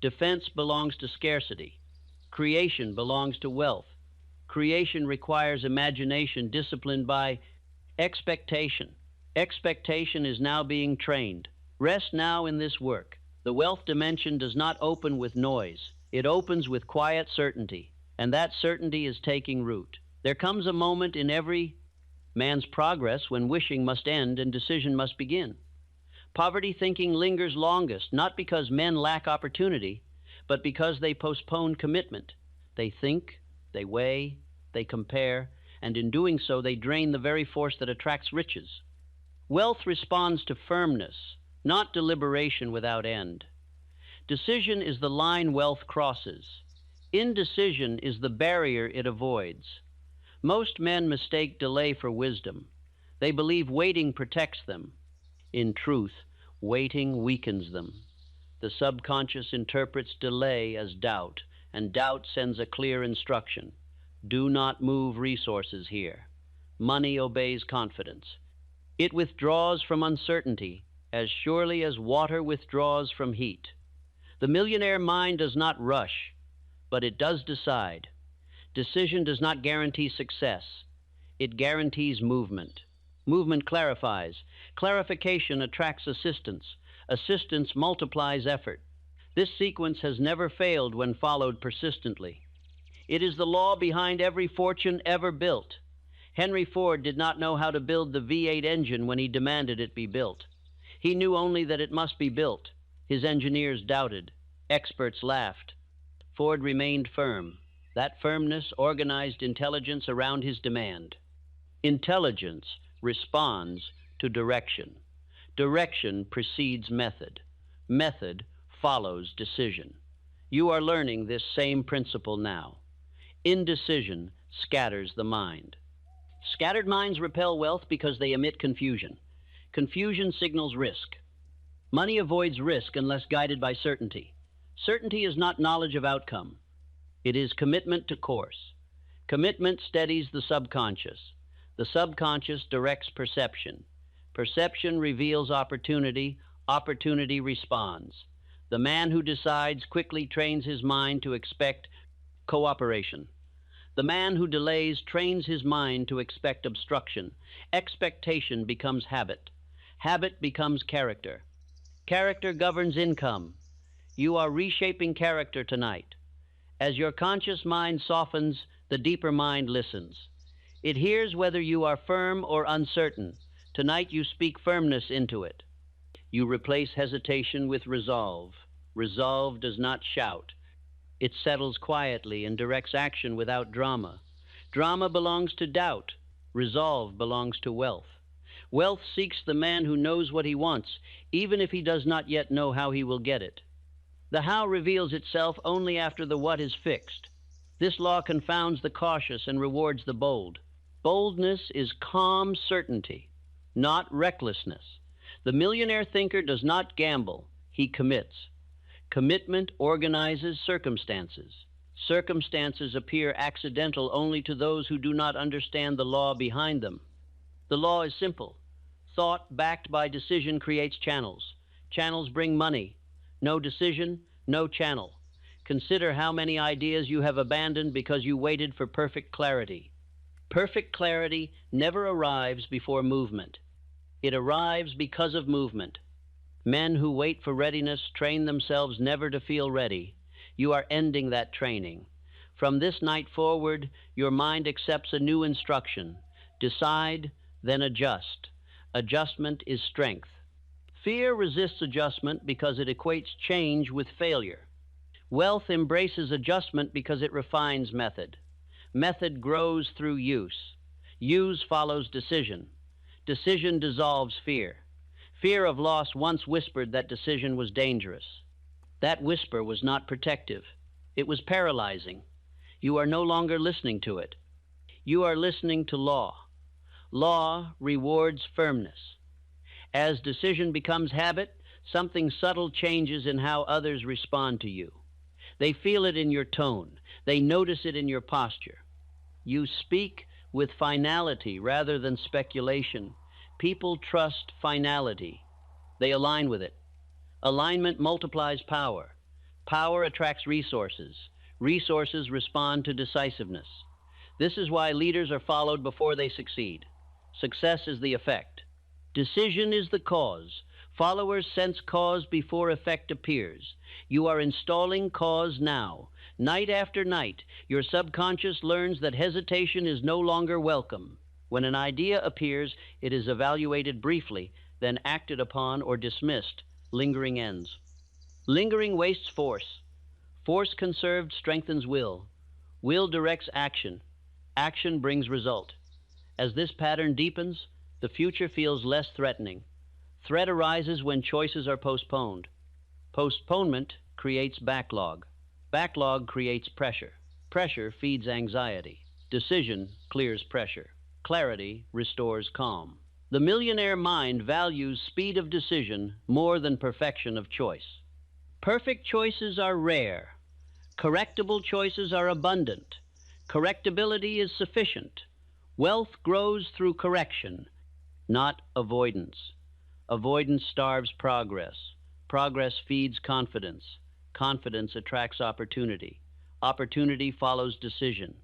Defense belongs to scarcity. Creation belongs to wealth. Creation requires imagination disciplined by expectation. Expectation is now being trained. Rest now in this work. The wealth dimension does not open with noise. It opens with quiet certainty, and that certainty is taking root. There comes a moment in every man's progress when wishing must end and decision must begin. Poverty thinking lingers longest, not because men lack opportunity, but because they postpone commitment. They think, they weigh, they compare, and in doing so they drain the very force that attracts riches. Wealth responds to firmness, not deliberation without end. Decision is the line wealth crosses. Indecision is the barrier it avoids. Most men mistake delay for wisdom. They believe waiting protects them. In truth, waiting weakens them. The subconscious interprets delay as doubt, and doubt sends a clear instruction. Do not move resources here. Money obeys confidence. It withdraws from uncertainty as surely as water withdraws from heat. The millionaire mind does not rush, but it does decide. Decision does not guarantee success. It guarantees movement. Movement clarifies. Clarification attracts assistance. Assistance multiplies effort. This sequence has never failed when followed persistently. It is the law behind every fortune ever built. Henry Ford did not know how to build the V8 engine when he demanded it be built. He knew only that it must be built. His engineers doubted. Experts laughed. Ford remained firm. That firmness organized intelligence around his demand. Intelligence responds to direction. Direction precedes method. Method follows decision. You are learning this same principle now. Indecision scatters the mind. Scattered minds repel wealth because they emit confusion. Confusion signals risk. Money avoids risk unless guided by certainty. Certainty is not knowledge of outcome. It is commitment to course. Commitment steadies the subconscious. The subconscious directs perception. Perception reveals opportunity. Opportunity responds. The man who decides quickly trains his mind to expect cooperation. The man who delays trains his mind to expect obstruction. Expectation becomes habit. Habit becomes character. Character governs income. You are reshaping character tonight. As your conscious mind softens, the deeper mind listens. It hears whether you are firm or uncertain. Tonight you speak firmness into it. You replace hesitation with resolve. Resolve does not shout. It settles quietly and directs action without drama. Drama belongs to doubt. Resolve belongs to wealth. Wealth seeks the man who knows what he wants, even if he does not yet know how he will get it. The how reveals itself only after the what is fixed. This law confounds the cautious and rewards the bold. Boldness is calm certainty, not recklessness. The millionaire thinker does not gamble, he commits. Commitment organizes circumstances. Circumstances appear accidental only to those who do not understand the law behind them. The law is simple. Thought backed by decision creates channels. Channels bring money. No decision, no channel. Consider how many ideas you have abandoned because you waited for perfect clarity. Perfect clarity never arrives before movement. It arrives because of movement. Men who wait for readiness train themselves never to feel ready. You are ending that training. From this night forward, your mind accepts a new instruction. Decide, then adjust. Adjustment is strength. Fear resists adjustment because it equates change with failure. Wealth embraces adjustment because it refines method. Method grows through use. Use follows decision. Decision dissolves fear. Fear of loss once whispered that decision was dangerous. That whisper was not protective. It was paralyzing. You are no longer listening to it. You are listening to law. Law rewards firmness. As decision becomes habit, something subtle changes in how others respond to you. They feel it in your tone. They notice it in your posture. You speak with finality rather than speculation. People trust finality. They align with it. Alignment multiplies power. Power attracts resources. Resources respond to decisiveness. This is why leaders are followed before they succeed. Success is the effect. Decision is the cause. Followers sense cause before effect appears. You are installing cause now. Night after night, your subconscious learns that hesitation is no longer welcome. When an idea appears, it is evaluated briefly, then acted upon or dismissed. Lingering ends. Lingering wastes force. Force conserved strengthens will. Will directs action. Action brings result. As this pattern deepens, the future feels less threatening. Threat arises when choices are postponed. Postponement creates backlog. Backlog creates pressure. Pressure feeds anxiety. Decision clears pressure. Clarity restores calm. The millionaire mind values speed of decision more than perfection of choice. Perfect choices are rare. Correctable choices are abundant. Correctability is sufficient. Wealth grows through correction. not avoidance. Avoidance starves progress. Progress feeds confidence. Confidence attracts opportunity. Opportunity follows decision.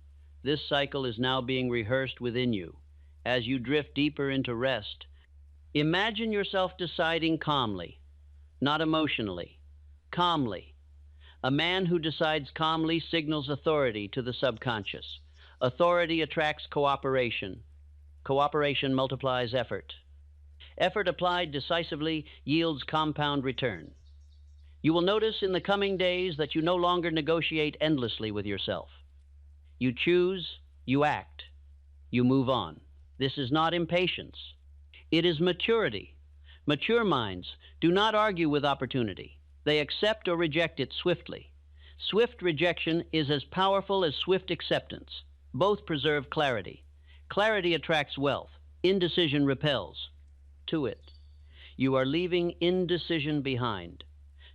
This cycle is now being rehearsed within you. As you drift deeper into rest, imagine yourself deciding calmly, not emotionally, calmly. A man who decides calmly signals authority to the subconscious. Authority attracts cooperation. Cooperation multiplies effort. Effort applied decisively yields compound return. You will notice in the coming days that you no longer negotiate endlessly with yourself. You choose, you act, you move on. This is not impatience. It is maturity. Mature minds do not argue with opportunity. They accept or reject it swiftly. Swift rejection is as powerful as swift acceptance. Both preserve clarity. Clarity attracts wealth. Indecision repels. To it. You are leaving indecision behind.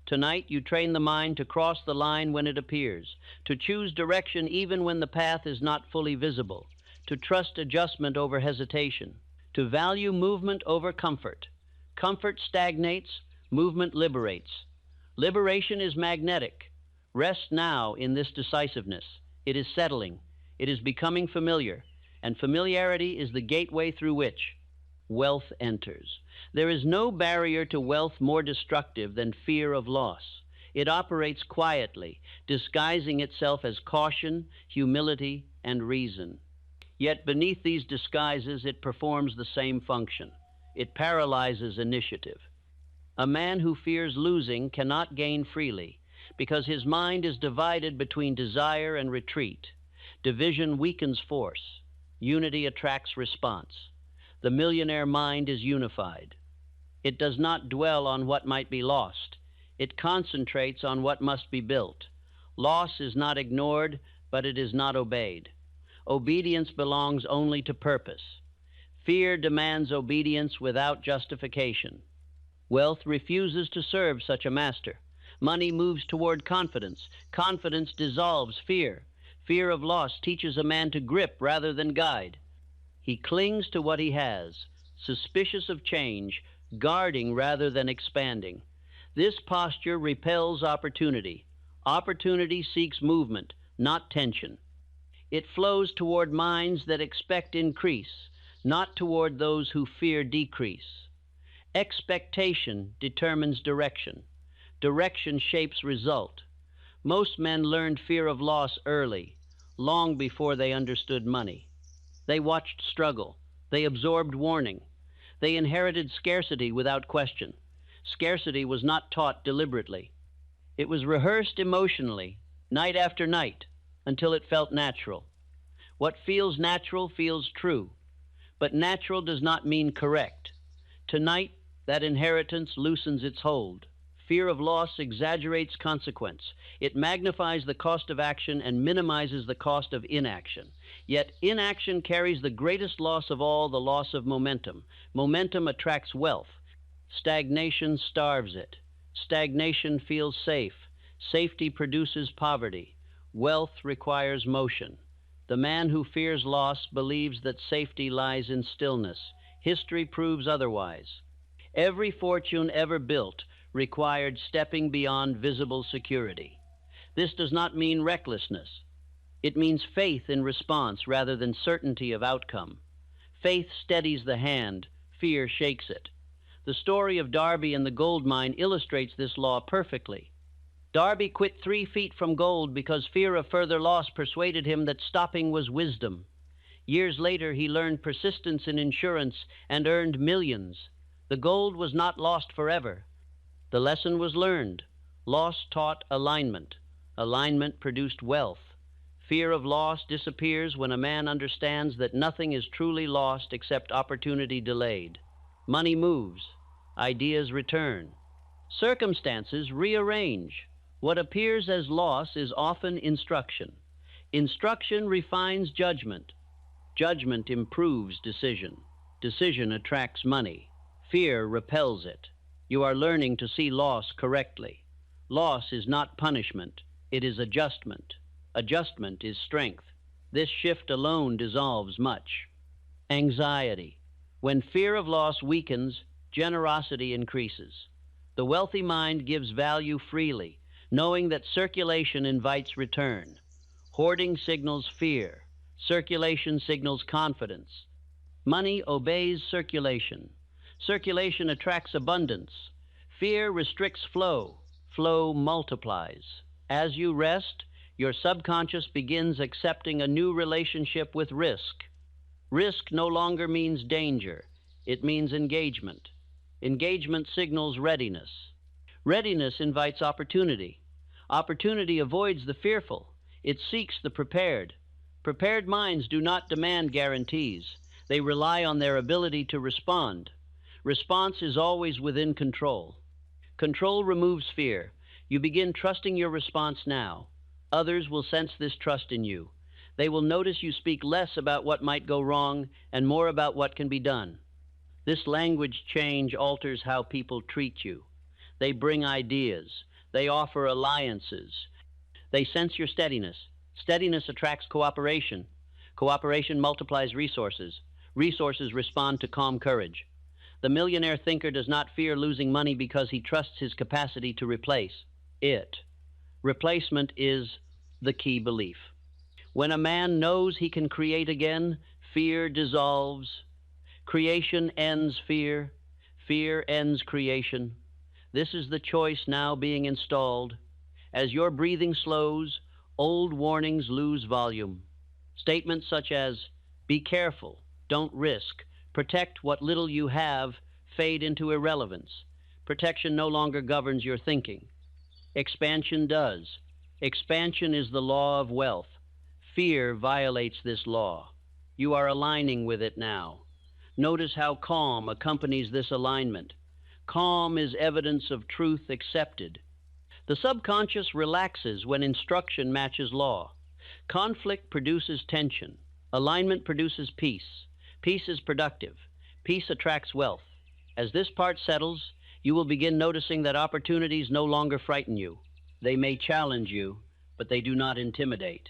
Tonight you train the mind to cross the line when it appears, to choose direction even when the path is not fully visible, to trust adjustment over hesitation, to value movement over comfort. Comfort stagnates, movement liberates. Liberation is magnetic. Rest now in this decisiveness. It is settling. It is becoming familiar, and familiarity is the gateway through which wealth enters. There is no barrier to wealth more destructive than fear of loss. It operates quietly, disguising itself as caution, humility, and reason. Yet beneath these disguises, it performs the same function. It paralyzes initiative. A man who fears losing cannot gain freely, because his mind is divided between desire and retreat. Division weakens force. Unity attracts response. The millionaire mind is unified. It does not dwell on what might be lost. It concentrates on what must be built. Loss is not ignored, but it is not obeyed. Obedience belongs only to purpose. Fear demands obedience without justification. Wealth refuses to serve such a master. Money moves toward confidence. Confidence dissolves fear. Fear of loss teaches a man to grip rather than guide. He clings to what he has, suspicious of change, guarding rather than expanding. This posture repels opportunity. Opportunity seeks movement, not tension. It flows toward minds that expect increase, not toward those who fear decrease. Expectation determines direction. Direction shapes result. Most men learned fear of loss early, long before they understood money. They watched struggle. They absorbed warning. They inherited scarcity without question. Scarcity was not taught deliberately. It was rehearsed emotionally, night after night, until it felt natural. What feels natural feels true, but natural does not mean correct. Tonight, that inheritance loosens its hold. Fear of loss exaggerates consequence. It magnifies the cost of action and minimizes the cost of inaction. Yet inaction carries the greatest loss of all, the loss of momentum. Momentum attracts wealth. Stagnation starves it. Stagnation feels safe. Safety produces poverty. Wealth requires motion. The man who fears loss believes that safety lies in stillness. History proves otherwise. Every fortune ever built required stepping beyond visible security. This does not mean recklessness. It means faith in response rather than certainty of outcome. Faith steadies the hand, fear shakes it. The story of Darby and the gold mine illustrates this law perfectly. Darby quit 3 feet from gold because fear of further loss persuaded him that stopping was wisdom. Years later, he learned persistence in insurance and earned millions. The gold was not lost forever. The lesson was learned. Loss taught alignment. Alignment produced wealth. Fear of loss disappears when a man understands that nothing is truly lost except opportunity delayed. Money moves. Ideas return. Circumstances rearrange. What appears as loss is often instruction. Instruction refines judgment. Judgment improves decision. Decision attracts money. Fear repels it. You are learning to see loss correctly. Loss is not punishment. It is adjustment. Adjustment is strength. This shift alone dissolves much. Anxiety. When fear of loss weakens, generosity increases. The wealthy mind gives value freely, knowing that circulation invites return. Hoarding signals fear. Circulation signals confidence. Money obeys circulation. Circulation attracts abundance. Fear restricts flow. Flow multiplies. As you rest, your subconscious begins accepting a new relationship with risk. Risk no longer means danger. It means engagement. Engagement signals readiness. Readiness invites opportunity. Opportunity avoids the fearful. It seeks the prepared. Prepared minds do not demand guarantees. They rely on their ability to respond. Response is always within control. Control removes fear. You begin trusting your response now. Others will sense this trust in you. They will notice you speak less about what might go wrong and more about what can be done. This language change alters how people treat you. They bring ideas. They offer alliances. They sense your steadiness. Steadiness attracts cooperation. Cooperation multiplies resources. Resources respond to calm courage. The millionaire thinker does not fear losing money because he trusts his capacity to replace it. Replacement is the key belief. When a man knows he can create again, fear dissolves. Creation ends fear. Fear ends creation. This is the choice now being installed. As your breathing slows, old warnings lose volume. Statements such as, be careful, don't risk, protect what little you have, fade into irrelevance. Protection no longer governs your thinking. Expansion does. Expansion is the law of wealth. Fear violates this law. You are aligning with it now. Notice how calm accompanies this alignment. Calm is evidence of truth accepted. The subconscious relaxes when instruction matches law. Conflict produces tension. Alignment produces peace. Peace is productive. Peace attracts wealth. As this part settles, you will begin noticing that opportunities no longer frighten you. They may challenge you, but they do not intimidate.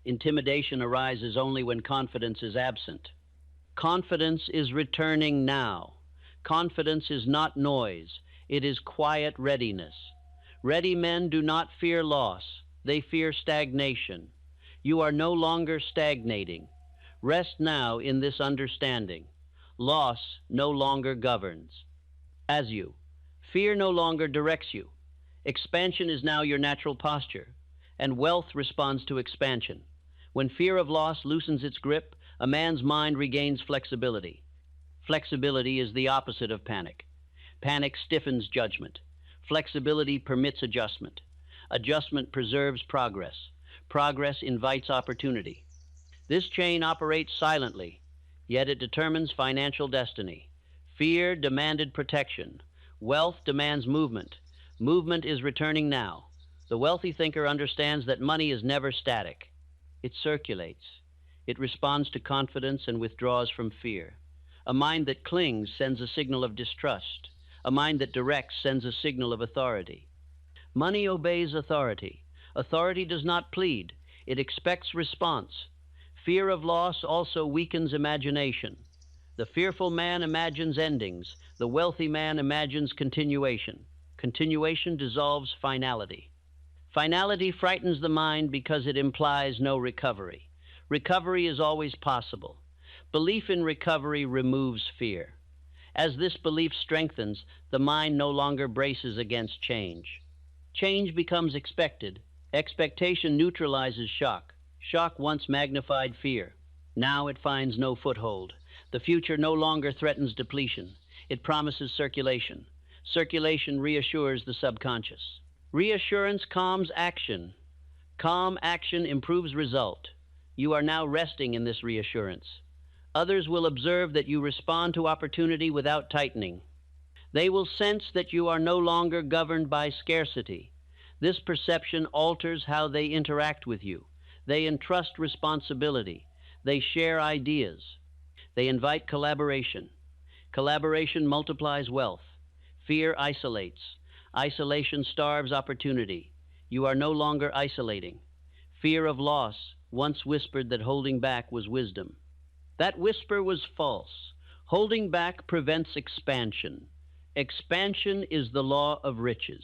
Intimidation arises only when confidence is absent. Confidence is returning now. Confidence is not noise. It is quiet readiness. Ready men do not fear loss. They fear stagnation. You are no longer stagnating. Rest now in this understanding. Loss no longer governs. As you, fear no longer directs you. Expansion is now your natural posture, and wealth responds to expansion. When fear of loss loosens its grip, a man's mind regains flexibility. Flexibility is the opposite of panic. Panic stiffens judgment. Flexibility permits adjustment. Adjustment preserves progress. Progress invites opportunity. This chain operates silently, yet it determines financial destiny. Fear demanded protection. Wealth demands movement. Movement is returning now. The wealthy thinker understands that money is never static. It circulates. It responds to confidence and withdraws from fear. A mind that clings sends a signal of distrust. A mind that directs sends a signal of authority. Money obeys authority. Authority does not plead. It expects response. Fear of loss also weakens imagination. The fearful man imagines endings. The wealthy man imagines continuation. Continuation dissolves finality. Finality frightens the mind because it implies no recovery. Recovery is always possible. Belief in recovery removes fear. As this belief strengthens, the mind no longer braces against change. Change becomes expected. Expectation neutralizes shock. Shock once magnified fear. Now it finds no foothold. The future no longer threatens depletion. It promises circulation. Circulation reassures the subconscious. Reassurance calms action. Calm action improves result. You are now resting in this reassurance. Others will observe that you respond to opportunity without tightening. They will sense that you are no longer governed by scarcity. This perception alters how they interact with you. They entrust responsibility. They share ideas. They invite collaboration. Collaboration multiplies wealth. Fear isolates. Isolation starves opportunity. You are no longer isolating. Fear of loss once whispered that holding back was wisdom. That whisper was false. Holding back prevents expansion. Expansion is the law of riches.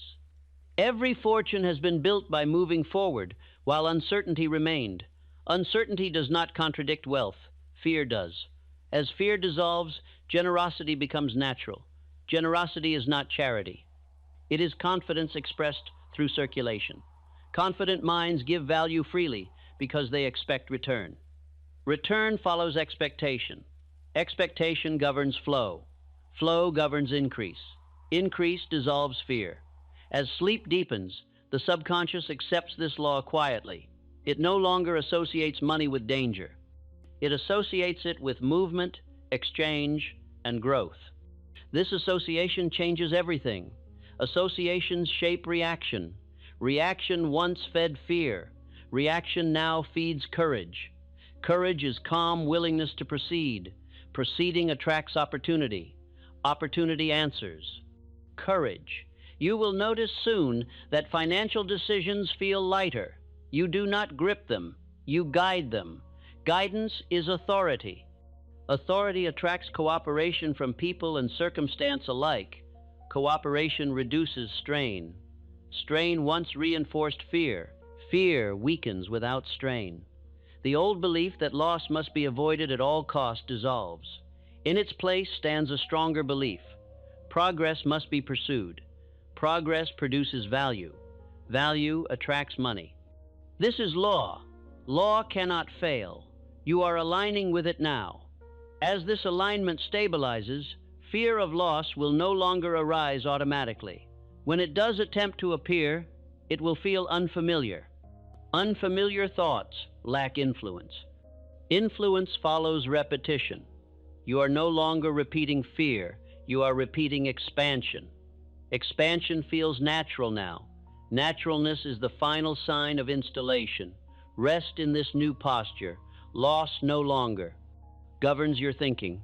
Every fortune has been built by moving forward, while uncertainty remained. Uncertainty does not contradict wealth. Fear does. As fear dissolves, generosity becomes natural. Generosity is not charity. It is confidence expressed through circulation. Confident minds give value freely because they expect return. Return follows expectation. Expectation governs flow. Flow governs increase. Increase dissolves fear. As sleep deepens, the subconscious accepts this law quietly. It no longer associates money with danger. It associates it with movement, exchange, and growth. This association changes everything. Associations shape reaction. Reaction once fed fear. Reaction now feeds courage. Courage is calm willingness to proceed. Proceeding attracts opportunity. Opportunity answers. Courage. You will notice soon that financial decisions feel lighter. You do not grip them. You guide them. Guidance is authority. Authority attracts cooperation from people and circumstance alike. Cooperation reduces strain. Strain once reinforced fear. Fear weakens without strain. The old belief that loss must be avoided at all costs dissolves. In its place stands a stronger belief. Progress must be pursued. Progress produces value. Value attracts money. This is law. Law cannot fail. You are aligning with it now. As this alignment stabilizes, fear of loss will no longer arise automatically. When it does attempt to appear, it will feel unfamiliar. Unfamiliar thoughts lack influence. Influence follows repetition. You are no longer repeating fear. You are repeating expansion. Expansion feels natural now. Naturalness is the final sign of installation. Rest in this new posture. Loss no longer governs your thinking.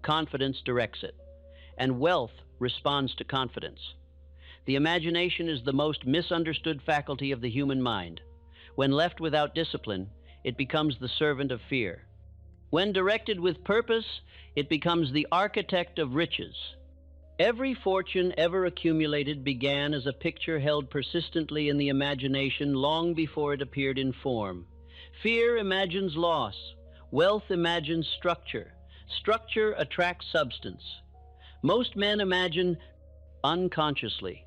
Confidence directs it. And wealth responds to confidence. The imagination is the most misunderstood faculty of the human mind. When left without discipline, it becomes the servant of fear. When directed with purpose, it becomes the architect of riches. Every fortune ever accumulated began as a picture held persistently in the imagination long before it appeared in form. Fear imagines loss. Wealth imagines structure. Structure attracts substance. Most men imagine unconsciously.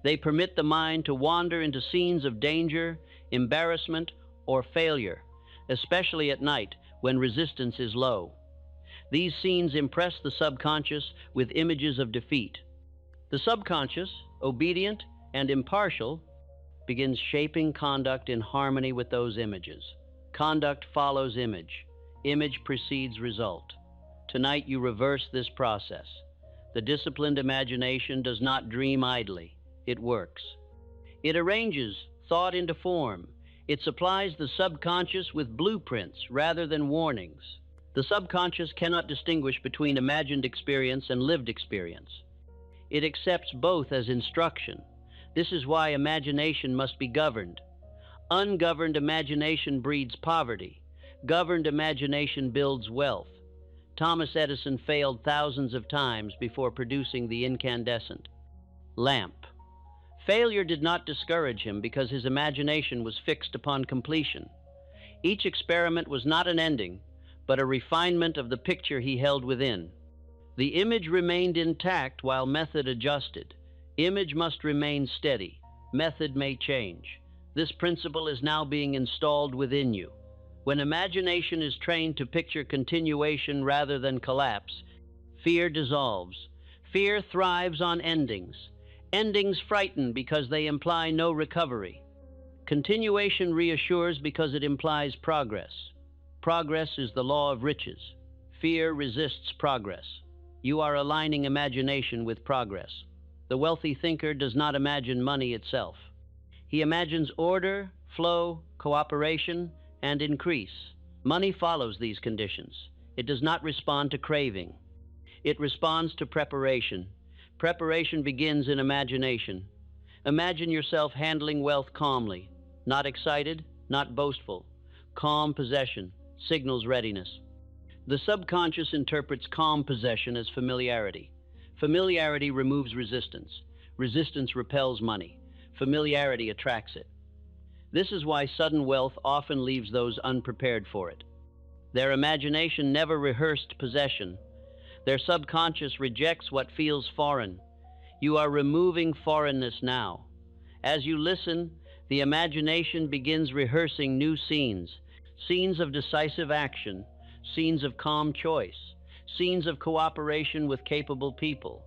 They permit the mind to wander into scenes of danger, embarrassment, or failure, especially at night when resistance is low. These scenes impress the subconscious with images of defeat. The subconscious, obedient and impartial, begins shaping conduct in harmony with those images. Conduct follows image. Image precedes result. Tonight you reverse this process. The disciplined imagination does not dream idly. It works. It arranges thought into form. It supplies the subconscious with blueprints rather than warnings. The subconscious cannot distinguish between imagined experience and lived experience. It accepts both as instruction. This is why imagination must be governed. Ungoverned imagination breeds poverty. Governed imagination builds wealth. Thomas Edison failed thousands of times before producing the incandescent lamp. Failure did not discourage him because his imagination was fixed upon completion. Each experiment was not an ending, but a refinement of the picture he held within. The image remained intact while method adjusted. Image must remain steady. Method may change. This principle is now being installed within you. When imagination is trained to picture continuation rather than collapse, fear dissolves. Fear thrives on endings. Endings frighten because they imply no recovery. Continuation reassures because it implies progress. Progress is the law of riches. Fear resists progress. You are aligning imagination with progress. The wealthy thinker does not imagine money itself. He imagines order, flow, cooperation, and increase. Money follows these conditions. It does not respond to craving. It responds to preparation. Preparation begins in imagination. Imagine yourself handling wealth calmly, not excited, not boastful. Calm possession signals readiness. The subconscious interprets calm possession as familiarity. Familiarity removes resistance. Resistance repels money. Familiarity attracts it. This is why sudden wealth often leaves those unprepared for it. Their imagination never rehearsed possession. Their subconscious rejects what feels foreign. You are removing foreignness now. As you listen, the imagination begins rehearsing new scenes, scenes of decisive action, scenes of calm choice, scenes of cooperation with capable people,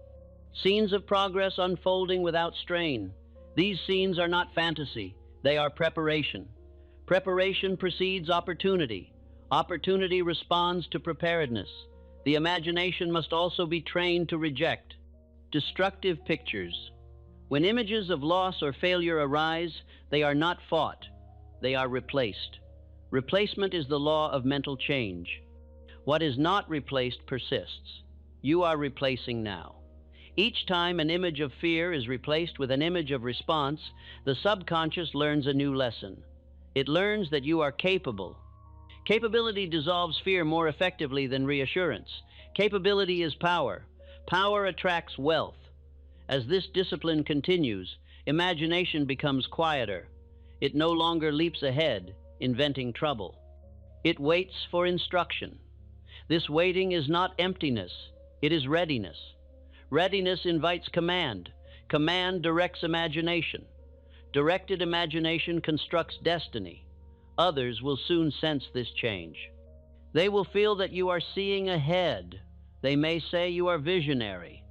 scenes of progress unfolding without strain. These scenes are not fantasy, they are preparation. Preparation precedes opportunity. Opportunity responds to preparedness. The imagination must also be trained to reject destructive pictures. When images of loss or failure arise, they are not fought, they are replaced. Replacement is the law of mental change. What is not replaced persists. You are replacing now. Each time an image of fear is replaced with an image of response, the subconscious learns a new lesson. It learns that you are capable. Capability dissolves fear more effectively than reassurance. Capability is power. Power attracts wealth. As this discipline continues, imagination becomes quieter. It no longer leaps ahead, inventing trouble. It waits for instruction. This waiting is not emptiness, it is readiness. Readiness invites command. Command directs imagination. Directed imagination constructs destiny. Others will soon sense this change. They will feel that you are seeing ahead. They may say you are visionary.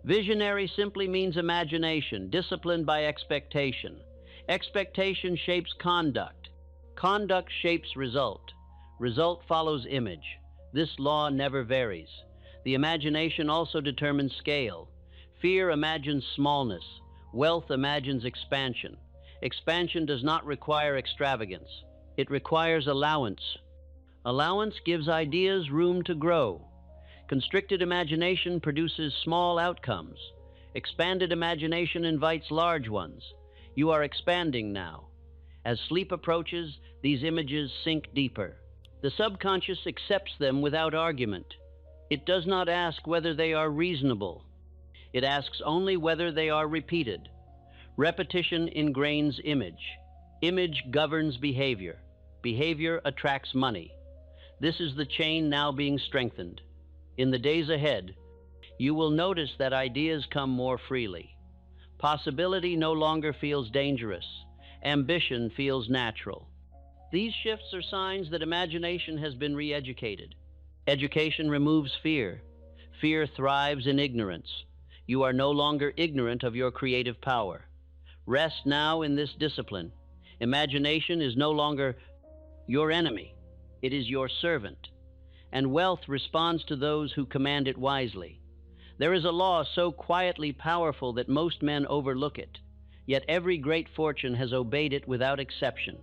Visionary simply means imagination, disciplined by expectation. Expectation shapes conduct. Conduct shapes result. Result follows image. This law never varies. The imagination also determines scale. Fear imagines smallness. Wealth imagines expansion. Expansion does not require extravagance. It requires allowance. Allowance gives ideas room to grow. Constricted imagination produces small outcomes. Expanded imagination invites large ones. You are expanding now. As sleep approaches, these images sink deeper. The subconscious accepts them without argument. It does not ask whether they are reasonable. It asks only whether they are repeated. Repetition ingrains image. Image governs behavior. Behavior attracts money. This is the chain now being strengthened. In the days ahead, you will notice that ideas come more freely. Possibility no longer feels dangerous. Ambition feels natural. These shifts are signs that imagination has been re-educated. Education removes fear. Fear thrives in ignorance. You are no longer ignorant of your creative power. Rest now in this discipline. Imagination is no longer your enemy. It is your servant. And wealth responds to those who command it wisely. There is a law so quietly powerful that most men overlook it, yet every great fortune has obeyed it without exception.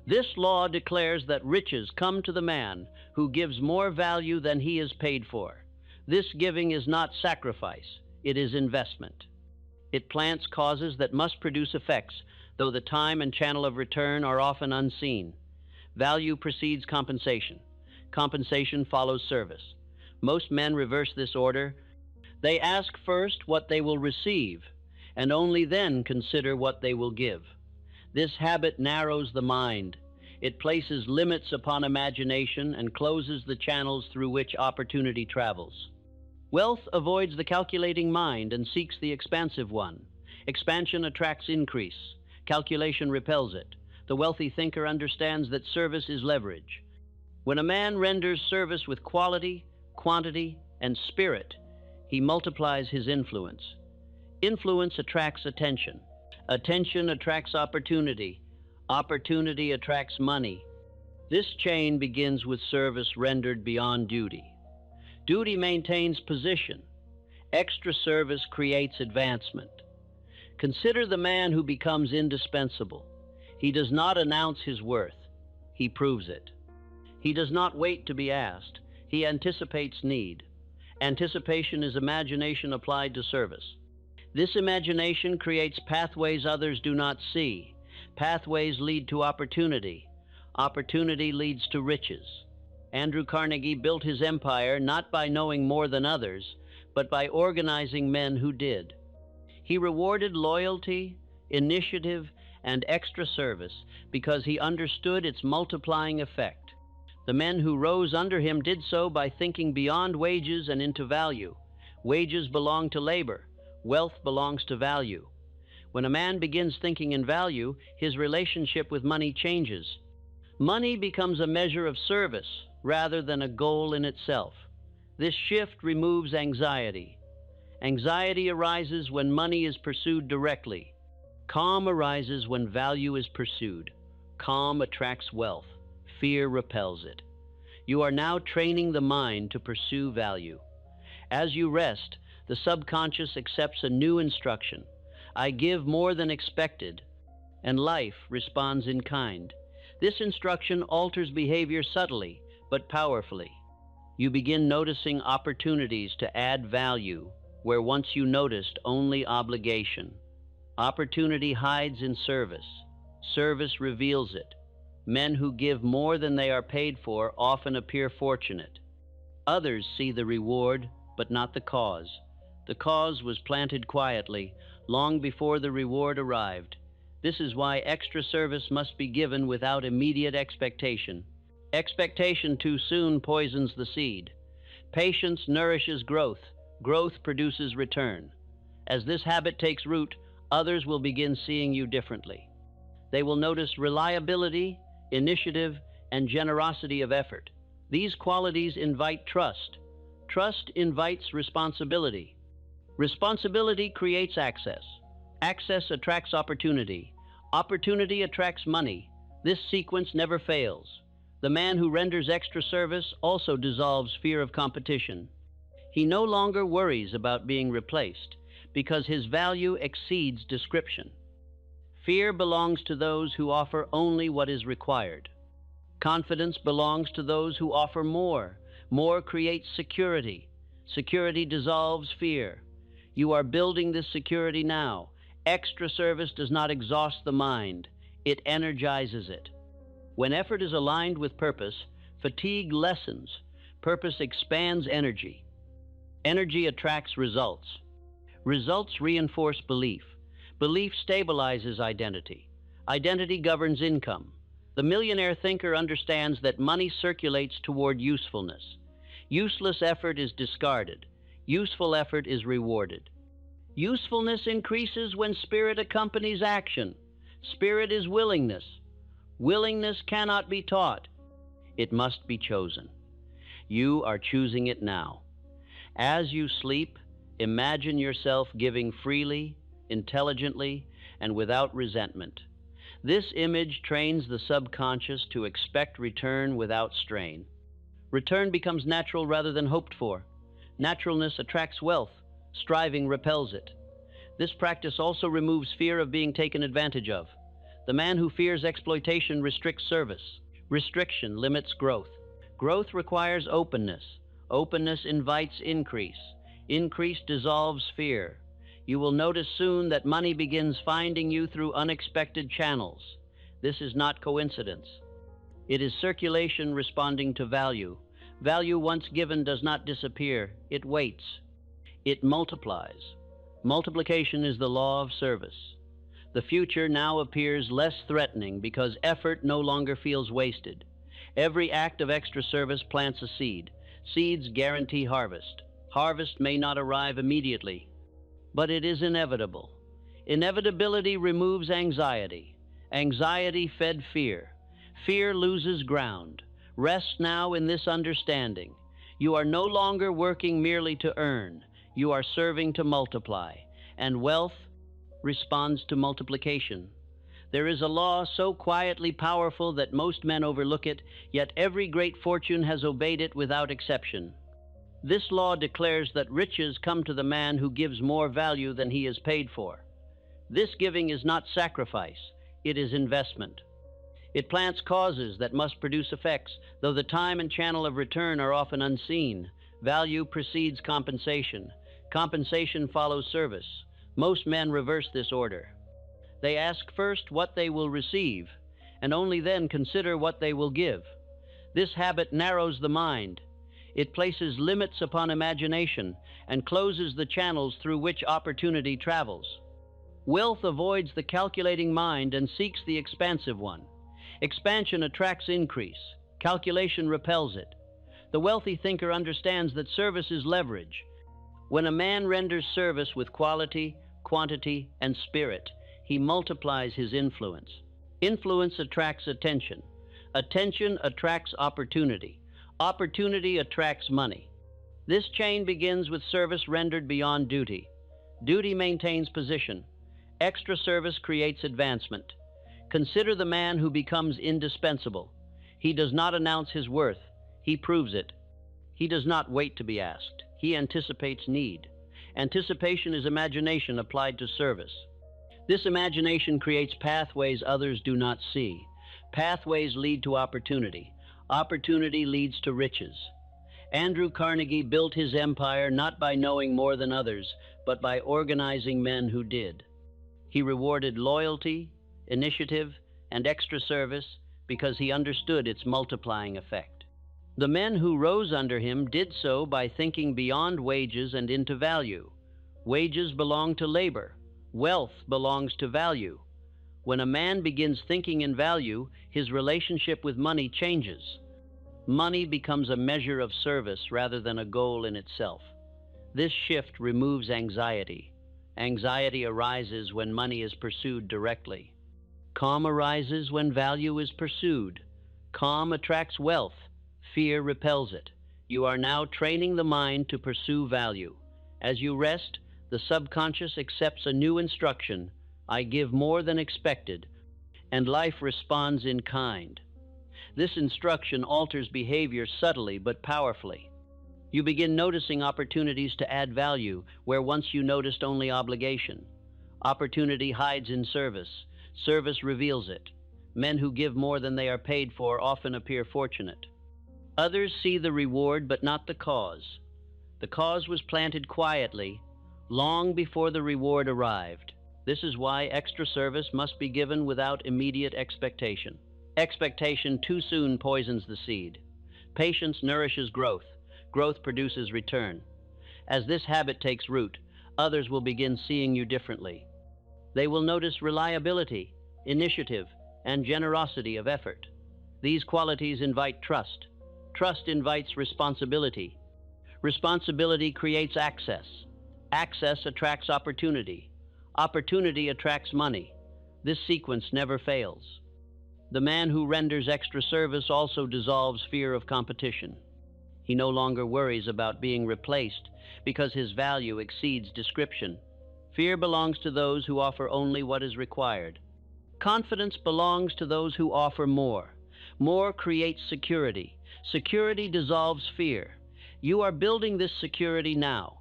This law declares that riches come to the man who gives more value than he is paid for. This giving is not sacrifice, it is investment. It plants causes that must produce effects, though the time and channel of return are often unseen. Value precedes compensation. Compensation follows service. Most men reverse this order. They ask first what they will receive, and only then consider what they will give. This habit narrows the mind. It places limits upon imagination and closes the channels through which opportunity travels. Wealth avoids the calculating mind and seeks the expansive one. Expansion attracts increase. Calculation repels it. The wealthy thinker understands that service is leverage. When a man renders service with quality, quantity, and spirit, he multiplies his influence. Influence attracts attention. Attention attracts opportunity. Opportunity attracts money. This chain begins with service rendered beyond duty. Duty maintains position. Extra service creates advancement. Consider the man who becomes indispensable. He does not announce his worth. He proves it. He does not wait to be asked. He anticipates need. Anticipation is imagination applied to service. This imagination creates pathways others do not see. Pathways lead to opportunity. Opportunity leads to riches. Andrew Carnegie built his empire not by knowing more than others, but by organizing men who did. He rewarded loyalty, initiative, and extra service because he understood its multiplying effect. The men who rose under him did so by thinking beyond wages and into value. Wages belong to labor. Wealth belongs to value. When a man begins thinking in value, his relationship with money changes. Money becomes a measure of service rather than a goal in itself. This shift removes anxiety. Anxiety arises when money is pursued directly. Calm arises when value is pursued. Calm attracts wealth. Fear repels it. You are now training the mind to pursue value. As you rest, the subconscious accepts a new instruction. I give more than expected, and life responds in kind. This instruction alters behavior subtly, but powerfully. You begin noticing opportunities to add value where once you noticed only obligation. Opportunity hides in service. Service reveals it. Men who give more than they are paid for often appear fortunate. Others see the reward, but not the cause. The cause was planted quietly, long before the reward arrived. This is why extra service must be given without immediate expectation. Expectation too soon poisons the seed. Patience nourishes growth. Growth produces return. As this habit takes root, others will begin seeing you differently. They will notice reliability, initiative, and generosity of effort. These qualities invite trust. Trust invites responsibility. Responsibility creates access. Access attracts opportunity. Opportunity attracts money. This sequence never fails. The man who renders extra service also dissolves fear of competition. He no longer worries about being replaced because his value exceeds description. Fear belongs to those who offer only what is required. Confidence belongs to those who offer more. More creates security. Security dissolves fear. You are building this security now. Extra service does not exhaust the mind. It energizes it. When effort is aligned with purpose, fatigue lessens. Purpose expands energy. Energy attracts results. Results reinforce belief. Belief stabilizes identity. Identity governs income. The millionaire thinker understands that money circulates toward usefulness. Useless effort is discarded. Useful effort is rewarded. Usefulness increases when spirit accompanies action. Spirit is willingness. Willingness cannot be taught. It must be chosen. You are choosing it now. As you sleep, imagine yourself giving freely, intelligently, and without resentment. This image trains the subconscious to expect return without strain. Return becomes natural rather than hoped for. Naturalness attracts wealth. Striving repels it. This practice also removes fear of being taken advantage of. The man who fears exploitation restricts service. Restriction limits growth. Growth requires openness. Openness invites increase. Increase dissolves fear. You will notice soon that money begins finding you through unexpected channels. This is not coincidence. It is circulation responding to value. Value once given does not disappear. It waits. It multiplies. Multiplication is the law of service. The future now appears less threatening because effort no longer feels wasted. Every act of extra service plants a seed. Seeds guarantee harvest. Harvest may not arrive immediately, but it is inevitable. Inevitability removes anxiety. Anxiety fed fear. Fear loses ground. Rest now in this understanding. You are no longer working merely to earn. You are serving to multiply, and wealth responds to multiplication. There is a law so quietly powerful that most men overlook it, yet every great fortune has obeyed it without exception. This law declares that riches come to the man who gives more value than he is paid for. This giving is not sacrifice, it is investment. It plants causes that must produce effects, though the time and channel of return are often unseen. Value precedes compensation. Compensation follows service. Most men reverse this order. They ask first what they will receive, and only then consider what they will give. This habit narrows the mind. It places limits upon imagination and closes the channels through which opportunity travels. Wealth avoids the calculating mind and seeks the expansive one. Expansion attracts increase. Calculation repels it. The wealthy thinker understands that service is leverage. When a man renders service with quality, quantity, and spirit, he multiplies his influence. Influence attracts attention. Attention attracts opportunity. Opportunity attracts money. This chain begins with service rendered beyond duty. Duty maintains position. Extra service creates advancement. Consider the man who becomes indispensable. He does not announce his worth. He proves it. He does not wait to be asked. He anticipates need. Anticipation is imagination applied to service. This imagination creates pathways others do not see. Pathways lead to opportunity. Opportunity leads to riches. Andrew Carnegie built his empire not by knowing more than others, but by organizing men who did. He rewarded loyalty, initiative, and extra service because he understood its multiplying effect. The men who rose under him did so by thinking beyond wages and into value. Wages belong to labor. Wealth belongs to value. When a man begins thinking in value, his relationship with money changes. Money becomes a measure of service rather than a goal in itself. This shift removes anxiety. Anxiety arises when money is pursued directly. Calm arises when value is pursued. Calm attracts wealth. Fear repels it. You are now training the mind to pursue value. As you rest, the subconscious accepts a new instruction. I give more than expected, and life responds in kind. This instruction alters behavior subtly but powerfully. You begin noticing opportunities to add value where once you noticed only obligation. Opportunity hides in service. Service reveals it. Men who give more than they are paid for often appear fortunate. Others see the reward but not the cause. The cause was planted quietly, long before the reward arrived. This is why extra service must be given without immediate expectation. Expectation too soon poisons the seed. Patience nourishes growth. Growth produces return. As this habit takes root, others will begin seeing you differently. They will notice reliability, initiative, and generosity of effort. These qualities invite trust. Trust invites responsibility. Responsibility creates access. Access attracts opportunity. Opportunity attracts money. This sequence never fails. The man who renders extra service also dissolves fear of competition. He no longer worries about being replaced because his value exceeds description. Fear belongs to those who offer only what is required. Confidence belongs to those who offer more. More creates security. Security dissolves fear. You are building this security now.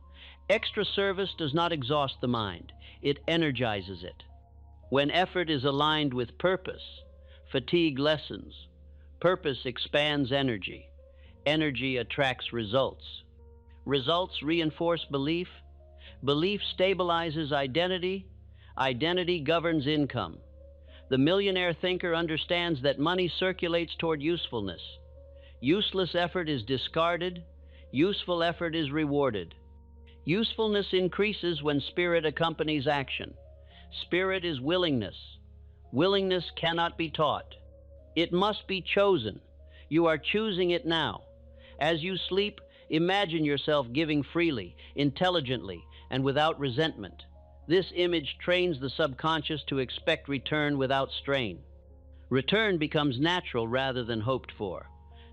Extra service does not exhaust the mind. It energizes it. When effort is aligned with purpose, fatigue lessens. Purpose expands energy. Energy attracts results. Results reinforce belief. Belief stabilizes identity. Identity governs income. The millionaire thinker understands that money circulates toward usefulness. Useless effort is discarded. Useful effort is rewarded. Usefulness increases when spirit accompanies action. Spirit is willingness. Willingness cannot be taught. It must be chosen. You are choosing it now. As you sleep, imagine yourself giving freely, intelligently, and without resentment. This image trains the subconscious to expect return without strain. Return becomes natural rather than hoped for.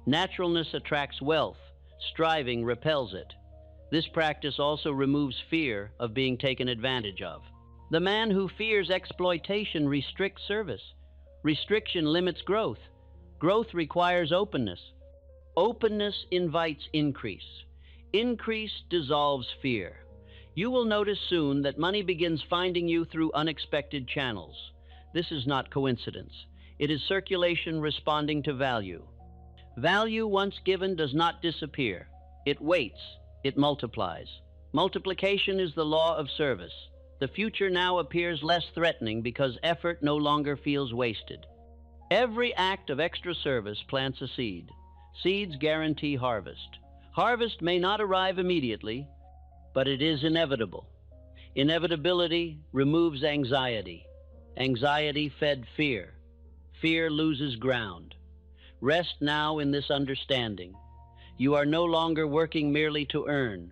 Naturalness attracts wealth. Striving repels it. This practice also removes fear of being taken advantage of. The man who fears exploitation restricts service. Restriction limits growth. Growth requires openness. Openness invites increase. Increase dissolves fear. You will notice soon that money begins finding you through unexpected channels. This is not coincidence. It is circulation responding to value. Value once given does not disappear. It waits. It multiplies. Multiplication is the law of service. The future now appears less threatening because effort no longer feels wasted. Every act of extra service plants a seed. Seeds guarantee harvest. Harvest may not arrive immediately, but it is inevitable. Inevitability removes anxiety. Anxiety fed fear. Fear loses ground. Rest now in this understanding. You are no longer working merely to earn.